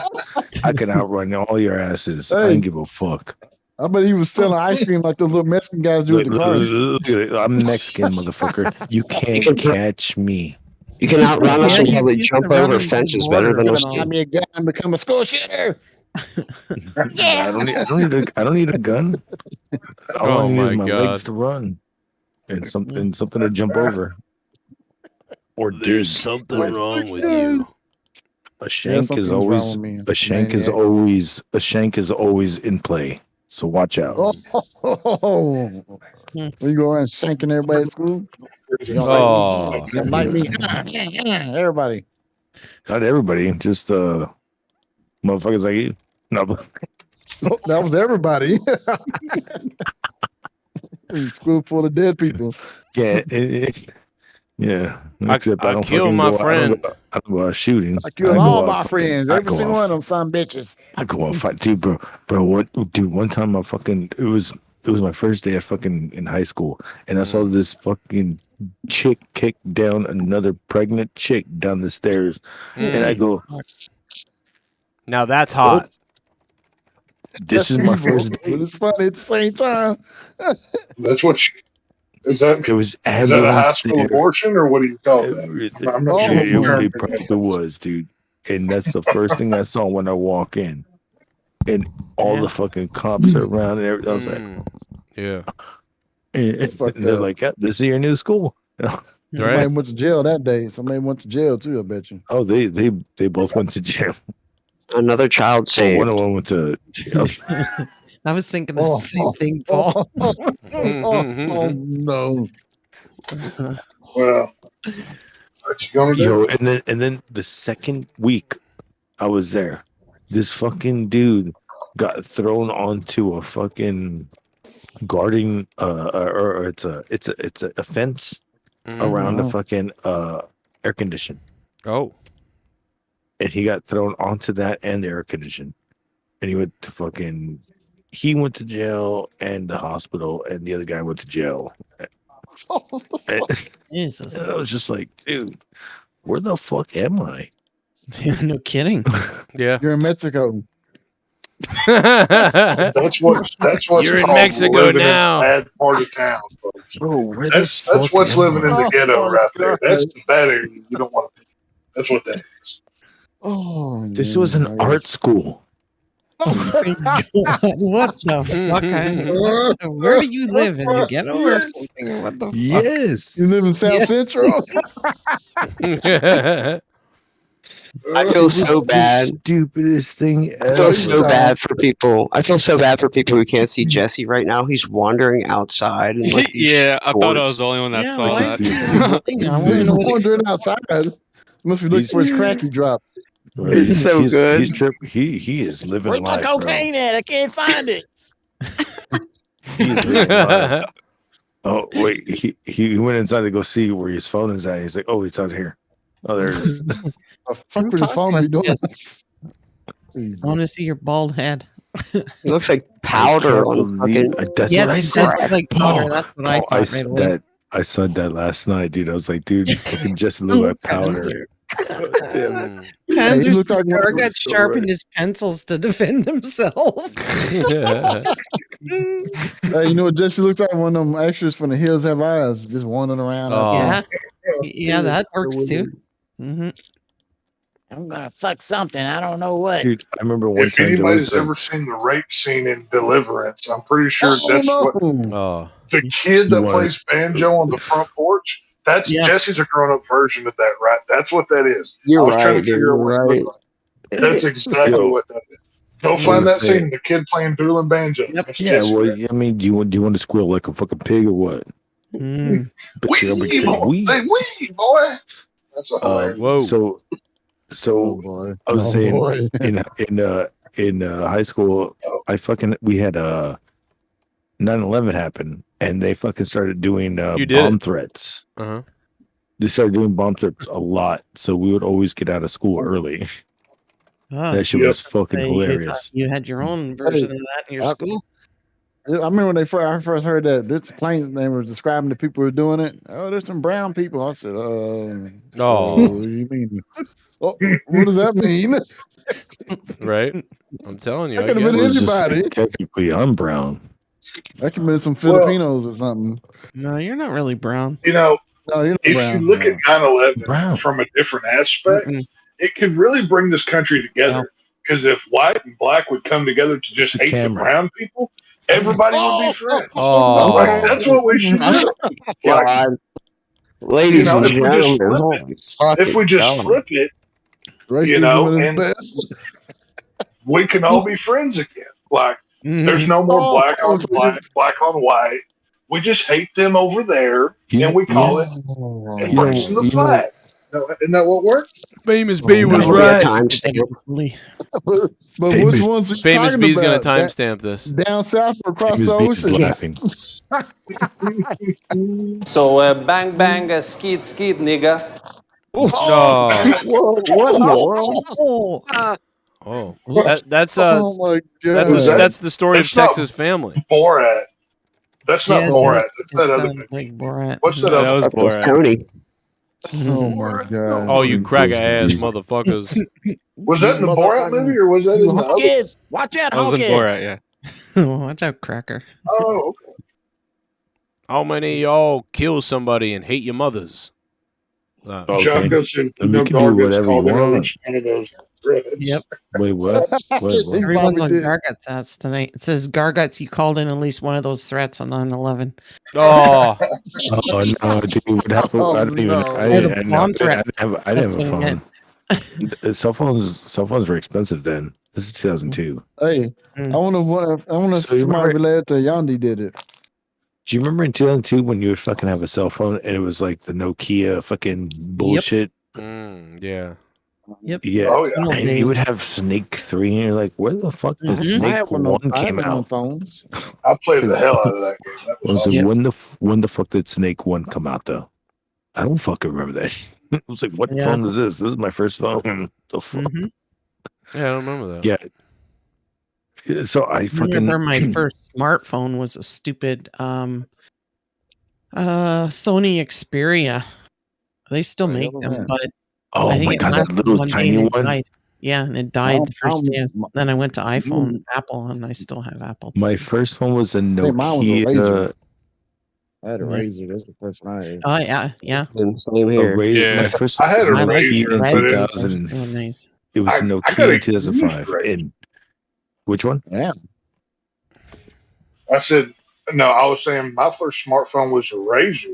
I can outrun all your asses. I didn't give a fuck. I bet he was selling ice cream like those little Mexican guys do with the cars. I'm Mexican, motherfucker. You can't catch me. You can outrun us and probably jump over fences better than us. Buy me a gun and become a school shooter. I don't need a gun. All I need is my legs to run and something to jump over. Or there's something wrong with you. A shank is always in play. So watch out. Oh. You go around shanking everybody at school? Like me. Everybody. Not everybody, just motherfuckers like you. No, that was everybody. School full of dead people. Yeah, yeah. Except I don't killed my friend. I don't go out shooting. I killed all my friends. Every single one of them son bitches. I go out fight, dude, bro. What, dude? One time it was my first day in high school, and I saw this fucking chick kick down another pregnant chick down the stairs, and I go, now that's hot. This is my first day. It's funny at the same time. That's what is that? There was is that a high school abortion or what do you call that? I'm not sure. It probably was, dude. And that's the first thing I saw when I walk in. and all the fucking cops are around and everything. I was like, yeah. And they're like, yeah, this is your new school. Somebody went to jail that day. Somebody went to jail too, I bet you. Oh, they both went to jail. Another child saved. One of them went to jail. I was thinking the same thing, Paul. Oh no. Well, what you gonna do? Yo, and then the second week I was there, this fucking dude got thrown onto a fucking guarding or it's a fence around the fucking air condition. Oh. And he got thrown onto that and the air condition. And he went to jail and the hospital, and the other guy went to jail. Jesus. And I was just like, dude, where the fuck am I? Yeah, no kidding. Yeah. You're in Mexico. That's what's You're in called Mexico living now. in a bad part of town, folks. Bro, That's what's living in the ghetto right there. That's the bad area you don't want to be. That's what that is. Oh, this was an art school. What the fuck? Where do you live, in the ghetto or something? What the fuck? Yes. You live in South Central? I feel so bad. Stupidest thing ever. I feel so bad for people. I feel so bad for people who can't see Jesse right now. He's wandering outside. And like Yeah, I thought I was the only one that saw that. He's wandering outside. Must be looking for his crack he dropped. It's so good. He is living Where's my life, cocaine at? I can't find it. He is living life. Oh wait, he went inside to go see where his phone is at. He's like, oh, it's out here. Oh, there it is. Fuck with his phone be doing? I want to see your bald head. It looks like powder on fucking. That's Yes, what I it said. does like powder. That's what I thought right away. I said that last night, dude. I was like, dude, fucking just look like powder. Panzer's looks like star one- got sharpened his pencils to defend himself. Hey, you know what Jesse looks like? One of them extras from The Hills Have Eyes, just wandering around. Yeah, that works too. Mm-hmm. I'm gonna fuck something. I don't know what. Dude, I remember one If time there anybody's was a- ever seen the rape scene in Deliverance, I'm pretty sure that's what Oh. the kid that You want plays banjo on the front porch. That's Jesse's a grown-up version of that, right? That's what that is. You're I was trying right, to figure out what it looked like. That's exactly what that is. Go find that scene. The kid playing dueling banjo. That's Yeah, Jesse. well, I mean, do you want to squeal like a fucking pig or what? But you're gonna Wee, say boy. wee. Say wee, boy. That's a hilarious. Whoa. So I was saying in high school, we had 9/11 happen, and they fucking started doing bomb threats. Uh-huh. They started doing bomb threats a lot, so we would always get out of school early. That shit was fucking hilarious. You had your own version of that in your school. I remember when I first heard that this plane, they were describing the people who were doing it. Oh, there's some brown people. I said, what do you mean? Oh, what does that mean? Right? I'm telling you. That could have been anybody. Technically, I'm brown. That could have been some Filipinos or something. No, you're not really brown. You know, No, you're not if brown. you look at 9/11 from a different aspect, it could really bring this country together. Because if white and black would come together to just hate the brown people, everybody would be friends. Like, that's what we should do. God. Ladies and gentlemen. If we just flip it, you know, and we can all be friends again. Like, there's no more black on black, black on white. We just hate them over there, and we call it embracing the flag. Isn't that what worked? Famous B was right. But which ones are you Famous talking B's about? gonna timestamp this. Down south or across Famous the B is ocean? laughing. So bang bang skeet skeet nigga. No. Whoa, what in the world? Oh, that's Oh my God. that's the story of It's not Texas Family. Borat. That's not Yeah, Borat. That's that other. Sounds like Borat. What's that That other? was That's Borat. Tony. Oh my God. Oh, you cracker ass motherfuckers. Was that in the Borat movie or was that in the other? Yes, watch out, That was in Hawkeye. Borat, yeah. Watch out, cracker. Oh, okay. How many of y'all kill somebody and hate your mothers? Chuck goes to And no we can do dog gets whatever called you in want. each one of those Yep. Wait, what? Wait, what? Everyone's on Gargut's ass tonight. It says Gargut's, you called in at least one of those threats on 9/11. Oh. Oh no, dude! What happened? I don't even. I didn't have a phone. Cell phones were expensive then. This is 2002. Hey, I want to So you somebody remember- related to Yandi did it. Do you remember in 2002 when you would fucking have a cell phone and it was like the Nokia fucking bullshit? Yeah. Yep. Yeah. Oh, yeah. And you would have Snake 3 and you're like, where the fuck did Snake 1 came out? I played the hell out of that game. That was So awesome. when the fuck did Snake 1 come out though? I don't fucking remember that. I was like, what phone is this? This is my first phone. The fuck? Yeah, I don't remember that. Yeah. So I fucking remember my first smartphone was a stupid Sony Xperia. They still make them, but Oh I think my it God, that lasted little one day tiny and it one? died. Yeah, and it died the first day. Um, Then I went to iPhone, Apple, and I still have Apple. my first one was a Hey, mine was a Nokia. Razor. I had a Yeah. Razor. That's the first one I had. Oh yeah, yeah. Same A here. Razor, my first I had a was a Razor, Nokia in but it was 2000. Oh, nice. It was I a got Nokia a in 2005. Razor. And which one? Yeah. I said, no, I was saying my first smartphone was a Razor,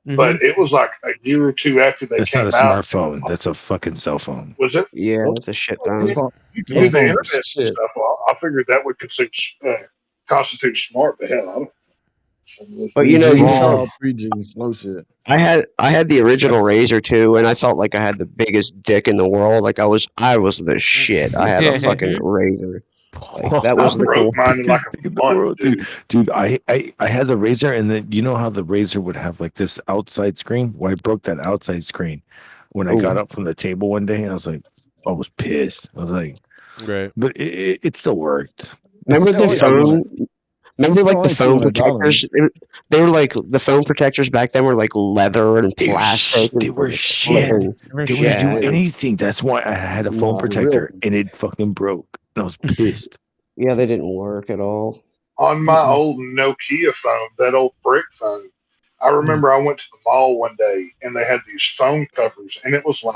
Mm-hmm. but it was like a year or two after they That's came not a out. smartphone. That's a fucking cell phone. Was it? Yeah, it's a shit ton. You can do the internet and stuff. I figured that would constitute smart, but hell, I don't. But you know, you all felt 3G slow shit. I had the original Razor too, and I felt like I had the biggest dick in the world. Like I was the shit. I had a fucking Razor. Like, that was the cool. Mine in like a month, Dude, I had the Razor, and then you know how the Razor would have like this outside screen? Well, I broke that outside screen when I got up from the table one day, and I was like, I was pissed. I was like, Right. but it still worked. Remember the phone? Remember like the only phone $200. protectors? They were like the phone protectors back then were like leather and plastic. They were shit. fucking- They wouldn't do anything. That's why I had a phone No, protector, really. and it fucking broke. And I was pissed. Yeah, they didn't work at all. On my old Nokia phone, that old brick phone, I remember I went to the mall one day and they had these phone covers, and it was like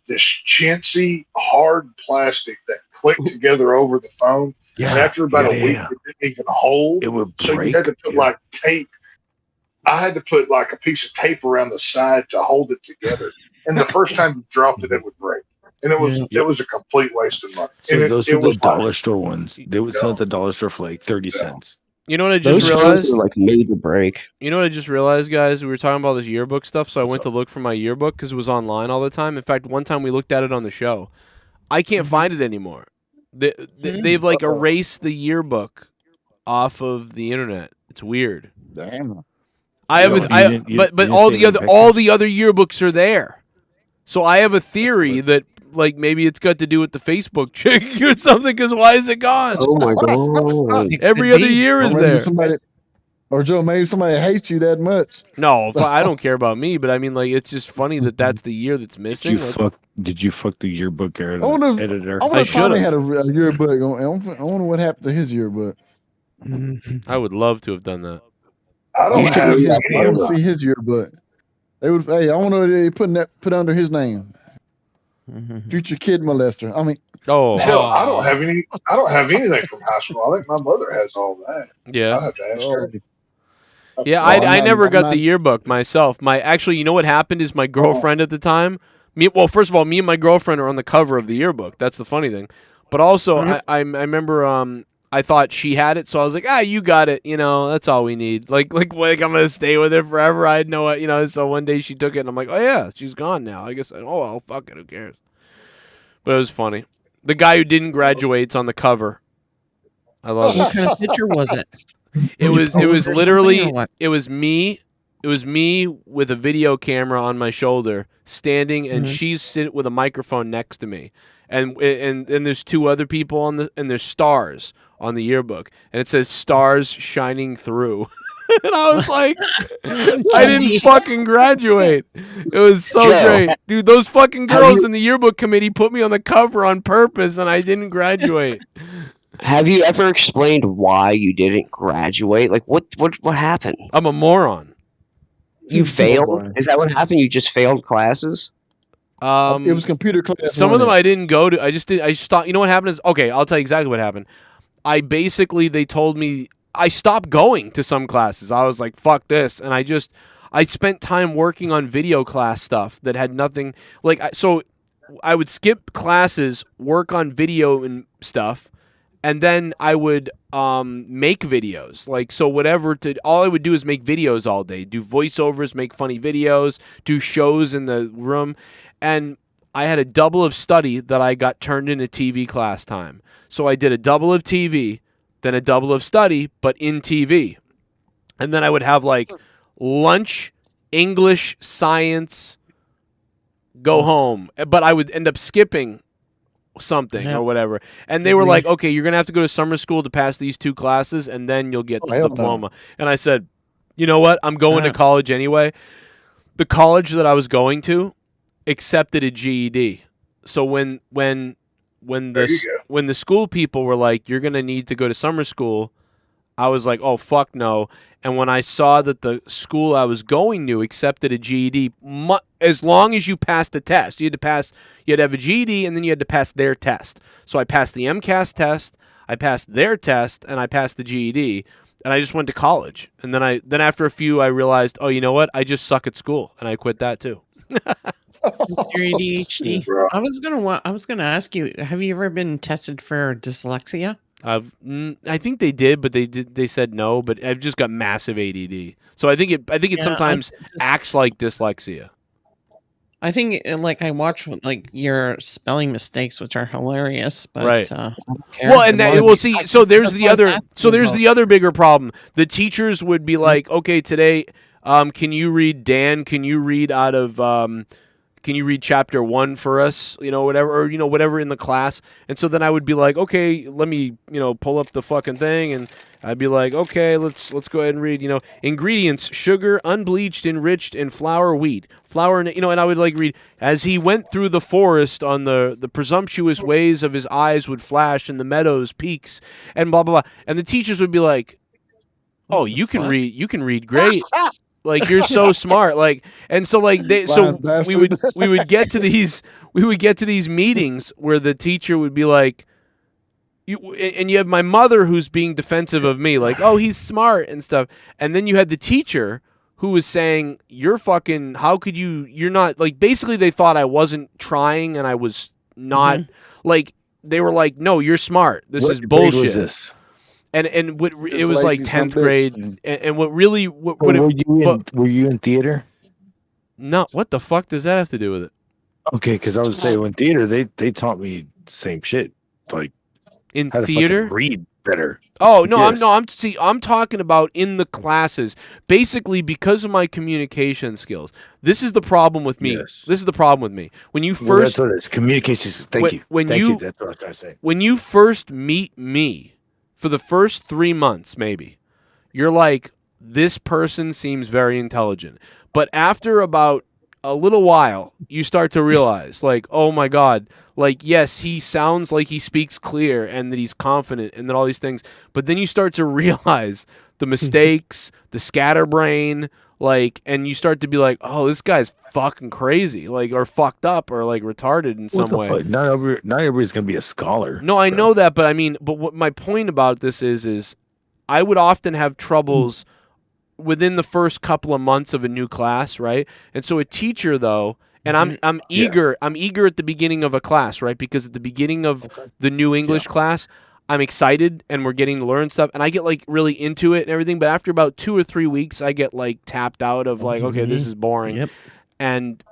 this chintzy, hard plastic that clicked together over the phone. Yeah, and after about a week, yeah. it didn't even hold. It would So break. you had to put like tape. I had to put like a piece of tape around the side to hold it together. And the first time you dropped it, it would break. And it was a complete waste of money. So And those it were the was dollar store ones. They would sell at the dollar store for like 30 cents. You know what I Those just phones realized? were like made to break. You know what I just realized, guys? We were talking about this yearbook stuff, so I went to look for my yearbook because it was online all the time. In fact, one time we looked at it on the show. I can't find it anymore. They've like erased the yearbook off of the internet. It's weird. Damn. I have, but all the other yearbooks are there. So I have a theory that like maybe it's got to do with the Facebook chick or something. Because why is it gone? Oh my god! Every other year is there. Or Joe, maybe somebody hates you that much. No, I don't care about me, but I mean, like, it's just funny that that's the year that's missing. Did you fuck the yearbook editor? I wonder if Tommy had a yearbook. I wonder what happened to his yearbook. I would love to have done that. I don't have any I of want to them. see his yearbook. They would. Hey, I want to know they put under his name. Future kid molester. I mean, oh, Hell, I don't have any. I don't have anything from high school. I think my mother has all that. Yeah. I have to ask her. Yeah, Well, I never I'm got not- the yearbook myself. Actually, you know what happened is my girlfriend at the time. Well, first of all, me and my girlfriend are on the cover of the yearbook. That's the funny thing. But also, I remember I thought she had it, so I was like, you got it. You know, that's all we need. Like I'm gonna stay with her forever. I know it. You know, so one day she took it, and I'm like, oh yeah, she's gone now. I guess. Oh well, fuck it. Who cares? But it was funny. The guy who didn't graduate's on the cover. I love it. What kind of picture was it? It was Did you pose or literally something, or what? it was me with a video camera on my shoulder standing, and she's sitting with a microphone next to me, and there's two other people and there's stars on the yearbook, and it says stars shining through. And I was like, I didn't fucking graduate. It was so great. Dude, those fucking girls in the yearbook committee put me on the cover on purpose, and I didn't graduate. Have you ever explained why you didn't graduate? Like, what happened? I'm a moron. You failed? Is that what happened? You just failed classes? It was computer class. Some of them wasn't I didn't go to. I just stopped. You know what happened is, okay, I'll tell you exactly what happened. They told me I stopped going to some classes. I was like, fuck this. And I spent time working on video class stuff that had nothing, so I would skip classes, work on video and stuff, and then I would make videos. All I would do is make videos all day, do voiceovers, make funny videos, do shows in the room. And I had a double of study that I got turned into TV class time. So I did a double of TV, then a double of study, but in TV. And then I would have lunch, English, science, go home. But I would end up skipping something or whatever. And they were like, okay, you're going to have to go to summer school to pass these 2 classes, and then you'll get the diploma. And I said, you know what? I'm going to college anyway. The college that I was going to accepted a GED. So when the school people were like, you're going to need to go to summer school, I was like, oh, fuck no. And when I saw that the school I was going to accepted a GED, as long as you passed the test, you had to have a GED, and then you had to pass their test. So I passed the MCAS test, I passed their test, and I passed the GED, and I just went to college. And then after a few, I realized, oh, you know what? I just suck at school, and I quit that too. It's your ADHD. I was gonna ask you, have you ever been tested for dyslexia? I think they did, but they said no. But I've just got massive ADD, so I think it sometimes acts like dyslexia. I think I watch your spelling mistakes, which are hilarious. But, right. I don't care. Well, and so there's the other bigger problem. The teachers would be like, okay, today, can you read Dan? Can you read out of can you read chapter 1 for us? Whatever, or whatever in the class. And so then I would be like, okay, let me pull up the fucking thing, and I'd be like, okay, let's go ahead and read. Ingredients: sugar, unbleached, enriched in flour, wheat, flour, and I would read, as he went through the forest, on the presumptuous ways of his eyes would flash, and the meadows, peaks, and blah blah blah. And the teachers would be like, oh, you can read great. You're so smart. And so we would get to these meetings where the teacher would be like, and you have my mother who's being defensive of me, oh, he's smart and stuff. And then you had the teacher who was saying, you're fucking, how could you're not, basically they thought I wasn't trying and I was not, they were like, no, you're smart. This is bullshit. What was this? And it was 10th grade. And what really... were you in theater? No. What the fuck does that have to do with it? Okay, because I was saying, in theater, they taught me the same shit. In how theater? To read better. Oh, no. Yes. I'm talking about in the classes. Basically, because of my communication skills. This is the problem with me. Yes. This is the problem with me. When you first... Well, that's what it is. Communication. Thank you. Thank you. That's what I was trying to say. When you first meet me, for the first 3 months, maybe, you're like, this person seems very intelligent. But after about a little while, you start to realize, oh my God, yes, he sounds like he speaks clear and that he's confident and that all these things. But then you start to realize the mistakes, the scatterbrain, and you start to be like, oh, this guy's fucking crazy, or fucked up, or retarded in some way. Fuck? Not everybody's gonna be a scholar. No, I know that, but what my point about this is I would often have troubles within the first couple of months of a new class, right? And so a teacher, though, and I'm eager at the beginning of a class, right? Because at the beginning of the new English class, I'm excited and we're getting to learn stuff, and I get really into it and everything. But after about 2 or 3 weeks, I get tapped out of okay, this is boring. Yep. And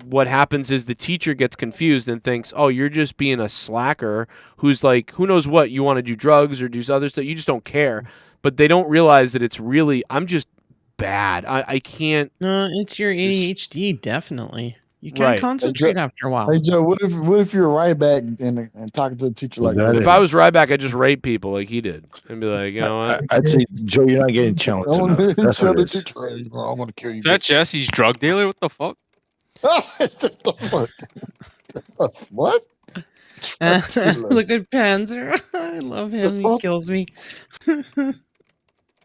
what happens is the teacher gets confused and thinks, oh, you're just being a slacker who's who knows what, you want to do drugs or do other stuff, you just don't care. But they don't realize that it's really, I'm just bad. I can't. No, it's your ADHD, definitely. You can't concentrate after a while. Hey Joe, what if you're Ryback and talking to the teacher like that? If I was Ryback, I'd just rape people like he did and be like, what? I'd say, Joe, you're not getting challenged enough. That's what it is. I want to kill you. Is that Jesse's drug dealer? What the fuck? What? Look at Panzer. I love him. He kills me.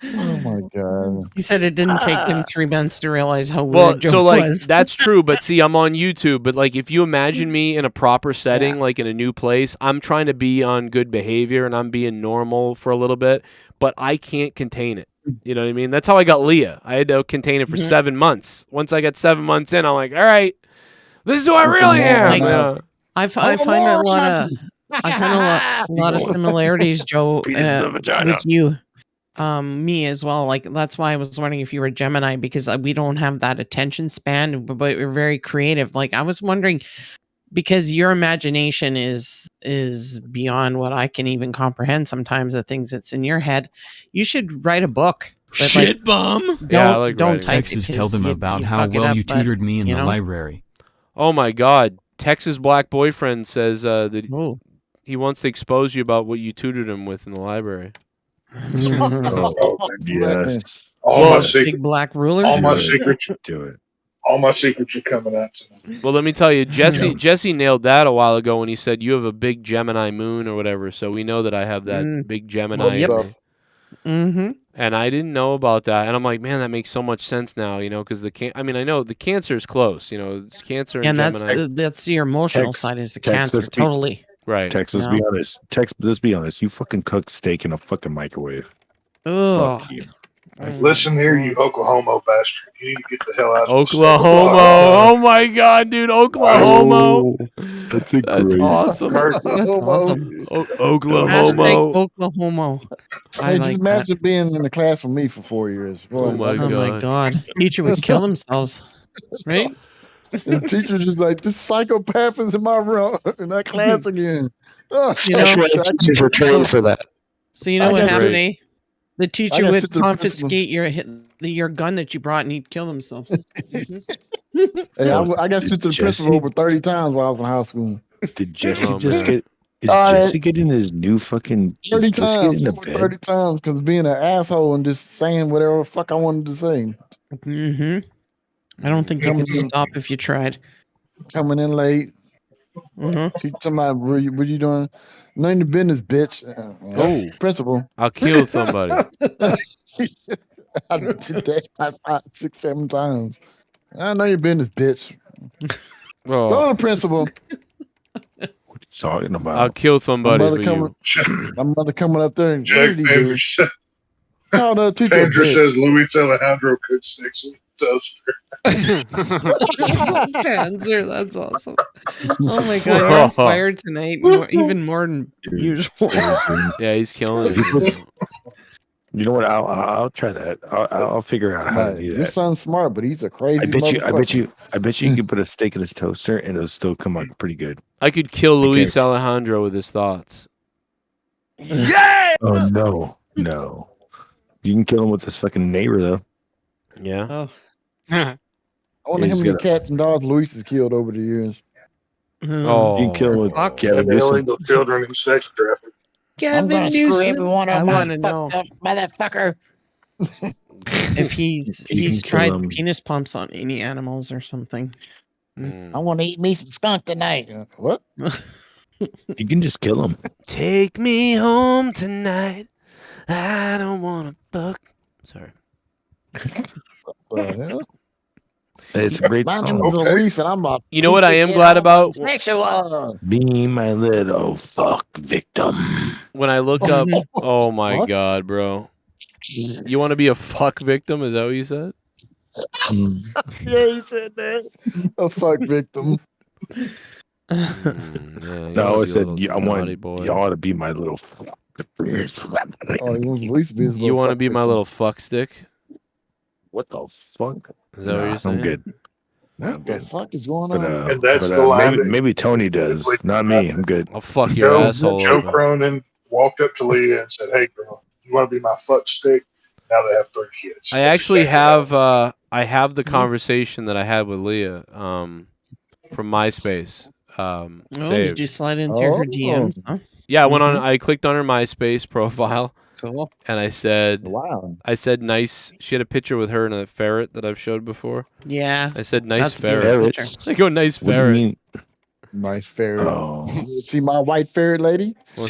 Oh my god. He said it didn't take him 3 months to realize how Well, weird Joe so like was. that's true, but see, I'm on YouTube. But like, if you imagine me in a proper setting, like in a new place, I'm trying to be on good behavior and I'm being normal for a little bit, but I can't contain it. You know what I mean? That's how I got Leah. I had to contain it for 7 months. Once I got 7 months in, I'm like, all right, this is who I really am. Yeah. I find a lot of similarities, Joe, with you. Me as well. Like that's why I was wondering if you were Gemini, because we don't have that attention span, but we're very creative. Like I was wondering, because your imagination is beyond what I can even comprehend sometimes, the things that's in your head. You should write a book. Shit bum. Don't type Texas, tell them about how fuck it well up, you but, tutored me in you the know? library. Oh my God, Texas Black Boyfriend says that he wants to expose you about what you tutored him with in the library. Yes. All my secrets. Big black ruler. All my Do it. secrets. Do it. All my secrets are coming out tonight. Well, let me tell you, Jesse nailed that a while ago when he said you have a big Gemini moon or whatever. So we know that I have that big Gemini. Yep. in me. Mm-hmm. And I didn't know about that, and I'm like, man, that makes so much sense now, you know, because I mean, I know the Cancer is close, you know, it's Cancer and Gemini. that's your emotional side is the Cancer. Let's be- Totally. Right. Tex, let's be honest. Tex, let's be honest. You fucking cooked steak in a fucking microwave. Ugh. Fuck you. Listen here, you Oklahoma bastard. You need to get the hell out of Oklahoma. Oh my God, dude, Oklahoma. That's awesome. That's awesome. Oklahoma. Hashtag Oklahoma. I Hey, like just imagine being in the class with me for 4 years. Oh my God. Teacher would kill themselves. Right? The teacher just like, this psychopath is in my room in that class again. Oh, Special ed teachers are trained for that. So you know what happened, eh? The I teacher got would sent to the confiscate your gun that you brought and he'd kill himself. Hey, I got sent to the principal over 30 times while I was in high school. Did Jesse just get? Is Jesse getting his new fucking? 30 Jesse times. getting a Over bed? 30 times because being an asshole and just saying whatever the fuck I wanted to say. I don't think you could stop if you tried. Coming in late. Teach somebody, what you doing? None of your business, bitch. Oh. Principal. I'll kill somebody. I did that 5, 6, 7 times. I know your business, bitch. Oh. Go to the principal. What are you talking about? I'll kill somebody for you. My mother coming up there and Jack Andrews. Oh, no, teacher. Andrew says Luis Alejandro could stick some toaster. Cancer, that's awesome. Oh my God, you're on fire tonight, even more than usual. Yeah, he's killing it. You know what? I'll try that. I'll figure out how to do Your that. son's smart, but he's a crazy. I bet you motherfucker. you can put a steak in his toaster and it'll still come out pretty good. I could kill Luis Alejandro with his thoughts. Yeah. Oh no. You can kill him with this fucking neighbor though. Yeah. I wonder how many cats and dogs Luis has killed over the years. Oh, you can kill him with Gavin The Newsom. illegal children in sex trafficking. I'm gonna screw every one of I them. want to know Motherfucker. if he's You can tried kill him. penis pumps on any animals or something. I want to eat me some skunk tonight. What? You can just kill him. Take me home tonight. I don't want to fuck. Sorry. The hell? It's a great My name song. is Luis, and I'm a. You know what I am glad about? Sexual. Be my little fuck victim. When I look up, oh my God, bro. You want to be a fuck victim? Is that what you said? Yeah, he said that. A fuck victim. No, I said I want y'all to be my little fuck. Oh, he wants Luis to be his You little want to fuck be my victim. little fuck stick? What the fuck? Is that what you're saying? I'm good. What the fuck is going But, on? And that's the line that- maybe Tony does. Not me. I'm good. I'll fuck your asshole. Joe over. Cronin walked up to Leah and said, "Hey, girl, you want to be my fuck stick?" Now they have 3 kids. I actually have I have the conversation that I had with Leah from MySpace. Saved. Did you slide into her DMs? Huh? Yeah, I went on. I clicked on her MySpace profile. Cool. And I said, "Wow." I said, "Nice." She had a picture with her and a ferret that I've showed before. Yeah. I said, "Nice That's a beautiful ferret." picture. I go, "Nice What do you ferret." mean? Nice ferret. Oh. You see my white ferret lady? So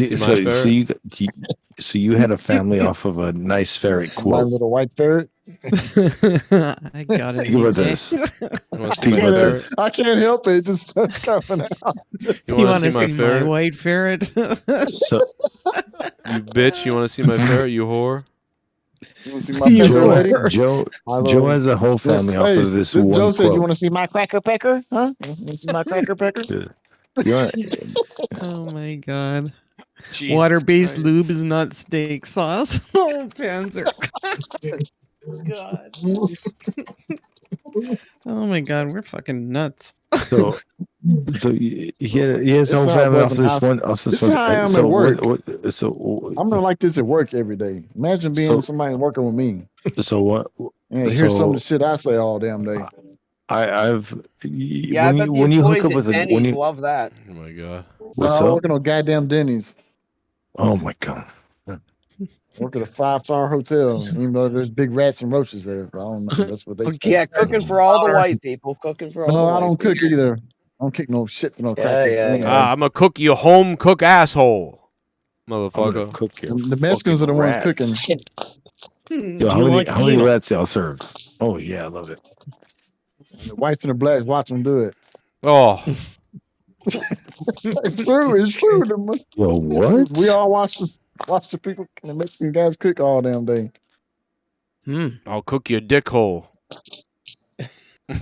you had a family off of a nice ferret My quote. little white ferret. I got it. Think about this. I can't help it. It just starts coming out. You You want to see my my ferret? white ferret? So, You bitch. You want to see my ferret? You whore. You want to see my pecker lady? Joe has a whole family off of this one Joe said, quote. "You want to see my cracker pecker? Huh? You want to see my cracker pecker?" Oh my god. Jesus Water-based Christ. lube is not steak sauce. Oh, Panzer. God. Oh my god, we're fucking nuts. So he has a whole This is how it family was off in this hospital. one. This is how I am at work. So I'm gonna like this at work every day. Imagine being somebody working with me. So what? And hear some of the shit I say all damn day. Yeah, I bet the when you hook employees up at with a Denny's love that. Oh my god. What's I'm up? working on goddamn Denny's. Oh my god. Work at a 5-star hotel, even though there's big rats and roaches there. But I don't know. That's what they say. Yeah, cooking for all the white people. Cooking for all the No, white I don't people. cook either. I don't cook no shit for no crackers. Anyway. I'm a cook you home cook asshole, motherfucker. Cook you. The Mexicans are the ones cooking. Yo, how many rats y'all serve? Oh yeah, I love it. The whites and the blacks watch them do it. Oh. It's true. It's true. Yo, what? We all watch the people, the Mexican guys cook all damn day. I'll cook your dick hole. I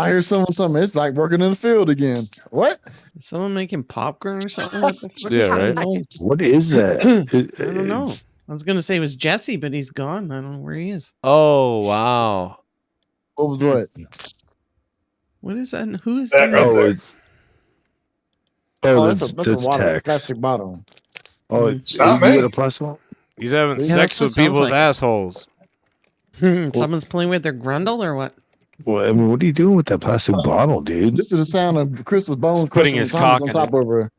hear someone something. It's like working in the field again. What? Is someone making popcorn or something? What the fuck Yeah, is that right? noise? What is that? I don't know. I was gonna say it was Jesse, but he's gone. I don't know where he is. Oh wow. What was what? What is that? Who is That that? right there. That's a water, tax. plastic bottle. Oh, It's not you me. got a plastic one? He's having Yeah, sex that's what with it sounds people's like. assholes. Someone's playing with their grundle or what? Well, I mean, what are you doing with that plastic bottle, dude? This is the sound of Crystal's bones putting crushing his the Thomas cock on in top of her.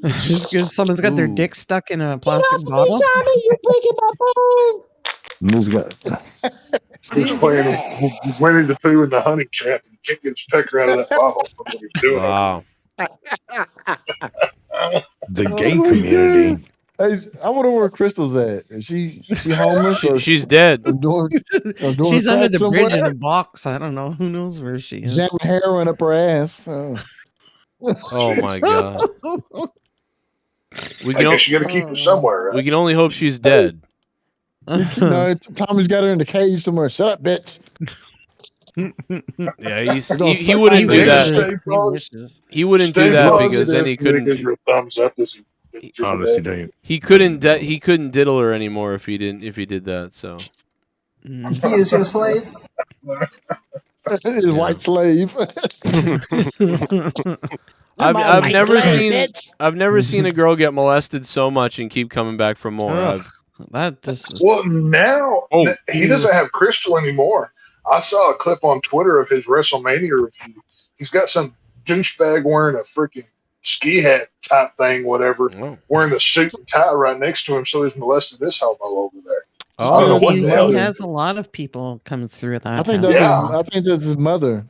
Just 'cause someone's got their Ooh. dick stuck in a plastic bottle. You're breaking my bones. Who's got? He's playing Winnie the Pooh in the honey trap and can't get his pecker out of that bottle. That's what he's doing. Wow. The gay community. Hey, I wonder where Crystal's at. Is she homeless or She's dead. doing She's under the somewhere? bridge in a box. I don't know. Who knows where she is? Jamming heroin up her ass. Oh my god. We I guess you got to keep her somewhere, we right? can only hope she's dead. No, Tommy's got her in the cage somewhere. Shut up, bitch. Yeah, he wouldn't do that. He wouldn't do that because then he couldn't. Give her a thumbs up as he Honestly, don't you? He couldn't diddle her anymore if he did that. So He is your slave. His white slave. I've never seen a girl get molested so much and keep coming back for more. Ugh, that just Well, now he doesn't have Crystal anymore. I saw a clip on Twitter of his WrestleMania review. He's got some douchebag wearing a freaking ski hat type thing, whatever, wearing a suit and tie right next to him, so he's molesting this homo over there. I don't know what he the hell. has a lot of people comes through that. I think that's his mother.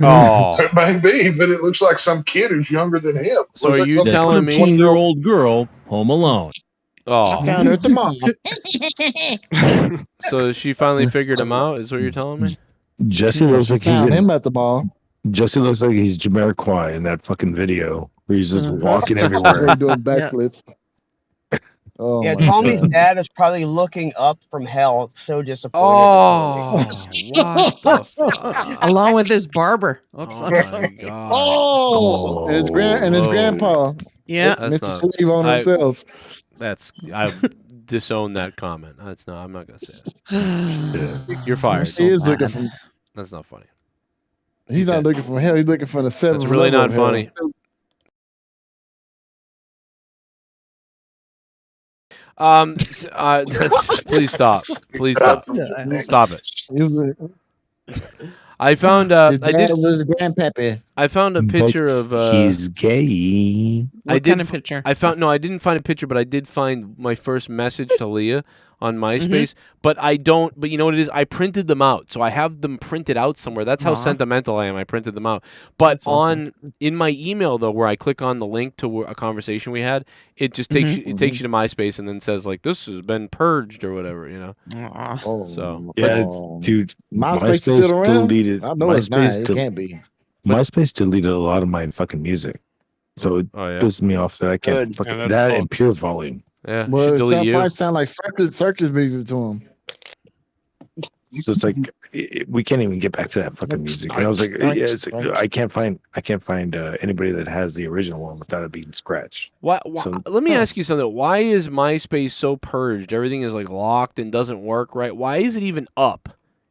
Oh, It may be, but it looks like some kid who's younger than him. So are you telling me 20-year-old girl home alone? Oh, I found her at the mall. So she finally figured him out? Is what you're telling me? Jesse looks like he's Found him at the mall. Jesse looks like he's Jamiroquai in that fucking video where he's just walking everywhere. They're doing backflips. Oh, Yeah, my Tommy's God. dad is probably looking up from hell, so disappointed. Oh, what the fuck? Along with his barber. Oops, I'm Oh sorry. my god. Oh, and his Whoa. grandpa. Yeah. That's Mr. not. Slave on himself. I disown that comment. That's not. I'm not gonna say it. You're fired. He is looking for. That's not funny. He's not looking for hell. He's looking for the seventh. That's really level not of hell. funny. Please stop. Please stop. Stop it. He was I found. his I dad did. was his grandpappy. I found a picture of. He's gay. What kind of picture? I found no. I didn't find a picture, but I did find my first message to Leah on MySpace, but I don't. But you know what it is? I printed them out, so I have them printed out somewhere. That's how Aw. sentimental I am. I printed them out. But That's awesome. in my email though, where I click on the link to a conversation we had, it just takes you. It takes you to MySpace and then says like this has been purged or whatever. You know. Oh, So Yeah, dude, MySpace still around? deleted. I know it's not. MySpace It can't be. MySpace deleted a lot of my fucking music, so it pisses me off that I can't Good. fucking Yeah, that's that cool. and pure volume. Yeah. Well, should it delete you. probably sound like circus music to him. So it's like we can't even get back to that fucking music. And I was like, yeah, it's like, I can't find anybody that has the original one without it being scratched. Why, So- let me ask you something. Why is MySpace so purged? Everything is like locked and doesn't work right. Why is it even up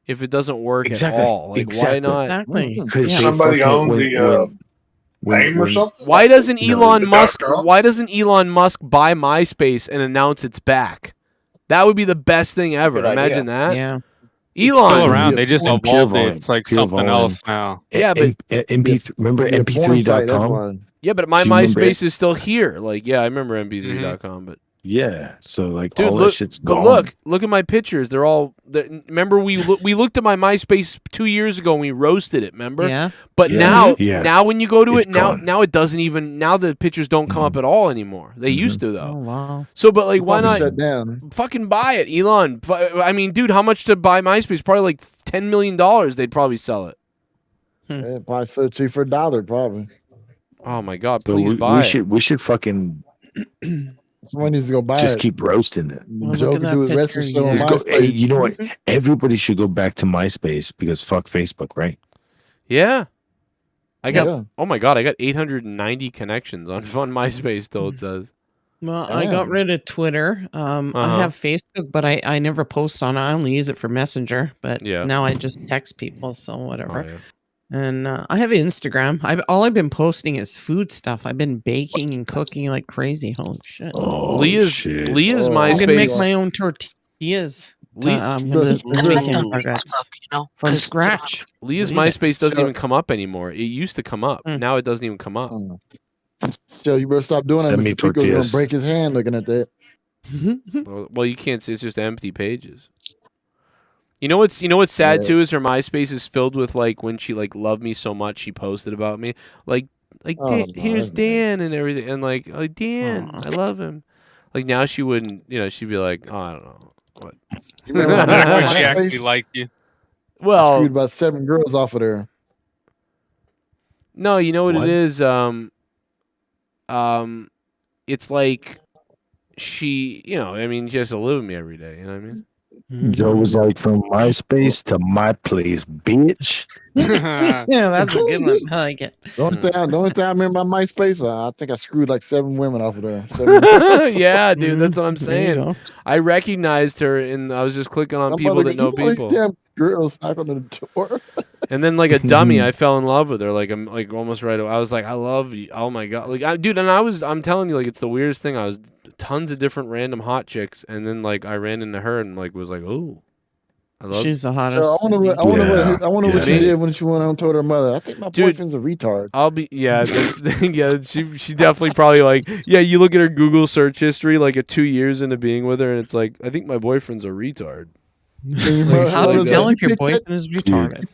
if it doesn't work Exactly. at all? Like Exactly. why not? Exactly. Because Somebody owned the name or something. Why doesn't Elon the Musk? .com? Why doesn't Elon Musk buy MySpace and announce it's back? That would be the best thing ever. Good idea. Imagine that. Yeah. It's Elon. still around. They just And pure evolved volume, it. It's like pure something volume. else now. Yeah, but MP3. Remember Yeah, porn site, that's MP3.com? why. yeah, but my Do you remember MySpace is still here. Like, yeah, I remember MP3.com, but Yeah. So like dude, all look, that shit's but gone. look at my pictures. They're all. Remember we looked at my MySpace 2 years ago and we roasted it. Remember? Yeah. But Yeah. now when you go to It's it now, gone. now it doesn't even. Now the pictures don't come up at all anymore. They used to Oh though. wow. So, but like, why Probably not shut down. fucking buy it, Elon? I mean, dude, how much to buy MySpace? Probably like $10 million. They'd probably sell it. Yeah, probably so cheap for $1, probably. Oh my god, So please we buy it. should fucking Someone needs to go buy just it. keep roasting it. Well, Joe look at can do that his wrestling picture, show on yeah. Just go, hey, MySpace. you know what? Everybody should go back to MySpace because fuck Facebook, right? Yeah. I got. Yeah. Oh my god, I got 890 connections on MySpace. Still, it says. Well, I got Damn. rid of Twitter. I have Facebook, but I never post on it. I only use it for Messenger. But Yeah. now I just text people, so Oh, whatever. yeah. And I have Instagram. All I've been posting is food stuff. I've been baking and cooking like crazy. Holy shit! Oh, Leah's shit. Leah's Oh. I'm gonna make MySpace. my own tortillas. Lee- I'm Does- gonna is make there- it baguettes You know, from 'cause, scratch. Leah's Yeah. MySpace doesn't So- even come up anymore. It used to come up. Now it doesn't even come up. So you better stop doing that. Send me Mr. Pico's gonna tortillas. break his hand looking at that. Well, you can't see. It's just empty pages. You know what's sad Yeah. too is her MySpace is filled with like when she like loved me so much she posted about me like Oh, Dan, no, here's that's Dan and everything and like Dan I love him. Like now she wouldn't, she'd be like, oh, I don't know what. You remember when Back I when was she on actually MySpace? liked you. Well, Screwed about 7 girls off of there. no, you know what What? it is. It's like she, I mean, she has to live with me every day. You know what I mean? Joe was like, from MySpace to my place, bitch. Yeah, that's a good one. I like it. The only thing I remember about MySpace, I think I screwed like 7 women off of there. 7 girls. Yeah, dude, that's what I'm There you saying. go. I recognized her, and I was just clicking on I'm people like, that know you know these people. damn girls knocking on the door. And then like a dummy, I fell in love with her. Like I'm like almost right away. I was like, I love you. Oh my god, like dude. And I'm telling you, like it's the weirdest thing. I was tons of different random hot chicks, and then like I ran into her and like was like, oh, I love. She's the hottest. So I wonder what she Yeah. did when she went home and told her mother. I think my Dude, boyfriend's a retard. I'll be yeah. Yeah, she definitely probably like yeah. You look at her Google search history like at 2 years into being with her, and it's like I think my boyfriend's a retard. Like, How do you like tell that. if your boyfriend is retarded?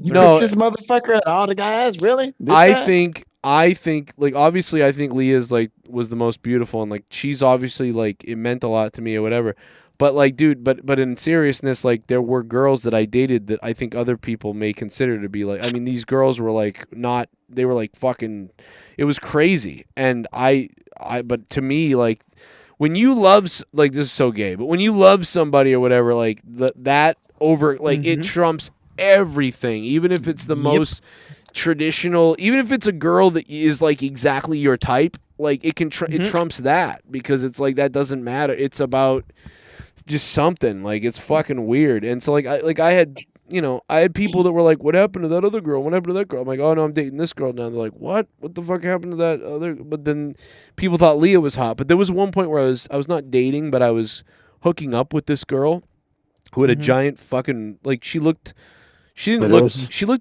You No. picked this motherfucker at all the guys, really? This I guy? think like obviously I think Leah's like was the most beautiful and like she's obviously like it meant a lot to me or whatever. But like dude, but in seriousness, like there were girls that I dated that I think other people may consider to be like I mean these girls were like not they were like fucking it was crazy. And I but to me like when you love like this is so gay, but when you love somebody or whatever like that over like it trumps everything, even if it's the most traditional, even if it's a girl that is like exactly your type, like it can it trumps that because it's like that doesn't matter. It's about just something like it's fucking weird. And so I had I had people that were like, what happened to that other girl? What happened to that girl? I'm like, oh no, I'm dating this girl now. They're like, what the fuck happened to that other? But then people thought Leah was hot. But there was one point where I was not dating, but I was hooking up with this girl who had a giant fucking she looked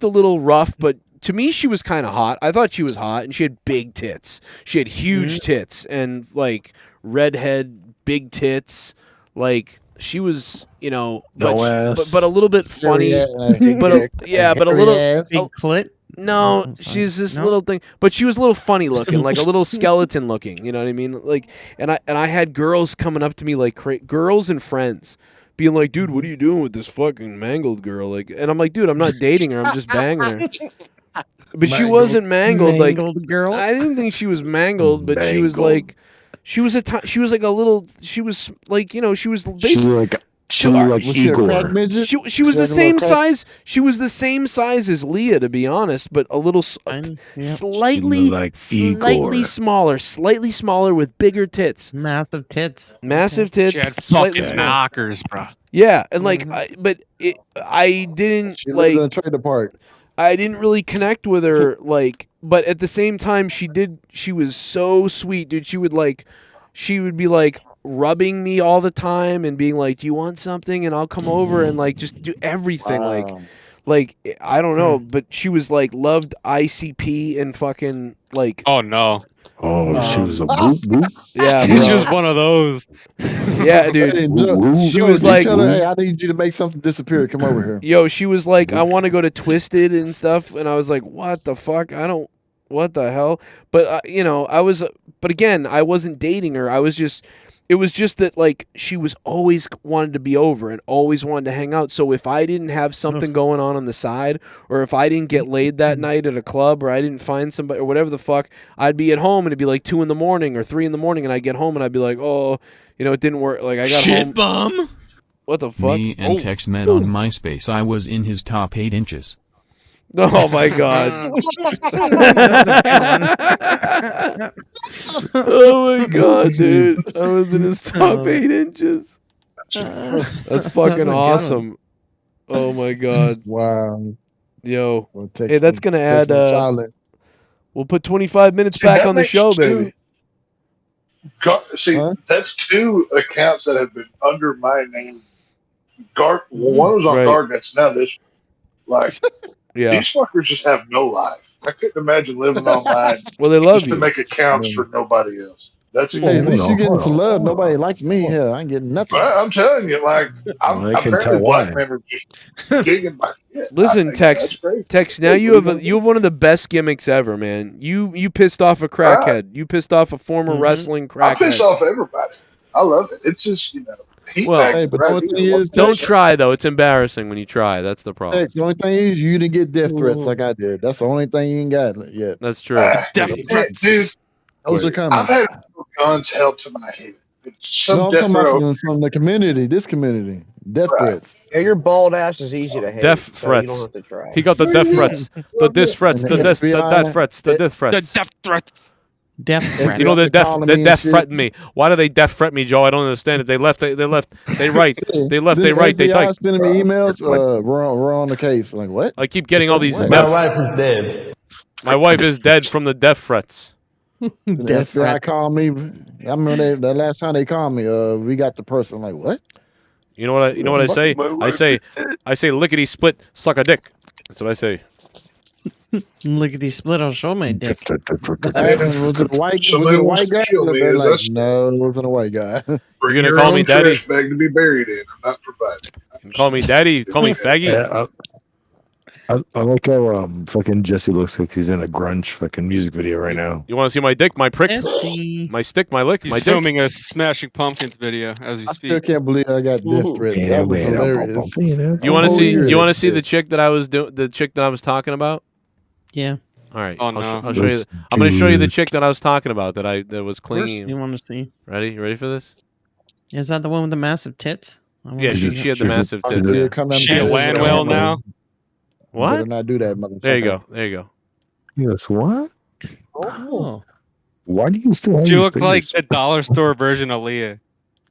a little rough, but to me she was kind of hot. I thought she was hot, and she had big tits. She had huge tits and like redhead big tits. Like she was, you know, No but, ass. but a little bit funny. Big But dick. yeah, but a Hairy little ass. Big clit. No, she's this little thing, but she was a little funny looking, like a little skeleton looking. You know what I mean? Like, and I had girls coming up to me like girls and friends, being like, "Dude, what are you doing with this fucking mangled girl?" Like, and I'm like, "Dude, I'm not dating her. I'm just banging her." But she wasn't mangled. Mangled girl. I didn't think she was mangled, but she was like, she was like a little. She was like, you know, she was basically. Was she a crack midget? She was the same size. She was the same size as Leah, to be honest, but a little slightly smaller with bigger tits. Massive tits. Massive tits. She had slightly fucking smaller. knockers, bro. Yeah, and like, I didn't She lived in a like. trailer park. I didn't really connect with her, like, but at the same time, she was so sweet, dude. She would be like rubbing me all the time and being like, "Do you want something?" And I'll come over and like just do everything. Like I don't know, but she was like loved ICP and fucking like. Oh no. Oh, she was a boop boop. Yeah, She's bro. just one of those. Yeah, dude. Hey, Joe, She Joe, was you like, tell her, "Hey, I need you to make something disappear. Come over here." Yo, she was like, "I want to go to Twisted and stuff," and I was like, "What the fuck? What the hell?" But you know, but again, I wasn't dating her. It was just that like she was always wanted to be over and always wanted to hang out. So if I didn't have something going on the side, or if I didn't get laid that night at a club, or I didn't find somebody or whatever the fuck, I'd be at home and it'd be like 2 a.m. or 3 a.m. and I'd get home and I'd be like, "Oh, you know, it didn't work." Like I got home. Bum. What the fuck? Me and Tex met on MySpace. I was in his top 8 inches. Oh my god. Oh my god, dude. I was in his top 8 inches. That's fucking awesome. Oh my god. Wow. Yo. Hey, that's gonna add we'll put 25 minutes See, back that on the makes show, two- baby. That's 2 accounts that have been under my name. One was on Right. Garnet's, now this. Like, Yeah. these fuckers just have no life. I couldn't imagine living online. Well, they love just you. to make accounts for nobody else. That's Hey, at least cool. you getting some love. Nobody likes me. Hell, I ain't getting nothing. But I'm telling you, like, I can apparently tell black why. men are just digging my shit. Listen, Tex. Now you have one of the best gimmicks ever, man. You pissed off a crackhead. You pissed off a former wrestling I crackhead. piss off everybody. I love it. It's just, you know, heat Well, back Hey, but right the only here. thing is, Don't try though. It's embarrassing when you try. That's the problem. Tex, the only thing is you didn't get death threats like I did. That's the only thing you ain't got yet. That's true. Dude, Those are coming. I've had guns held to my head. Some No, I'm death talking about row. from the community, this community. Death threats. Yeah, your bald ass is easy to hate. Death so threats. You don't have to try. He got the death threats. The death threats. The death threats. The death threats. The death threats. Death threat. You know they're calling me and death shit. threaten me. Why do they death threat me, Joe? I don't understand it. They left. They write. They write. They type. sending me emails. We're on the case. Like what? I keep getting all these What? death. My wife is dead. My wife is dead from the death threats. The FBI called me. I remember the last time they called me. We got the person. Like what? You know what I say? I say lickety split, suck a dick. That's what I say. Lickety split, I'll show my dick. Was it a white? So Was they it a won't white guy? steal me, They're is like, that- no, it wasn't a white guy. You're Bring gonna your call own me daddy? trash bag to be buried in. I'm not providing. You call me daddy. Call me faggy. Yeah, I like how fucking Jesse looks like he's in a grunge fucking music video right now. You want to see my dick, my prick, Jesse. my stick, my lick, He's my dick? filming a Smashing Pumpkins video as we I speak. still can't believe I got death threats. That was hilarious. You want to see? Hilarious. You want to see the chick that I was the chick that I was talking about? Yeah. All right. Oh, I'll, no. I'll show you. I'm going to show you the chick that I was talking about that was clinging. You want to see? Ready? You ready for this? Is that the one with the massive tits? I wanna Yeah, see she that. had the massive tits. Still Yeah. come down She's to land well now. What? Better not do that, motherfucker. There you go. There you go. Yes, what? Oh. Why do you still have She these looked like fingers? the dollar store version of Leah.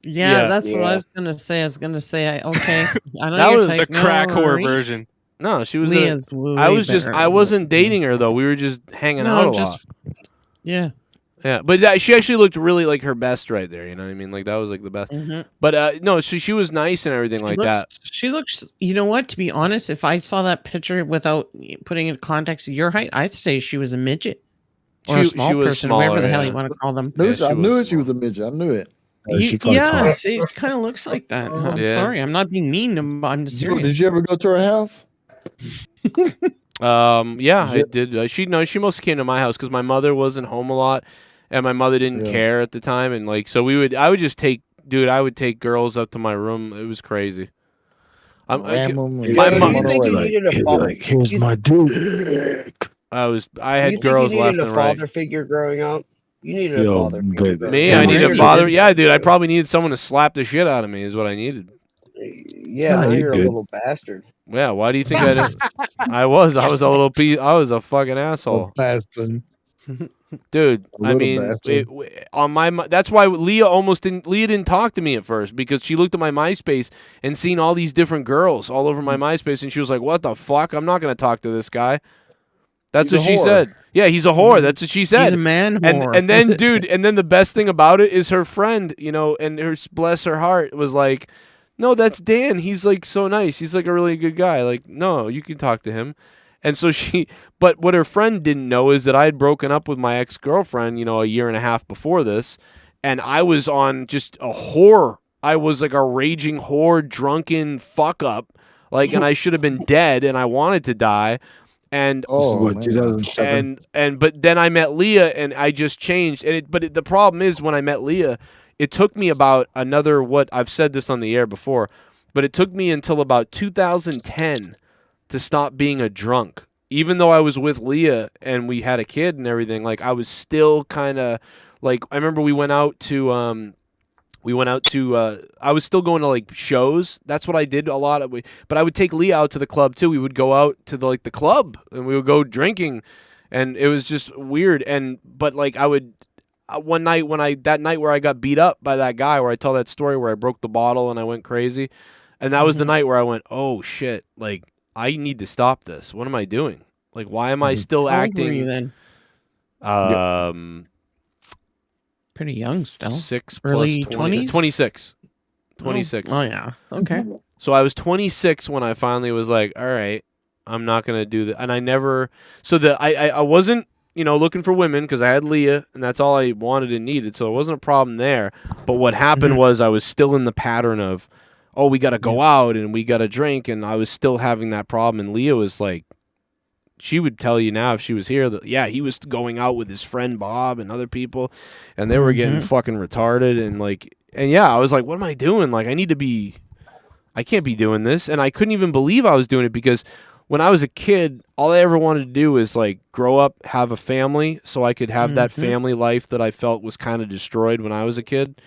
Yeah, that's what I was gonna say. I was gonna say, okay. I know That you're was The typing crack out, whore right? version. No, she was. Leah's way I was just. better. I wasn't dating her though. We were just hanging No, out a just- lot. Yeah. Yeah, but she actually looked really like her best right there. You know what I mean? Like that was like the best. Mhm. But no, she was nice and everything like that. She looks. You know what? To be honest, if I saw that picture without putting it in context of your height, I'd say she was a midget or a She small was person, smaller, whatever the hell yeah. you want to call them. I knew she she was a midget. I knew it. Yeah, see, it kind of looks like that. I'm Yeah. sorry, I'm not being mean. I'm just Joe, serious. did you ever go to her house? Yeah, I did. She mostly came to my house because my mother wasn't home a lot, and my mother didn't care at the time, and like so I would just take, dude, I would take girls up to my room. It was crazy. Ram 'em and My send mom, 'em away. Like, here's my dick. I had girls left and right. Father figure growing up. You needed a Yo, father figure. baby. Me, I need a father. Yeah, dude, I probably needed someone to slap the shit out of me. Is what I needed. Yeah, Nah, now you're you're a good. little bastard. Yeah, why do you think I didn't? I was a little I was a fucking asshole. Bastard. Dude, A I little mean, bastard. on my that's why Leah didn't talk to me at first because she looked at my MySpace and seen all these different girls all over my MySpace and she was like, "What the fuck? I'm not going to talk to this guy." That's He's what a she whore. said. Yeah, he's a whore. That's what she said. He's a man whore. And then, dude, and then the best thing about it is her friend, and her bless her heart was like, "No, that's Dan. He's like so nice. He's like a really good guy. Like, no, you can talk to him." And so but what her friend didn't know is that I had broken up with my ex-girlfriend, a year and a half before this, and I was on just a whore. I was like a raging whore, drunken fuck up, and I should have been dead, and I wanted to die. And What, 2007? but then I met Leah, and I just changed. But the problem is when I met Leah, it took me about I've said this on the air before, but it took me until about 2010 to stop being a drunk. Even though I was with Leah and we had a kid and everything, I was still kind of I remember we went out to I was still going to shows. That's what I did a lot of. But I would take Leah out to the club too. We would go out to the club and we would go drinking, and it was just weird. But I would one night that night where I got beat up by that guy, where I tell that story where I broke the bottle and I went crazy, and that was the night where I went, oh shit, I need to stop this. What am I doing? Why am I still How old acting? were you then? Pretty young still. 6 Early plus 20, 20s? 26. 26. Oh, yeah. Okay. So I was 26 when I finally was like, all right, I'm not going to do that. And I never, I wasn't, looking for women because I had Leah and that's all I wanted and needed. So it wasn't a problem there. But what happened was I was still in the pattern of, oh, we got to go out and we got to drink. And I was still having that problem. And Leah was like, she would tell you now if she was here that, yeah, he was going out with his friend Bob and other people, and they were getting fucking retarded. And yeah, I was like, what am I doing? I can't be doing this. And I couldn't even believe I was doing it because when I was a kid, all I ever wanted to do was grow up, have a family so I could have that family life that I felt was kind of destroyed when I was a kid,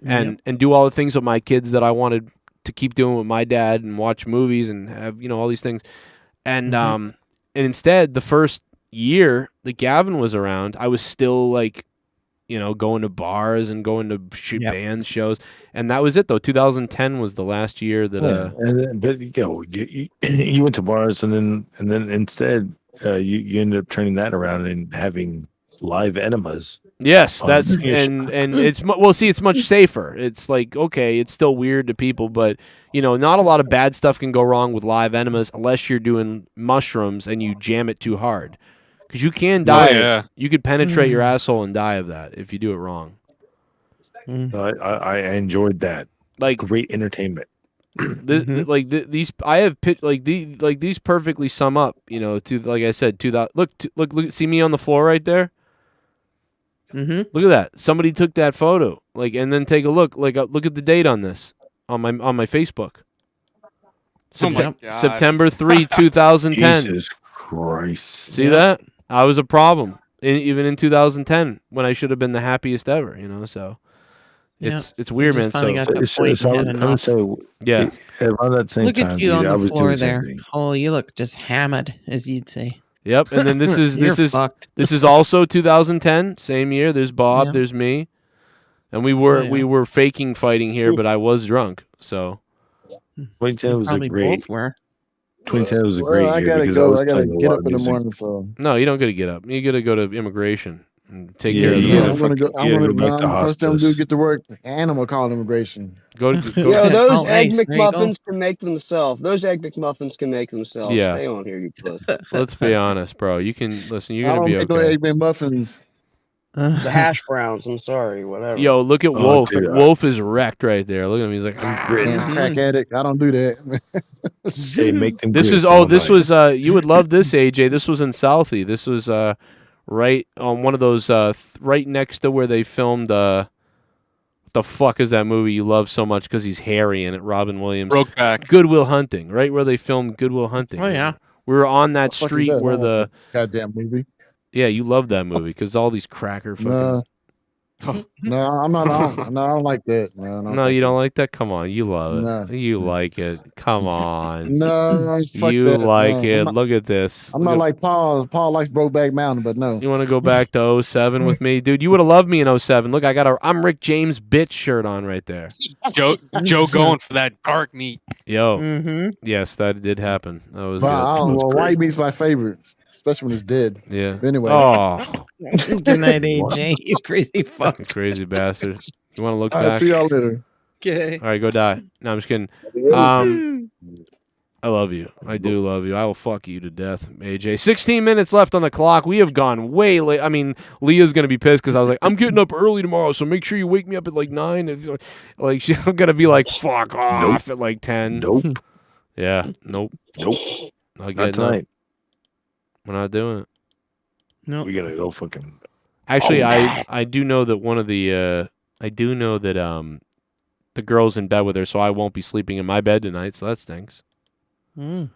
and do all the things with my kids that I wanted to keep doing with my dad and watch movies and have, all these things. And, and instead, the first year that Gavin was around, I was still going to bars and going to band shows, and that was it though. 2010 was the last year that. You went to bars, and then instead, you ended up turning that around and having live enemas. Yes, that's and it's it's much safer. It's okay, it's still weird to people, but not a lot of bad stuff can go wrong with live enemas unless you're doing mushrooms and you jam it too hard, because you can die. yeah. You could penetrate your asshole and die of that if you do it wrong. I enjoyed that. Great entertainment. These I have these perfectly sum up. To I said, to that look. See me on the floor right there. Look at that. Somebody took that photo. And then take a look. Look at the date on this on my Facebook. September 3, 2010. Jesus Christ. See that? I was a problem even in 2010 when I should have been the happiest ever. So it's weird, man. I would say, yeah. Around that same look time, at you dude, on the floor there. Oh, you look just hammered, as you'd say. Yep, and then this is also 2010, same year. There's Bob, there's me, and we were faking fighting here, but I was drunk. So 2010 was a great. 2010 was a great year. I gotta go. I gotta get up in the morning. So no, you don't gotta get up. You gotta go to immigration and take care of the. I'm gonna go. First time to get to work. And I'm gonna call immigration. Go. Yo, those egg McMuffins can make themselves. Those egg McMuffins can make themselves. Yeah. Stay on here, you puss. Let's be honest, bro. You can listen. You're I gonna don't be make okay. no egg McMuffins. The hash browns. I'm sorry, whatever. Yo, look at Oh, Wolf. dude, Wolf is wrecked right there. Look at him. He's like, Damn crack addict. I don't do that. Hey, make them This grits is all this night. was you would love this, AJ. This was in Southie. This was right on one of those right next to where they filmed what the fuck is that movie you love so much because he's hairy in it, Robin Williams. Brokeback. Goodwill Hunting, right where they filmed Goodwill Hunting. Oh yeah. We were on that What the fuck is street that? where I don't the like that goddamn movie. yeah, you love that movie because all these cracker fucking No, I'm not. I don't like that. No, you don't like that? Come on, you love it. No. You like it. Come on. No, fuck You that. like No, it. I'm not- Look at this. I'm Look not at- like Paul. Paul likes Brokeback Mountain, but no. You want to go back to 07 with me? Dude, you would have loved me in 07. Look, I got a I'm Rick James bitch shirt on right there. Joe going for that dark meat. Yo. Mm-hmm. Yes, that did happen. That was But good. I don't know. White meat's my favorite, especially when it's dead. Yeah. But anyway. Oh. Good night, AJ. You crazy fuck. You crazy bastard. You want to look All right, back? see y'all later. Okay. All right, go die. No, I'm just kidding. I love you. I do love you. I will fuck you to death, AJ. 16 minutes left on the clock. We have gone way late. I mean, Leah's going to be pissed because I was like, I'm getting up early tomorrow, so make sure you wake me up at like 9. If, like, she's going to be like, fuck off at like 10. Nope. Yeah, nope. Nope. Not Not tonight. We're not doing it. No. We're gonna go fucking. Actually, Oh, I do know that one of the I do know that the girl's in bed with her, so I won't be sleeping in my bed tonight. So that stinks. Mm.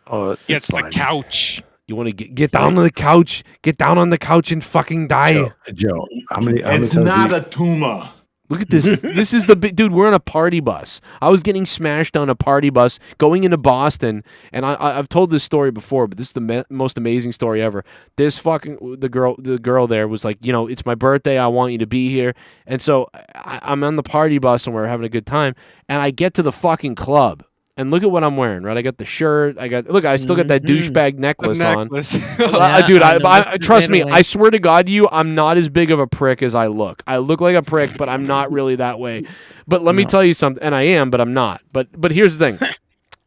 Oh, It's the couch. You want to get down on the couch? Get down on the couch and fucking die. Joe, how many It's times not we- a tumor. Look at this. This is the big dude. We're on a party bus. I was getting smashed on a party bus going into Boston, and I've told this story before, but this is the most amazing story ever. This fucking the girl there was like, you know, it's my birthday. I want you to be here, and so I'm on the party bus and we're having a good time, and I get to the fucking club. And look at what I'm wearing, right? I got the shirt. I still got that douchebag necklace on. Dude, I trust me. I swear to God, to you, I'm not as big of a prick as I look. I look like a prick, but I'm not really that way. But let me tell you something, and I am, but I'm not. But here's the thing.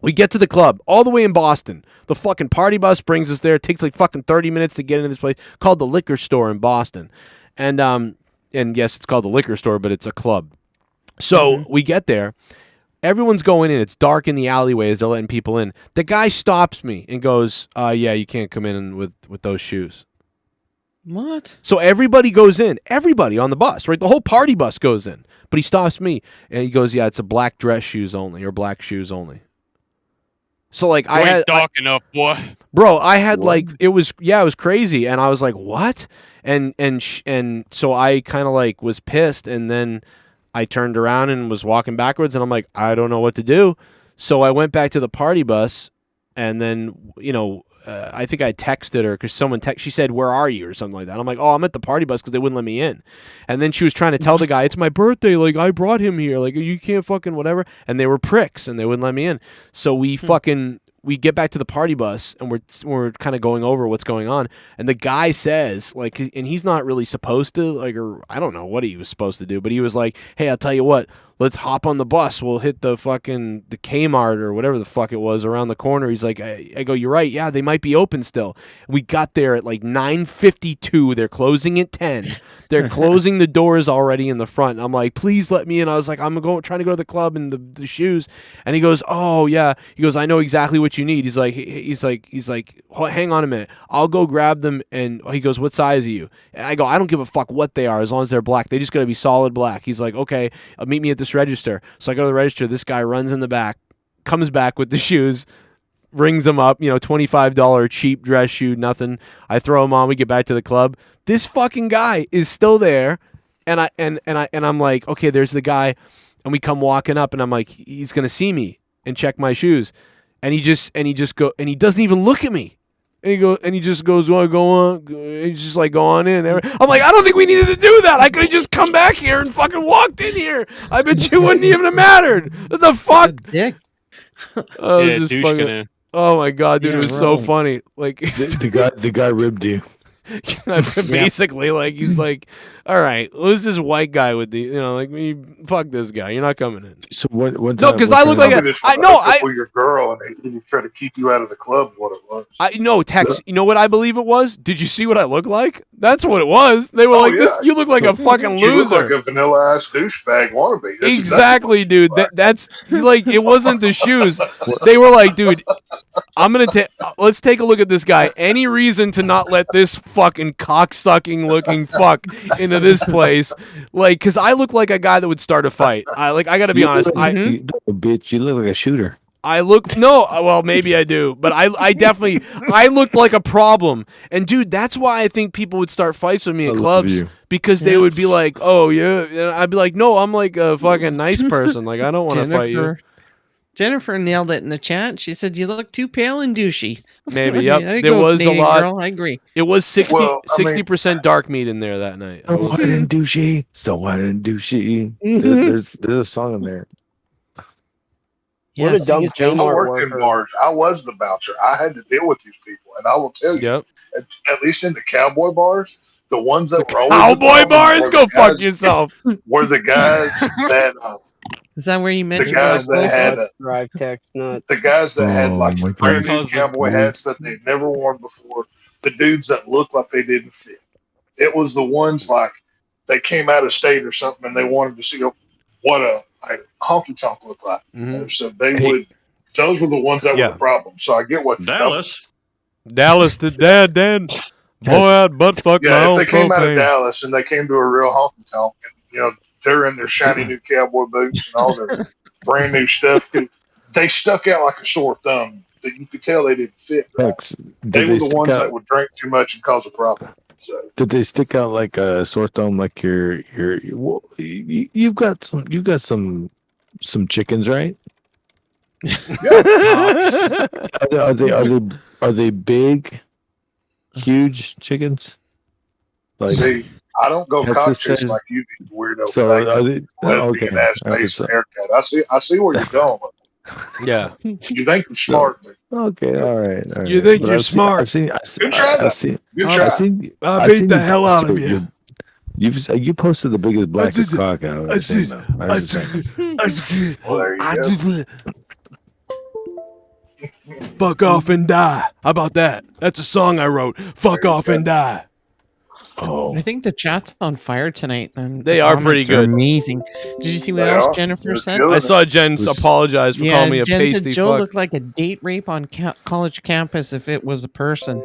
We get to the club all the way in Boston. The fucking party bus brings us there. It takes like fucking 30 minutes to get into this place called the Liquor Store in Boston. And yes, it's called the Liquor Store, but it's a club. So we get there. Everyone's going in. It's dark in the alleyways. They're letting people in. The guy stops me and goes, yeah, you can't come in with those shoes. What? So everybody goes in. Everybody on the bus, right? The whole party bus goes in. But he stops me and he goes, yeah, it's a black dress shoes only or black shoes only. So like You ain't talking up, boy. Bro, I had like it was crazy, and I was like, what? And so I kind of like was pissed, and then I turned around and was walking backwards, and I'm like, I don't know what to do. So I went back to the party bus, and then I think I texted her because she said, where are you, or something like that. I'm like, oh, I'm at the party bus because they wouldn't let me in. And then she was trying to tell the guy, it's my birthday, like I brought him here, like you can't fucking whatever. And they were pricks and they wouldn't let me in. So we get back to the party bus and we're kind of going over what's going on, and the guy says, like, and he's not really supposed to, like, or I don't know what he was supposed to do, but he was like, hey, I'll tell you what, let's hop on the bus, we'll hit the Kmart or whatever the fuck it was around the corner. He's like, I go, you're right, yeah, they might be open still. We got there at like 9:52. They're closing at 10. They're closing the doors already in the front. I'm like, please let me in. I was like, I'm trying to go to the club and the shoes. And he goes, oh yeah. He goes, I know exactly what you need. He's like, hang on a minute. I'll go grab them. And he goes, what size are you? And I go, I don't give a fuck what they are as long as they're black. They just gotta be solid black. He's like, okay, meet me at this register. So I go to the register. This guy runs in the back, comes back with the shoes, rings them up, $25 cheap dress shoe, nothing. I throw them on. We get back to the club. This fucking guy is still there, and I'm like, okay, there's the guy, and we come walking up, and I'm like, he's gonna see me and check my shoes, and he doesn't even look at me, and he just goes, oh, go on, he's just like, go on in. I'm like, I don't think we needed to do that. I could have just come back here and fucking walked in here. I bet you wouldn't even have mattered. What the fuck? Dick. Oh my god, dude, it was so funny. Like the guy ribbed you. Basically, like he's like, all right, who's this white guy with the fuck this guy, you're not coming in. So what? No, because I look like your girl, and they try to keep you out of the club. What it was? Tex. You know what I believe it was? Did you see what I look like? That's what it was. They were like, "This, you look like a fucking loser. You look like a vanilla ass douchebag wannabe." That's exactly, dude. That's like it wasn't the shoes. They were like, dude, let's take a look at this guy. Any reason to not let this fucking cocksucking looking fuck into this place? Like, because I look like a guy that would start a fight. I gotta be honest. Bitch, you look like a shooter. Well, maybe I do, but I definitely looked like a problem. And dude, that's why I think people would start fights with me in clubs because they would be like, "Oh yeah," and I'd be like, "No, I'm like a fucking nice person. Like I don't want to fight you." Jennifer nailed it in the chat. She said, "You look too pale and douchey." Maybe, yep. There was a lot. Girl, I agree. It was 60% dark meat in there that night. So white and douchey. So white and douchey. There's a song in there. What a dumb I worked in bars. I was the bouncer. I had to deal with these people, and I will tell you, at least in the cowboy bars, the ones that were always cowboy bars, go fuck yourself. Were the guys that is that where you met the guys that had the guys that had like brand new cowboy hats that they'd never worn before, the dudes that looked like they didn't fit. It was the ones like they came out of state or something, and they wanted to see what a honky tonk looked like. So they would. Those were the ones that were the problem. So I get what Dallas to dad. Boy, I'd butt fuck my if own they came out of propane. Dallas and they came to a real honky tonk, and they're in their shiny new cowboy boots and all their brand new stuff, they stuck out like a sore thumb. That you could tell they didn't fit. Right? They were the ones that would drink too much and cause a problem. So. Did they stick out like a sore thumb? Like you've got some chickens, right? Are they big, huge chickens? Like, see, I don't go cock chasing like you do, weirdo. So are they okay? Ass I see where you're going. Yeah, you think you're smart, but okay, all right. You think you're smart? Good try. I beat the hell out of you. You posted the biggest blackest cock out. Well, there you go. Fuck off and die. How about that? That's a song I wrote. Fuck off and die. Oh, I think the chat's on fire tonight. And they are pretty good. Amazing. Did you see what else Jennifer said? I saw Jen apologize for calling me a Jen pasty said Joe fuck. looked like a date rape on college campus if it was a person.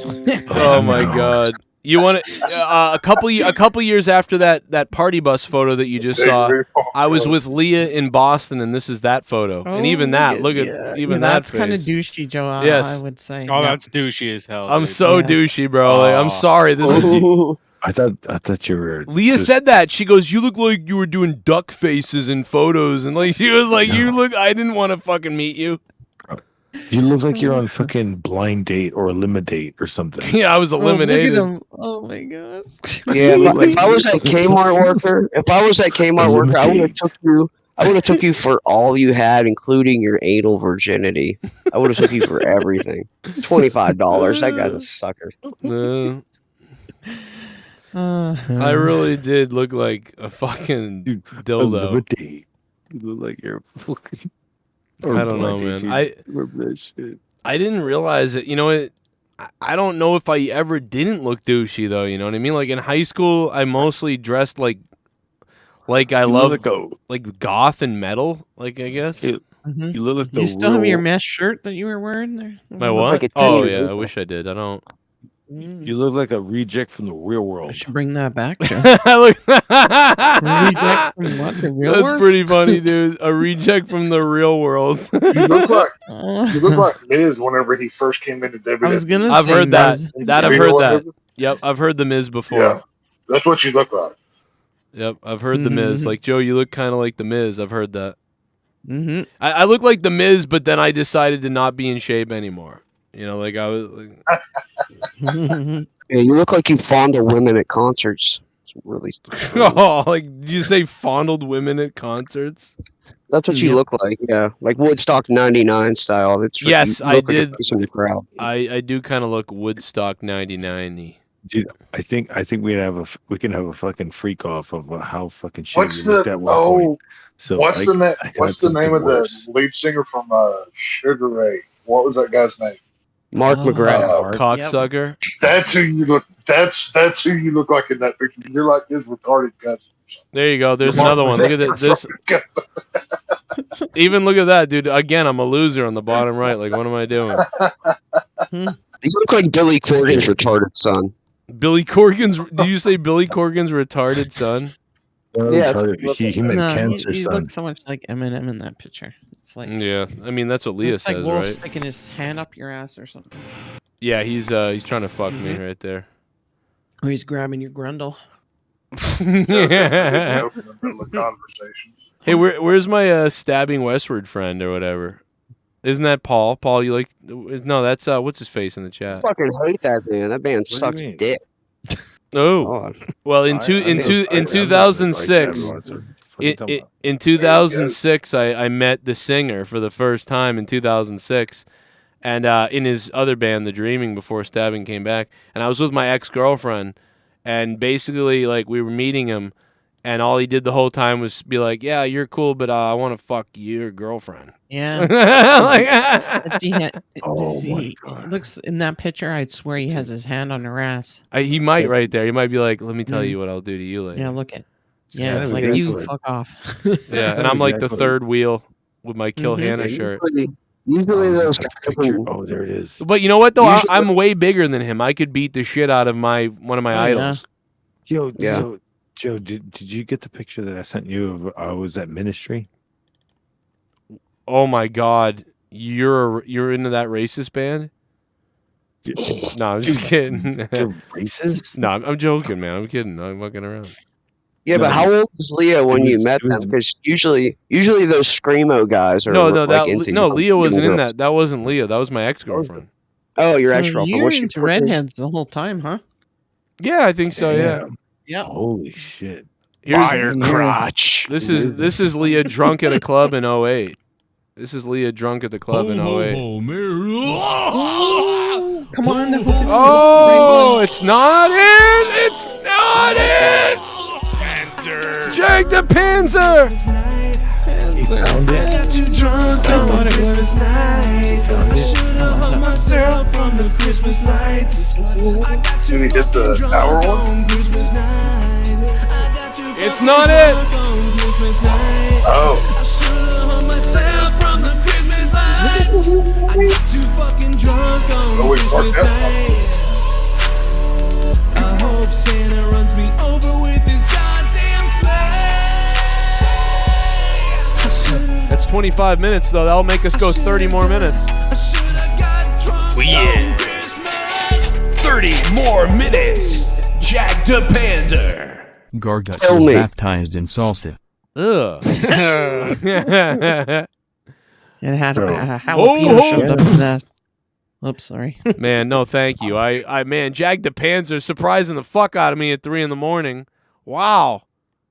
Oh my god! You want a couple years after that party bus photo that you just saw? I was with Leah in Boston, and this is that photo. And even that, look at even that. That's kind of douchey, Joe. Yes, I would say. Oh, that's douchey as hell. I'm so douchey, bro. Like, I'm sorry. This is. I thought you were. Leah said that. She goes, "You look like you were doing duck faces in photos," and like she was like, "You look." I didn't want to fucking meet you. You look like you're on fucking Blind Date or Eliminate or something. Yeah, I was eliminated. Look at him. Oh my god. Yeah, if I was that Kmart worker, I would have took you for all you had, including your anal virginity. I would have took you for everything. $25. That guy's a sucker. I really did look like a fucking dildo. You look like you're fucking. I don't know, man. I didn't realize it. You know, I don't know if I ever didn't look douchey though. You know what I mean? Like in high school, I mostly dressed like I love like goth and metal. Like I guess. You look like You still have your mesh shirt that you were wearing there? My what? Oh yeah, I wish I did. I don't. You look like a reject from the real world. I should bring that back, Joe. Reject from what? The real That's world? pretty funny, dude. A reject from the real world. You look like Miz whenever he first came into WWE. I was gonna I've say heard that. Miz. I've heard that. Yep, I've heard the Miz before. Yeah, that's what you look like. Yep, I've heard the Miz. Like Joe, you look kind of like the Miz. I've heard that. I look like the Miz, but then I decided to not be in shape anymore. You know, like I was. Like... Yeah, you look like you fondle women at concerts. It's really. Oh, like did you say fondled women at concerts? That's what you look like. Yeah, like Woodstock '99 style. It's yes, you I look like a did. face in the crowd. I do kind of look Woodstock '99-y. Dude, I think we can have a fucking freak off of how fucking shitty What's you looked the at one point. So what's I got what's the name something of worse. the lead singer from Sugar Ray? What was that guy's name? Mark McGrath. Cocksucker. That's who you look. That's who you look like in that picture. You're like his retarded cousin. There you go. There's Mark another one. Look at McGrath this. from- Even look at that, dude. Again, I'm a loser on the bottom right. Like, what am I doing? You look like Billy Corgan's retarded son. Billy Corgan's. Did you say Billy Corgan's retarded son? Yeah, He meant No, cancer, he son. looks so much like Eminem in that picture. It's like Yeah, I mean that's what Leah it's like says, Wolf right? sticking his hand up your ass or something. Yeah, he's trying to fuck me right there. Or he's grabbing your grundle. Yeah. Conversations. Hey, where's my stabbing westward friend or whatever? Isn't that Paul? Paul, you like? No, that's what's his face in the I chat. fucking hate that man. That man sucks dick. Oh, well, in 2006, in 2006, I met the singer for the first time in 2006, and in his other band, The Dreaming, before Stabbing came back, and I was with my ex-girlfriend, and basically, like, we were meeting him, and all he did the whole time was be like, "Yeah, you're cool, but I want to fuck your girlfriend." Yeah. Like, He looks in that picture. I'd swear he has his hand on her ass. he might right there. He might be like, "Let me tell you what I'll do to you later." Yeah, look at. It's Yeah, gotta it's be like you good. fuck off. Yeah, and I'm like the third wheel with my Kill Mhm. Hannah Yeah, shirt. Usually those Oh, there it is. But you know what though? Usually- I'm way bigger than him. I could beat the shit out of one of my Oh, yeah. idols. Yo, Yeah. so Joe, did you get the picture that I sent you of I was at Ministry? Oh my god, you're into that racist band? No, I'm just kidding. They're racist? No, I'm joking, man. I'm kidding. I'm fucking around. Yeah, but how old was Leah when you met it was- them? Because usually those screamo guys are No, like into Leah young wasn't in girls. that. That wasn't Leah. That was my ex-girlfriend. Oh, your So ex-girlfriend. you're Was she into 14? redheads the whole time, huh? Yeah, I think so. Yeah. Yep. Holy shit. Fire crotch. This is Leah drunk at a club in 08. This is Leah drunk at the club in 08. Come on. Oh, it's not in. It's not in. Jake the Panzer. He found it. Got too drunk on Christmas night. I should have hung myself from the Christmas lights. Did he hit the hour one? It's not it. Oh. I should have hung myself from the Christmas lights. I got too fucking drunk on Christmas night. I hope Santa runs me over with his goddamn sleigh. That's 25 minutes though. That'll make us go 30 more minutes. Yeah. 30 more minutes. Jack the Panzer. Garguts Tell was me. baptized in salsa. Ugh. It had Bro. a jalapeno Oh, shoved up his ass. Oops, sorry. Man, no, thank you. Man, Jag the Panzer surprising the fuck out of me at 3 a.m. Wow,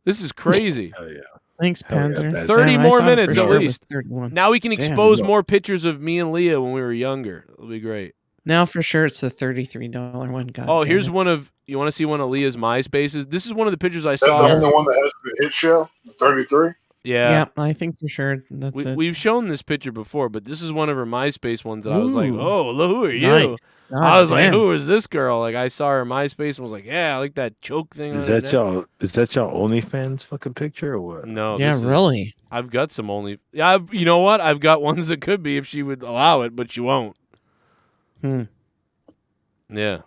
this is crazy. Hell yeah. Thanks, Hell yeah, Panzer. Panzer. 30 Damn, I more thought for minutes sure at it was least. 31. Now we can Damn. expose more pictures of me and Leah when we were younger. It'll be great. Now for sure it's the $33 one. God Oh, damn here's it. one of. You want to see one of Leah's MySpaces? This is one of the pictures I Is that the saw. only one that has the hit show? The 33? Yeah. Yeah, I think for sure that's it. We've shown this picture before, but this is one of her MySpace ones that I was like, Ooh. "Oh, who are you?" Nice. I God was like, damn. "Who is this girl?" Like I saw her MySpace and was like, "Yeah, I like that choke thing." Is on her that neck." y'all? Is that y'all OnlyFans fucking picture or what? No. Yeah, this is- really. I've got some only. Yeah, you know what? I've got ones that could be if she would allow it, but she won't. Hmm. Yeah,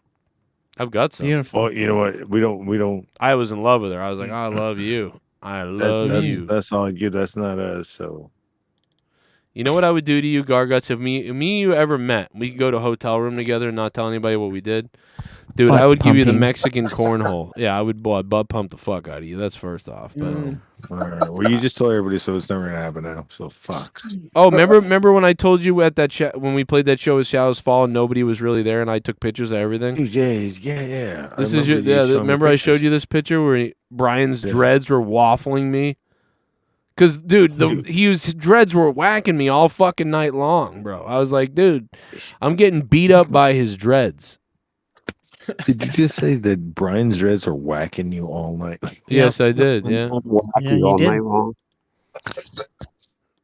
I've got some. Beautiful. Oh, you know what? We don't. I was in love with her. I was like, I love you. I love that's, you. That's all you. That's not us. So You know what I would do to you, Garguts? If me and you ever met, we could go to a hotel room together and not tell anybody what we did. Dude, Butt I would give you the pumping. Mexican cornhole. Yeah, I would butt pump the fuck out of you. That's first off. But all right. Well, you just told everybody, so it's never gonna happen now. So fuck. oh, remember when I told you at that when we played that show with Shadows Fall and nobody was really there and I took pictures of everything? Dude, yeah. This is your remember I showed you this picture where Brian's dreads were waffling me? Cause dude, his dreads were whacking me all fucking night long, bro. I was like, dude, I'm getting beat up by his dreads. Did you just say that Brian's Reds are whacking you all night? Yes, I did. Yeah. Yeah, you all did. night long.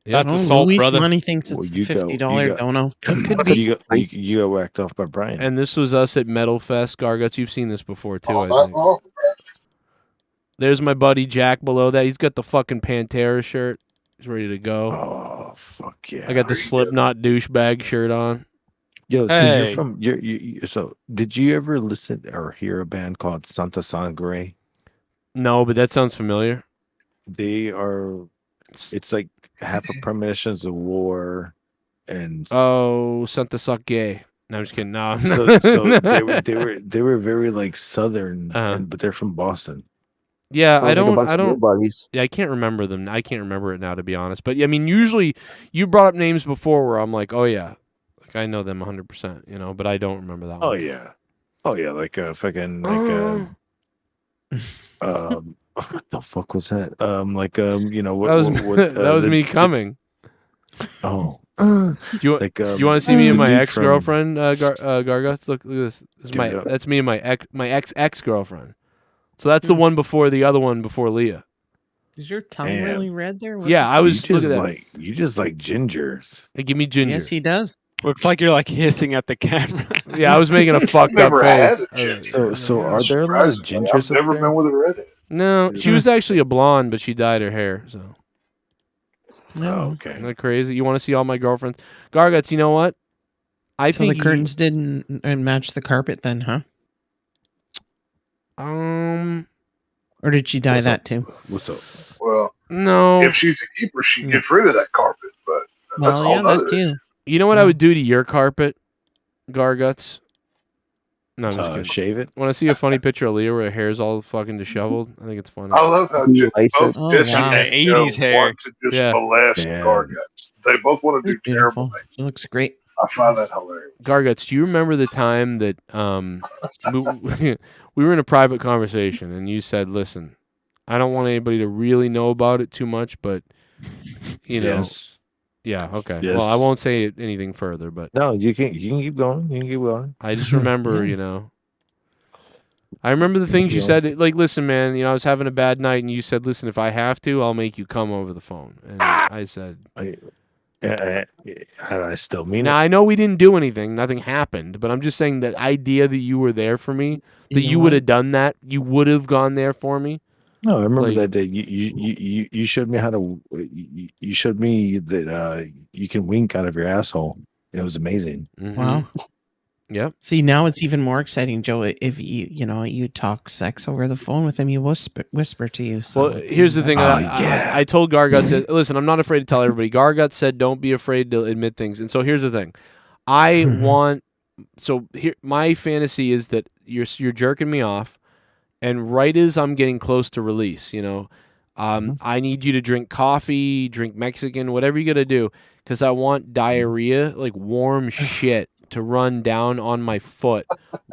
Yeah. That's assault, Louis brother. Money thinks it's the $50 dono. It could be. You got whacked off by Brian. And this was us at Metal Fest, Garguts. You've seen this before too, I think. There's my buddy Jack below that. He's got the fucking Pantera shirt. He's ready to go. Oh fuck yeah! I got the Slipknot douchebag shirt on. Yo, so you're from so did you ever listen or hear a band called Santa Sangre? No, but that sounds familiar. They are. It's like half a premonitions of war, and Santa Suck Gay. No, I'm just kidding. No, so they were very like southern, but they're from Boston. Yeah, Sounds like a bunch of new buddies. Yeah, I can't remember them. I can't remember it now, to be honest. But yeah, I mean, usually you brought up names before where I'm like, oh yeah, like I know them 100%, you know, but I don't remember that one. Oh yeah, like fucking what the fuck was that? You know what? That was what, that was me coming. Oh, do you want to see me and my ex girlfriend, Garguts? Look at this. This is that's me and my ex girlfriend. So that's the one before the other one before Leah. Is your tongue really red there? Yeah, I was. You just like gingers. Hey, give me ginger. Yes, he does. Looks like you're like hissing at the camera. Yeah, I was making a fucked up face. So are there a lot of gingers? I've never been with a redhead. No, she was actually a blonde, but she dyed her hair. So. No. Okay. Isn't that crazy? You want to see all my girlfriends? Garguts, you know what? I think the curtains didn't match the carpet then, huh? Or did she dye that too? What's up? Well, no. If she's a keeper, she gets rid of that carpet. But that's all that too. You know what I would do to your carpet, Garguts? No, I'm just kidding. Shave it. Want to see a funny picture of Leah where her hair's all fucking disheveled? I think it's funny. I love how both Jesse wow. and The 80s hair. want to just molest Garguts. They both want to do terrible things. It looks great. I find that hilarious. Garguts, do you remember the time that we were in a private conversation and you said, "Listen, I don't want anybody to really know about it too much, but you know." Yes. Yeah, okay. Yes. Well, I won't say anything further, but no, you can keep going. You can keep going. I just remember, you know. I remember the things you said. Like, listen, man, you know, I was having a bad night, and you said, "Listen, if I have to, I'll make you come over the phone." And I said, I still mean now, it. I know we didn't do anything, nothing happened, but I'm just saying that idea that you were there for me, that you would have done that, you would have gone there for me. No, I remember that day. You showed me how to. You showed me that you can wink out of your asshole. It was amazing. Mm-hmm. Wow. Yep. See, now it's even more exciting, Joe. If you talk sex over the phone with him, you whisper to you. So well, here's the thing. I told Garguts, listen, I'm not afraid to tell everybody. Garguts said, don't be afraid to admit things. And so here's the thing. I want. So here, my fantasy is that you're jerking me off. And right as I'm getting close to release, you know, I need you to drink coffee, drink Mexican, whatever you got to do, because I want diarrhea, like warm shit, to run down on my foot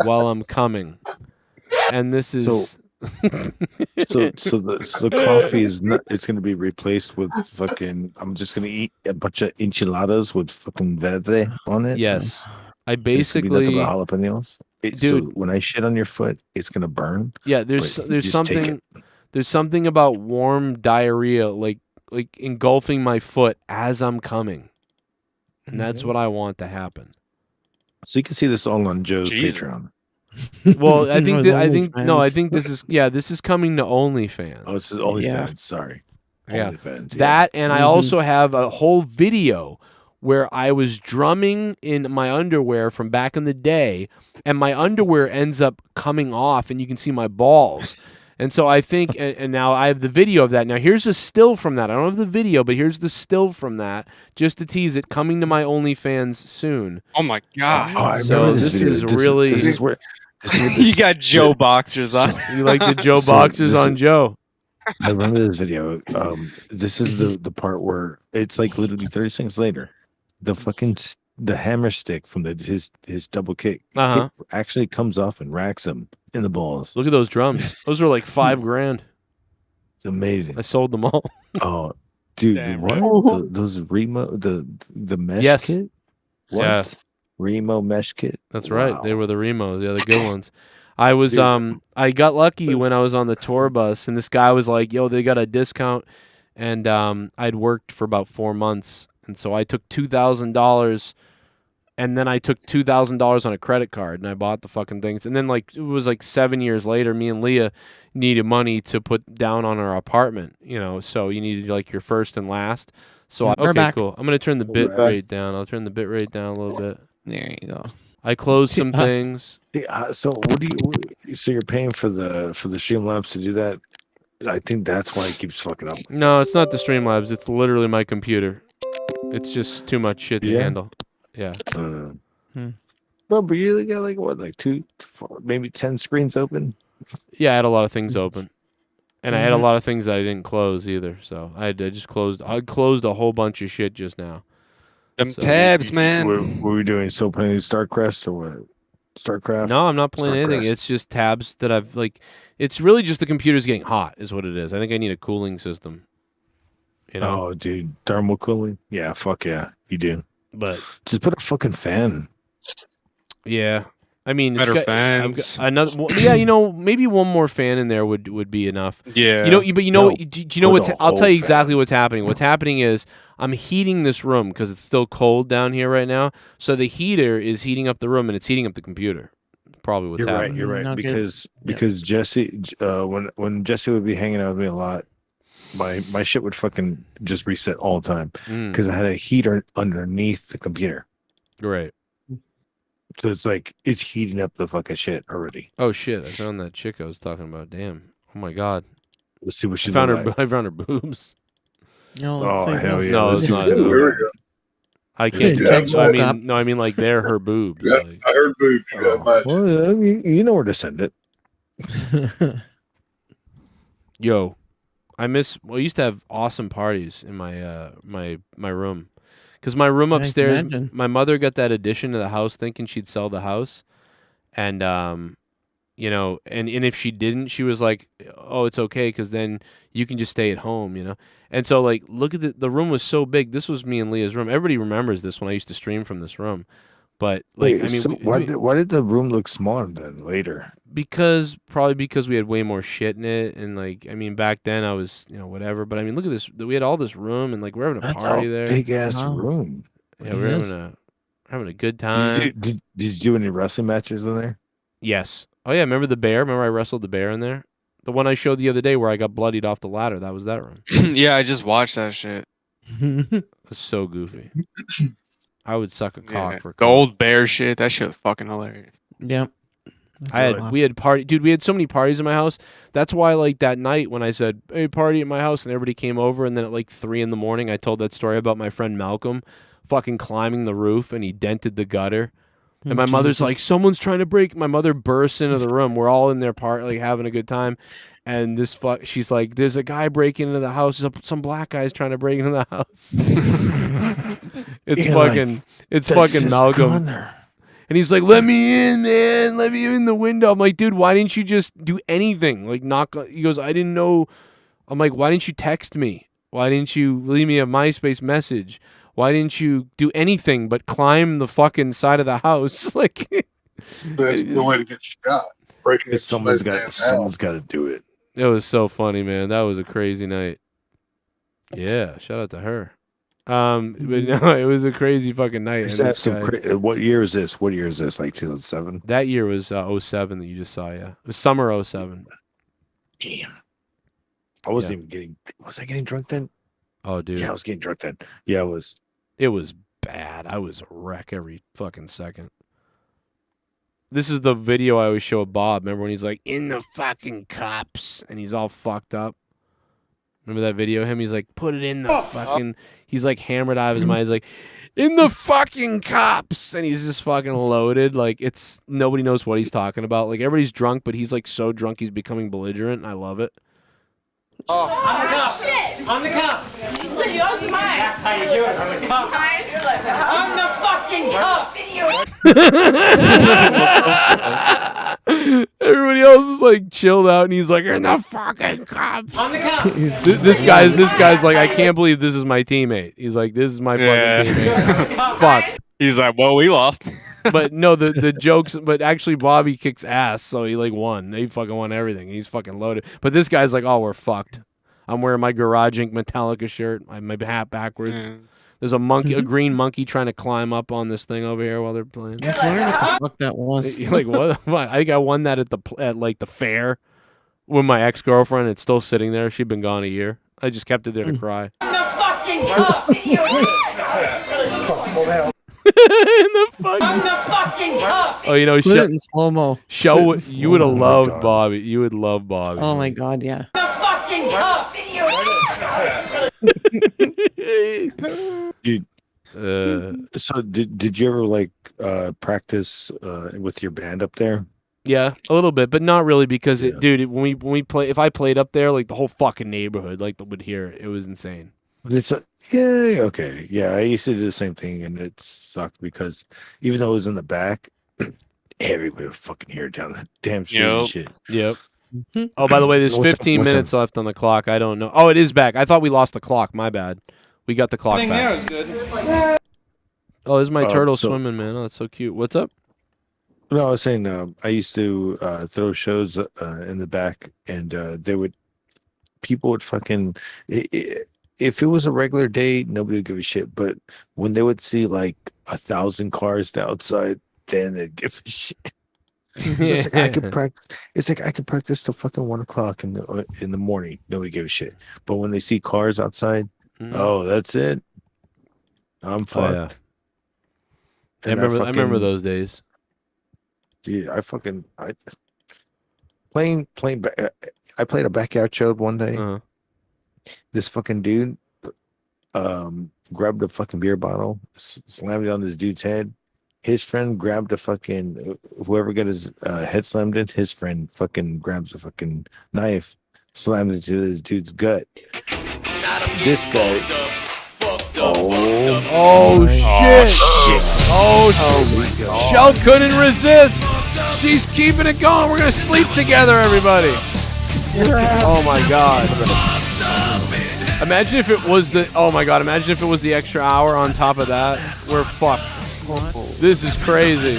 while I'm coming. And this is so the coffee is not. It's going to be replaced with fucking. I'm just going to eat a bunch of enchiladas with fucking verde on it. Yes, I It's basically gonna be nothing but jalapenos. Dude, so when I shit on your foot, it's gonna burn. Yeah, there's something about warm diarrhea, like engulfing my foot as I'm coming, and that's what I want to happen. So you can see this all on Joe's Patreon. Well, I think this is coming to OnlyFans. Oh, it's OnlyFans. Sorry. Yeah. OnlyFans, That, and I also have a whole video where I was drumming in my underwear from back in the day, and my underwear ends up coming off, and you can see my balls. And so I think, and now I have the video of that. Now here's a still from that. I don't have the video, but here's the still from that, just to tease it, coming to my OnlyFans soon. Oh my god! So this is really. This is where you got Joe boxers on. You like the Joe boxers on Joe? I remember this video. This is the part where it's like literally 30 seconds later. The hammer stick from his double kick actually comes off and racks him in the balls. Look at those drums. Those are like $5,000. It's amazing. I sold them all. Oh, dude, what? Those the mesh kit? What? Yes. Remo mesh kit. That's right. They were the Remos. Yeah, the good ones. I was I got lucky when I was on the tour bus, and this guy was like, "Yo, they got a discount," and I'd worked for about 4 months, and so I took $2,000, and then I took $2,000 on a credit card, and I bought the fucking things, and then like it was like 7 years later, me and Leah needed money to put down on our apartment, you know, so you needed like your first and last. So We're okay, back. cool. I'm gonna turn the bit rate down. I'll turn the bit rate down a little bit. There you go. I closed some things. So what do you? So you're paying for the Streamlabs to do that? I think that's why it keeps fucking up. No, it's not the Streamlabs. It's literally my computer. It's just too much shit to handle. Yeah. Bro, but you only got like what, like 2, 4, maybe 10 screens open? Yeah, I had a lot of things open, and I had a lot of things that I didn't close either. So I just closed. I closed a whole bunch of shit just now. Them tabs, man. What were we doing? So playing StarCraft or what? StarCraft? No, I'm not playing anything. It's just tabs that I've like. It's really just the computer's getting hot, is what it is. I think I need a cooling system. You know? Oh, dude, thermal cooling? Yeah, fuck yeah, you do. But just put a fucking fan. Yeah, I mean, Better I've fans. got another. Yeah, you know, maybe one more fan in there would be enough. Yeah. You know, but you know, No, do you know put what's? a I'll tell you whole exactly what's happening. What's happening is I'm heating this room because it's still cold down here right now. So the heater is heating up the room and it's heating up the computer. Probably what's You're happening. right. You're right. Not good. Because Jesse, when Jesse would be hanging out with me a lot, my shit would fucking just reset all the time because I had a heater underneath the computer. Right. So it's like it's heating up the fucking shit already. Oh shit! I found that chick I was talking about. Damn. Oh my god. Let's see what she found look her. like. I found her boobs. No, Oh hell yeah! No, Let's it's see not. what she look like. I can't. Yeah, I mean, like they're her boobs. Yeah, Like, I heard boobs. Well, you know where to send it. yo, I miss. Well, I used to have awesome parties in my my room, because my room I can upstairs. imagine. My mother got that addition to the house, thinking she'd sell the house, and you know, and if she didn't, she was like, "Oh, it's okay, because then you can just stay at home," you know. And so, like, look at the room was so big. This was me and Leah's room. Everybody remembers this when I used to stream from this room. But like, Wait, I mean, so why did the room look smaller then later? probably because we had way more shit in it, and like, I mean, back then I was, you know, whatever. But I mean, look at this. We had all this room, and like, we're having a That's party a there. big ass Wow. room. Yeah, we're having a good time. Did you do any wrestling matches in there? Yes. Oh yeah, remember the bear? Remember I wrestled the bear in there? The one I showed the other day where I got bloodied off the ladder. That was that room. Yeah, I just watched that shit. It was so goofy. I would suck a cock Yeah, for the old bear shit. That shit was fucking hilarious. Yep. we had party, dude. We had so many parties in my house. That's why, like that night when I said, "Hey, party at my house," and everybody came over, and then at like 3 a.m, I told that story about my friend Malcolm, fucking climbing the roof, and he dented the gutter. And my mother's like, "Someone's trying to break." My mother bursts into the room. We're all in there, like having a good time, and she's like, "There's a guy breaking into the house. Some black guy's trying to break into the house." It's You're fucking, like, it's "That's fucking just Malcolm. Connor." And he's like, "Let me in, man. Let me in the window." I'm like, "Dude, why didn't you just do anything? Like, knock." He goes, "I didn't know." I'm like, "Why didn't you text me? Why didn't you leave me a MySpace message? Why didn't you do anything but climb the fucking side of the house?" Like, That's the way to get shot. Breaking into Someone's somebody's damn house. got to do it. it was so funny, man. That was a crazy night. Yeah, shout out to her. But no, it was a crazy fucking night. And this guy- What year is this? What year is this? Like 2007? that year was 07 that you just saw. Yeah, it was summer 07. Damn. I wasn't even getting. Was I getting drunk then? Oh, dude. Yeah, I was getting drunk then. Yeah, I was. It was bad. I was a wreck every fucking second. This is the video I always show Bob. Remember when he's like, "In the fucking cups," and he's all fucked up? Remember that video of him? He's like, "Put it in the fucking..." He's like hammered out of his mind. He's like, "In the fucking cups," and he's just fucking loaded. Like, it's... Nobody knows what he's talking about. Like, everybody's drunk, but he's like so drunk he's becoming belligerent, and I love it. Oh, I'm the cop. I'm the cop. Yours is mine. That's how you do it. I'm the cop. I'm the fucking cop. Everybody else is like chilled out, and he's like, "You're the fucking cops." I'm the cop. This guy's like, "I can't believe this is my teammate." He's like, "This is my fucking teammate." Fuck. He's like, well, we lost. But no, the jokes. But actually, Bobby kicks ass, so he like won. He fucking won everything. He's fucking loaded. But this guy's like, oh, we're fucked. I'm wearing my Garage Inc. Metallica shirt. I have my hat backwards. Yeah. There's a monkey, a green monkey, trying to climb up on this thing over here while they're playing. I was wondering what the fuck that was. Like what? I think I won that at like the fair with my ex-girlfriend. It's still sitting there. She'd been gone a year. I just kept it there to cry. In the fucking cup! In the fucking. I'm the fucking cup! Oh, you know, Put it in slow-mo. Show you would have Oh my loved God. Bobby. You would love Bobby. Oh my God, yeah. The fucking cup! Dude, so did you ever like practice with your band up there? Yeah, a little bit, but not really because dude, when we play, if I played up there, like the whole fucking neighborhood like would hear it. It was insane. It's yeah, okay, yeah. I used to do the same thing, and it sucked because even though it was in the back, everybody would fucking hear it down the damn street and shit. Yep. Oh, by the way, there's 15 minutes left on the clock. I don't know. Oh, it is back. I thought we lost the clock. My bad. We got the clock back. Oh, this is my turtle swimming, man. Oh, that's so cute. What's up? No, I was saying I used to throw shows in the back, and people would fucking if it was a regular day, nobody would give a shit. But when they would see like 1,000 cars outside, then they'd give a shit. It's like I could practice. It's like I could practice till fucking 1 o'clock in the morning. Nobody gave a shit. But when they see cars outside, oh, that's it. I'm fucked. Oh, yeah. I remember those days. Dude, I played a backyard show one day. This fucking dude grabbed a fucking beer bottle, slammed it on this dude's head. His friend grabbed a fucking whoever got his head slammed in. His friend fucking grabs a fucking knife, slams it into this dude's gut. This guy. Oh shit! Oh, Shell couldn't resist. She's keeping it going. We're gonna sleep together, everybody. Oh my god! Imagine if it was the. Oh my god! Imagine if it was the extra hour on top of that. We're fucked. This is crazy.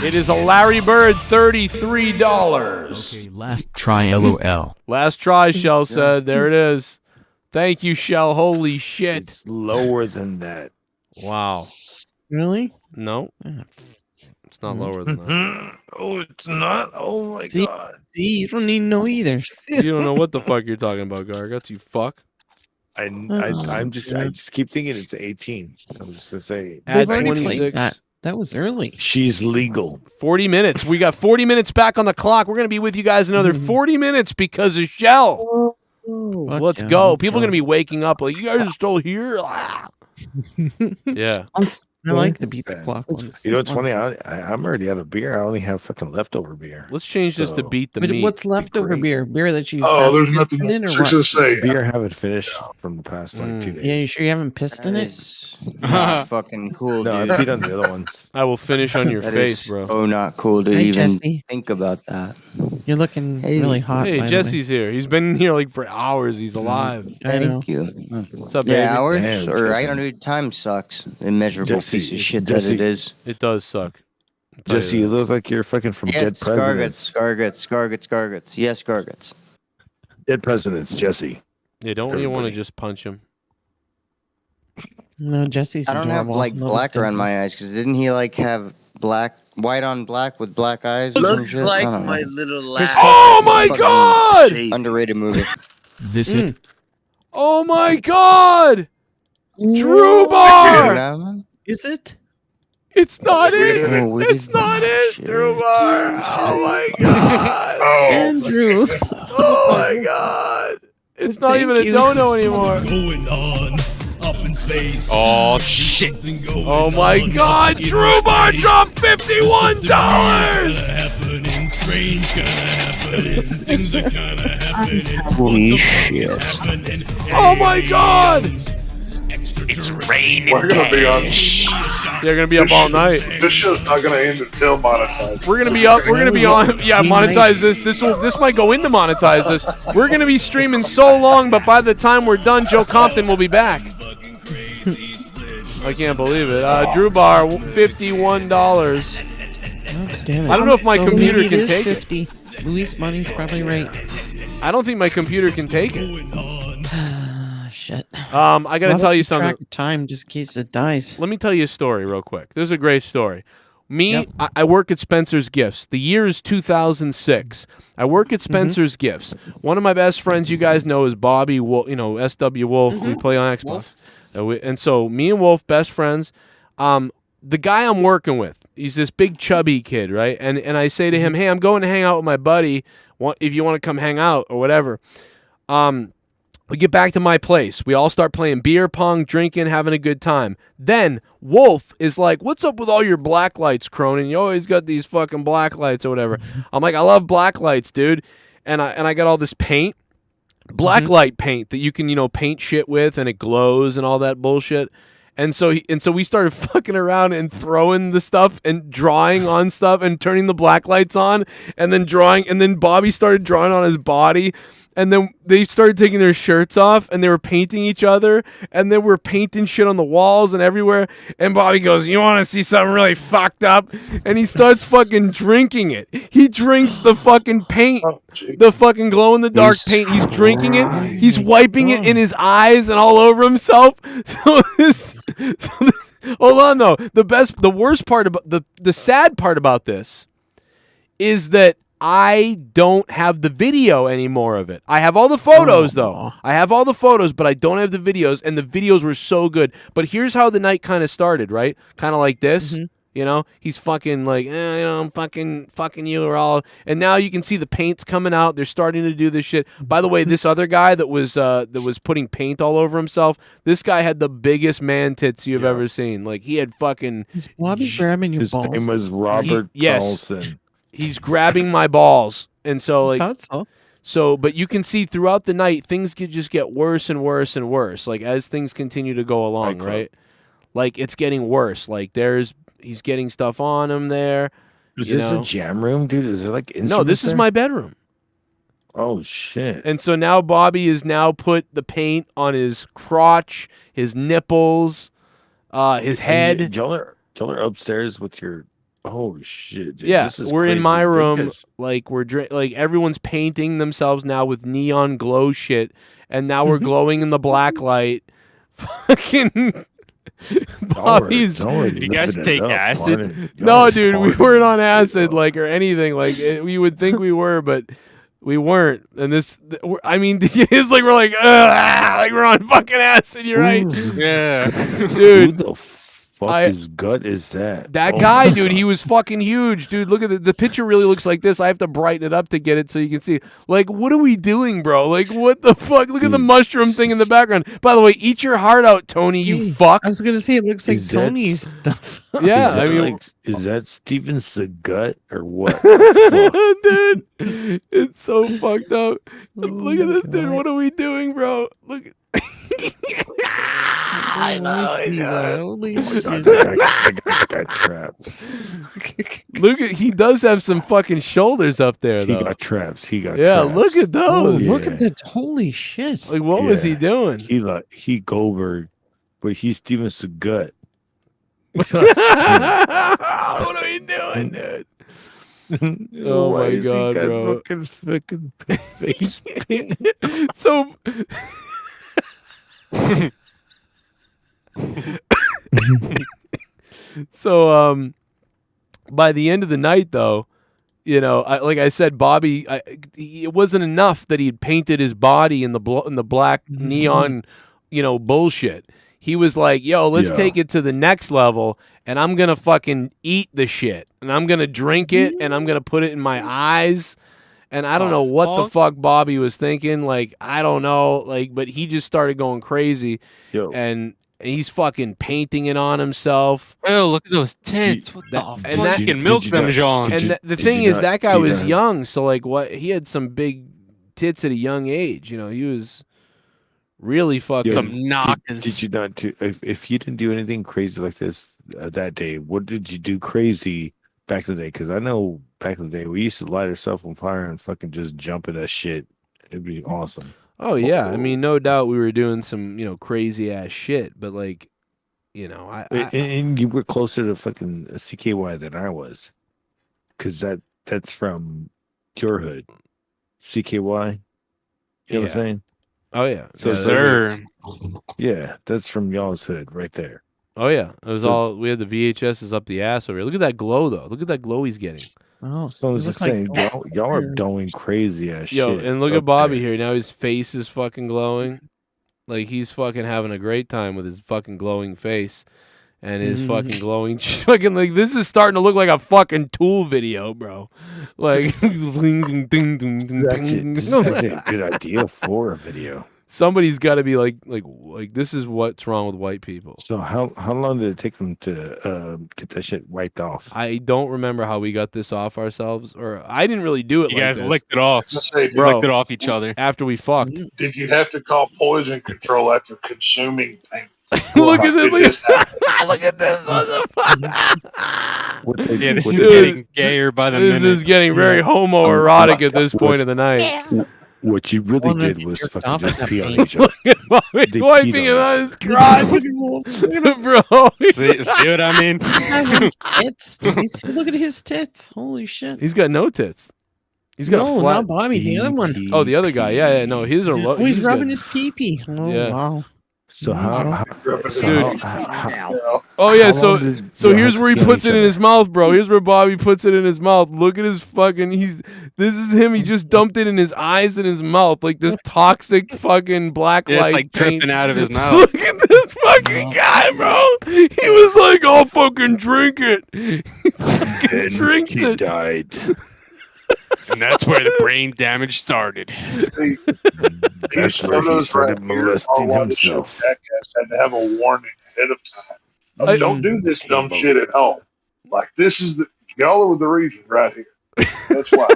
It is a Larry Bird $33. Okay, last try, LOL. Last try, Shell said. There it is. Thank you, Shell. Holy shit. It's lower than that. Wow. Really? No. It's not lower than that. Oh, it's not? Oh my god. See, you don't need to know either. You don't know what the fuck you're talking about, Garguts. You fuck. I just keep thinking it's 18. I'm just gonna say add 26. That was early. She's legal. 40 minutes. We got 40 minutes back on the clock. We're gonna be with you guys another 40 minutes because of Shell. Let's go. People are gonna be waking up like, you guys are still here. Yeah. I like to beat the clock ones. You know what's funny? I'm already out of beer. I only have fucking leftover beer. Let's change this to beat the meat. What's leftover beer? Beer that you there's nothing to say. Beer I haven't finished from the past like 2 days. Yeah, you sure you haven't pissed in it? Not fucking cool, No, dude. I beat on the other ones. I will finish on your That face, is bro. so not cool to Hey, even Jesse. think about that. You're looking really hot. Hey, by the Jesse's here. He's been here like for hours. He's alive. I know. Thank you. What's up, baby? Yeah, hours Damn, or Jesse. I don't know. Time sucks. Immeasurable Jesse, piece of shit Jesse. that it is. It does suck. I'll tell Jesse, you look like you're fucking from Yes, Dead Presidents. Scargets. Yes, Scargets. Dead Presidents, Jesse. Yeah, don't you want to Everybody. just punch him? No, Jesse's I don't have adorable. like Love his black around my dimples. eyes because didn't he like have white on black with black eyes? or some Looks shit? like I don't know. my little His lad. stuff Oh is my fucking god! Underrated movie. Visit. Oh my god! Drew Bar! Is it? It's not it! Oh, we It's did not it! shit. Drew Bar! Oh my god! Andrew. Oh my god! It's not even a dono anymore. Going on up in space. Oh shit! Oh my god! Drew Bar dropped $51! Happening, strange gonna happen. Things are kinda happening. Holy shit. Oh my god! It's raining. We're gonna be on. They're gonna be up all night. This show's not gonna end until monetized. We're gonna be up. We're gonna be on. Yeah, monetize this. This might go into monetize this. We're gonna be streaming so long, but by the time we're done, Joe Compton will be back. I can't believe it. Drew Bar, $51. Damn it. I don't know if my computer maybe can it is take 50. Luis Money's probably right. I don't think my computer can take it. Shit. I gotta tell you something. Track of time just in case it dies. Let me tell you a story real quick. There's a great story. I work at Spencer's Gifts. The year is 2006. I work at Spencer's Gifts. One of my best friends, you guys know, is Bobby Wolf. You know, SW Wolf. We play on Xbox. And so me and Wolf, best friends. The guy I'm working with, he's this big chubby kid, right? And I say to him, hey, I'm going to hang out with my buddy. If you want to come hang out or whatever. We get back to my place. We all start playing beer pong, drinking, having a good time. Then Wolf is like, what's up with all your black lights, Cronin? You always got these fucking black lights or whatever. I'm like, I love black lights, dude. And I got all this paint, black light paint that you can, paint shit with and it glows and all that bullshit. And so we started fucking around and throwing the stuff and drawing on stuff and turning the black lights on and then drawing. And then Bobby started drawing on his body. And then they started taking their shirts off and they were painting each other. And then we're painting shit on the walls and everywhere. And Bobby goes, you want to see something really fucked up? And he starts fucking drinking it. He drinks the fucking paint, the fucking glow-in-the-dark paint. He's drinking it. He's wiping it in his eyes and all over himself. Hold on, though. The worst part about the sad part about this is that I don't have the video anymore of it. I have all the photos, though. I have all the photos, but I don't have the videos, and the videos were so good. But here's how the night kind of started, right? Kind of like this, He's fucking like, I'm fucking you or all. And now you can see the paint's coming out. They're starting to do this shit. By the way, this other guy that was putting paint all over himself, this guy had the biggest man tits you've ever seen. Like, he had fucking... Is Bobby grabbing your balls? His name was Robert Carlson. He's grabbing my balls, and so like I thought so. So, but you can see throughout the night things could just get worse and worse and worse. Like as things continue to go along, right? Like it's getting worse. Like he's getting stuff on him there. Is this a jam room, dude? Is there like instruments No, this is my bedroom. Oh shit! And so now Bobby has now put the paint on his crotch, his nipples, his head. Y'all are upstairs with your. Oh shit! Dude. Yeah, this is we're in crazy. my room. Like like everyone's painting themselves now with neon glow shit, and now we're glowing in the black light. Fucking Bobby's. Did you guys take acid? No, dude, we weren't on acid like or anything. Like we would think we were, but we weren't. And I mean, it's like we're like we're on fucking acid. You're right. Yeah, dude. Who the fuck's gut is that? That guy, dude, he was fucking huge, dude. Look at the picture. Really looks like this. I have to brighten it up to get it so you can see. Like, what are we doing, bro? Like, what the fuck? Look at the mushroom thing in the background. By the way, eat your heart out, Tony. You fuck. I was gonna say it looks like Tony's stuff. Yeah, I mean, is that Steven Seagut or what? Dude, it's so fucked up. Look at this, dude. What are we doing, bro? Look. I know. I got traps. Look at he does have some fucking shoulders up there though. He got traps. Yeah, look at those. Look at that. Holy shit. Like what was he doing? He Goldberg, but he's Steven Seagut. What are we doing, dude? Oh my god, bro! Fucking face paint. So. So by the end of the night though, like I said, Bobby, it wasn't enough that he had painted his body in the black neon, bullshit. He was like, yo, let's take it to the next level, and I'm gonna fucking eat the shit, and I'm gonna drink it, and I'm gonna put it in my eyes. And I don't know what the fuck Bobby was thinking. Like, I don't know. Like, but he just started going crazy. And he's fucking painting it on himself. Oh, look at those tits. What the fuck? You can milk them, John. And the thing is, that guy was young. So, like, he had some big tits at a young age. He was Really fucking some knockers. Did you not do? If you didn't do anything crazy like this that day, what did you do crazy back in the day? Because I know back in the day we used to light ourselves on fire and fucking just jump at that shit. It'd be awesome. Oh yeah, I mean, no doubt we were doing some, crazy ass shit, but like, and you were closer to fucking CKY than I was, because that's from your hood, CKY. You know what I'm saying? Oh yeah, So sir. Yeah, that's from y'all's hood right there. Oh yeah, it was we had the VHSs up the ass over here. Look at that glow though. Look at that glow he's getting. Oh, so I was just saying, y'all are doing crazy ass shit. Yo, and look at Bobby here. Now his face is fucking glowing. Like he's fucking having a great time with his fucking glowing face and his fucking glowing fucking like this is starting to look like a fucking Tool video, bro. Like This is actually a good idea for a video. Somebody's got to be like this is what's wrong with white people. So how long did it take them to get that shit wiped off? I don't remember how we got this off ourselves, or I didn't really do it. You like guys this. licked it off. Bro, licked it off each other after we fucked. Did you have to call poison control after consuming paint? Look at this! Look at this! Yeah, this is getting gayer by the minute. This is getting very homoerotic at this point of the night. What you really did was fucking just pee on each Look at Bobby wiping it on his crotch. Bro. See what I mean? Tits. Did you see? Look at his tits. Holy shit. He's got no tits. He's got no, a flat. not Bobby. The other one. Oh, the other guy. Yeah. No, his are low. Oh, he's rubbing his pee-pee. Oh, Yeah. wow. So Oh yeah, so here's where he puts it in his mouth, bro. Here's where Bobby puts it in his mouth. Look at his fucking this is him. He just dumped it in his eyes and his mouth, like this toxic fucking black light it's like paint. dripping out of his mouth. Look at this fucking guy, bro. He was like, I'll fucking drink it. He fucking drinks he it. died. And that's where the brain damage started. That's where he started molesting himself. Jackass had to have a warning ahead of time. Don't do this dumb shit at home. Like this is y'all are the reason right here. That's why.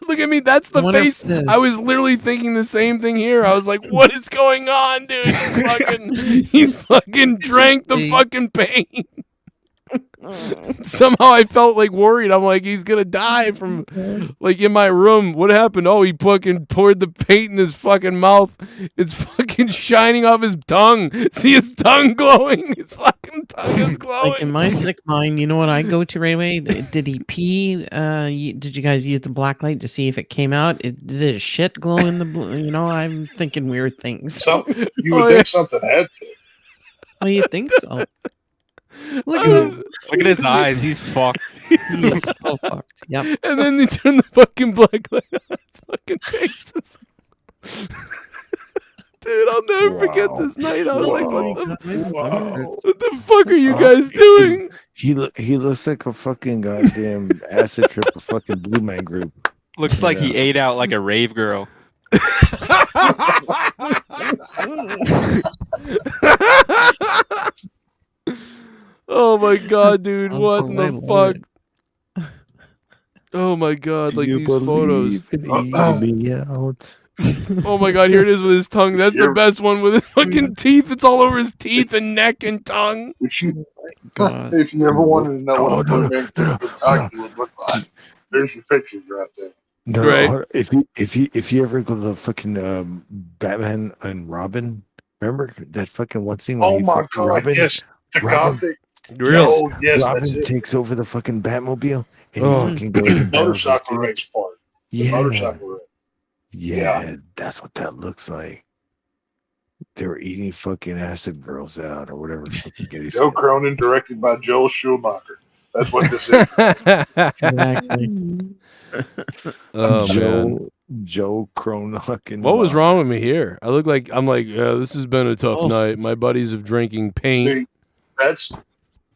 Look at me. That's the face. I was literally thinking the same thing here. I was like, what is going on, dude? He fucking drank the fucking pain. Somehow I felt like worried. I'm like, he's gonna die from like in my room. What happened? Oh, he fucking poured the paint in his fucking mouth. It's fucking shining off his tongue. See his tongue glowing? His fucking tongue is glowing. Like in my sick mind, you know what I go to right away? Did he pee? Did you guys use the black light to see if it came out? Did his shit glow in the blue? You know, I'm thinking weird things. You would think something had to. Oh, you think so? Look at him. Look at his eyes. He's fucked. He is so fucked. Yep. And then they turn the fucking black light on his fucking faces. Dude, I'll never forget this night. I was like, what the fuck are you guys doing? He looks like a fucking goddamn acid trip of fucking Blue Man Group. Looks like he ate out like a rave girl. Oh my god, dude! What in the fuck? Oh my god! Like these photos. Oh my god! Here it is with his tongue. That's the best one with his fucking teeth. It's all over his teeth and neck and tongue. If you ever wanted to know what a would look like, there's your pictures right there. No, Right. if you ever go to the fucking Batman and Robin, remember that fucking one scene where Oh he my fucked god! Robin? Yes, the Robin- gothic. Real. Oh yes, Robin that's it. takes over the fucking Batmobile and Oh. he fucking goes and battles the Motorcycle dude. race part. The Yeah. motorcycle race. Yeah, that's what that looks like. They were eating fucking acid girls out or whatever. Fucking Getty Joe said. Cronin, directed by Joel Schumacher. That's what this is. Exactly. Oh man. Joe Cronin. What was wrong with me here? I'm like, yeah, this has been a tough night. My buddies have drinking paint. See,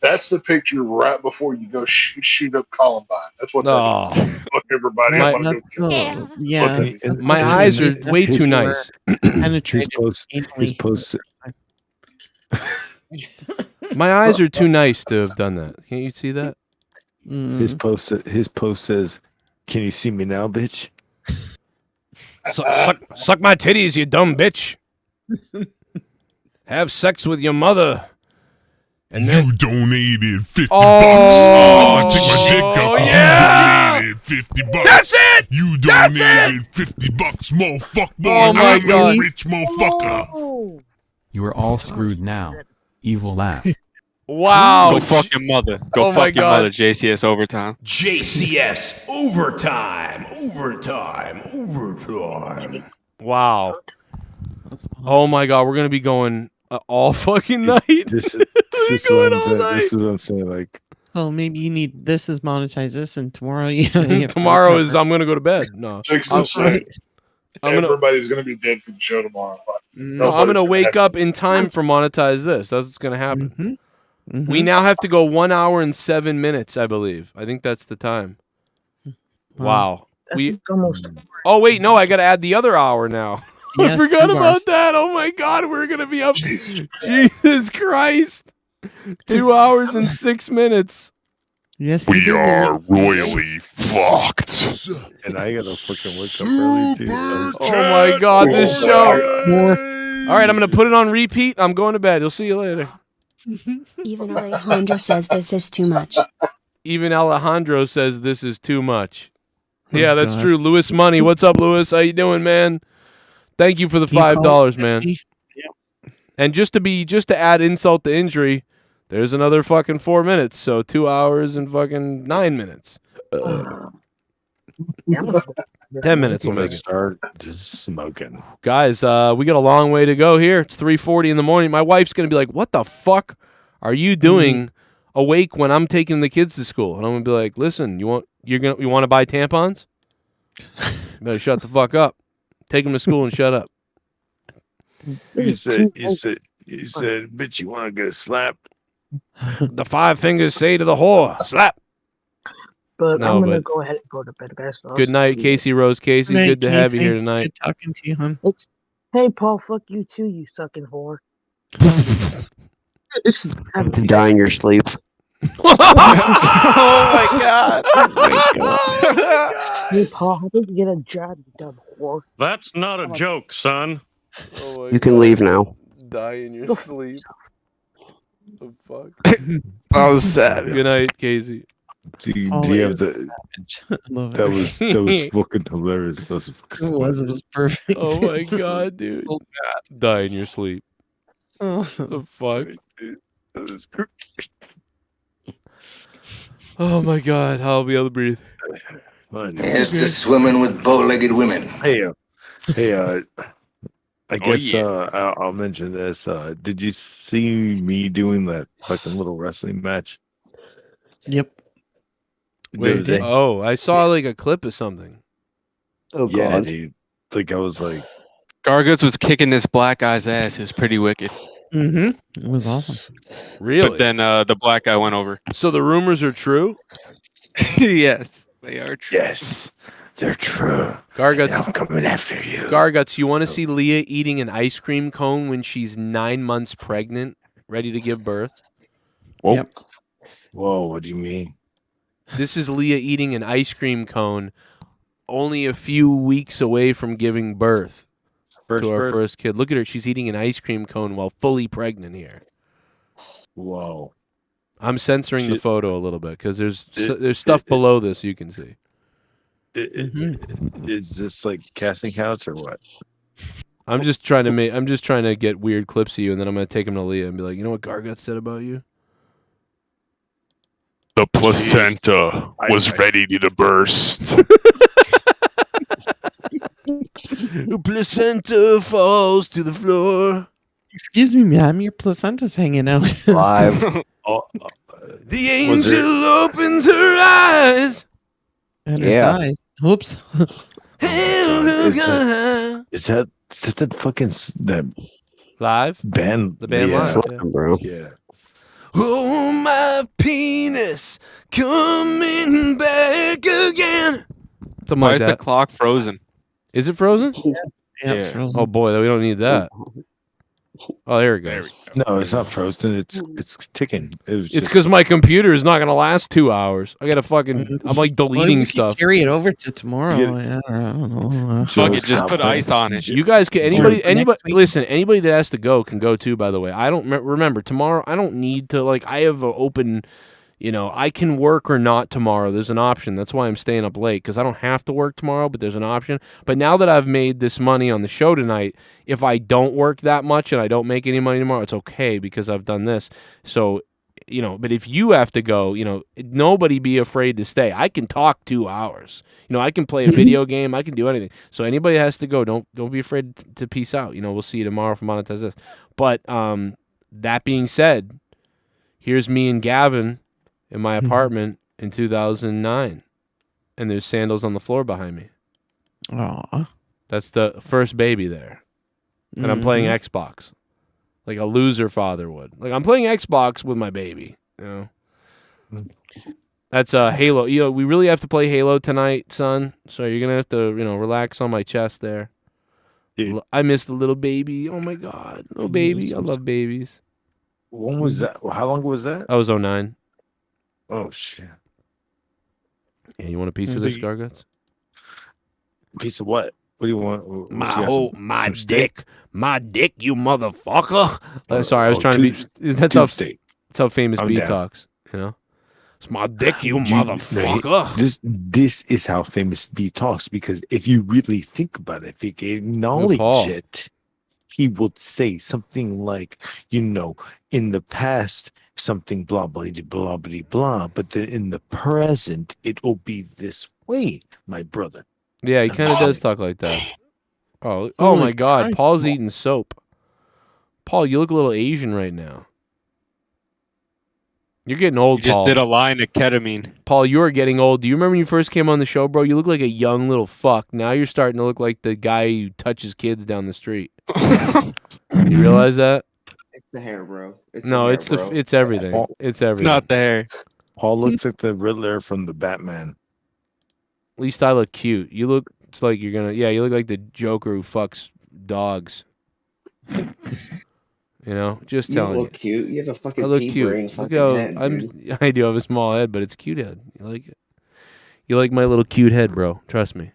that's the picture right before you go shoot up Columbine. That's what that is. Look, everybody, I want to go kill them. Yeah. My eyes are way too nice. Penetrated. His post. My eyes are too nice to have done that. Can't you see that? His post says, "Can you see me now, bitch?" Suck my titties, you dumb bitch. Have sex with your mother. And you donated 50 bucks. I'm gonna take my dick up. Yeah! You donated 50 bucks. That's it! You That's donated 50 bucks, motherfucker. Oh my I'm God. a rich motherfucker. You're all screwed now. Evil laugh. Wow. Go fuck your mother. Go Oh my fuck your God. mother, JCS overtime. JCS overtime. Overtime. Wow. Oh my God, we're gonna be going all fucking night. This is what I'm saying. This is what I'm saying. Like, So maybe you need this is monetize this, and tomorrow you have to Tomorrow is recover. I'm gonna go to bed. No. Everybody's gonna be dead for the show tomorrow. No, I'm gonna wake up in time for monetize this. That's what's gonna happen. We now have to go 1 hour and 7 minutes, I believe. I think that's the time. Wow. Oh wait, no, I gotta add the other hour now. I forgot about that. Oh my God, we're gonna be up. Jesus Christ. 2 hours and 6 minutes. Yes, we are royally fucked. and I gotta fucking wake up early too. So. Oh my God, this show. All right, I'm gonna put it on repeat. I'm going to bed. You'll see you later. Even Alejandro says this is too much. Even Alejandro says this is too much. Oh, Yeah, that's God. true. Lewis Money, what's up, Lewis? How you doing, man? Thank you for the $5, man. And just to add insult to injury, there's another fucking 4 minutes, so 2 hours and fucking 9 minutes. 10 minutes will make it. Start just smoking. Guys, we got a long way to go here. It's 3:40 in the morning. My wife's gonna be like, "What the fuck are you doing awake when I'm taking the kids to school?" And I'm gonna be like, "Listen, you want to buy tampons? You better shut the fuck up. Take them to school and shut up." You said, bitch, you want to get slapped? The 5 fingers say to the whore, slap. But No, I'm gonna but- go ahead and go to bed, guys. I'll Good night, see you. Casey Rose. Casey, Good night, good to have you Casey. here tonight. Good talking to you, hon. Hey, Paul, fuck you too, you sucking whore. Die in your sleep. Oh my God. Hey, Paul, how did you get a job, you dumb whore? That's not a joke, son. You can leave now. Die in your sleep. The fuck? That was sad. Good night, Casey. Do you have the? Love it. That was fucking hilarious. That was It was perfect. Oh my God, dude. So bad. Die in your sleep. Oh. The fuck? Oh my God, I'll be able to breathe. Here's to swimming with bow-legged women. Hey, I guess yeah. I'll mention this. Did you see me doing that fucking little wrestling match? Yep. The other day? Oh, I saw like a clip of something. Oh Yeah, God. dude. Like I was like, Gargos was kicking this black guy's ass. It was pretty wicked. Mm-hmm. It was awesome. Really? But then the black guy went over. So the rumors are true? Yes, they are true. yes, they're true. Garguts, I'm coming after you. Garguts, you want to see Leah eating an ice cream cone when she's 9 months pregnant, ready to give birth? Whoa. Yep. Whoa, what do you mean? This is Leah eating an ice cream cone only a few weeks away from giving birth to our first kid. Look at her. She's eating an ice cream cone while fully pregnant here. Whoa. I'm censoring the photo a little bit because there's stuff below this you can see. Is this like casting couch or what? I'm just trying to get weird clips of you, and then I'm gonna take them to Leah and be like, you know what Gargut said about you? The placenta was ready to burst. The placenta falls to the floor. Excuse me, ma'am. Your placenta's hanging out. Live. The angel opens her eyes. And Yeah. it dies. Whoops. Is that that fucking that Live? band? The band yeah. live. It's live, bro. Yeah. Oh, my penis coming back again. Something Why like is the that. clock frozen? Is it frozen? Yeah, it's Yeah. frozen. Oh boy, we don't need that. Oh, there it goes. No, it's not frozen. It's ticking. It's because my computer is not going to last 2 hours. I got to fucking. I'm like deleting stuff. Carry it over to tomorrow. Yeah, I don't know. Fuck it, just put ice on it. You guys can anybody listen. Anybody that has to go can go too. By the way, I don't remember tomorrow. I don't need to I have an open. I can work or not tomorrow. There's an option. That's why I'm staying up late, because I don't have to work tomorrow, but there's an option. But now that I've made this money on the show tonight, if I don't work that much and I don't make any money tomorrow, it's okay because I've done this. So, but if you have to go, nobody be afraid to stay. I can talk 2 hours. I can play a video game. I can do anything. So anybody that has to go, don't be afraid to peace out. We'll see you tomorrow for Monetize This. But that being said, here's me and Gavin in my apartment in 2009, and there's sandals on the floor behind me. Aw. That's the first baby there. And I'm playing Xbox like a loser father would. Like, I'm playing Xbox with my baby, That's Halo. We really have to play Halo tonight, son. So you're going to have to, relax on my chest there. Dude. I miss the little baby. Oh, my God. Little baby. I love babies. When was that? How long was that? That was 09. Oh, shit. Yeah, you want a piece of this, Garguts? Piece of what? What do you want? My dick. My dick, you motherfucker. Sorry, I was trying to be... That's how famous B talks, It's my dick, you motherfucker. This is how famous B talks, because if you really think about it, if he acknowledge it, he would say something like, in the past... something blah blah blah blah blah, but then in the present it will be this way, my brother. Yeah, he kind of does talk like that. Oh my God, Paul's eating soap. Paul, you look a little Asian right now. You're getting old. You just Paul. did a line of ketamine. Paul, you are getting old. Do you remember when you first came on the show, bro? You look like a young little fuck. Now you're starting to look like the guy who touches kids down the street. You realize that? It's the hair, bro. It's everything. It's everything. It's not the hair. Paul looks like the Riddler from the Batman. At least I look cute. You look like you're gonna. Yeah, you look like the Joker who fucks dogs. Just telling you. You look cute. You have a fucking I look pea cute. brain Look fucking how head, I do have a small head, but it's a cute head. You like it? You like my little cute head, bro? Trust me.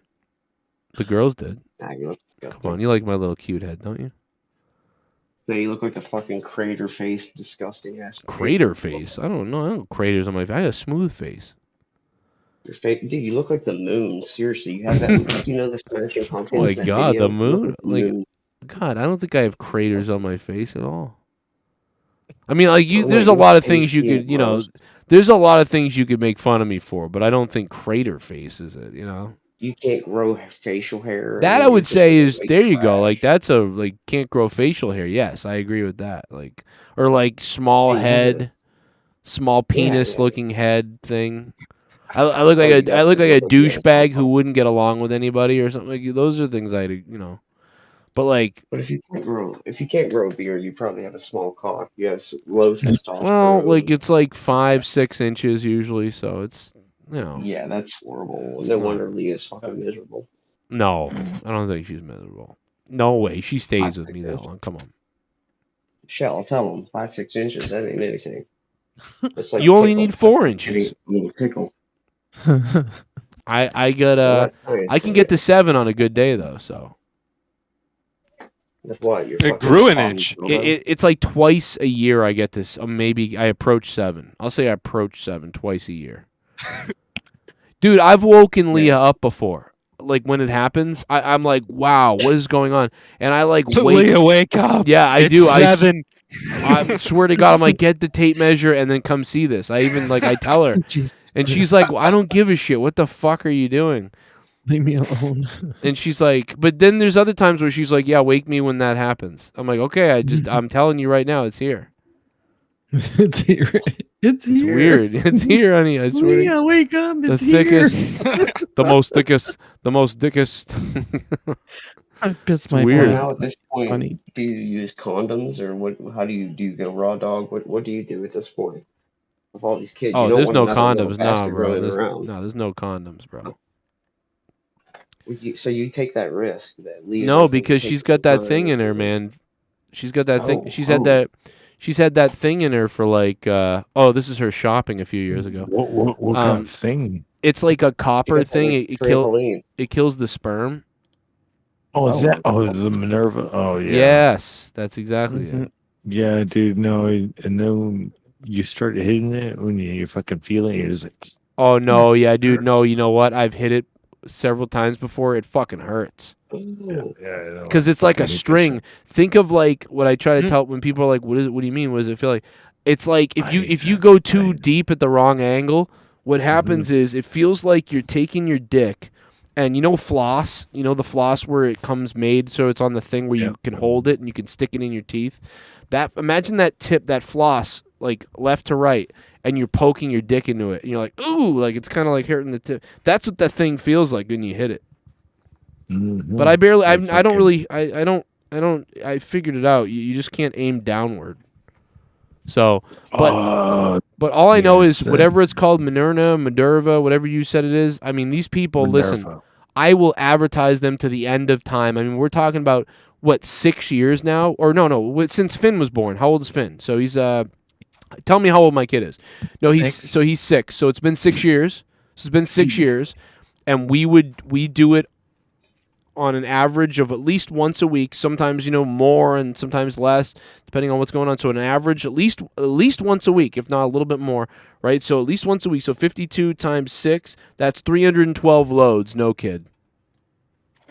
The girls did. Nah, you look disgusting. Come on, you like my little cute head, don't you? No, you look like a fucking crater face, disgusting ass. Crater face? I don't know. I don't have craters on my face. I have a smooth face. Your face, dude. You look like the moon. Seriously, you have that. The Smashing Pumpkins. Oh my that God, video? the moon! Moon. God, I don't think I have craters on my face at all. I mean, there's a lot of things you could, there's a lot of things you could make fun of me for, but I don't think crater face is it, You can't grow facial hair. That I would say is there you go. Like that's can't grow facial hair. Yes, I agree with that. Or small head, small penis looking head thing. I look like a douchebag who wouldn't get along with anybody or something. Those are things But if you can't grow a beard, you probably have a small cock. Yes, low testosterone. Well, it's 5-6 inches usually, so it's Yeah, that's horrible. No wonder Leah's fucking miserable. No, I don't think she's miserable. No way, she stays with me that long. Come on. Shell, I'll tell him 5-6 inches. That ain't anything. It's you only need 4 inches. Little tickle. I can get to 7 on a good day though. So. That's why it grew an inch. It's like twice a year I get this. Maybe I approach 7. I'll say I approach 7 twice a year. Dude, I've woken Leah up before. When it happens, I'm like, wow, what is going on? And I Leah, wake up. Yeah, I it's do. 7. I swear to God, I'm like, get the tape measure and then come see this. I even I tell her, and she's like, well, I don't give a shit. What the fuck are you doing? Leave me alone. And she's like, but then there's other times where she's like, yeah, wake me when that happens. I'm like, okay, I'm telling you right now, it's here. It's here. It's here. Weird. It's here, honey. I swear. Leah, wake up. It's the thickest, the most thickest. I pissed my weird. Now at this point, do you use condoms or what? How do you go raw dog? What do you do at this point with all these kids? Oh, there's no condoms, nah, bro. There's no condoms, bro. So you take that risk that Leah No, because she's got that thing in her, man. She's got that thing. She's had that. She's had that thing in her for like. Oh, this is her shopping a few years ago. What kind of thing? It's like a copper thing. It trampoline. kills the sperm. Oh, is that? Oh, the Minerva. Oh, yeah. Yes, that's exactly it. Yeah, dude. No, and then you start hitting it when you fucking feel it. You're just like, Oh no, yeah, dude. No, you know what? I've hit it several times before. It fucking hurts. yeah, Because it's like a string. Think of like what I try to tell when people are like, "What do you mean? What does it feel like?" It's like if you go too deep at the wrong angle, what happens is it feels like you're taking your dick, and you know floss, you know the floss where it comes made so it's on the thing where you can hold it and you can stick it in your teeth. Imagine that tip, that floss, like left to right, and you're poking your dick into it, and you're like, ooh, like it's kind of like hurting the tip. That's what that thing feels like when you hit it. But I figured it out. You just can't aim downward. So, but all I know is whatever it's called, Minerva, whatever you said it is. I mean, these people, listen, I will advertise them to the end of time. I mean, we're talking about, what, 6 years now? Or no, since Finn was born. How old is Finn? So he's, tell me how old my kid is. No, he's 6. So it's been 6 years. So it's been 6 years. And we do it on an average of at least once a week, sometimes more and sometimes less, depending on what's going on. So an average at least once a week, if not a little bit more, right? So at least once a week. So 52 times 6, that's 312 loads, no kid.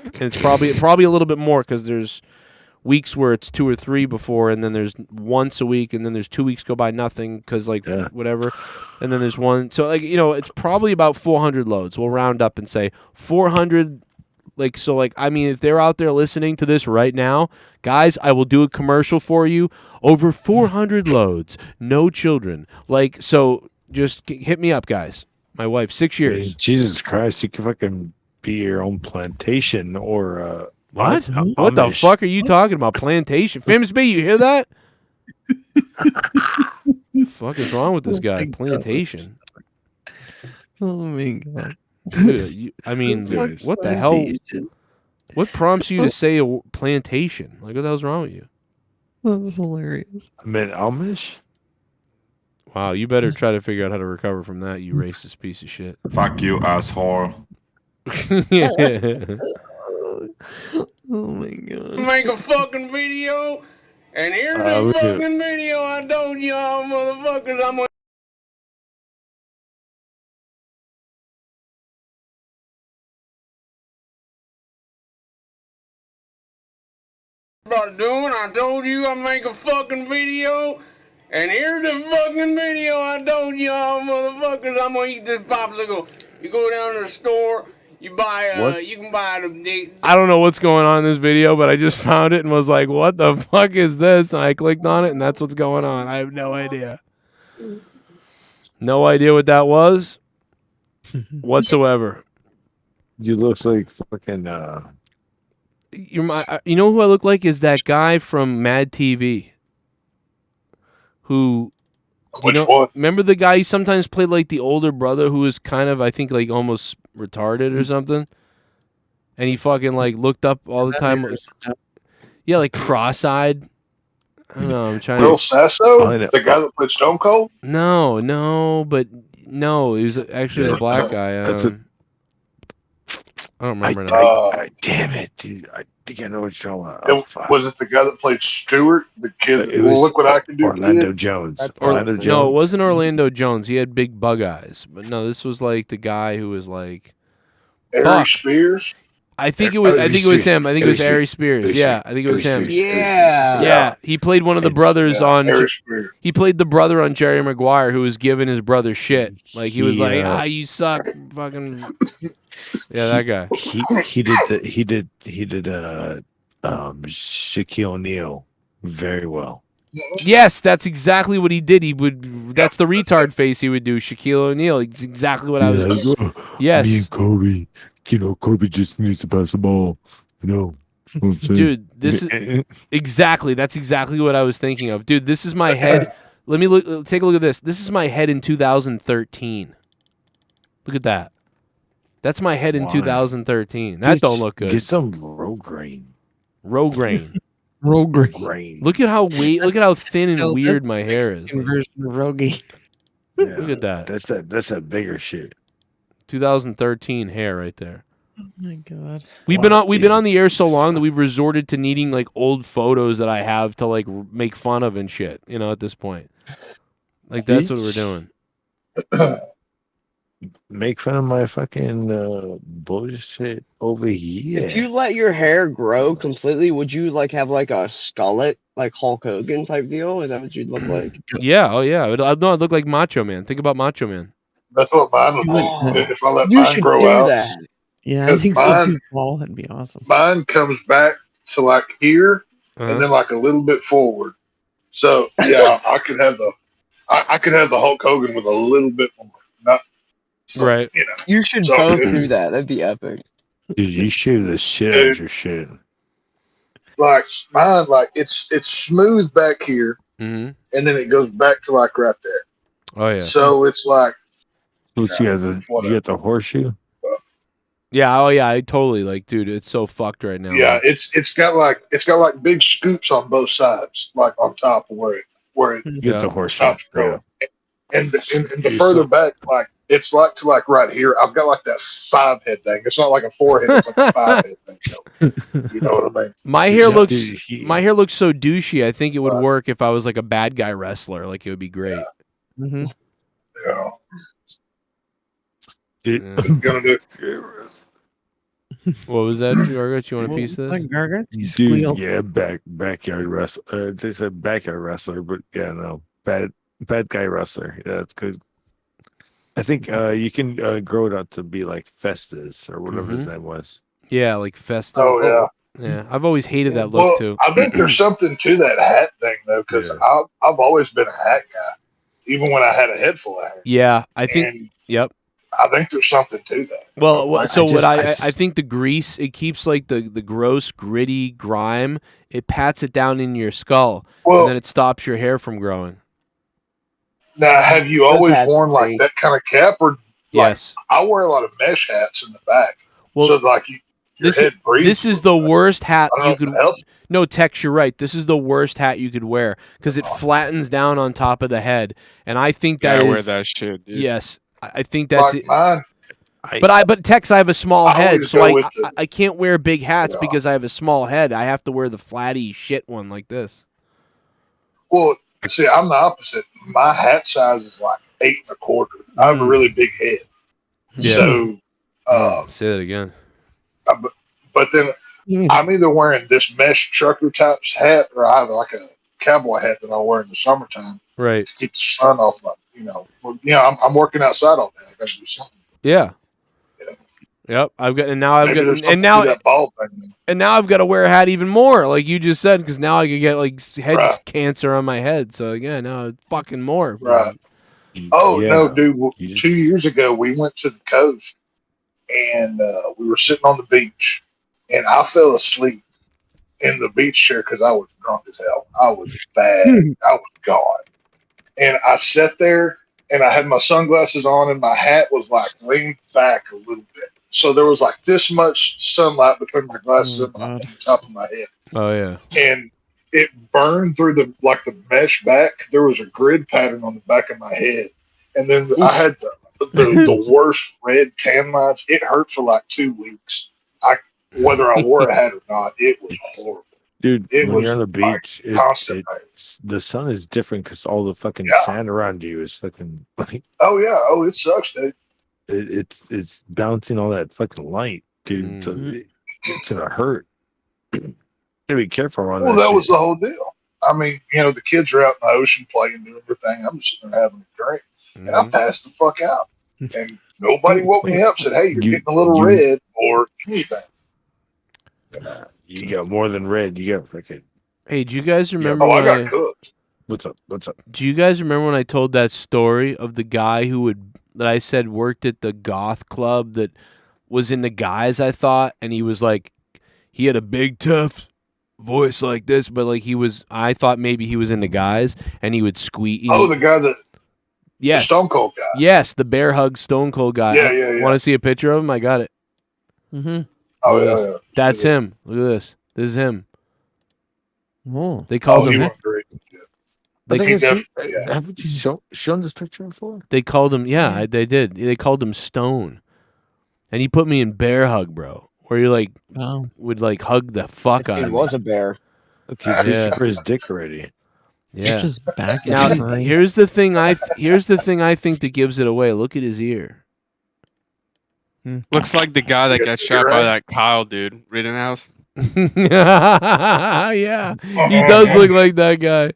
And it's probably a little bit more because there's weeks where it's 2 or 3 before, and then there's once a week, and then there's 2 weeks go by nothing because whatever, and then there's one. So it's probably about 400 loads. We'll round up and say 400. I mean, if they're out there listening to this right now, guys, I will do a commercial for you. Over 400 loads, no children. So just hit me up, guys. My wife, 6 years. Hey, Jesus Christ, you can fucking be your own plantation or what? What the fuck are you talking about? Plantation? Famous B, you hear that? The fuck is wrong with this guy? Plantation. Oh my god. Dude, dude, what the hell? What prompts you to say a plantation? What the hell's wrong with you? That's hilarious. I mean, Amish? Wow, you better try to figure out how to recover from that, you racist piece of shit. Fuck you, asshole. Oh my god. Make a fucking video, and here's the fucking video I told y'all motherfuckers I'm gonna. About doing, I told you I'd make a fucking video, and here's the fucking video I told y'all motherfuckers I'm gonna eat this popsicle. You go down to the store, you buy you can buy the. I don't know what's going on in this video, but I just found it and was like, what the fuck is this? And I clicked on it, and that's what's going on. I have no idea. No idea what that was whatsoever. You looks like fucking you know who I look like is that guy from Mad TV. Who? Which one? Remember the guy who sometimes played like the older brother who was kind of, I think, like almost retarded or something, and he fucking like looked up all the time. Yeah, like cross-eyed. I don't know. I'm trying. Real Sasso, the guy that played Stone Cold. No, he was actually a black guy. I don't remember now. Damn it, dude. I think I know what you're talking about. Was it the guy that played Stewart? The kid that look what I can do. Orlando Jones. Orlando Jones. No, it wasn't Orlando Jones. He had big bug eyes. But no, this was like the guy who was like Ari Spears. I think it was him. I think it was Ari Spears. Yeah, I think it was him. Yeah. He played one of the brothers on. He played the brother on Jerry Maguire, who was giving his brother shit. Like he was like, you suck, fucking. Yeah, that guy. He did Shaquille O'Neal very well. Yes, that's exactly what he did. That's the retard face he would do. Shaquille O'Neal. It's exactly what I was. Yes. Me and Kobe. Kobe just needs to pass the ball. Dude, this is exactly. That's exactly what I was thinking of. Dude, this is my head. Let me take a look at this. This is my head in 2013. Look at that. That's my head in 2013. That don't look good. Get some Rogaine. Rogaine. Rogaine. Look at how look at how thin and No, weird that's my the hair is. Mexican version of Rogaine. Look at that. That's that bigger shit. 2013 hair right there. Oh my god. We've been on the air so long that we've resorted to needing like old photos that I have to like make fun of and shit. You know, at this point, like that's what we're doing. Make fun of my fucking bullshit over here. If you let your hair grow completely, would you like have like a skullet, like Hulk Hogan type deal? Is that what you'd look like? Yeah. Oh yeah. I'd look like Macho Man. Think about Macho Man. That's what mine would be. If I let You mine should grow do out. that. Yeah, I think so too, Paul. That'd be awesome. Mine comes back to like here Uh-huh. and then like a little bit forward. So yeah, I could have the Hulk Hogan with a little bit more. Not Right. You know. You should So, both dude, do that. That'd be epic. Dude, you shave the shit out of your shit. like mine, like it's smooth back here, Mm-hmm. and then it goes back to like right there. Oh yeah. So it's like What you got the horseshoe? Yeah. Oh yeah. I totally like, dude. It's so fucked right now. yeah, it's got like big scoops on both sides, like on top of where it You get the horseshoe. Yeah. and the further back, like it's like to like right here. I've got like that 5 head thing. It's not like a 4 head. It's like a 5 head thing. You know what I mean? My hair looks so douchey. I think it would work if I was like a bad guy wrestler. Like it would be great. Mm-hmm. Yeah. Dude. It's gonna do. What was that, Gargant? You want a piece of this? Dude, yeah, backyard wrestler. They said backyard wrestler, but yeah, no, bad guy wrestler. Yeah, that's good. I think you can grow it out to be like Festus or whatever his name was. Yeah, like Festa. Oh yeah. Yeah, I've always hated that look too. I think there's something to that hat thing though, because I've always been a hat guy, even when I had a head full of hair. Yeah, I think. Yep. I think there's something to that. Well, I think the grease, it keeps like the gross, gritty grime. It pats it down in your skull, and then it stops your hair from growing. Now, have you always worn like that kind of cap, or like, yes? I wear a lot of mesh hats in the back, Well, so like your head breathes. This is the worst hat I don't know you if could. that helps. No, Tex, you're right. This is the worst hat you could wear because it flattens down on top of the head, and I think that I is wear that shit, dude. Yes, I think that's Like it. mine. But Tex, I have a small head, always so go with I can't wear big hats because I have a small head. I have to wear the flatty shit one like this. Well, see, I'm the opposite. My hat size is like 8 1/4. I have a really big head, so say that again. But then I'm either wearing this mesh trucker type hat, or I have like a cowboy hat that I wear in the summertime, right, to keep the sun off my. I'm working outside all day. I got to do something. Yeah. Yep. I've got now I've Maybe there's got and something to now that bald thing. and now I've got to wear a hat even more, like you just said, because now I could get like head cancer on my head. So yeah, now fucking more. Right. Oh no, dude! 2 years ago, we went to the coast, and we were sitting on the beach, and I fell asleep in the beach chair because I was drunk as hell. I was bad. I was gone, and I sat there, and I had my sunglasses on, and my hat was like leaned back a little bit, so there was like this much sunlight between my glasses and the top of my head. Oh yeah. And it burned through the mesh back. There was a grid pattern on the back of my head, and then I had the worst red tan lines. It hurt for like 2 weeks. Whether I wore a hat or not, it was horrible. Dude, It when was you're on the beach, the sun is different because all the fucking sand around you is fucking like. Oh yeah, it sucks, dude. It's bouncing all that fucking light, dude. So it's gonna hurt. Gotta be careful around Well, that. that was shit. the whole deal. I mean, the kids are out in the ocean playing, doing their thing. I'm just sitting there having a drink, and I passed the fuck out. And nobody woke me up. Said, "Hey, you're getting a little red," or anything. You got more than red. You got fucking. Hey, do you guys remember? I when got cooked. What's up? What's up? Do you guys remember when I told that story of the guy that I said worked at the goth club that was in the guys? I thought, and he was like, he had a big tough voice like this, but like I thought maybe he was in the guys, and he would squeak. Oh, the guy that. Yes. The Stone Cold guy. Yes, the bear hug Stone Cold guy. Yeah. Want to see a picture of him? I got it. Mm-hmm. Oh yeah. That's him. Look at this. This is him. They called he him. wasn't great. They, Haven't you shown this picture before? they called him. Yeah, they did. They called him Stone, and he put me in bear hug, bro. Where you like would like hug the fuck out It of was me. a bear. Look, he's reaching for his dick already. Yeah. Just back is Now furry. here's the thing. Here's the thing I think that gives it away. Look at his ear. Looks like the guy that got shot by that Kyle dude. Rittenhouse. Yeah, he does look like that guy.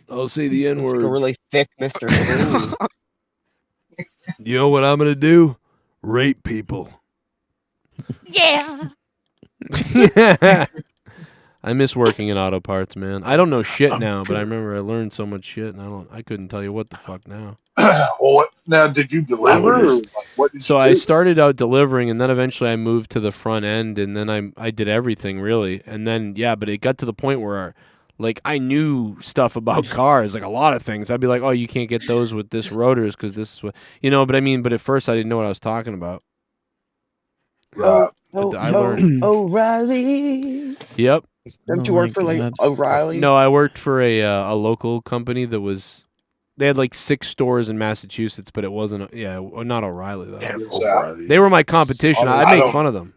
I'll say the N A word. really thick Mr. Clean. You know what I'm gonna do? Rape people. Yeah. I miss working in auto parts, man. I don't know shit now, but I remember I learned so much shit, and I couldn't tell you what the fuck now. Well, now did you deliver? Or like, what did So you I do? started out delivering, and then eventually I moved to the front end, and then I did everything really, and then but it got to the point where like I knew stuff about cars, like a lot of things. I'd be like, oh, you can't get those with this rotors because this is what But at first I didn't know what I was talking about. I learned. O'Reilly. Yep. Don't you work for like O'Reilly? No, I worked for a local company that was. They had like 6 stores in Massachusetts, but it wasn't. Not O'Reilly though. They were my competition. I make fun of them.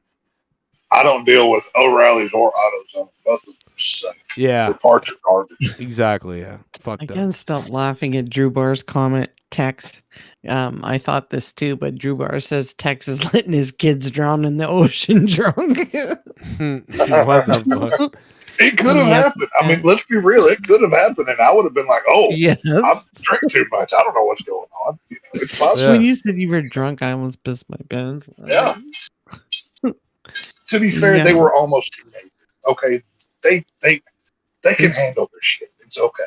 I don't deal with O'Reilly's or AutoZone. Both of them suck. Yeah. The parts are garbage. Exactly. Yeah. Fuck I that. can't stop laughing at Drew Barr's comment text. I thought this too, but Drew Barr says Tex is letting his kids drown in the ocean drunk. What the fuck? It could have happened. I mean, let's be real. It could have happened, and I would have been like, "Oh, yes, I drink too much. I don't know what's going on." You know, it's possible. When you said you were drunk, I almost pissed my pants. Yeah. To be fair, they were almost teenagers. Okay, they can handle their shit. It's okay.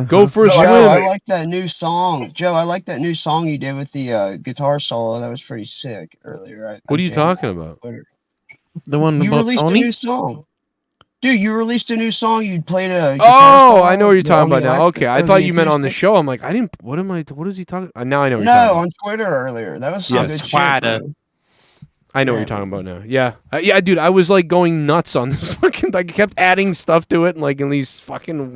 Go for a swim. I like that new song, Joe. I like that new song you did with the guitar solo. That was pretty sick earlier. What are you talking about? The one You about released Tony? a new song, dude. You released a new song. You played a. Oh, I know what you're talking about now. Okay, I thought you meant on the show. I'm like, I didn't. What is he talking? Now I know what you're talking about. No, on Twitter earlier. That was some good shit. Bro. I know what you're talking about now. Yeah, yeah, dude. I was like going nuts on this fucking. Like, I kept adding stuff to it, and like in these fucking.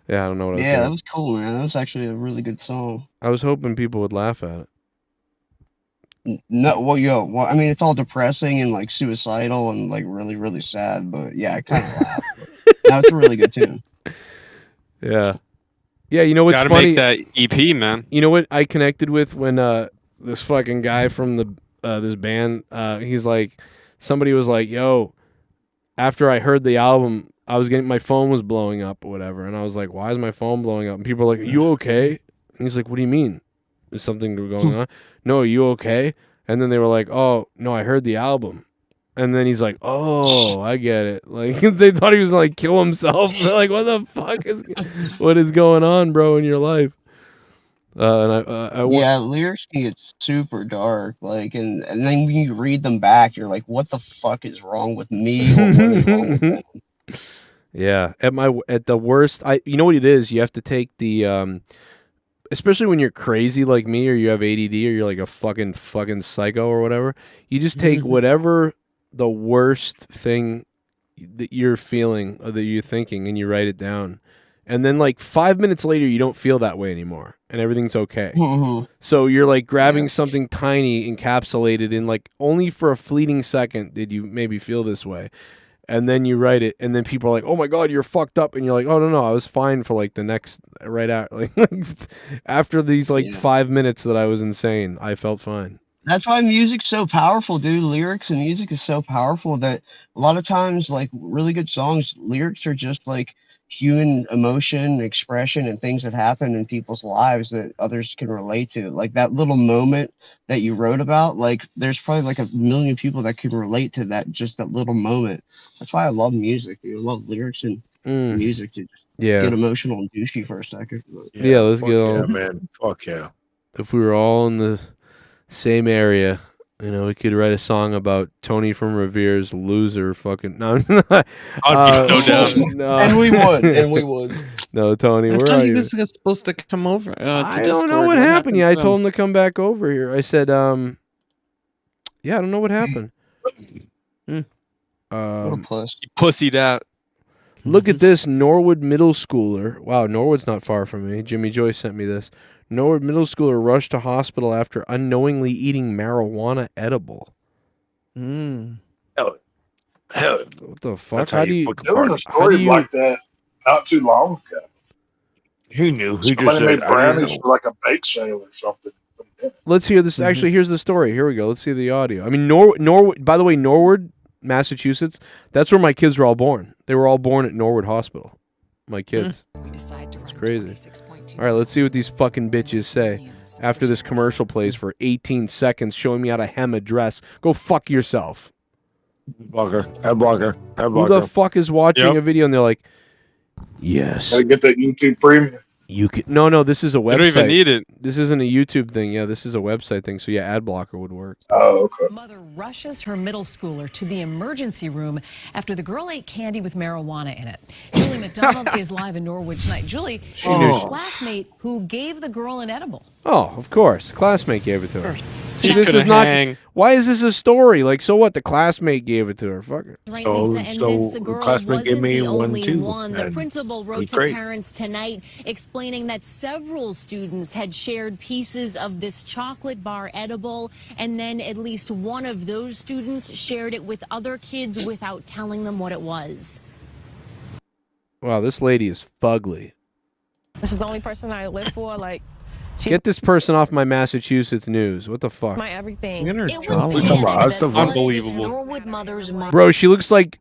Yeah, I don't know what I was doing. That was cool, man. That was actually a really good song. I was hoping people would laugh at it. No, well, I mean, it's all depressing and like suicidal and like really, really sad. But yeah, I kind of laughed. Now it's a really good tune. Yeah, yeah. You know what's Gotta funny? make that EP, man. You know what I connected with when this fucking guy from the this band, he's like, somebody was like, yo, after I heard the album, I was getting, my phone was blowing up or whatever, and I was like, why is my phone blowing up? And people are like, are you okay? And he's like, what do you mean? Is something going on? No, are you okay? And then they were like, oh, no, I heard the album. And then he's like, oh, I get it. Like, they thought he was gonna like kill himself. They're like, what the fuck what is going on, bro, in your life? Lyrics can get super dark, like, and then when you read them back, you're like, what the fuck is wrong with me? Or what is wrong with them? Yeah, at the worst, you know what it is? You have to take the especially when you're crazy like me, or you have ADD, or you're like a fucking psycho or whatever. You just take whatever the worst thing that you're feeling or that you're thinking, and you write it down. And then like 5 minutes later, you don't feel that way anymore, and everything's okay. So you're like grabbing something tiny, encapsulated in like only for a fleeting second did you maybe feel this way. And then you write it, and then people are like, oh my God, you're fucked up. And you're like, oh, no, I was fine for like the next, right out. Like after these 5 minutes that I was insane, I felt fine. That's why music's so powerful, dude. Lyrics and music is so powerful that a lot of times, like really good songs, lyrics are just like human emotion, expression, and things that happen in people's lives that others can relate to. Like that little moment that you wrote about, like there's probably like 1 million people that can relate to that, just that little moment. That's why I love music, dude. I love lyrics and music to just get emotional and douchey for a second. Yeah, let's go. Yeah, man. Fuck yeah. If we were all in the same area, you know, we could write a song about Tony from Revere's loser fucking no. I'd be so down. No. And we would. No, Tony, I where thought are he you? was supposed to come over. I don't know what happened. Yeah, I told him to come back over here. I said, yeah, I don't know what happened. What a puss. You pussied out. Look at this Norwood middle schooler. Wow, Norwood's not far from me. Jimmy Joyce sent me this. Norwood middle schooler rushed to hospital after unknowingly eating marijuana edible. What the fuck? How do you? There was a story like that not too long ago. Who knew? Who Somebody made brownies for like a bake sale or something. Let's hear this. Actually, here's the story. Here we go. Let's see the audio. I mean, Norwood. By the way, Norwood, Massachusetts. That's where my kids were all born. They were all born at Norwood Hospital. My kids. It's crazy. All right, let's see what these fucking bitches say after this commercial plays for 18 seconds, showing me how to hem a dress. Go fuck yourself. Head blocker. Who the fuck is watching a video and they're like, yes. Gotta get that YouTube Premium. You could no. This is a website. You don't even need it. This isn't a YouTube thing. Yeah, this is a website thing. So yeah, ad blocker would work. Oh, okay. Mother rushes her middle schooler to the emergency room after the girl ate candy with marijuana in it. Julie McDonald is live in Norwood tonight. Julie is a classmate who gave the girl an edible. Oh, of course, classmate gave it to her. See, this is not. Why is this a story? Like, so what? The classmate gave it to her. Fuck it. Right, Lisa, and this girl classmate gave me the one only too. one. The principal wrote to parents tonight explaining that several students had shared pieces of this chocolate bar edible, and then at least one of those students shared it with other kids without telling them what it was. Wow, this lady is fugly. This is the only person I live for. Like, Get this person off my Massachusetts news. What the fuck? my everything. It was unbelievable. Bro, she looks like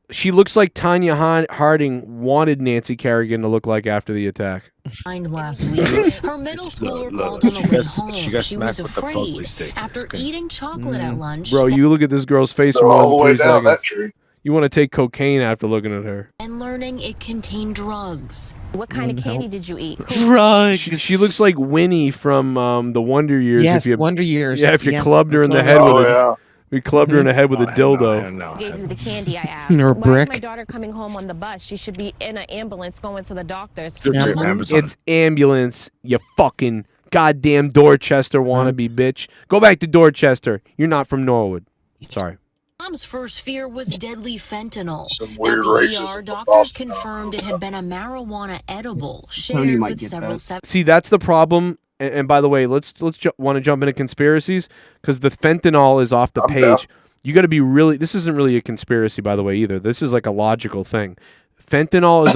Tanya Harding wanted Nancy Kerrigan to look like after the attack. Last week, her middle schooler called on the way home. She got She was smacked with the fugly afraid stick. after eating chocolate at lunch. Bro, you look at this girl's face They're for all more the way than 3 down that seconds. tree. You want to take cocaine after looking at her. And learning it contained drugs. What kind of candy did you eat? Drugs. She looks like Winnie from the Wonder Years. Yes, if you, Wonder Years. Yeah, if you Yes, clubbed her in the that's head all with right. we clubbed her in the head with a dildo. Gave you the candy, I asked. Or a Why brick. is my daughter coming home on the bus? She should be in an ambulance going to the doctors. It's ambulance, you fucking goddamn Dorchester wannabe bitch. Go back to Dorchester. You're not from Norwood. Sorry. Mom's first fear was deadly fentanyl. weird At the racism ER, doctors confirmed it had been a marijuana edible shared with several. See, that's the problem. And by the way, let's want to jump into conspiracies because the fentanyl is off the I'm page. down. You got to be really. This isn't really a conspiracy, by the way, either. This is like a logical thing. Fentanyl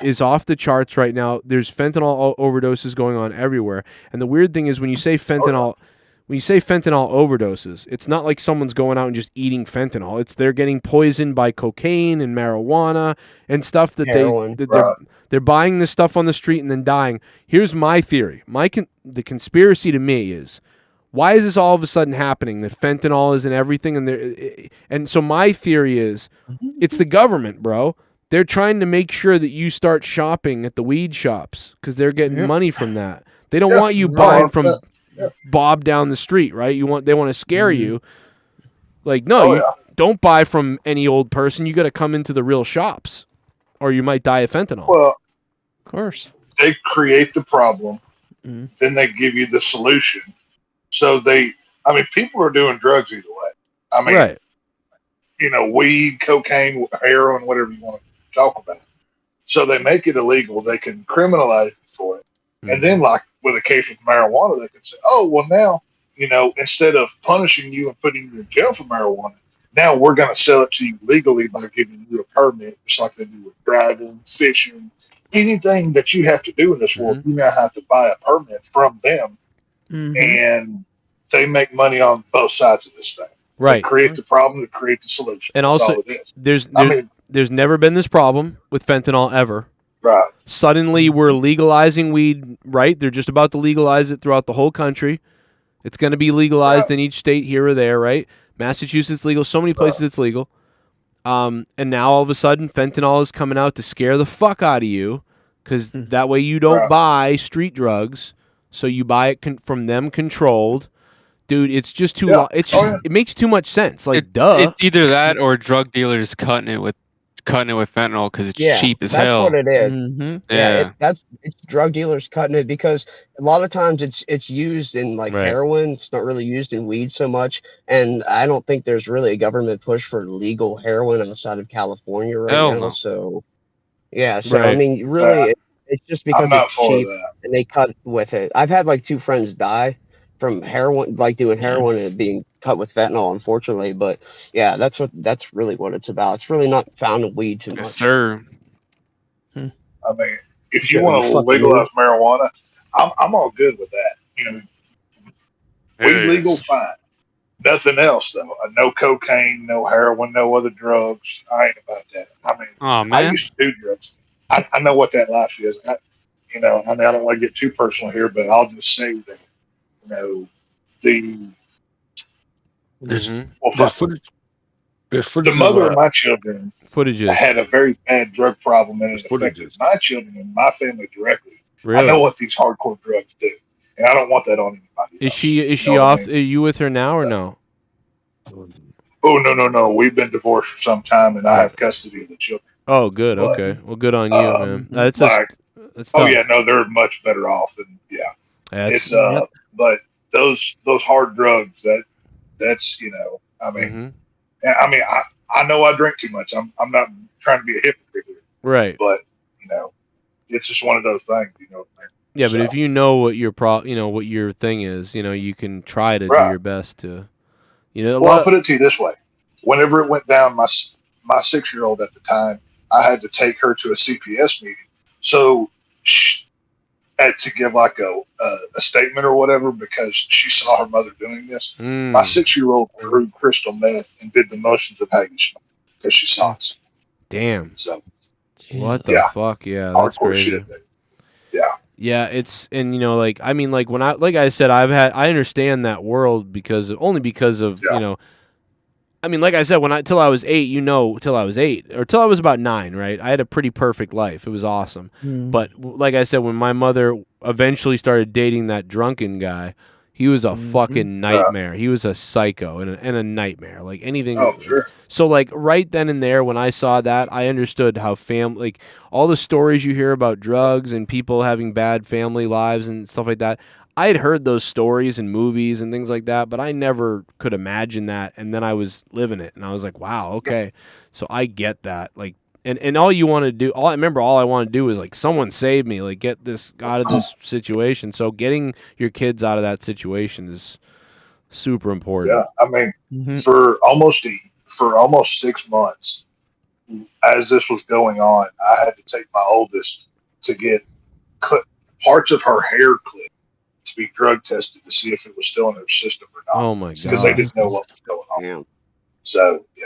is off the charts right now. There's fentanyl overdoses going on everywhere. And the weird thing is when you say fentanyl. When you say fentanyl overdoses, it's not like someone's going out and just eating fentanyl. It's they're getting poisoned by cocaine and marijuana and stuff that Heroin. they're buying this stuff on the street and then dying. Here's my theory. The conspiracy to me is, why is this all of a sudden happening? That fentanyl is in everything, and so my theory is, it's the government, bro. They're trying to make sure that you start shopping at the weed shops because they're getting money from that. They don't want you buying from Bob down the street, right? They want to scare you. Like, no, don't buy from any old person. You got to come into the real shops, or you might die of fentanyl. Well, of course, they create the problem, then they give you the solution. So people are doing drugs either way. I mean, right. Weed, cocaine, heroin, whatever you want to talk about. So they make it illegal. They can criminalize you for it. And then, like with a case with marijuana, they can say, oh, well, now, instead of punishing you and putting you in jail for marijuana, now we're going to sell it to you legally by giving you a permit, just like they do with driving, fishing, anything that you have to do in this world. You now have to buy a permit from them. And they make money on both sides of this thing. Right. They create the problem to create the solution. And That's also, all it is. there's never been this problem with fentanyl ever. Right. Suddenly, we're legalizing weed, right? They're just about to legalize it throughout the whole country. It's going to be legalized in each state here or there, right? Massachusetts legal. So many places it's legal. And now, all of a sudden, fentanyl is coming out to scare the fuck out of you because that way you don't buy street drugs. So you buy it from them controlled. Dude, it's just too. It makes too much sense. Like, duh. It's either that or drug dealers cutting it with cutting it with fentanyl because it's Yeah, cheap as that's hell. what it is. Mm-hmm. Yeah, it's drug dealers cutting it because a lot of times it's used in like Right. heroin. It's not really used in weed so much, and I don't think there's really a government push for legal heroin outside of California right Hell now. no. So yeah, so I Right. mean, really, it's just because I'm not it's for cheap that. and they cut with it. I've had like 2 friends die from heroin, like doing heroin and it being cut with fentanyl, unfortunately. But yeah, that's really what it's about. It's really not found in weed too much. Yes, sir. I mean, if you Joe, want you to fucking legalize marijuana, I'm all good with that. You know, weed It legal, is. fine. Nothing else though. No cocaine, no heroin, no other drugs. I ain't about that. I mean, Oh I man. used to do drugs. I know what that life is. I mean, I don't want to get too personal here, but I'll just say that, the There's Mhm. well, there's fuck, footage. There's the footage mother of of my children Footages. had a very bad drug problem, and There's it affected footages. my children and my family directly. I Really? know what these hardcore drugs do, and I don't want that on anybody Is else. she You know what I off? mean? Are you with her now or no? Oh no! We've been divorced for some time, and I have custody of the children. Oh, good. But, Okay. Well, good on you, man. That's like, that's oh tough. yeah, no, they're much better off than That's, it's but those hard drugs that's I mean Mhm. I mean I know I drink too much. I'm not trying to be a hypocrite here, Right. but it's just one of those things. You know what I mean? Yeah, but So, if you know what your what your thing is, you can try to do Right. your best to, a well, I'll lot. put it to you this way: whenever it went down, my 6-year-old at the time, I had to take her to a CPS meeting, so she had to give like a statement or whatever because she saw her mother doing this. My 6-year-old grew crystal meth and did the motions of how you smoke because she saw it. Damn. So What the yeah, fuck? Yeah, that's hardcore crazy. shit. Yeah. Yeah, it's and like I mean like when I said I understand that world because of I mean like I said till I was 8, till I was 8 or till I was about 9, right? I had a pretty perfect life. It was awesome. But like I said, when my mother eventually started dating that drunken guy, he was a fucking nightmare. He was a psycho and a nightmare. Like anything. Oh, sure. So like right then and there when I saw that, I understood how like all the stories you hear about drugs and people having bad family lives and stuff like that. I had heard those stories in movies and things like that, but I never could imagine that. And then I was living it, and I was like, "Wow, okay." So I get that. Like, and all you want to do, all I want to do is like someone save me, like get this out of this situation. So getting your kids out of that situation is super important. Yeah, I mean, for almost 6 months, as this was going on, I had to take my oldest to get parts of her hair clipped to be drug tested to see if it was still in her system or not. Oh my god! Because they didn't know what was going on. Damn. So yeah,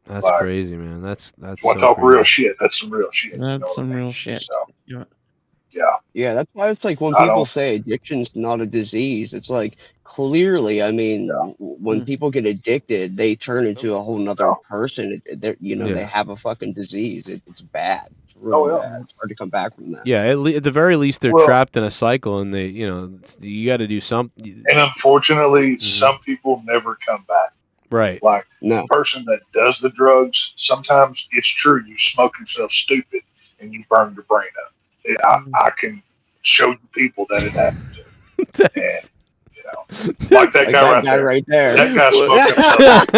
that's like, crazy, man. That's want so to talk crazy. real shit? That's some real shit. That's some real shit. So, Yeah. Yeah, that's why it's like when I people don't- say addiction's not a disease, it's like clearly, I mean, when people get addicted, they turn into a whole nother person. They Yeah. have a fucking disease. It's bad. It's Oh, really yeah. bad. It's hard to come back from that. Yeah, at the very least, they're Well- trapped in a cycle, and they, you got to do something. And unfortunately, some people never come back. Right. Like No. the person that does the drugs, sometimes it's true. You smoke yourself stupid and you burn your brain up. I can show you people that it happened to. And, like that guy right there. there. That guy smoked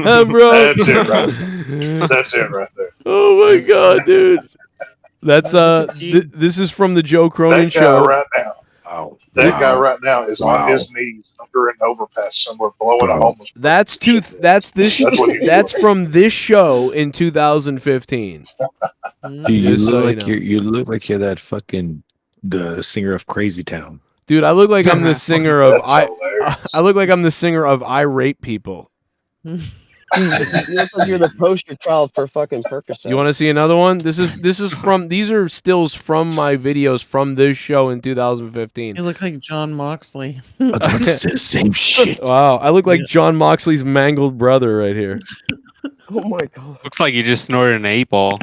himself. Bro. That's it right there. That's it right there. Oh my god, dude. That's this is from the Joe Cronin That guy show. right now. That guy right now is on his knees under an overpass somewhere blowing a homeless. That's That's from this show in 2015. Dude, you Just so look you like know. you look like you're that fucking the singer of Crazy Town. Dude, I look like I'm the singer of That's hilarious. I look like I'm the singer of I Rape People. You look like you're the poster child for fucking Percocet. You want to see another one? This is from these are stills from my videos from this show in 2015. You look like John Moxley. It's the same shit. Wow, I look like John Moxley's mangled brother right here. Oh my god. Looks like you just snorted an 8-ball.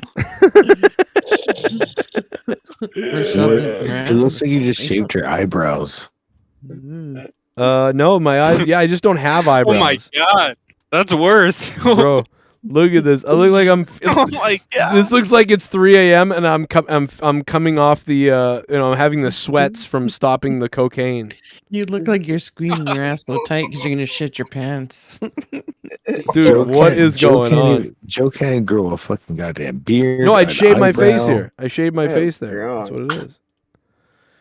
It looks like you just shaved your eyebrows. No, my eyes. Yeah, I just don't have eyebrows. Oh my god, that's worse. Bro, Look at this. I look like I'm. Oh my god. This looks like it's 3 a.m. and I'm coming off the I'm having the sweats from stopping the cocaine. You look like you're squeezing your ass so tight because you're gonna shit your pants. Dude, what is going on? Joe can't grow a fucking goddamn beard. No, I'd an shave my face eyebrow. here. I shaved my face there. That's what it is.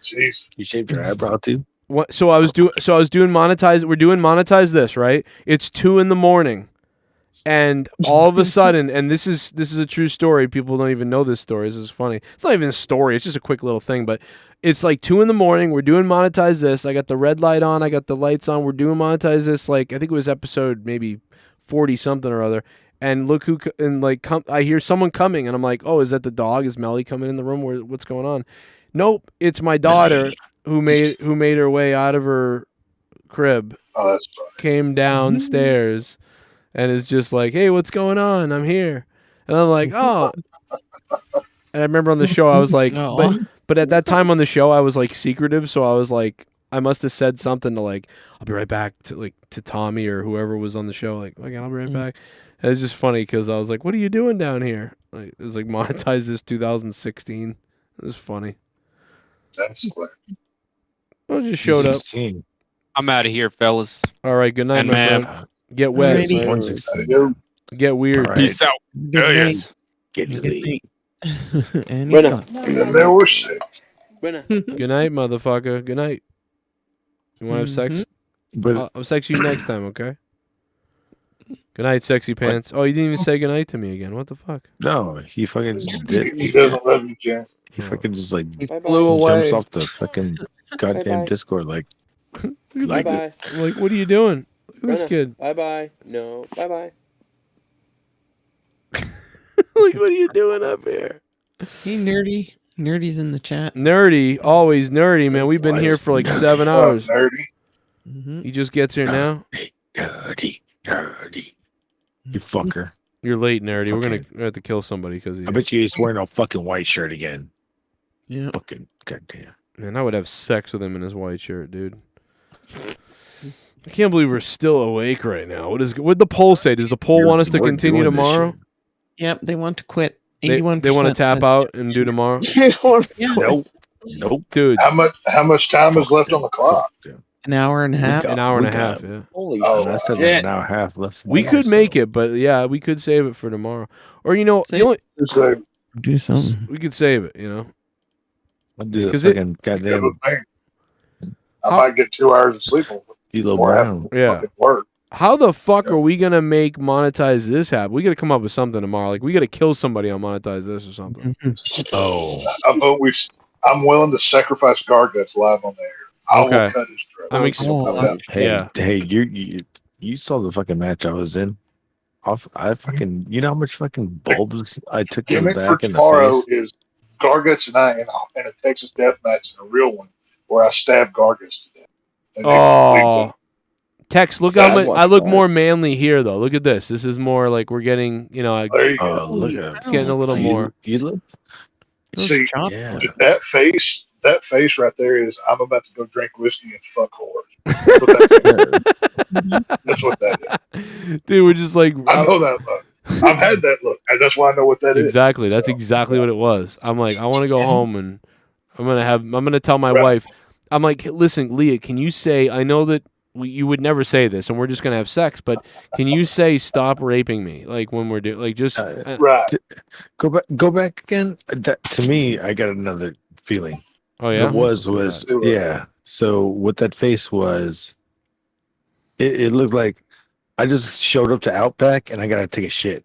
Jeez. You shaved your eyebrow too? What? So I was doing monetize. We're doing monetize this, right? It's 2 a.m. and all of a sudden, and this is a true story. People don't even know this story. This is funny. It's not even a story. It's just a quick little thing. But it's like 2 a.m. We're doing monetize this. I got the red light on. I got the lights on. We're doing monetize this. Like I think it was episode maybe 40 something or other. And look who I hear someone coming, and I'm like, oh, is that the dog? Is Melly coming in the room? What's going on? Nope, it's my daughter who made her way out of her crib. Oh, that's funny. Came downstairs and is just like, hey, what's going on? I'm here. And I'm like, oh. And I remember on the show I was like, but at that time on the show I was like secretive, so I was like, I must have said something to like, I'll be right back to Tommy or whoever was on the show. Like, okay, I'll be right back. And it's just funny because I was like, what are you doing down here? Like, it was like monetize this 2016. It was funny. That's what. I just showed up. I'm out of here, fellas. All right, good night, And my ma'am. friend. Get wet. Get weird. Peace out. Oh, yes. Get late. And he's gone. There were 6. Good night, motherfucker. Good night. You want to have sex? But I'll sex you next time, okay? Good night, sexy pants. Oh, you didn't even say good night to me again. What the fuck? No, he fucking did. He doesn't love you, Jim. He fucking just like Blew away. jumps off the fucking goddamn Bye-bye. Discord like Bye-bye. I'm like, what are you doing? Look at this Brenna, kid. Bye-bye. No. Bye-bye. Like, what are you doing up here? Hey, nerdy. Nerdy's in the chat. Nerdy. Always nerdy, man. We've been here for like 7 hours. Nerdy. He just gets here now. nerdy. You fucker. You're late, nerdy. We're gonna have to kill somebody because I bet you he's wearing a fucking white shirt again. Yeah. Fucking goddamn. Man, I would have sex with him in his white shirt, dude. I can't believe we're still awake right now. What'd the poll say? Does the poll want us to continue tomorrow? Yep, they want to quit. They 81%. want to tap out and do tomorrow? Nope. Dude. How much time is left on the clock? An hour and a half. An hour and a half, yeah. Holy I still got an hour and a half left. We could make it, but yeah, we could save it for tomorrow. Or the only do something. we could save it, you know. I'll do the fucking goddamn. I might get 2 hours of sleep before I have to fucking work. How the fuck are we gonna make monetize this happen? We gotta come up with something tomorrow. Like we gotta kill somebody on monetize this or something. I'm willing to sacrifice Garguts live on there. I will cut his throat. Hey, you saw the fucking match I was in. I fucking, you know how much fucking bulbs I took him Gimmick for back in the tomorrow face. is Garguts and I in a Texas death match, in a real one, where I stabbed Garguts to death. And Oh, Tex, look how much I look more manly here, though. Look at this. This is more like we're getting, there you go. Look at it's getting a little more. You look. See, that face right there is I'm about to go drink whiskey and fuck whores. That's what that is. Dude, we're just like I know that look. I've had that look, and that's why I know what that is. Exactly. That's exactly what it was. I'm like, I want to go home and I'm gonna tell my wife. I'm like, listen, Leah, can you say? I know that you would never say this, and we're just gonna have sex, but can you say stop raping me? Like when we're doing, like just right. Go back again. To me, I got another feeling. Oh yeah, it was yeah. So what that face was, it looked like I just showed up to Outback and I gotta take a shit.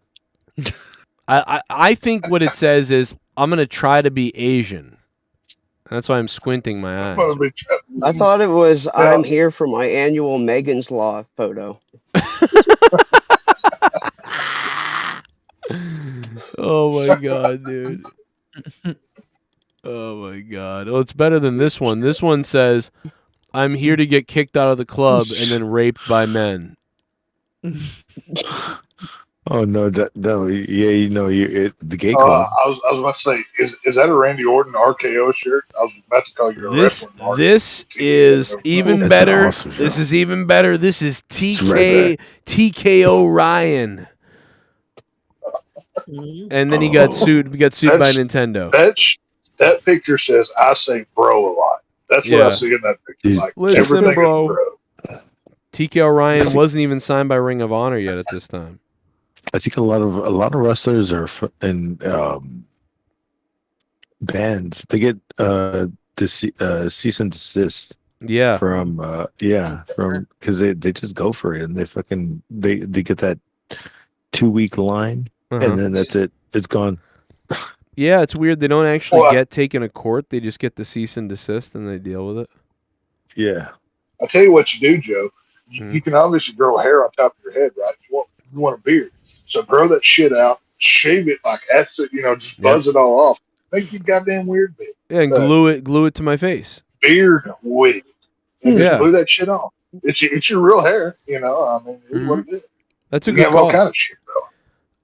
I think what it says is I'm gonna try to be Asian. That's why I'm squinting my eyes. I thought it was I'm here for my annual Megan's Law photo. Oh my god, dude. Oh my god. Oh, it's better than this one. This one says, I'm here to get kicked out of the club and then raped by men. Oh no, yeah, you know, the gay club. I was about to say, is that a Randy Orton RKO shirt? I was about to call you a wrestling. This is even better. Awesome, this is even better. This is TKO Ryan. And then he got sued. He got sued by Nintendo. That picture says I say bro a lot. That's what I see in that picture. Like Listen, everything bro. is bro. TK O'Ryan wasn't even signed by Ring of Honor yet at this time. I think a lot of wrestlers are in bands. They get cease and desist. Yeah. From because they just go for it and they get that 2-week line and then that's it. It's gone. Yeah, it's weird. They don't actually get taken to court. They just get the cease and desist and they deal with it. Yeah. I'll tell you what you do, Joe. You can obviously grow hair on top of your head, right? You want a beard. So grow that shit out, shave it like that's it, just buzz it all off. Make your goddamn weird beard. Yeah, and glue it to my face. Beard wig. And just glue that shit on. It's your real hair, I mean, it's what it is. That's a you good have call. all kind of shit, bro.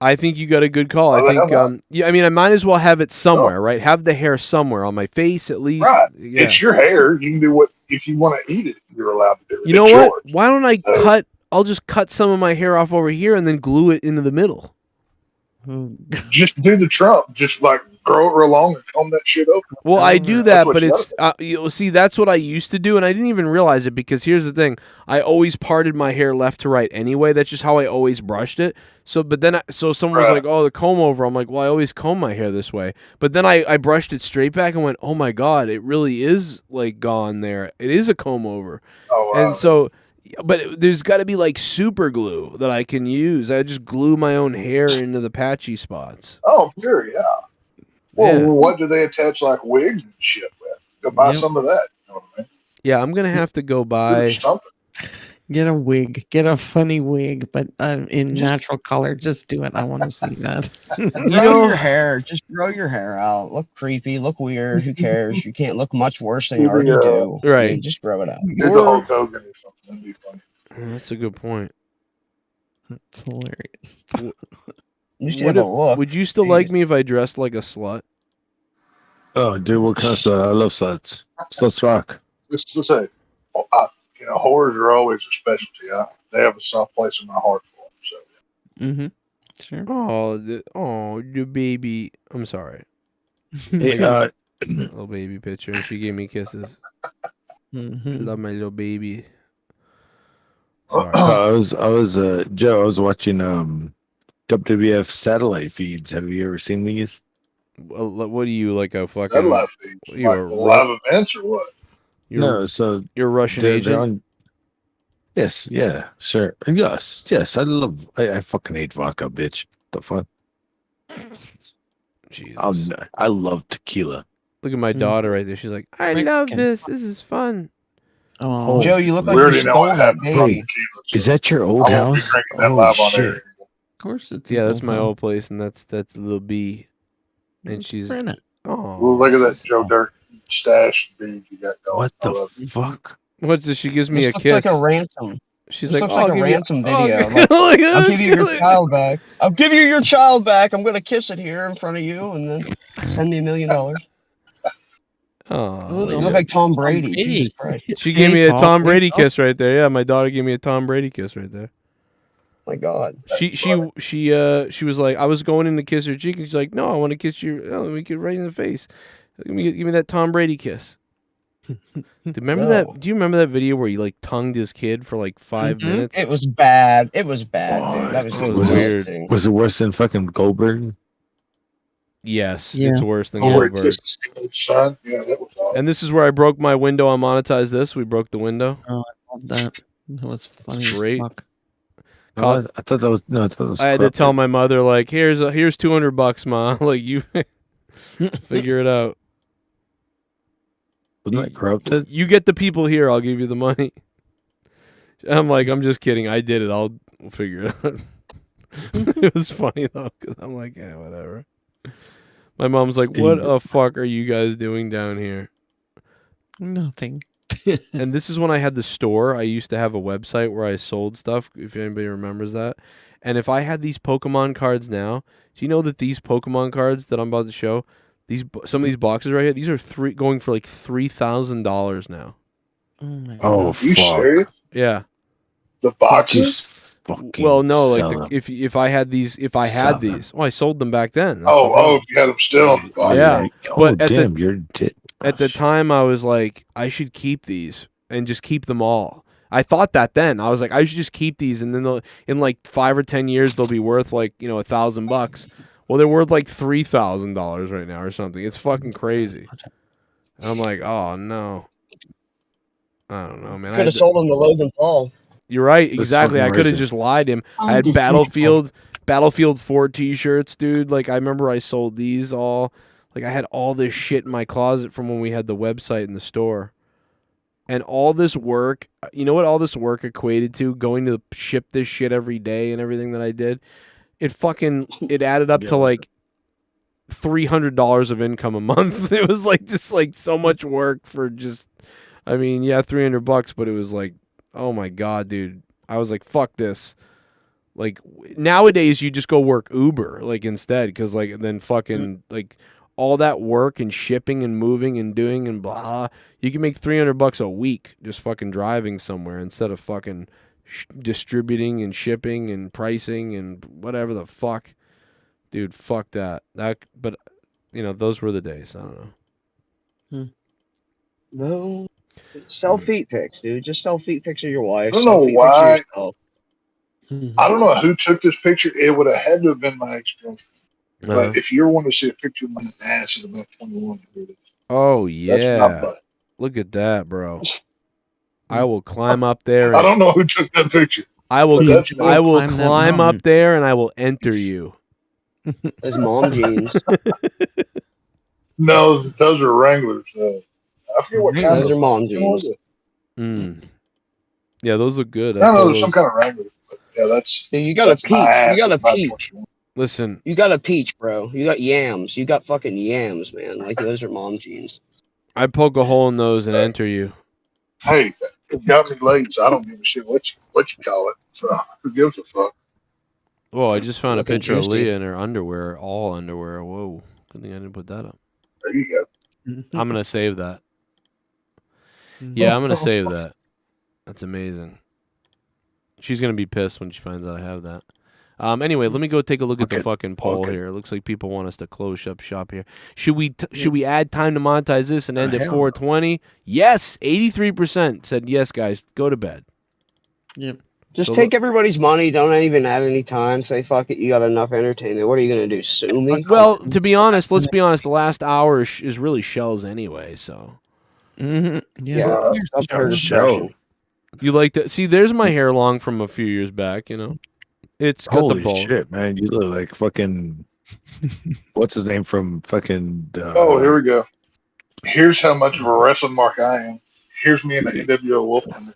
I think you got a good call. I think, I mean, I might as well have it somewhere, right? Have the hair somewhere on my face at least. Right. Yeah. It's your hair. You can do what, if you want to eat it, you're allowed to do it. You know what? Why don't I I'll just cut some of my hair off over here and then glue it into the middle. Just do the Trump. Just like grow it real long and comb that shit over. Well, I do that, but it's see, that's what I used to do, and I didn't even realize it because here's the thing: I always parted my hair left to right anyway. That's just how I always brushed it. So, but then, someone was like, "Oh, the comb over." I'm like, "Well, I always comb my hair this way." But then I brushed it straight back and went, "Oh my god, it really is like gone there. It is a comb over." Oh, wow. And so. But there's got to be like super glue that I can use. I just glue my own hair into the patchy spots. Oh, sure, yeah. Well, what do they attach like wigs and shit with? Go buy some of that. You know what I mean? Yeah, I'm gonna have to go buy something. Get a wig. Get a funny wig, but in natural color. Just do it. I want to see that. Grow your hair. Just grow your hair out. Look creepy. Look weird. Who cares? You can't look much worse than you already do. Right. I mean, just grow it out. Do the Hulk Hogan or something. That'd be funny. That's a good point. That's hilarious. Would you still like me if I dressed like a slut? Oh, dude, what kind of slut? I love sluts. Sluts rock. Let's say, whores are always a specialty. They have a soft place in my heart for them. So. Mm-hmm. Sure. Oh, the baby. I'm sorry. Hey, little baby picture. And she gave me kisses. I love my little baby. Sorry. I was Joe. I was watching WWF satellite feeds. Have you ever seen these? What are you, like a fucking satellite feeds? Like live events or what? You're a Russian agent. Yes, yeah, sure, yes. I fucking hate vodka, bitch. The fuck. Jesus. I love tequila. Look at my daughter right there. She's like, I love this. This is fun. Oh, Joe, you look like you stole that baby. Is that your old house? Oh shit! Of course it's. Yeah, that's my old place, and that's little B, and she's. Oh, well, look at that Joe Dirt stash bead you got going. What the fuck? What's this? She gives me this a looks kiss. like a ransom. She's this like, looks like a ransom video. Like, I'll give you your child back. I'll give you your child back. I'm gonna kiss it here in front of you, and then send me $1 million. Oh, you look like Tom Brady. Jesus Christ. She gave me a Tom Brady kiss right there. Yeah, my daughter gave me a Tom Brady kiss right there. My God. She was like, I was going in to kiss her cheek, and she's like, no, I want to kiss your. Oh, let me get right in the face. Give me that Tom Brady kiss. Remember that? Do you remember that video where he like tongued his kid for like 5 minutes? It was bad. It was bad, dude. That was weird. Was it worse than fucking Goldberg? Yes, it's worse than Goldberg. And this is where I broke my window on Monetize This. We broke the window. Oh, I love that. That was funny. Great. I thought that was. I had to tell my mother, like, here's $200, Ma. Like, you figure it out. Wasn't that corrupted? You get the people here. I'll give you the money. I'm like, I'm just kidding. I did it. I'll figure it out. It was funny though, because I'm like, yeah, whatever. My mom's like, what the fuck are you guys doing down here? Nothing. And this is when I had the store. I used to have a website where I sold stuff, if anybody remembers that. And if I had these Pokemon cards now, do you know that these Pokemon cards that I'm about to show, some of these boxes right here, these are going for like $3,000 now. Oh my God. Oh, you fuck. serious? Yeah. The boxes? fucking. Well, no, sell like them. if I had these, Sell them. these, well, I sold them back then. That's Oh, if you had them still. yeah. Oh, But at damn, the you're at the time, I was like, I should keep these and just keep them all. I thought that then. I was like, I should just keep these, and then in like 5 or 10 years, they'll be worth like $1,000. Well, they're worth like $3,000 right now or something. It's fucking crazy. And I'm like, oh no. I don't know, man. Could have sold them to Logan Paul. You're right, That's exactly. I fucking could have racist. just lied to him. I'm I had just Battlefield 4 t-shirts, dude. Like I remember I sold these all. Like I had all this shit in my closet from when we had the website in the store. And all this work, you know what all this work equated to? Going to ship this shit every day and everything that I did. It added up to like $300 of income a month. It was like just like so much work for just, I mean, yeah, $300, but it was like, oh my God, dude. I was like, fuck this. Like nowadays you just go work Uber like instead. Cause like then fucking like all that work and shipping and moving and doing and blah, you can make $300 a week just fucking driving somewhere instead of fucking distributing and shipping and pricing and whatever the fuck. Dude, fuck that. But those were the days. I don't know. No. Sell feet pics, dude. Just sell feet pics of your wife. I don't Sell know feet pics of why. yourself. I don't know who took this picture. It would have had to have been my ex-girlfriend. Uh-huh. But if you ever want to see a picture of my ass at about 21, here it is. Oh That's my yeah. butt. Look at that, bro. I will climb up there. I don't know who took that picture. I will but that's me. climb up there and I will enter you. Those mom jeans. No, those are Wranglers. I forget what kind Those are mom jeans. Yeah, those look good. No, there's some kind of Wranglers. But yeah, that's. Dude, you got a peach. You got a peach. Listen. You got a peach, bro. You got yams. You got fucking yams, man. Like those are mom jeans. I poke a hole in those and enter you. Hey, it got me late, so I don't give a shit what you call it. So who gives a fuck? Whoa, I just found a Looking picture of juicy. Leah in her underwear, all underwear. Whoa. Good thing I didn't put that up. There you go. I'm going to save that. Yeah, I'm going to save that. That's amazing. She's going to be pissed when she finds out I have that. Anyway, let me go take a look at the fucking poll here. It looks like people want us to close up shop here. Should we add time to monetize this and end at 4:20? Yes, 83% said yes, guys. Go to bed. Yep. Just take everybody's money. Don't even add any time. Say fuck it. You got enough entertainment. What are you gonna do? Sue me? Well, to be honest, let's be honest. The last hour is really shells anyway. So. Yeah, I've heard of Shell. You like to see? There's my hair long from a few years back. It's got Holy the bowl. shit, man! You look like fucking. What's his name from fucking? Oh, here we go. Here's how much of a wrestling mark I am. Here's me in the NWO Wolfpack.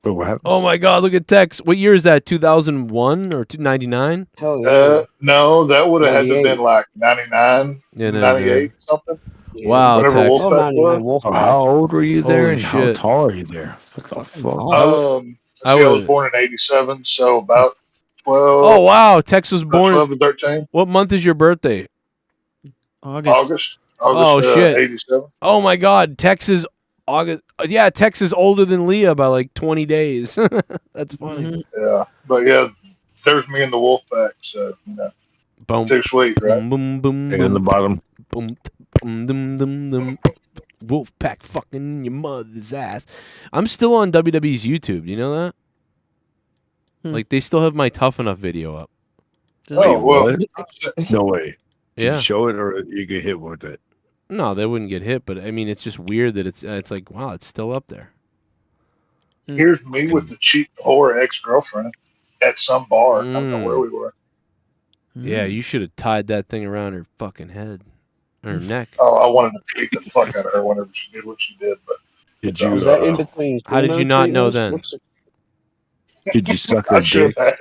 But what happened? Oh my God! Look at Tex. What year is that? 2001 or 99? No, that would have had to have been like 99, Yeah, 98, something. Wow, Whatever Tex. Wolfpack was. Oh, how old were you there? Holy And how shit. tall are you there? What the fuck? I was born in 87, so about 12. Oh wow, Tex was about born. 12 and 13. What month is your birthday? August. Oh shit. 87. Oh my God, Tex is August. Yeah, Tex is older than Leah by like 20 days. That's funny. Yeah, but yeah, there's me in the Wolfpack, so Boom. too sweet, right? Boom, boom, And in the bottom. boom, boom, dum, dum, dum. Wolfpack fucking in your mother's ass. I'm still on WWE's YouTube. Do you know that? Like they still have my Tough Enough video up. Oh well, No way. Did Yeah. you show it or you get hit with it? No, they wouldn't get hit, but I mean, it's just weird that it's like, wow, it's still up there. here's me with the cheap whore ex-girlfriend at some bar. I don't know where we were. Yeah, you should have tied that thing around her fucking head, her neck. Oh, I wanted to beat the fuck out of her whenever she did what she did, but Did you? Was that in between? How did you not know then? Did you suck her I should dick?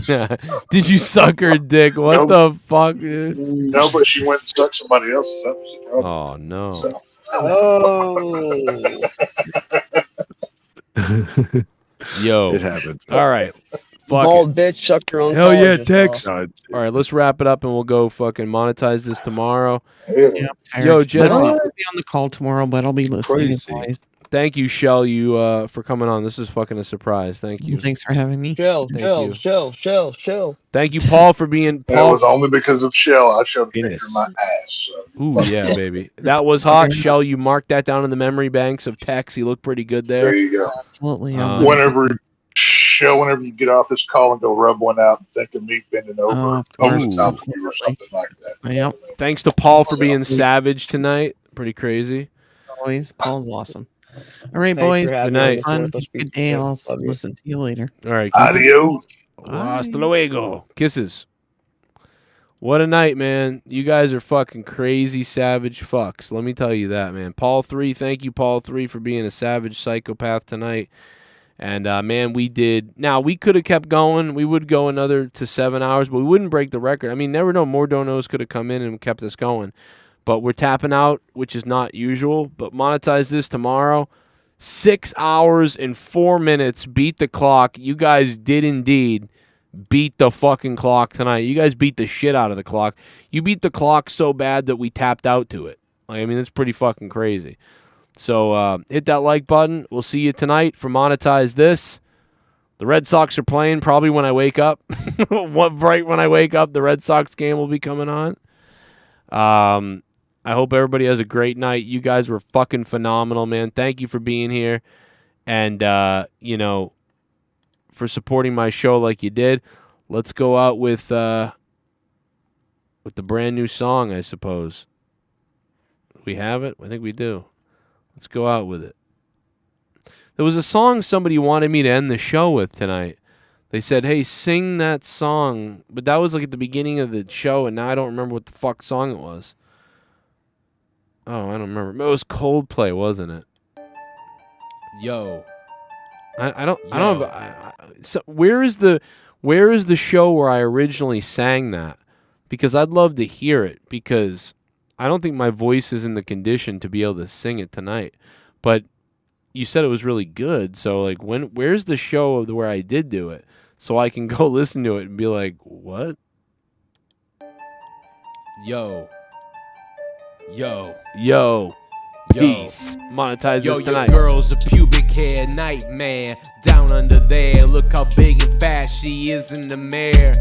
have. Did you suck her dick? What the fuck, dude? No, but she went and sucked somebody else's. That was the problem. Oh no. So. Oh. Yo. It happened. All right. Fuck Bald it. bitch, suck your own. Hell yeah, collagen. Tex. No, All right, let's wrap it up and we'll go fucking monetize this tomorrow. Yeah. Yeah, I'm Yo, tired. Jesse. I'll be on the call tomorrow, but I'll be listening. Crazy. Thank you, Shell, you for coming on. This is fucking a surprise. Thank you. Thanks for having me. Shell. Thank you, Paul, for being And Paul. it was only because of Shell I showed a picture of my ass. So. Ooh, yeah, baby. That was hot. Shell, you marked that down in the memory banks of text. You look pretty good there. There you go. Absolutely. Whenever you get off this call and go rub one out and think of me bending over the top of you or something like that. Yep. Thanks to Paul for being savage tonight. Pretty crazy. Always. Paul's awesome. All right, Thanks boys. for having Good night. me. Fun. Let's be Good day. good. I'll Love you. listen to you later. All right. Adios. Hasta luego. Kisses. What a night, man. You guys are fucking crazy savage fucks. Let me tell you that, man. Paul 3, thank you, Paul 3, for being a savage psychopath tonight. And, man, we did. Now, we could have kept going. We would go another to 7 hours, but we wouldn't break the record. I mean, never know. More donos could have come in and kept us going. But we're tapping out, which is not usual. But monetize this tomorrow. 6 hours and 4 minutes. Beat the clock. You guys did indeed beat the fucking clock tonight. You guys beat the shit out of the clock. You beat the clock so bad that we tapped out to it. Like, I mean, it's pretty fucking crazy. So hit that like button. We'll see you tonight for Monetize This. The Red Sox are playing probably when I wake up. Right when I wake up, the Red Sox game will be coming on. I hope everybody has a great night. You guys were fucking phenomenal, man. Thank you for being here. And, you know, for supporting my show like you did. Let's go out with the brand new song, I suppose. We have it? I think we do. Let's go out with it. There was a song somebody wanted me to end the show with tonight. They said, hey, sing that song. But that was like at the beginning of the show, and now I don't remember what the fuck song it was. Oh, I don't remember. It was Coldplay, wasn't it? Yo. I don't have, so where is the show where I originally sang that? Because I'd love to hear it, because I don't think my voice is in the condition to be able to sing it tonight. But you said it was really good, so like where's the show of where I did do it, so I can go listen to it and be like, what? Yo. Peace. Monetize this tonight. Your girl's a pubic hair nightmare. Down under there, look how big and fast she is in the mirror.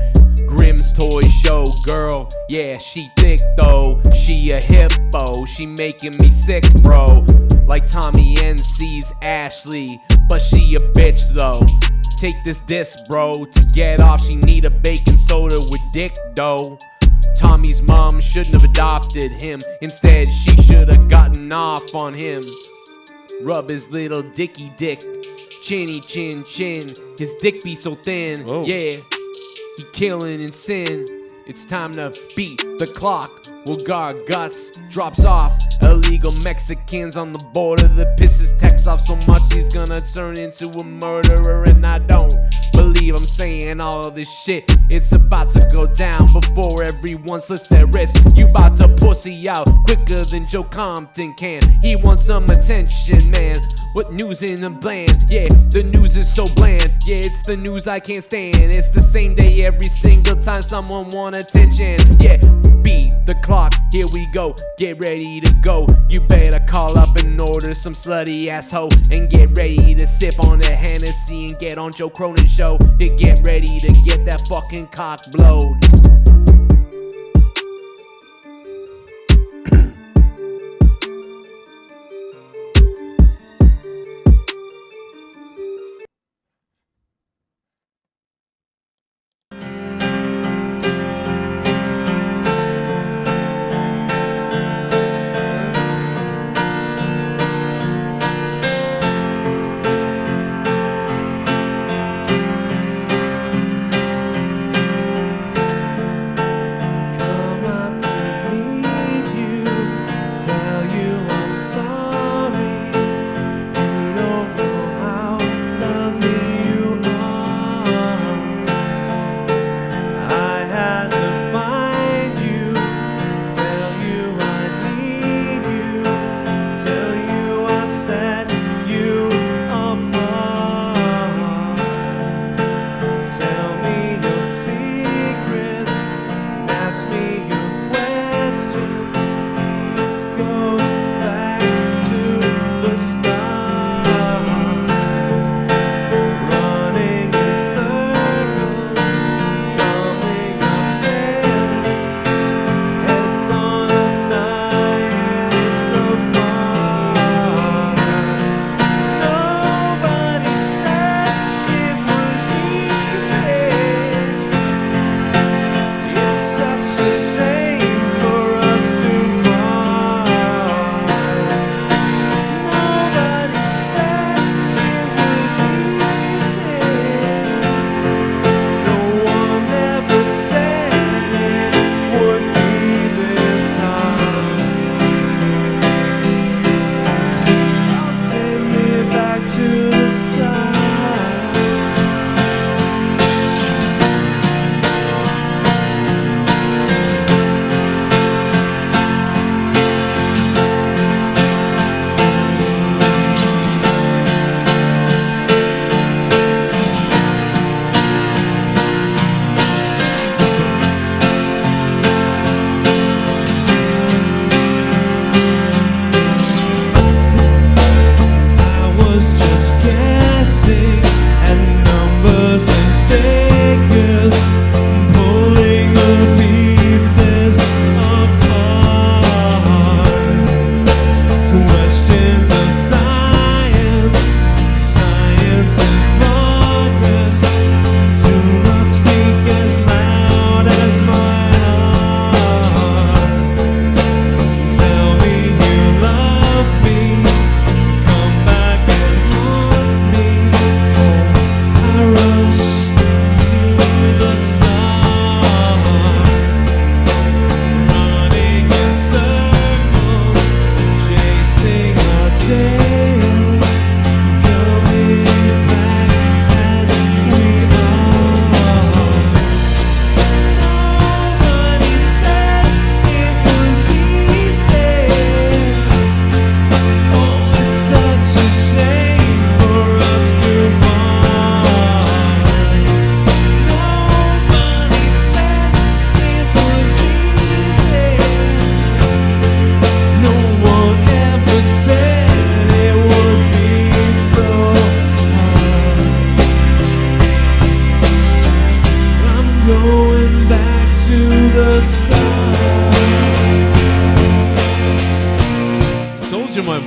Grimm's toy show girl, yeah, she thick though. She a hippo, she making me sick, bro. Like Tommy NC's Ashley, but she a bitch though. Take this disc, bro. To get off, she need a baking soda with dick dough. Tommy's mom shouldn't have adopted him. Instead, she should have gotten off on him. Rub his little dicky dick. Chinny chin chin. His dick be so thin. Whoa. Yeah, he killing in sin. It's time to beat the clock. Will guard guts. Drops off. Illegal Mexicans on the border that pisses Tex off so much he's gonna turn into a murderer. And I don't believe I'm saying all of this shit. It's about to go down before everyone slits their wrist. You about to pussy out quicker than Joe Compton can. He wants some attention, man. What news in the bland? Yeah, the news is so bland. Yeah, it's the news I can't stand. It's the same day every single time someone want attention. Yeah, beat the clock, here we go. Get ready to go. You better call up and order some slutty asshole and get ready to sip on the Hennessy and get on Joe Cronin show. To get ready to get that fucking cock blowed.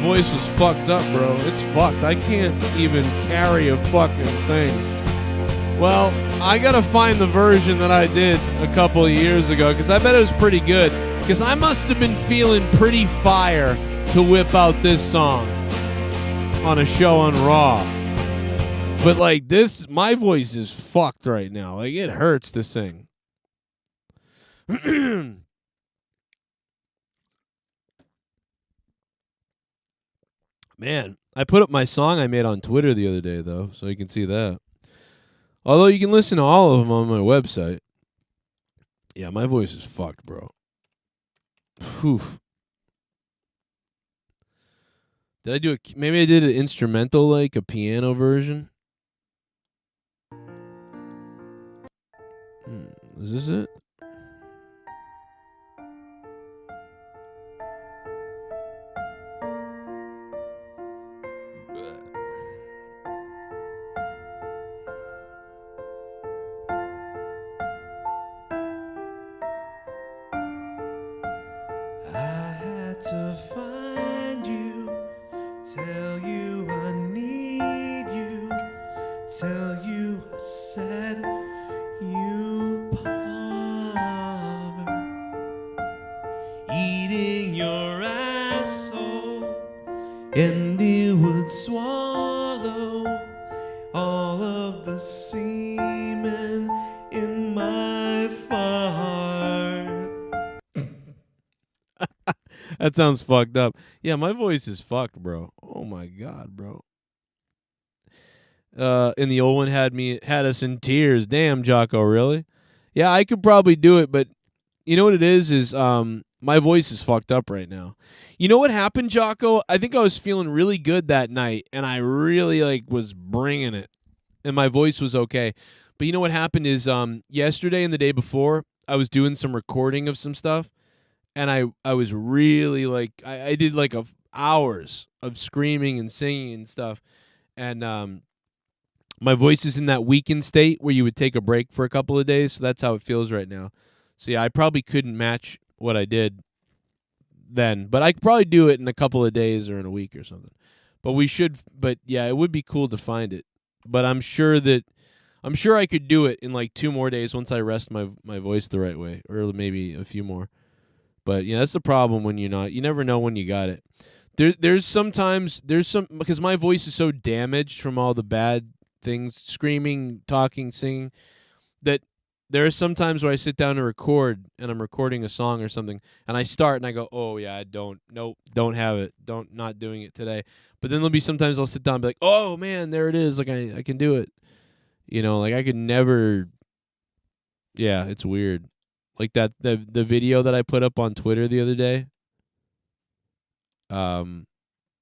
voice was fucked up, bro. It's fucked. I can't even carry a fucking thing. Well, I gotta find the version that I did a couple of years ago, because I bet it was pretty good. Because I must have been feeling pretty fire to whip out this song on a show on Raw. But like this, my voice is fucked right now. Like it hurts to sing. Man, I put up my song I made on Twitter the other day, though, so you can see that. Although you can listen to all of them on my website. Yeah, my voice is fucked, bro. Whew. Did I do a... Maybe I did an instrumental, like a piano version? Is this it? To find you, tell you I need you, tell you I said you part, eating your asshole, and it would swallow all of the semen in my fart. That sounds fucked up. Yeah, my voice is fucked, bro. Oh my god, bro. And the old one had us in tears. Damn, Jocko, really? Yeah, I could probably do it, but you know what it is my voice is fucked up right now. You know what happened, Jocko? I think I was feeling really good that night, and I really was bringing it, and my voice was okay. But you know what happened is yesterday and the day before, I was doing some recording of some stuff. And I was really I did hours of screaming and singing and stuff. And my voice is in that weakened state where you would take a break for a couple of days. So that's how it feels right now. So yeah, I probably couldn't match what I did then. But I could probably do it in a couple of days or in a week or something. But yeah, it would be cool to find it. But I'm sure I could do it in 2 more days once I rest my voice the right way. Or maybe a few more. But yeah, that's the problem when you never know when you got it. There's some because my voice is so damaged from all the bad things, screaming, talking, singing, that there are some times where I sit down to record and I'm recording a song or something and I start and I go, oh yeah, don't have it. Not doing it today. But then there'll be sometimes I'll sit down and be like, oh man, there it is. I can do it. I could never. Yeah, it's weird. Like that the video that I put up on Twitter the other day,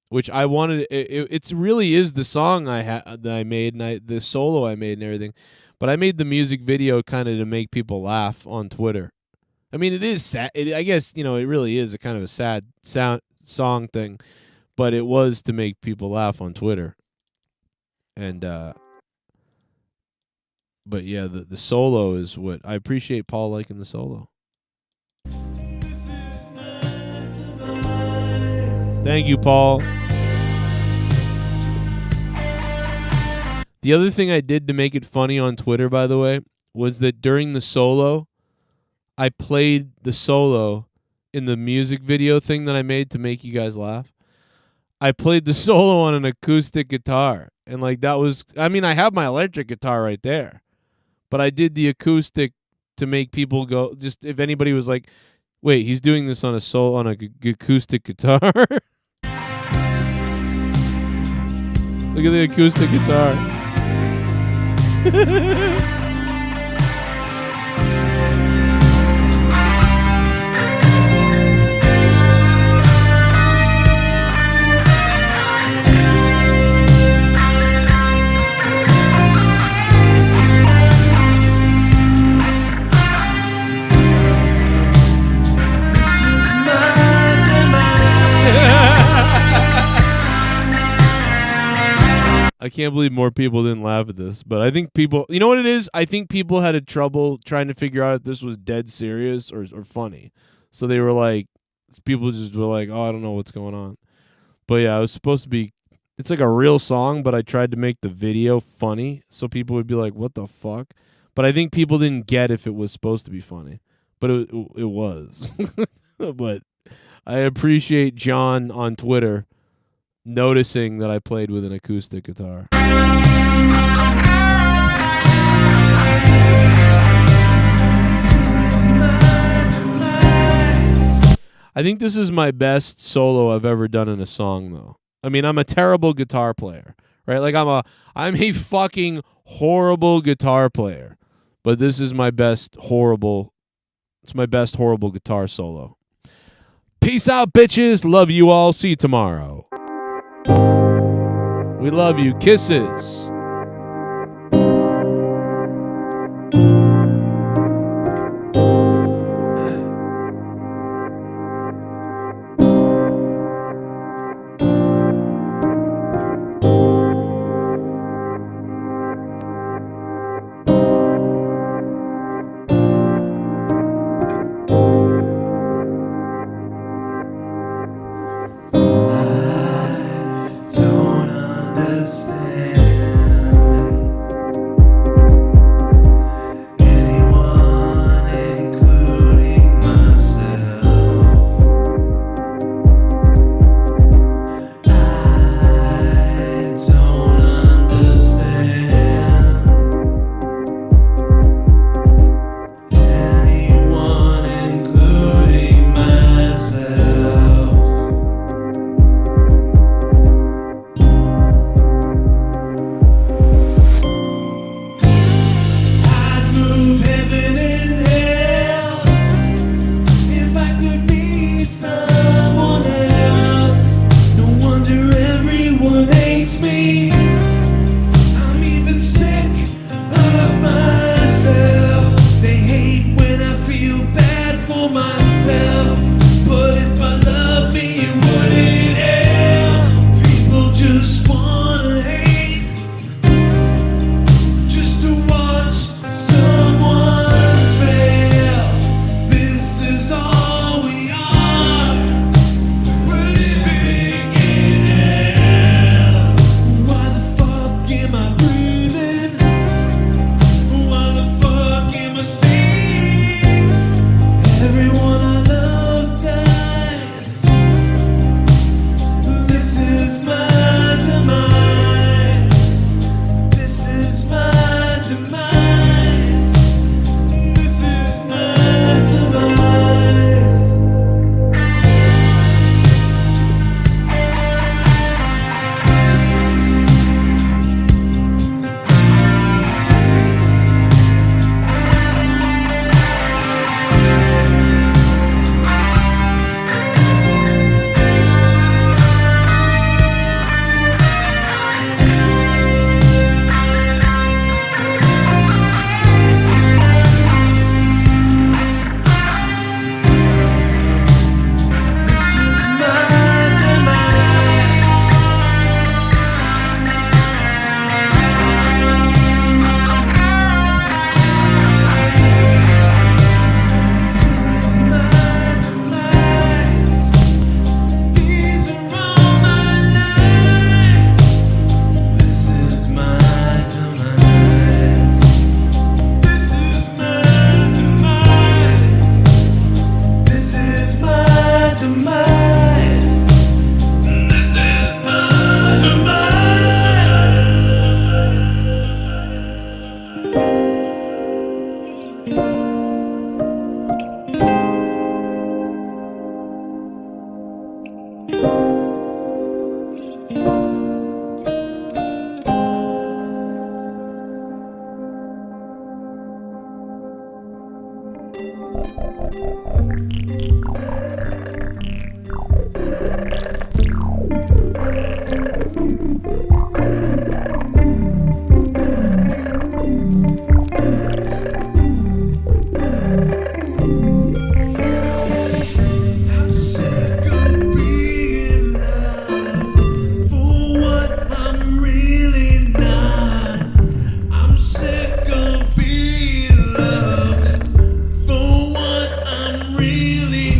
which I wanted. It really is the song that I made and the solo I made and everything, but I made the music video kind of to make people laugh on Twitter. I mean, it is sad. I guess it really is a kind of a sad song thing, but it was to make people laugh on Twitter, and. But yeah, the solo is what I appreciate. Paul liking the solo. Thank you, Paul. The other thing I did to make it funny on Twitter, by the way, was that during the solo, I played the solo in the music video thing that I made to make you guys laugh. I played the solo on an acoustic guitar, and that was. I mean, I have my electric guitar right there. But I did the acoustic to make people go. Just if anybody was like, "Wait, he's doing this on a acoustic guitar." Look at the acoustic guitar. I can't believe more people didn't laugh at this, but I think people, you know what it is? I think people had a trouble trying to figure out if this was dead serious or funny. So they were like, people just were like, oh, I don't know what's going on. But yeah, it was supposed to be. It's like a real song, but I tried to make the video funny so people would be like, "What the fuck?" But I think people didn't get if it was supposed to be funny, but it was. But I appreciate John on Twitter noticing that I played with an acoustic guitar. I think this is my best solo I've ever done in a song, though. I mean, I'm a terrible guitar player, right? Like I'm a fucking horrible guitar player, but this is my best horrible. It's my best horrible guitar solo. Peace out, bitches. Love you all. See you tomorrow. We love you. Kisses. Don't understand anyone, including myself. I don't understand anyone, including myself. I'd move heaven and hell if I could be someone else. No wonder everyone hates me. I'm even sick of myself. They hate when I feel bad for myself. But if I love me, it wouldn't help. People just wanna hate, just to watch someone fail. This is all we are. We're living in hell. Why the fuck am I breathing? Why the fuck am I seeing everyone I love dies? This is my demise. This is my demise. This is my demise. This is my demise. This is my demise. These are all my lies. This is my demise. This is my demise. This is my demise. This is my demise. I'm sick of being loved for what I'm really not. I'm sick of being loved for what I'm really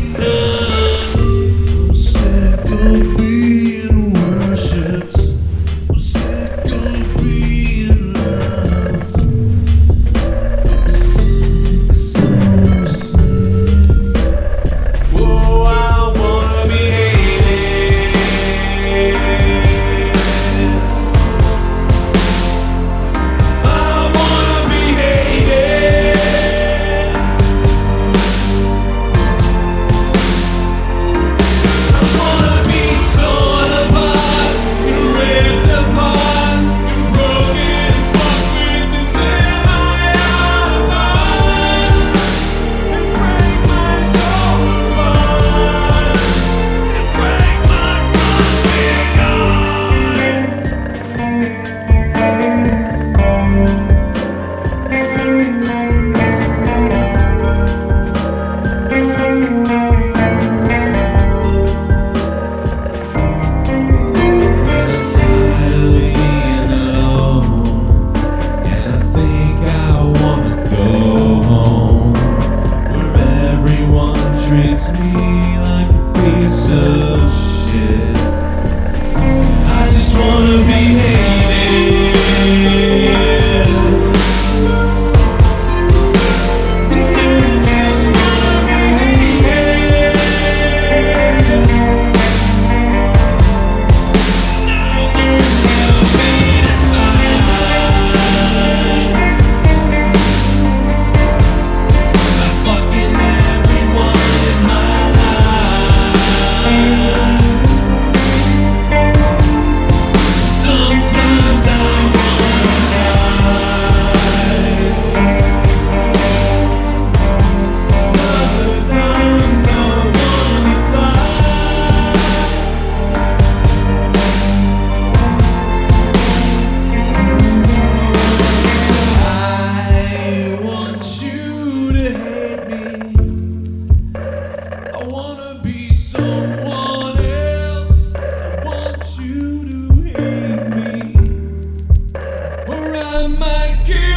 I might kill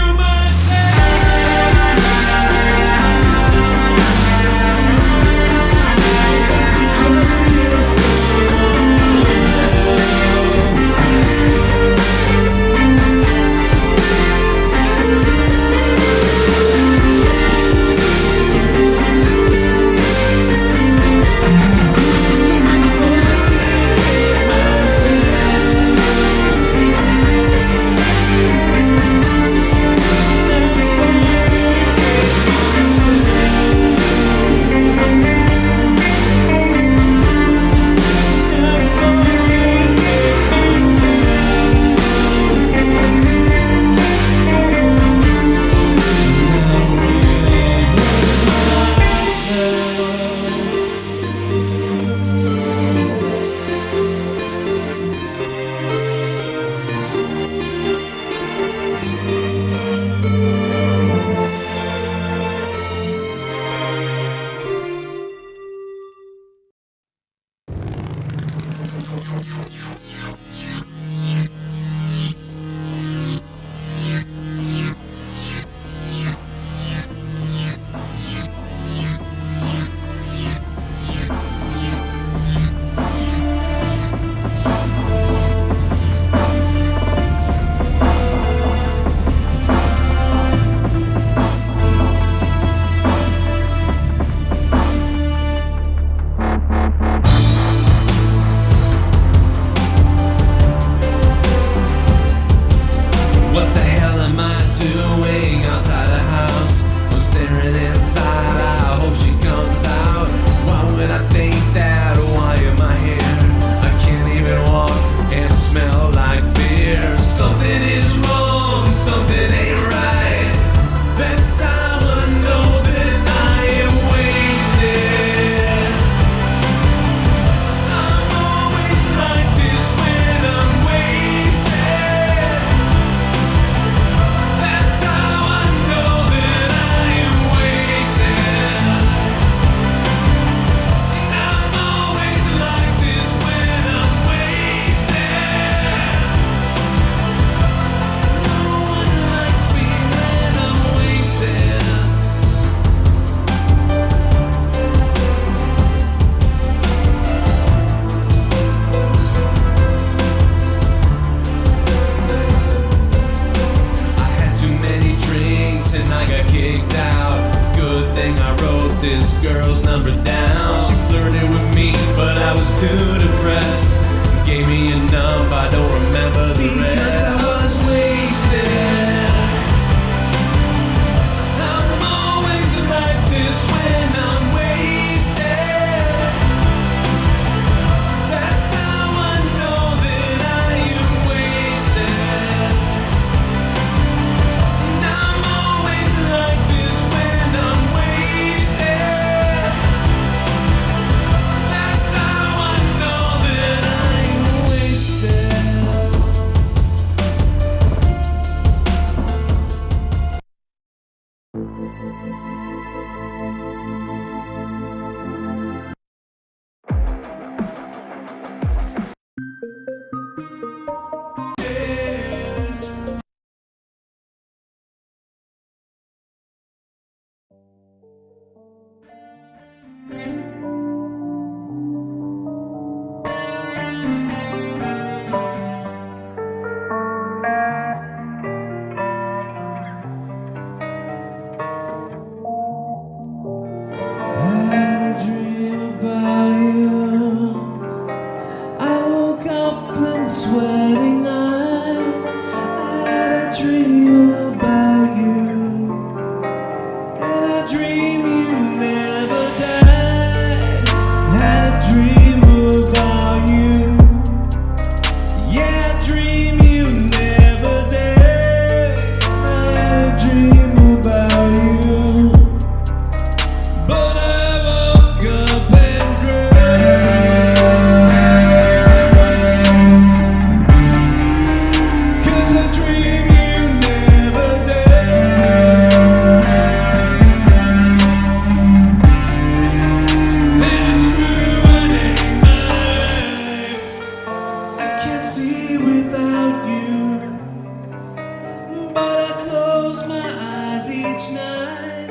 eyes each night,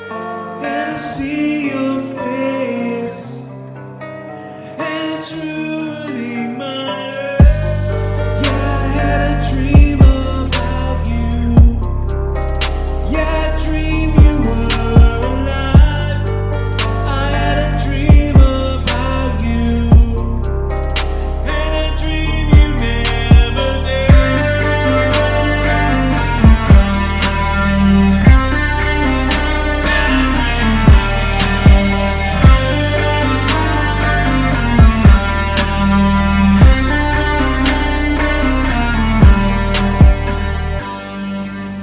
and I see your face, and it's ruining my life. Yeah, I had a dream about you. Yeah, I dreamed you were alive. I had a dream about you, and I dreamed you never did.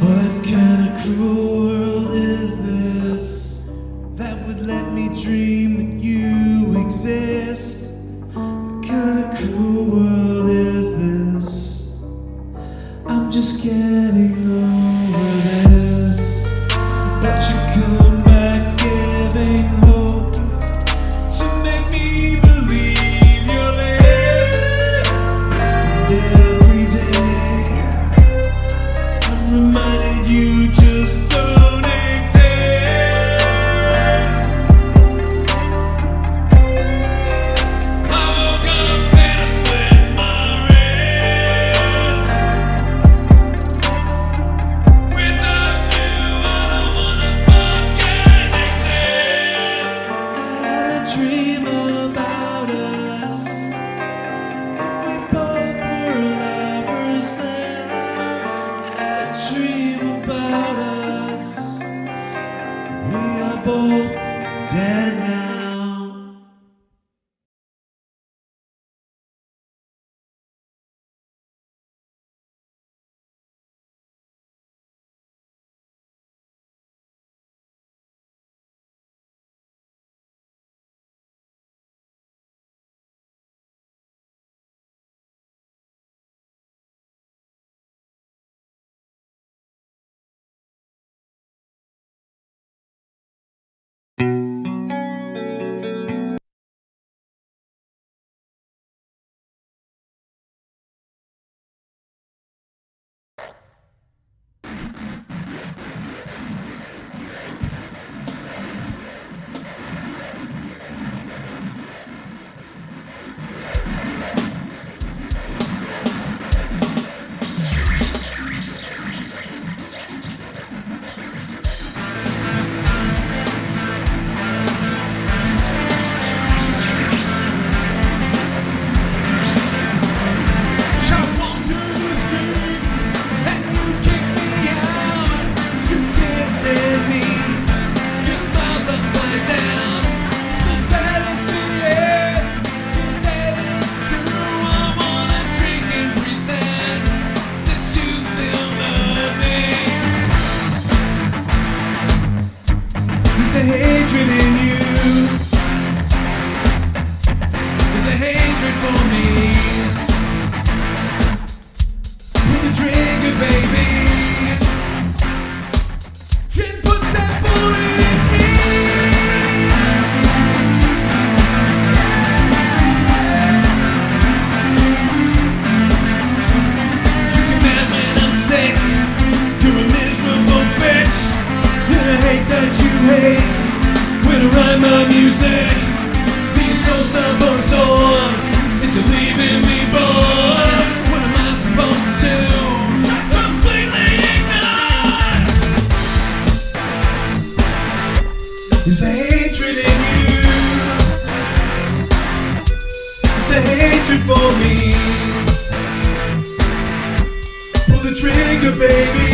What kind of cruel world is this that would let me dream that you exist? What kind of cruel world is this? I'm just getting over this. But you come back giving hope to make me believe you're there. And every day I'm reminded you just don't exist. I woke up and I slit my wrist. Without you, I don't wanna fucking exist. I had a dream about us, and we both were lovers then. I had a dream about us. We are both dead now. Shall wander the streets and you kick me out. You can't stand me. Your smile's upside down. So sad it's the end. If that is true, I wanna drink and pretend that you still love me. There's a hatred in you. There's a hatred for me. Pull the trigger, baby. Just put that bullet in me. You get mad when I'm sick. You're a miserable bitch. And I hate that you hate when I write my music. Being so self-absorbed that you're leaving me bored. What am I supposed to do? Completely ignore. There's a hatred in you. There's a hatred for me. Pull the trigger, baby.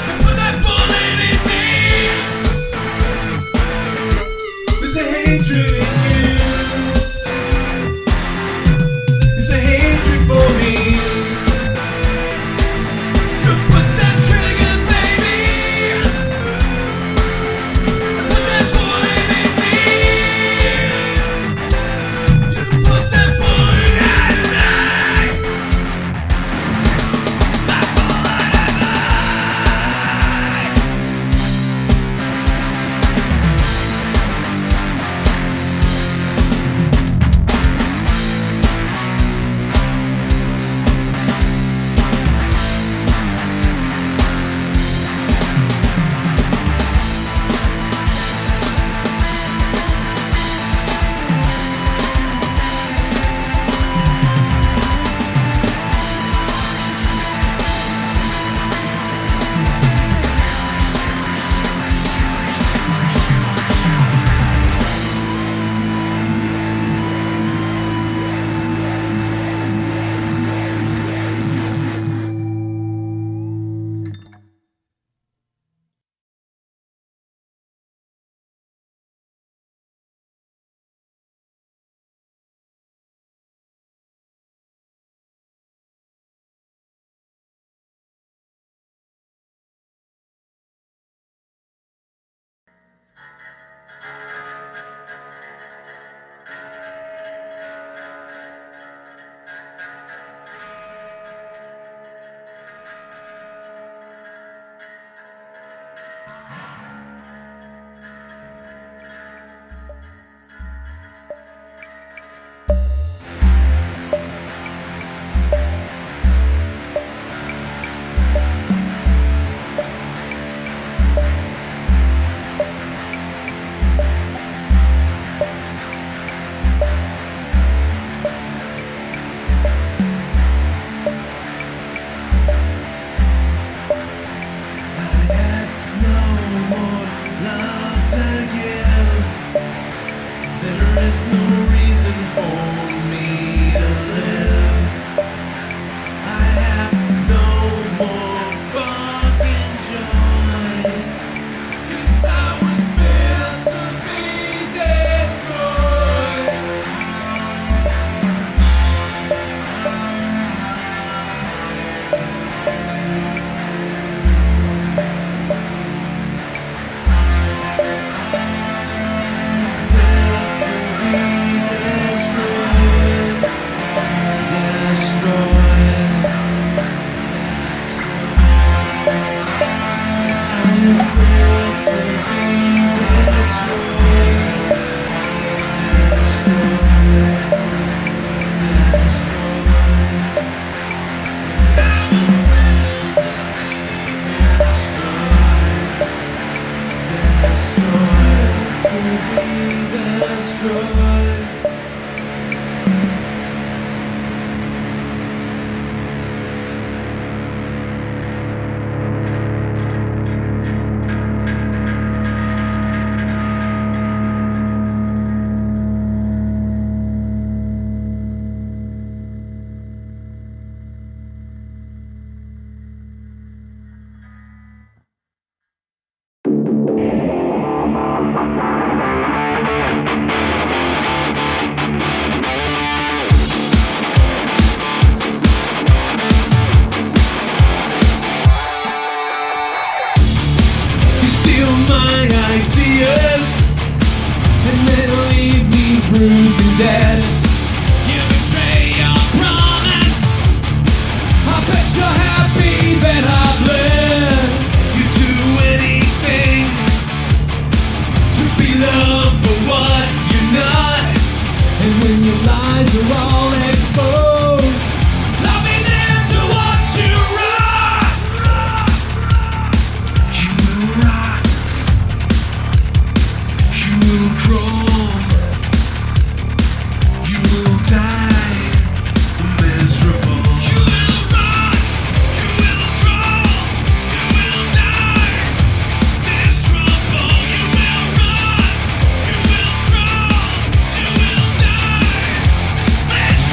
And put that bullet in me. There's a hatred in you. There's a hatred for me. Put that trigger, baby. Put that bullet in me. You put that bullet in me. bruised and dead. You betray your promise. I bet you're happy that I bled. You do anything to be loved for what you're not. And when your lies are all exposed, I'll be there to watch you rot. You will rot. You will crawl. You will die miserable. You will rot. You will crawl. You will die miserable. You will rot. You will crawl. You will die miserable.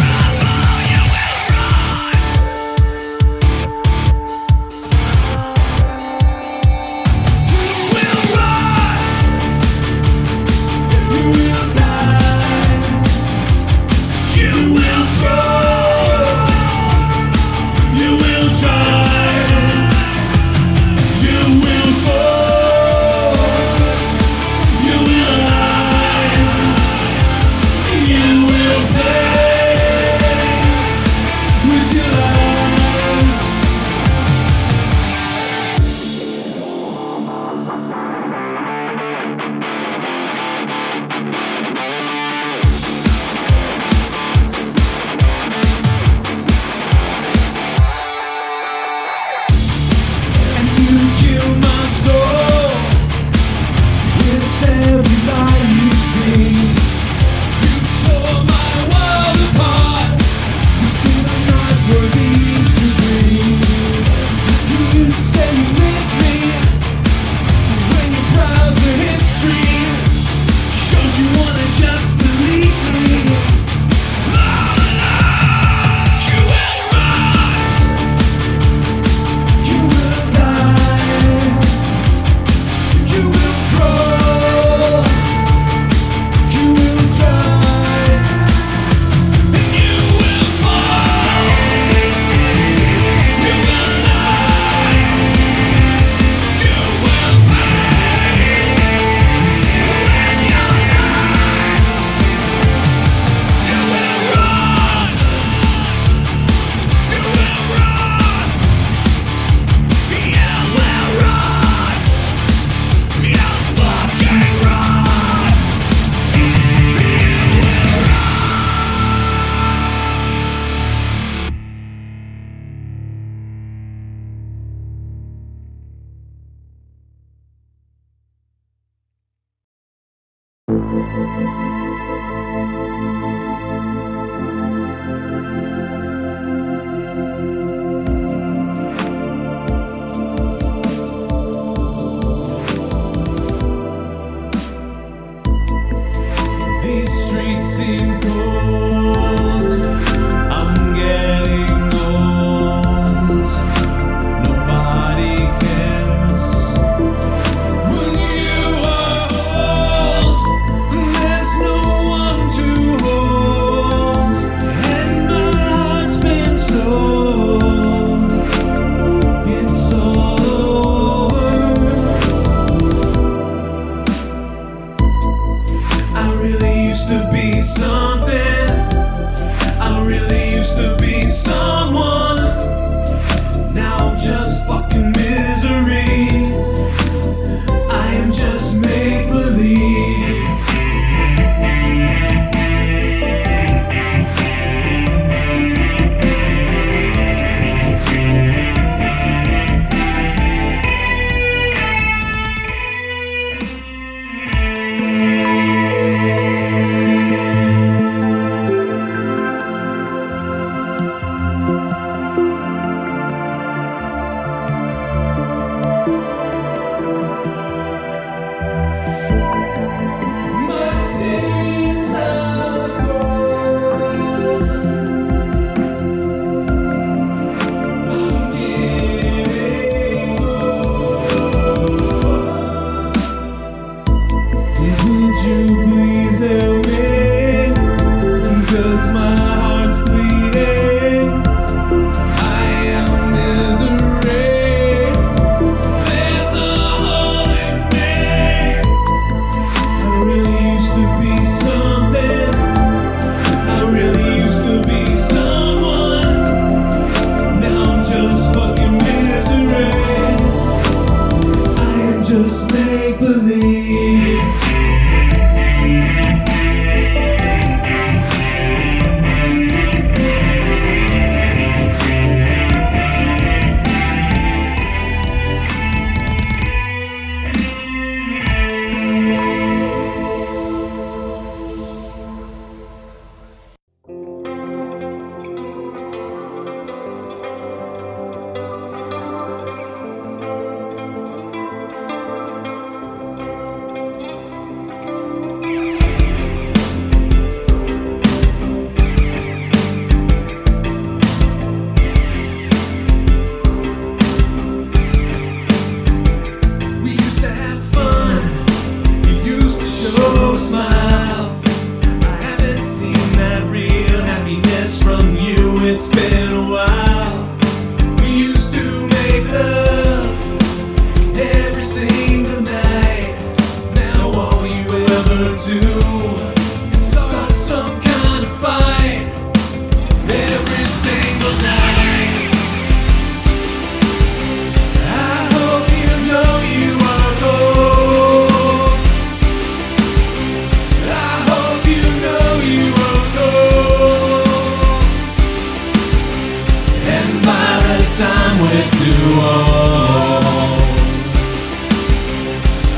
too old.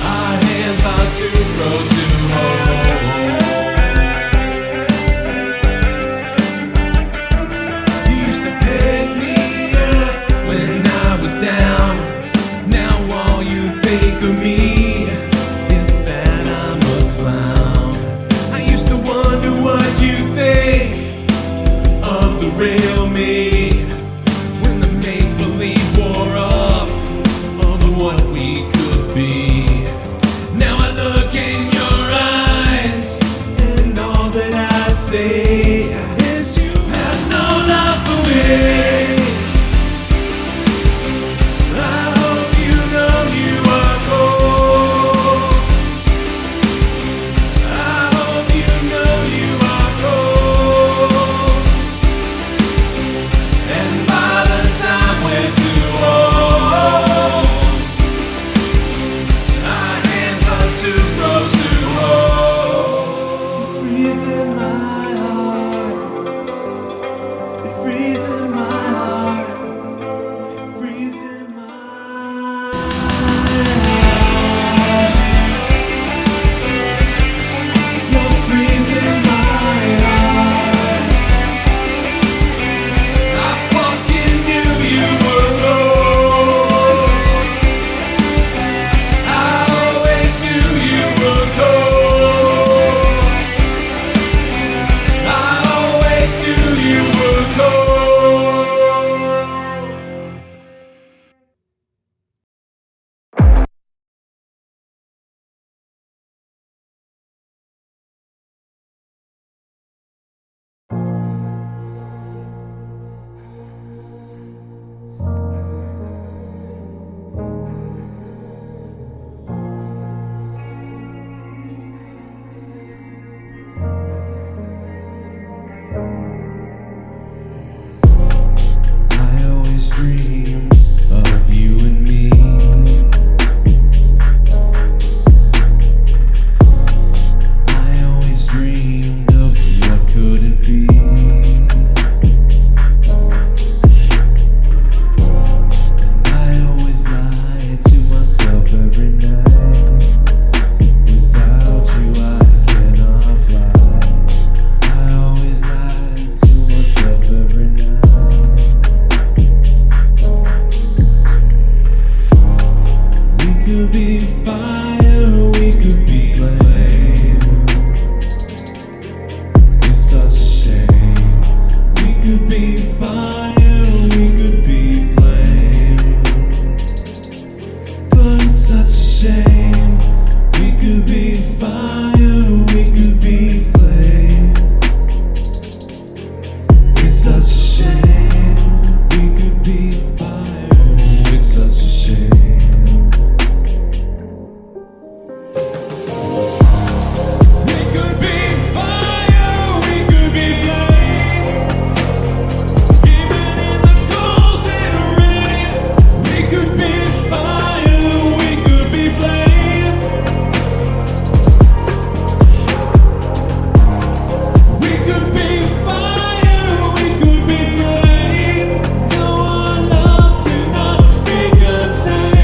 Our hands are too close to hold. You used to pick me up when I was down. Now all you think of me is that I'm a clown. I used to wonder what you think of the real me when the make-believe wore off of what we could be. Now I look in your eyes and all that I say is you have no love for me. I hope you know you are cold. I hope you know you are cold. And by the time we're too old, our hands are too close to hold. You're freezing my heart. You're freezing my heart. You're freezing my heart. You're freezing my heart. I fucking knew you were cold. I always knew you were cold. I always knew you were cold. I always dreamed of you and me. I always dreamed of what couldn't be. And I always lied to myself every night. Without you I cannot fly. I always lied to myself every night. We could be fire, we could be flame. It's such a shame. We could be fire, we could be flame. But it's such a shame. We could be fire, we could be flame. It's such a shame. We could be fire. Oh, it's such a shame. We could be fire, we could be flame. Even in the cold and rain. We could be fire, we could be flame. We could be fire, we could be flame. No, our love cannot be contained.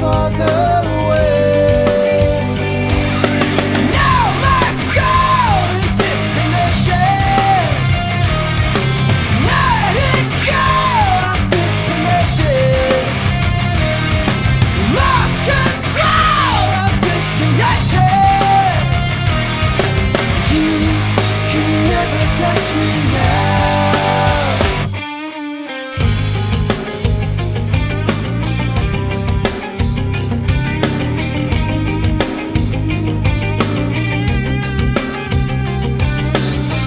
farther away. Now my soul is disconnected. Let it go, I'm disconnected. Lost control, I'm disconnected. You can never touch me now.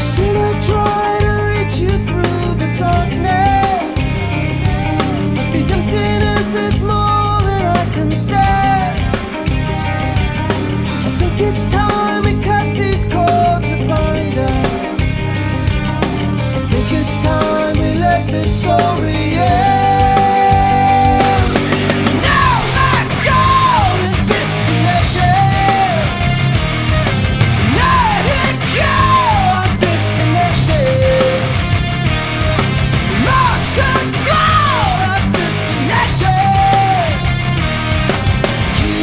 Still I try to reach you through the darkness, but the emptiness is more than I can stand. I think it's time we cut these cords that bind us. I think it's time we let this story end. Now my soul is disconnected. Let it go, I'm disconnected. Lost control, I'm disconnected. You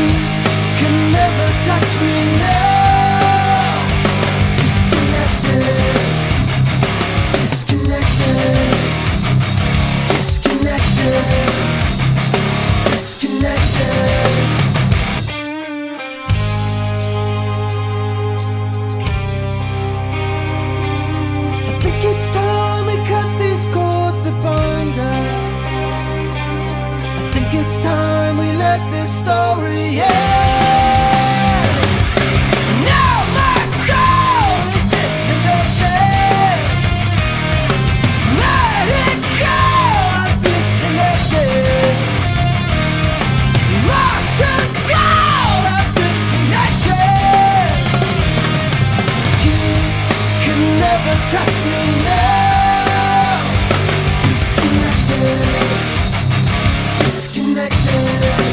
can never touch me now. Disconnected. Disconnected. Disconnected. Disconnected. I think it's time we cut these cords that bind us. I think it's time we let this story end. Now my soul is disconnected. Let it go, I'm disconnected. Lost control, I'm disconnected. You can never touch me now. Disconnected. Disconnected.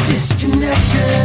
Disconnected.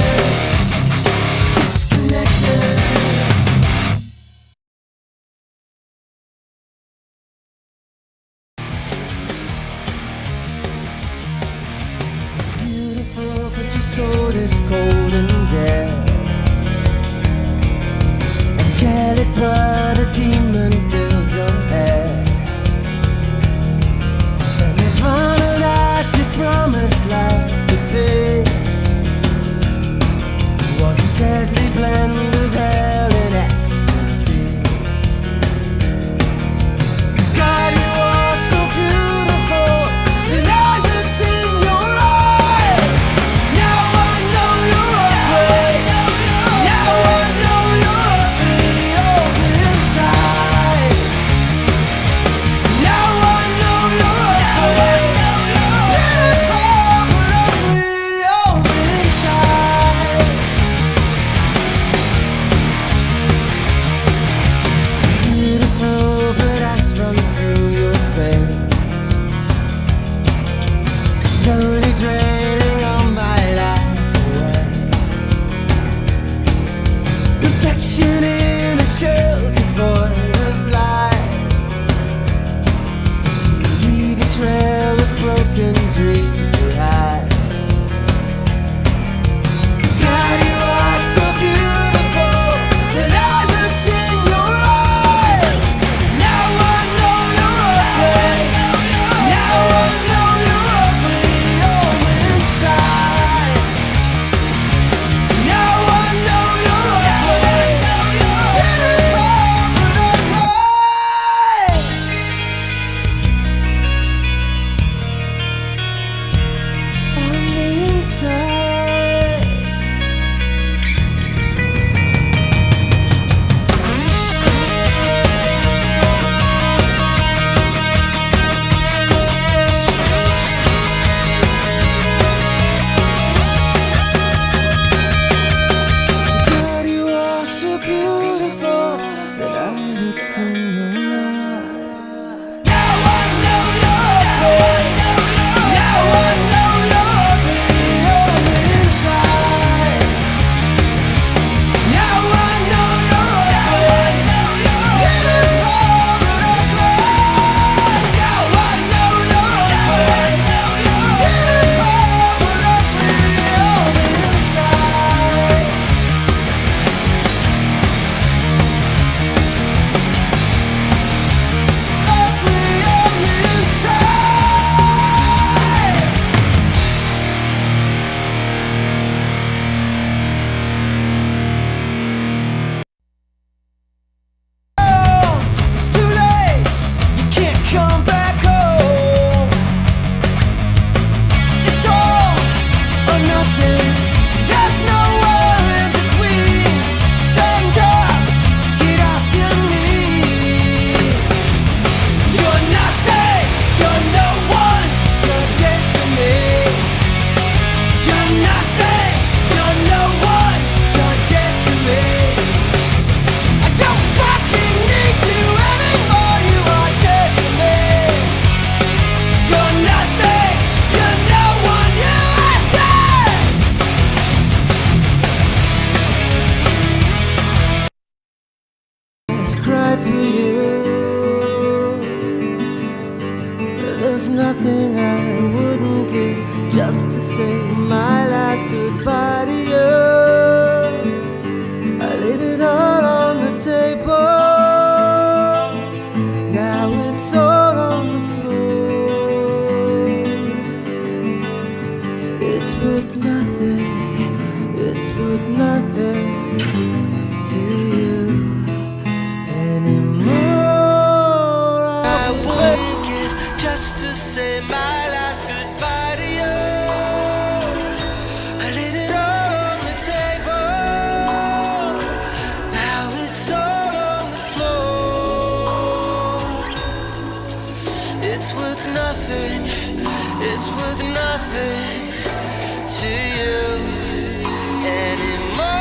worth nothing to you anymore.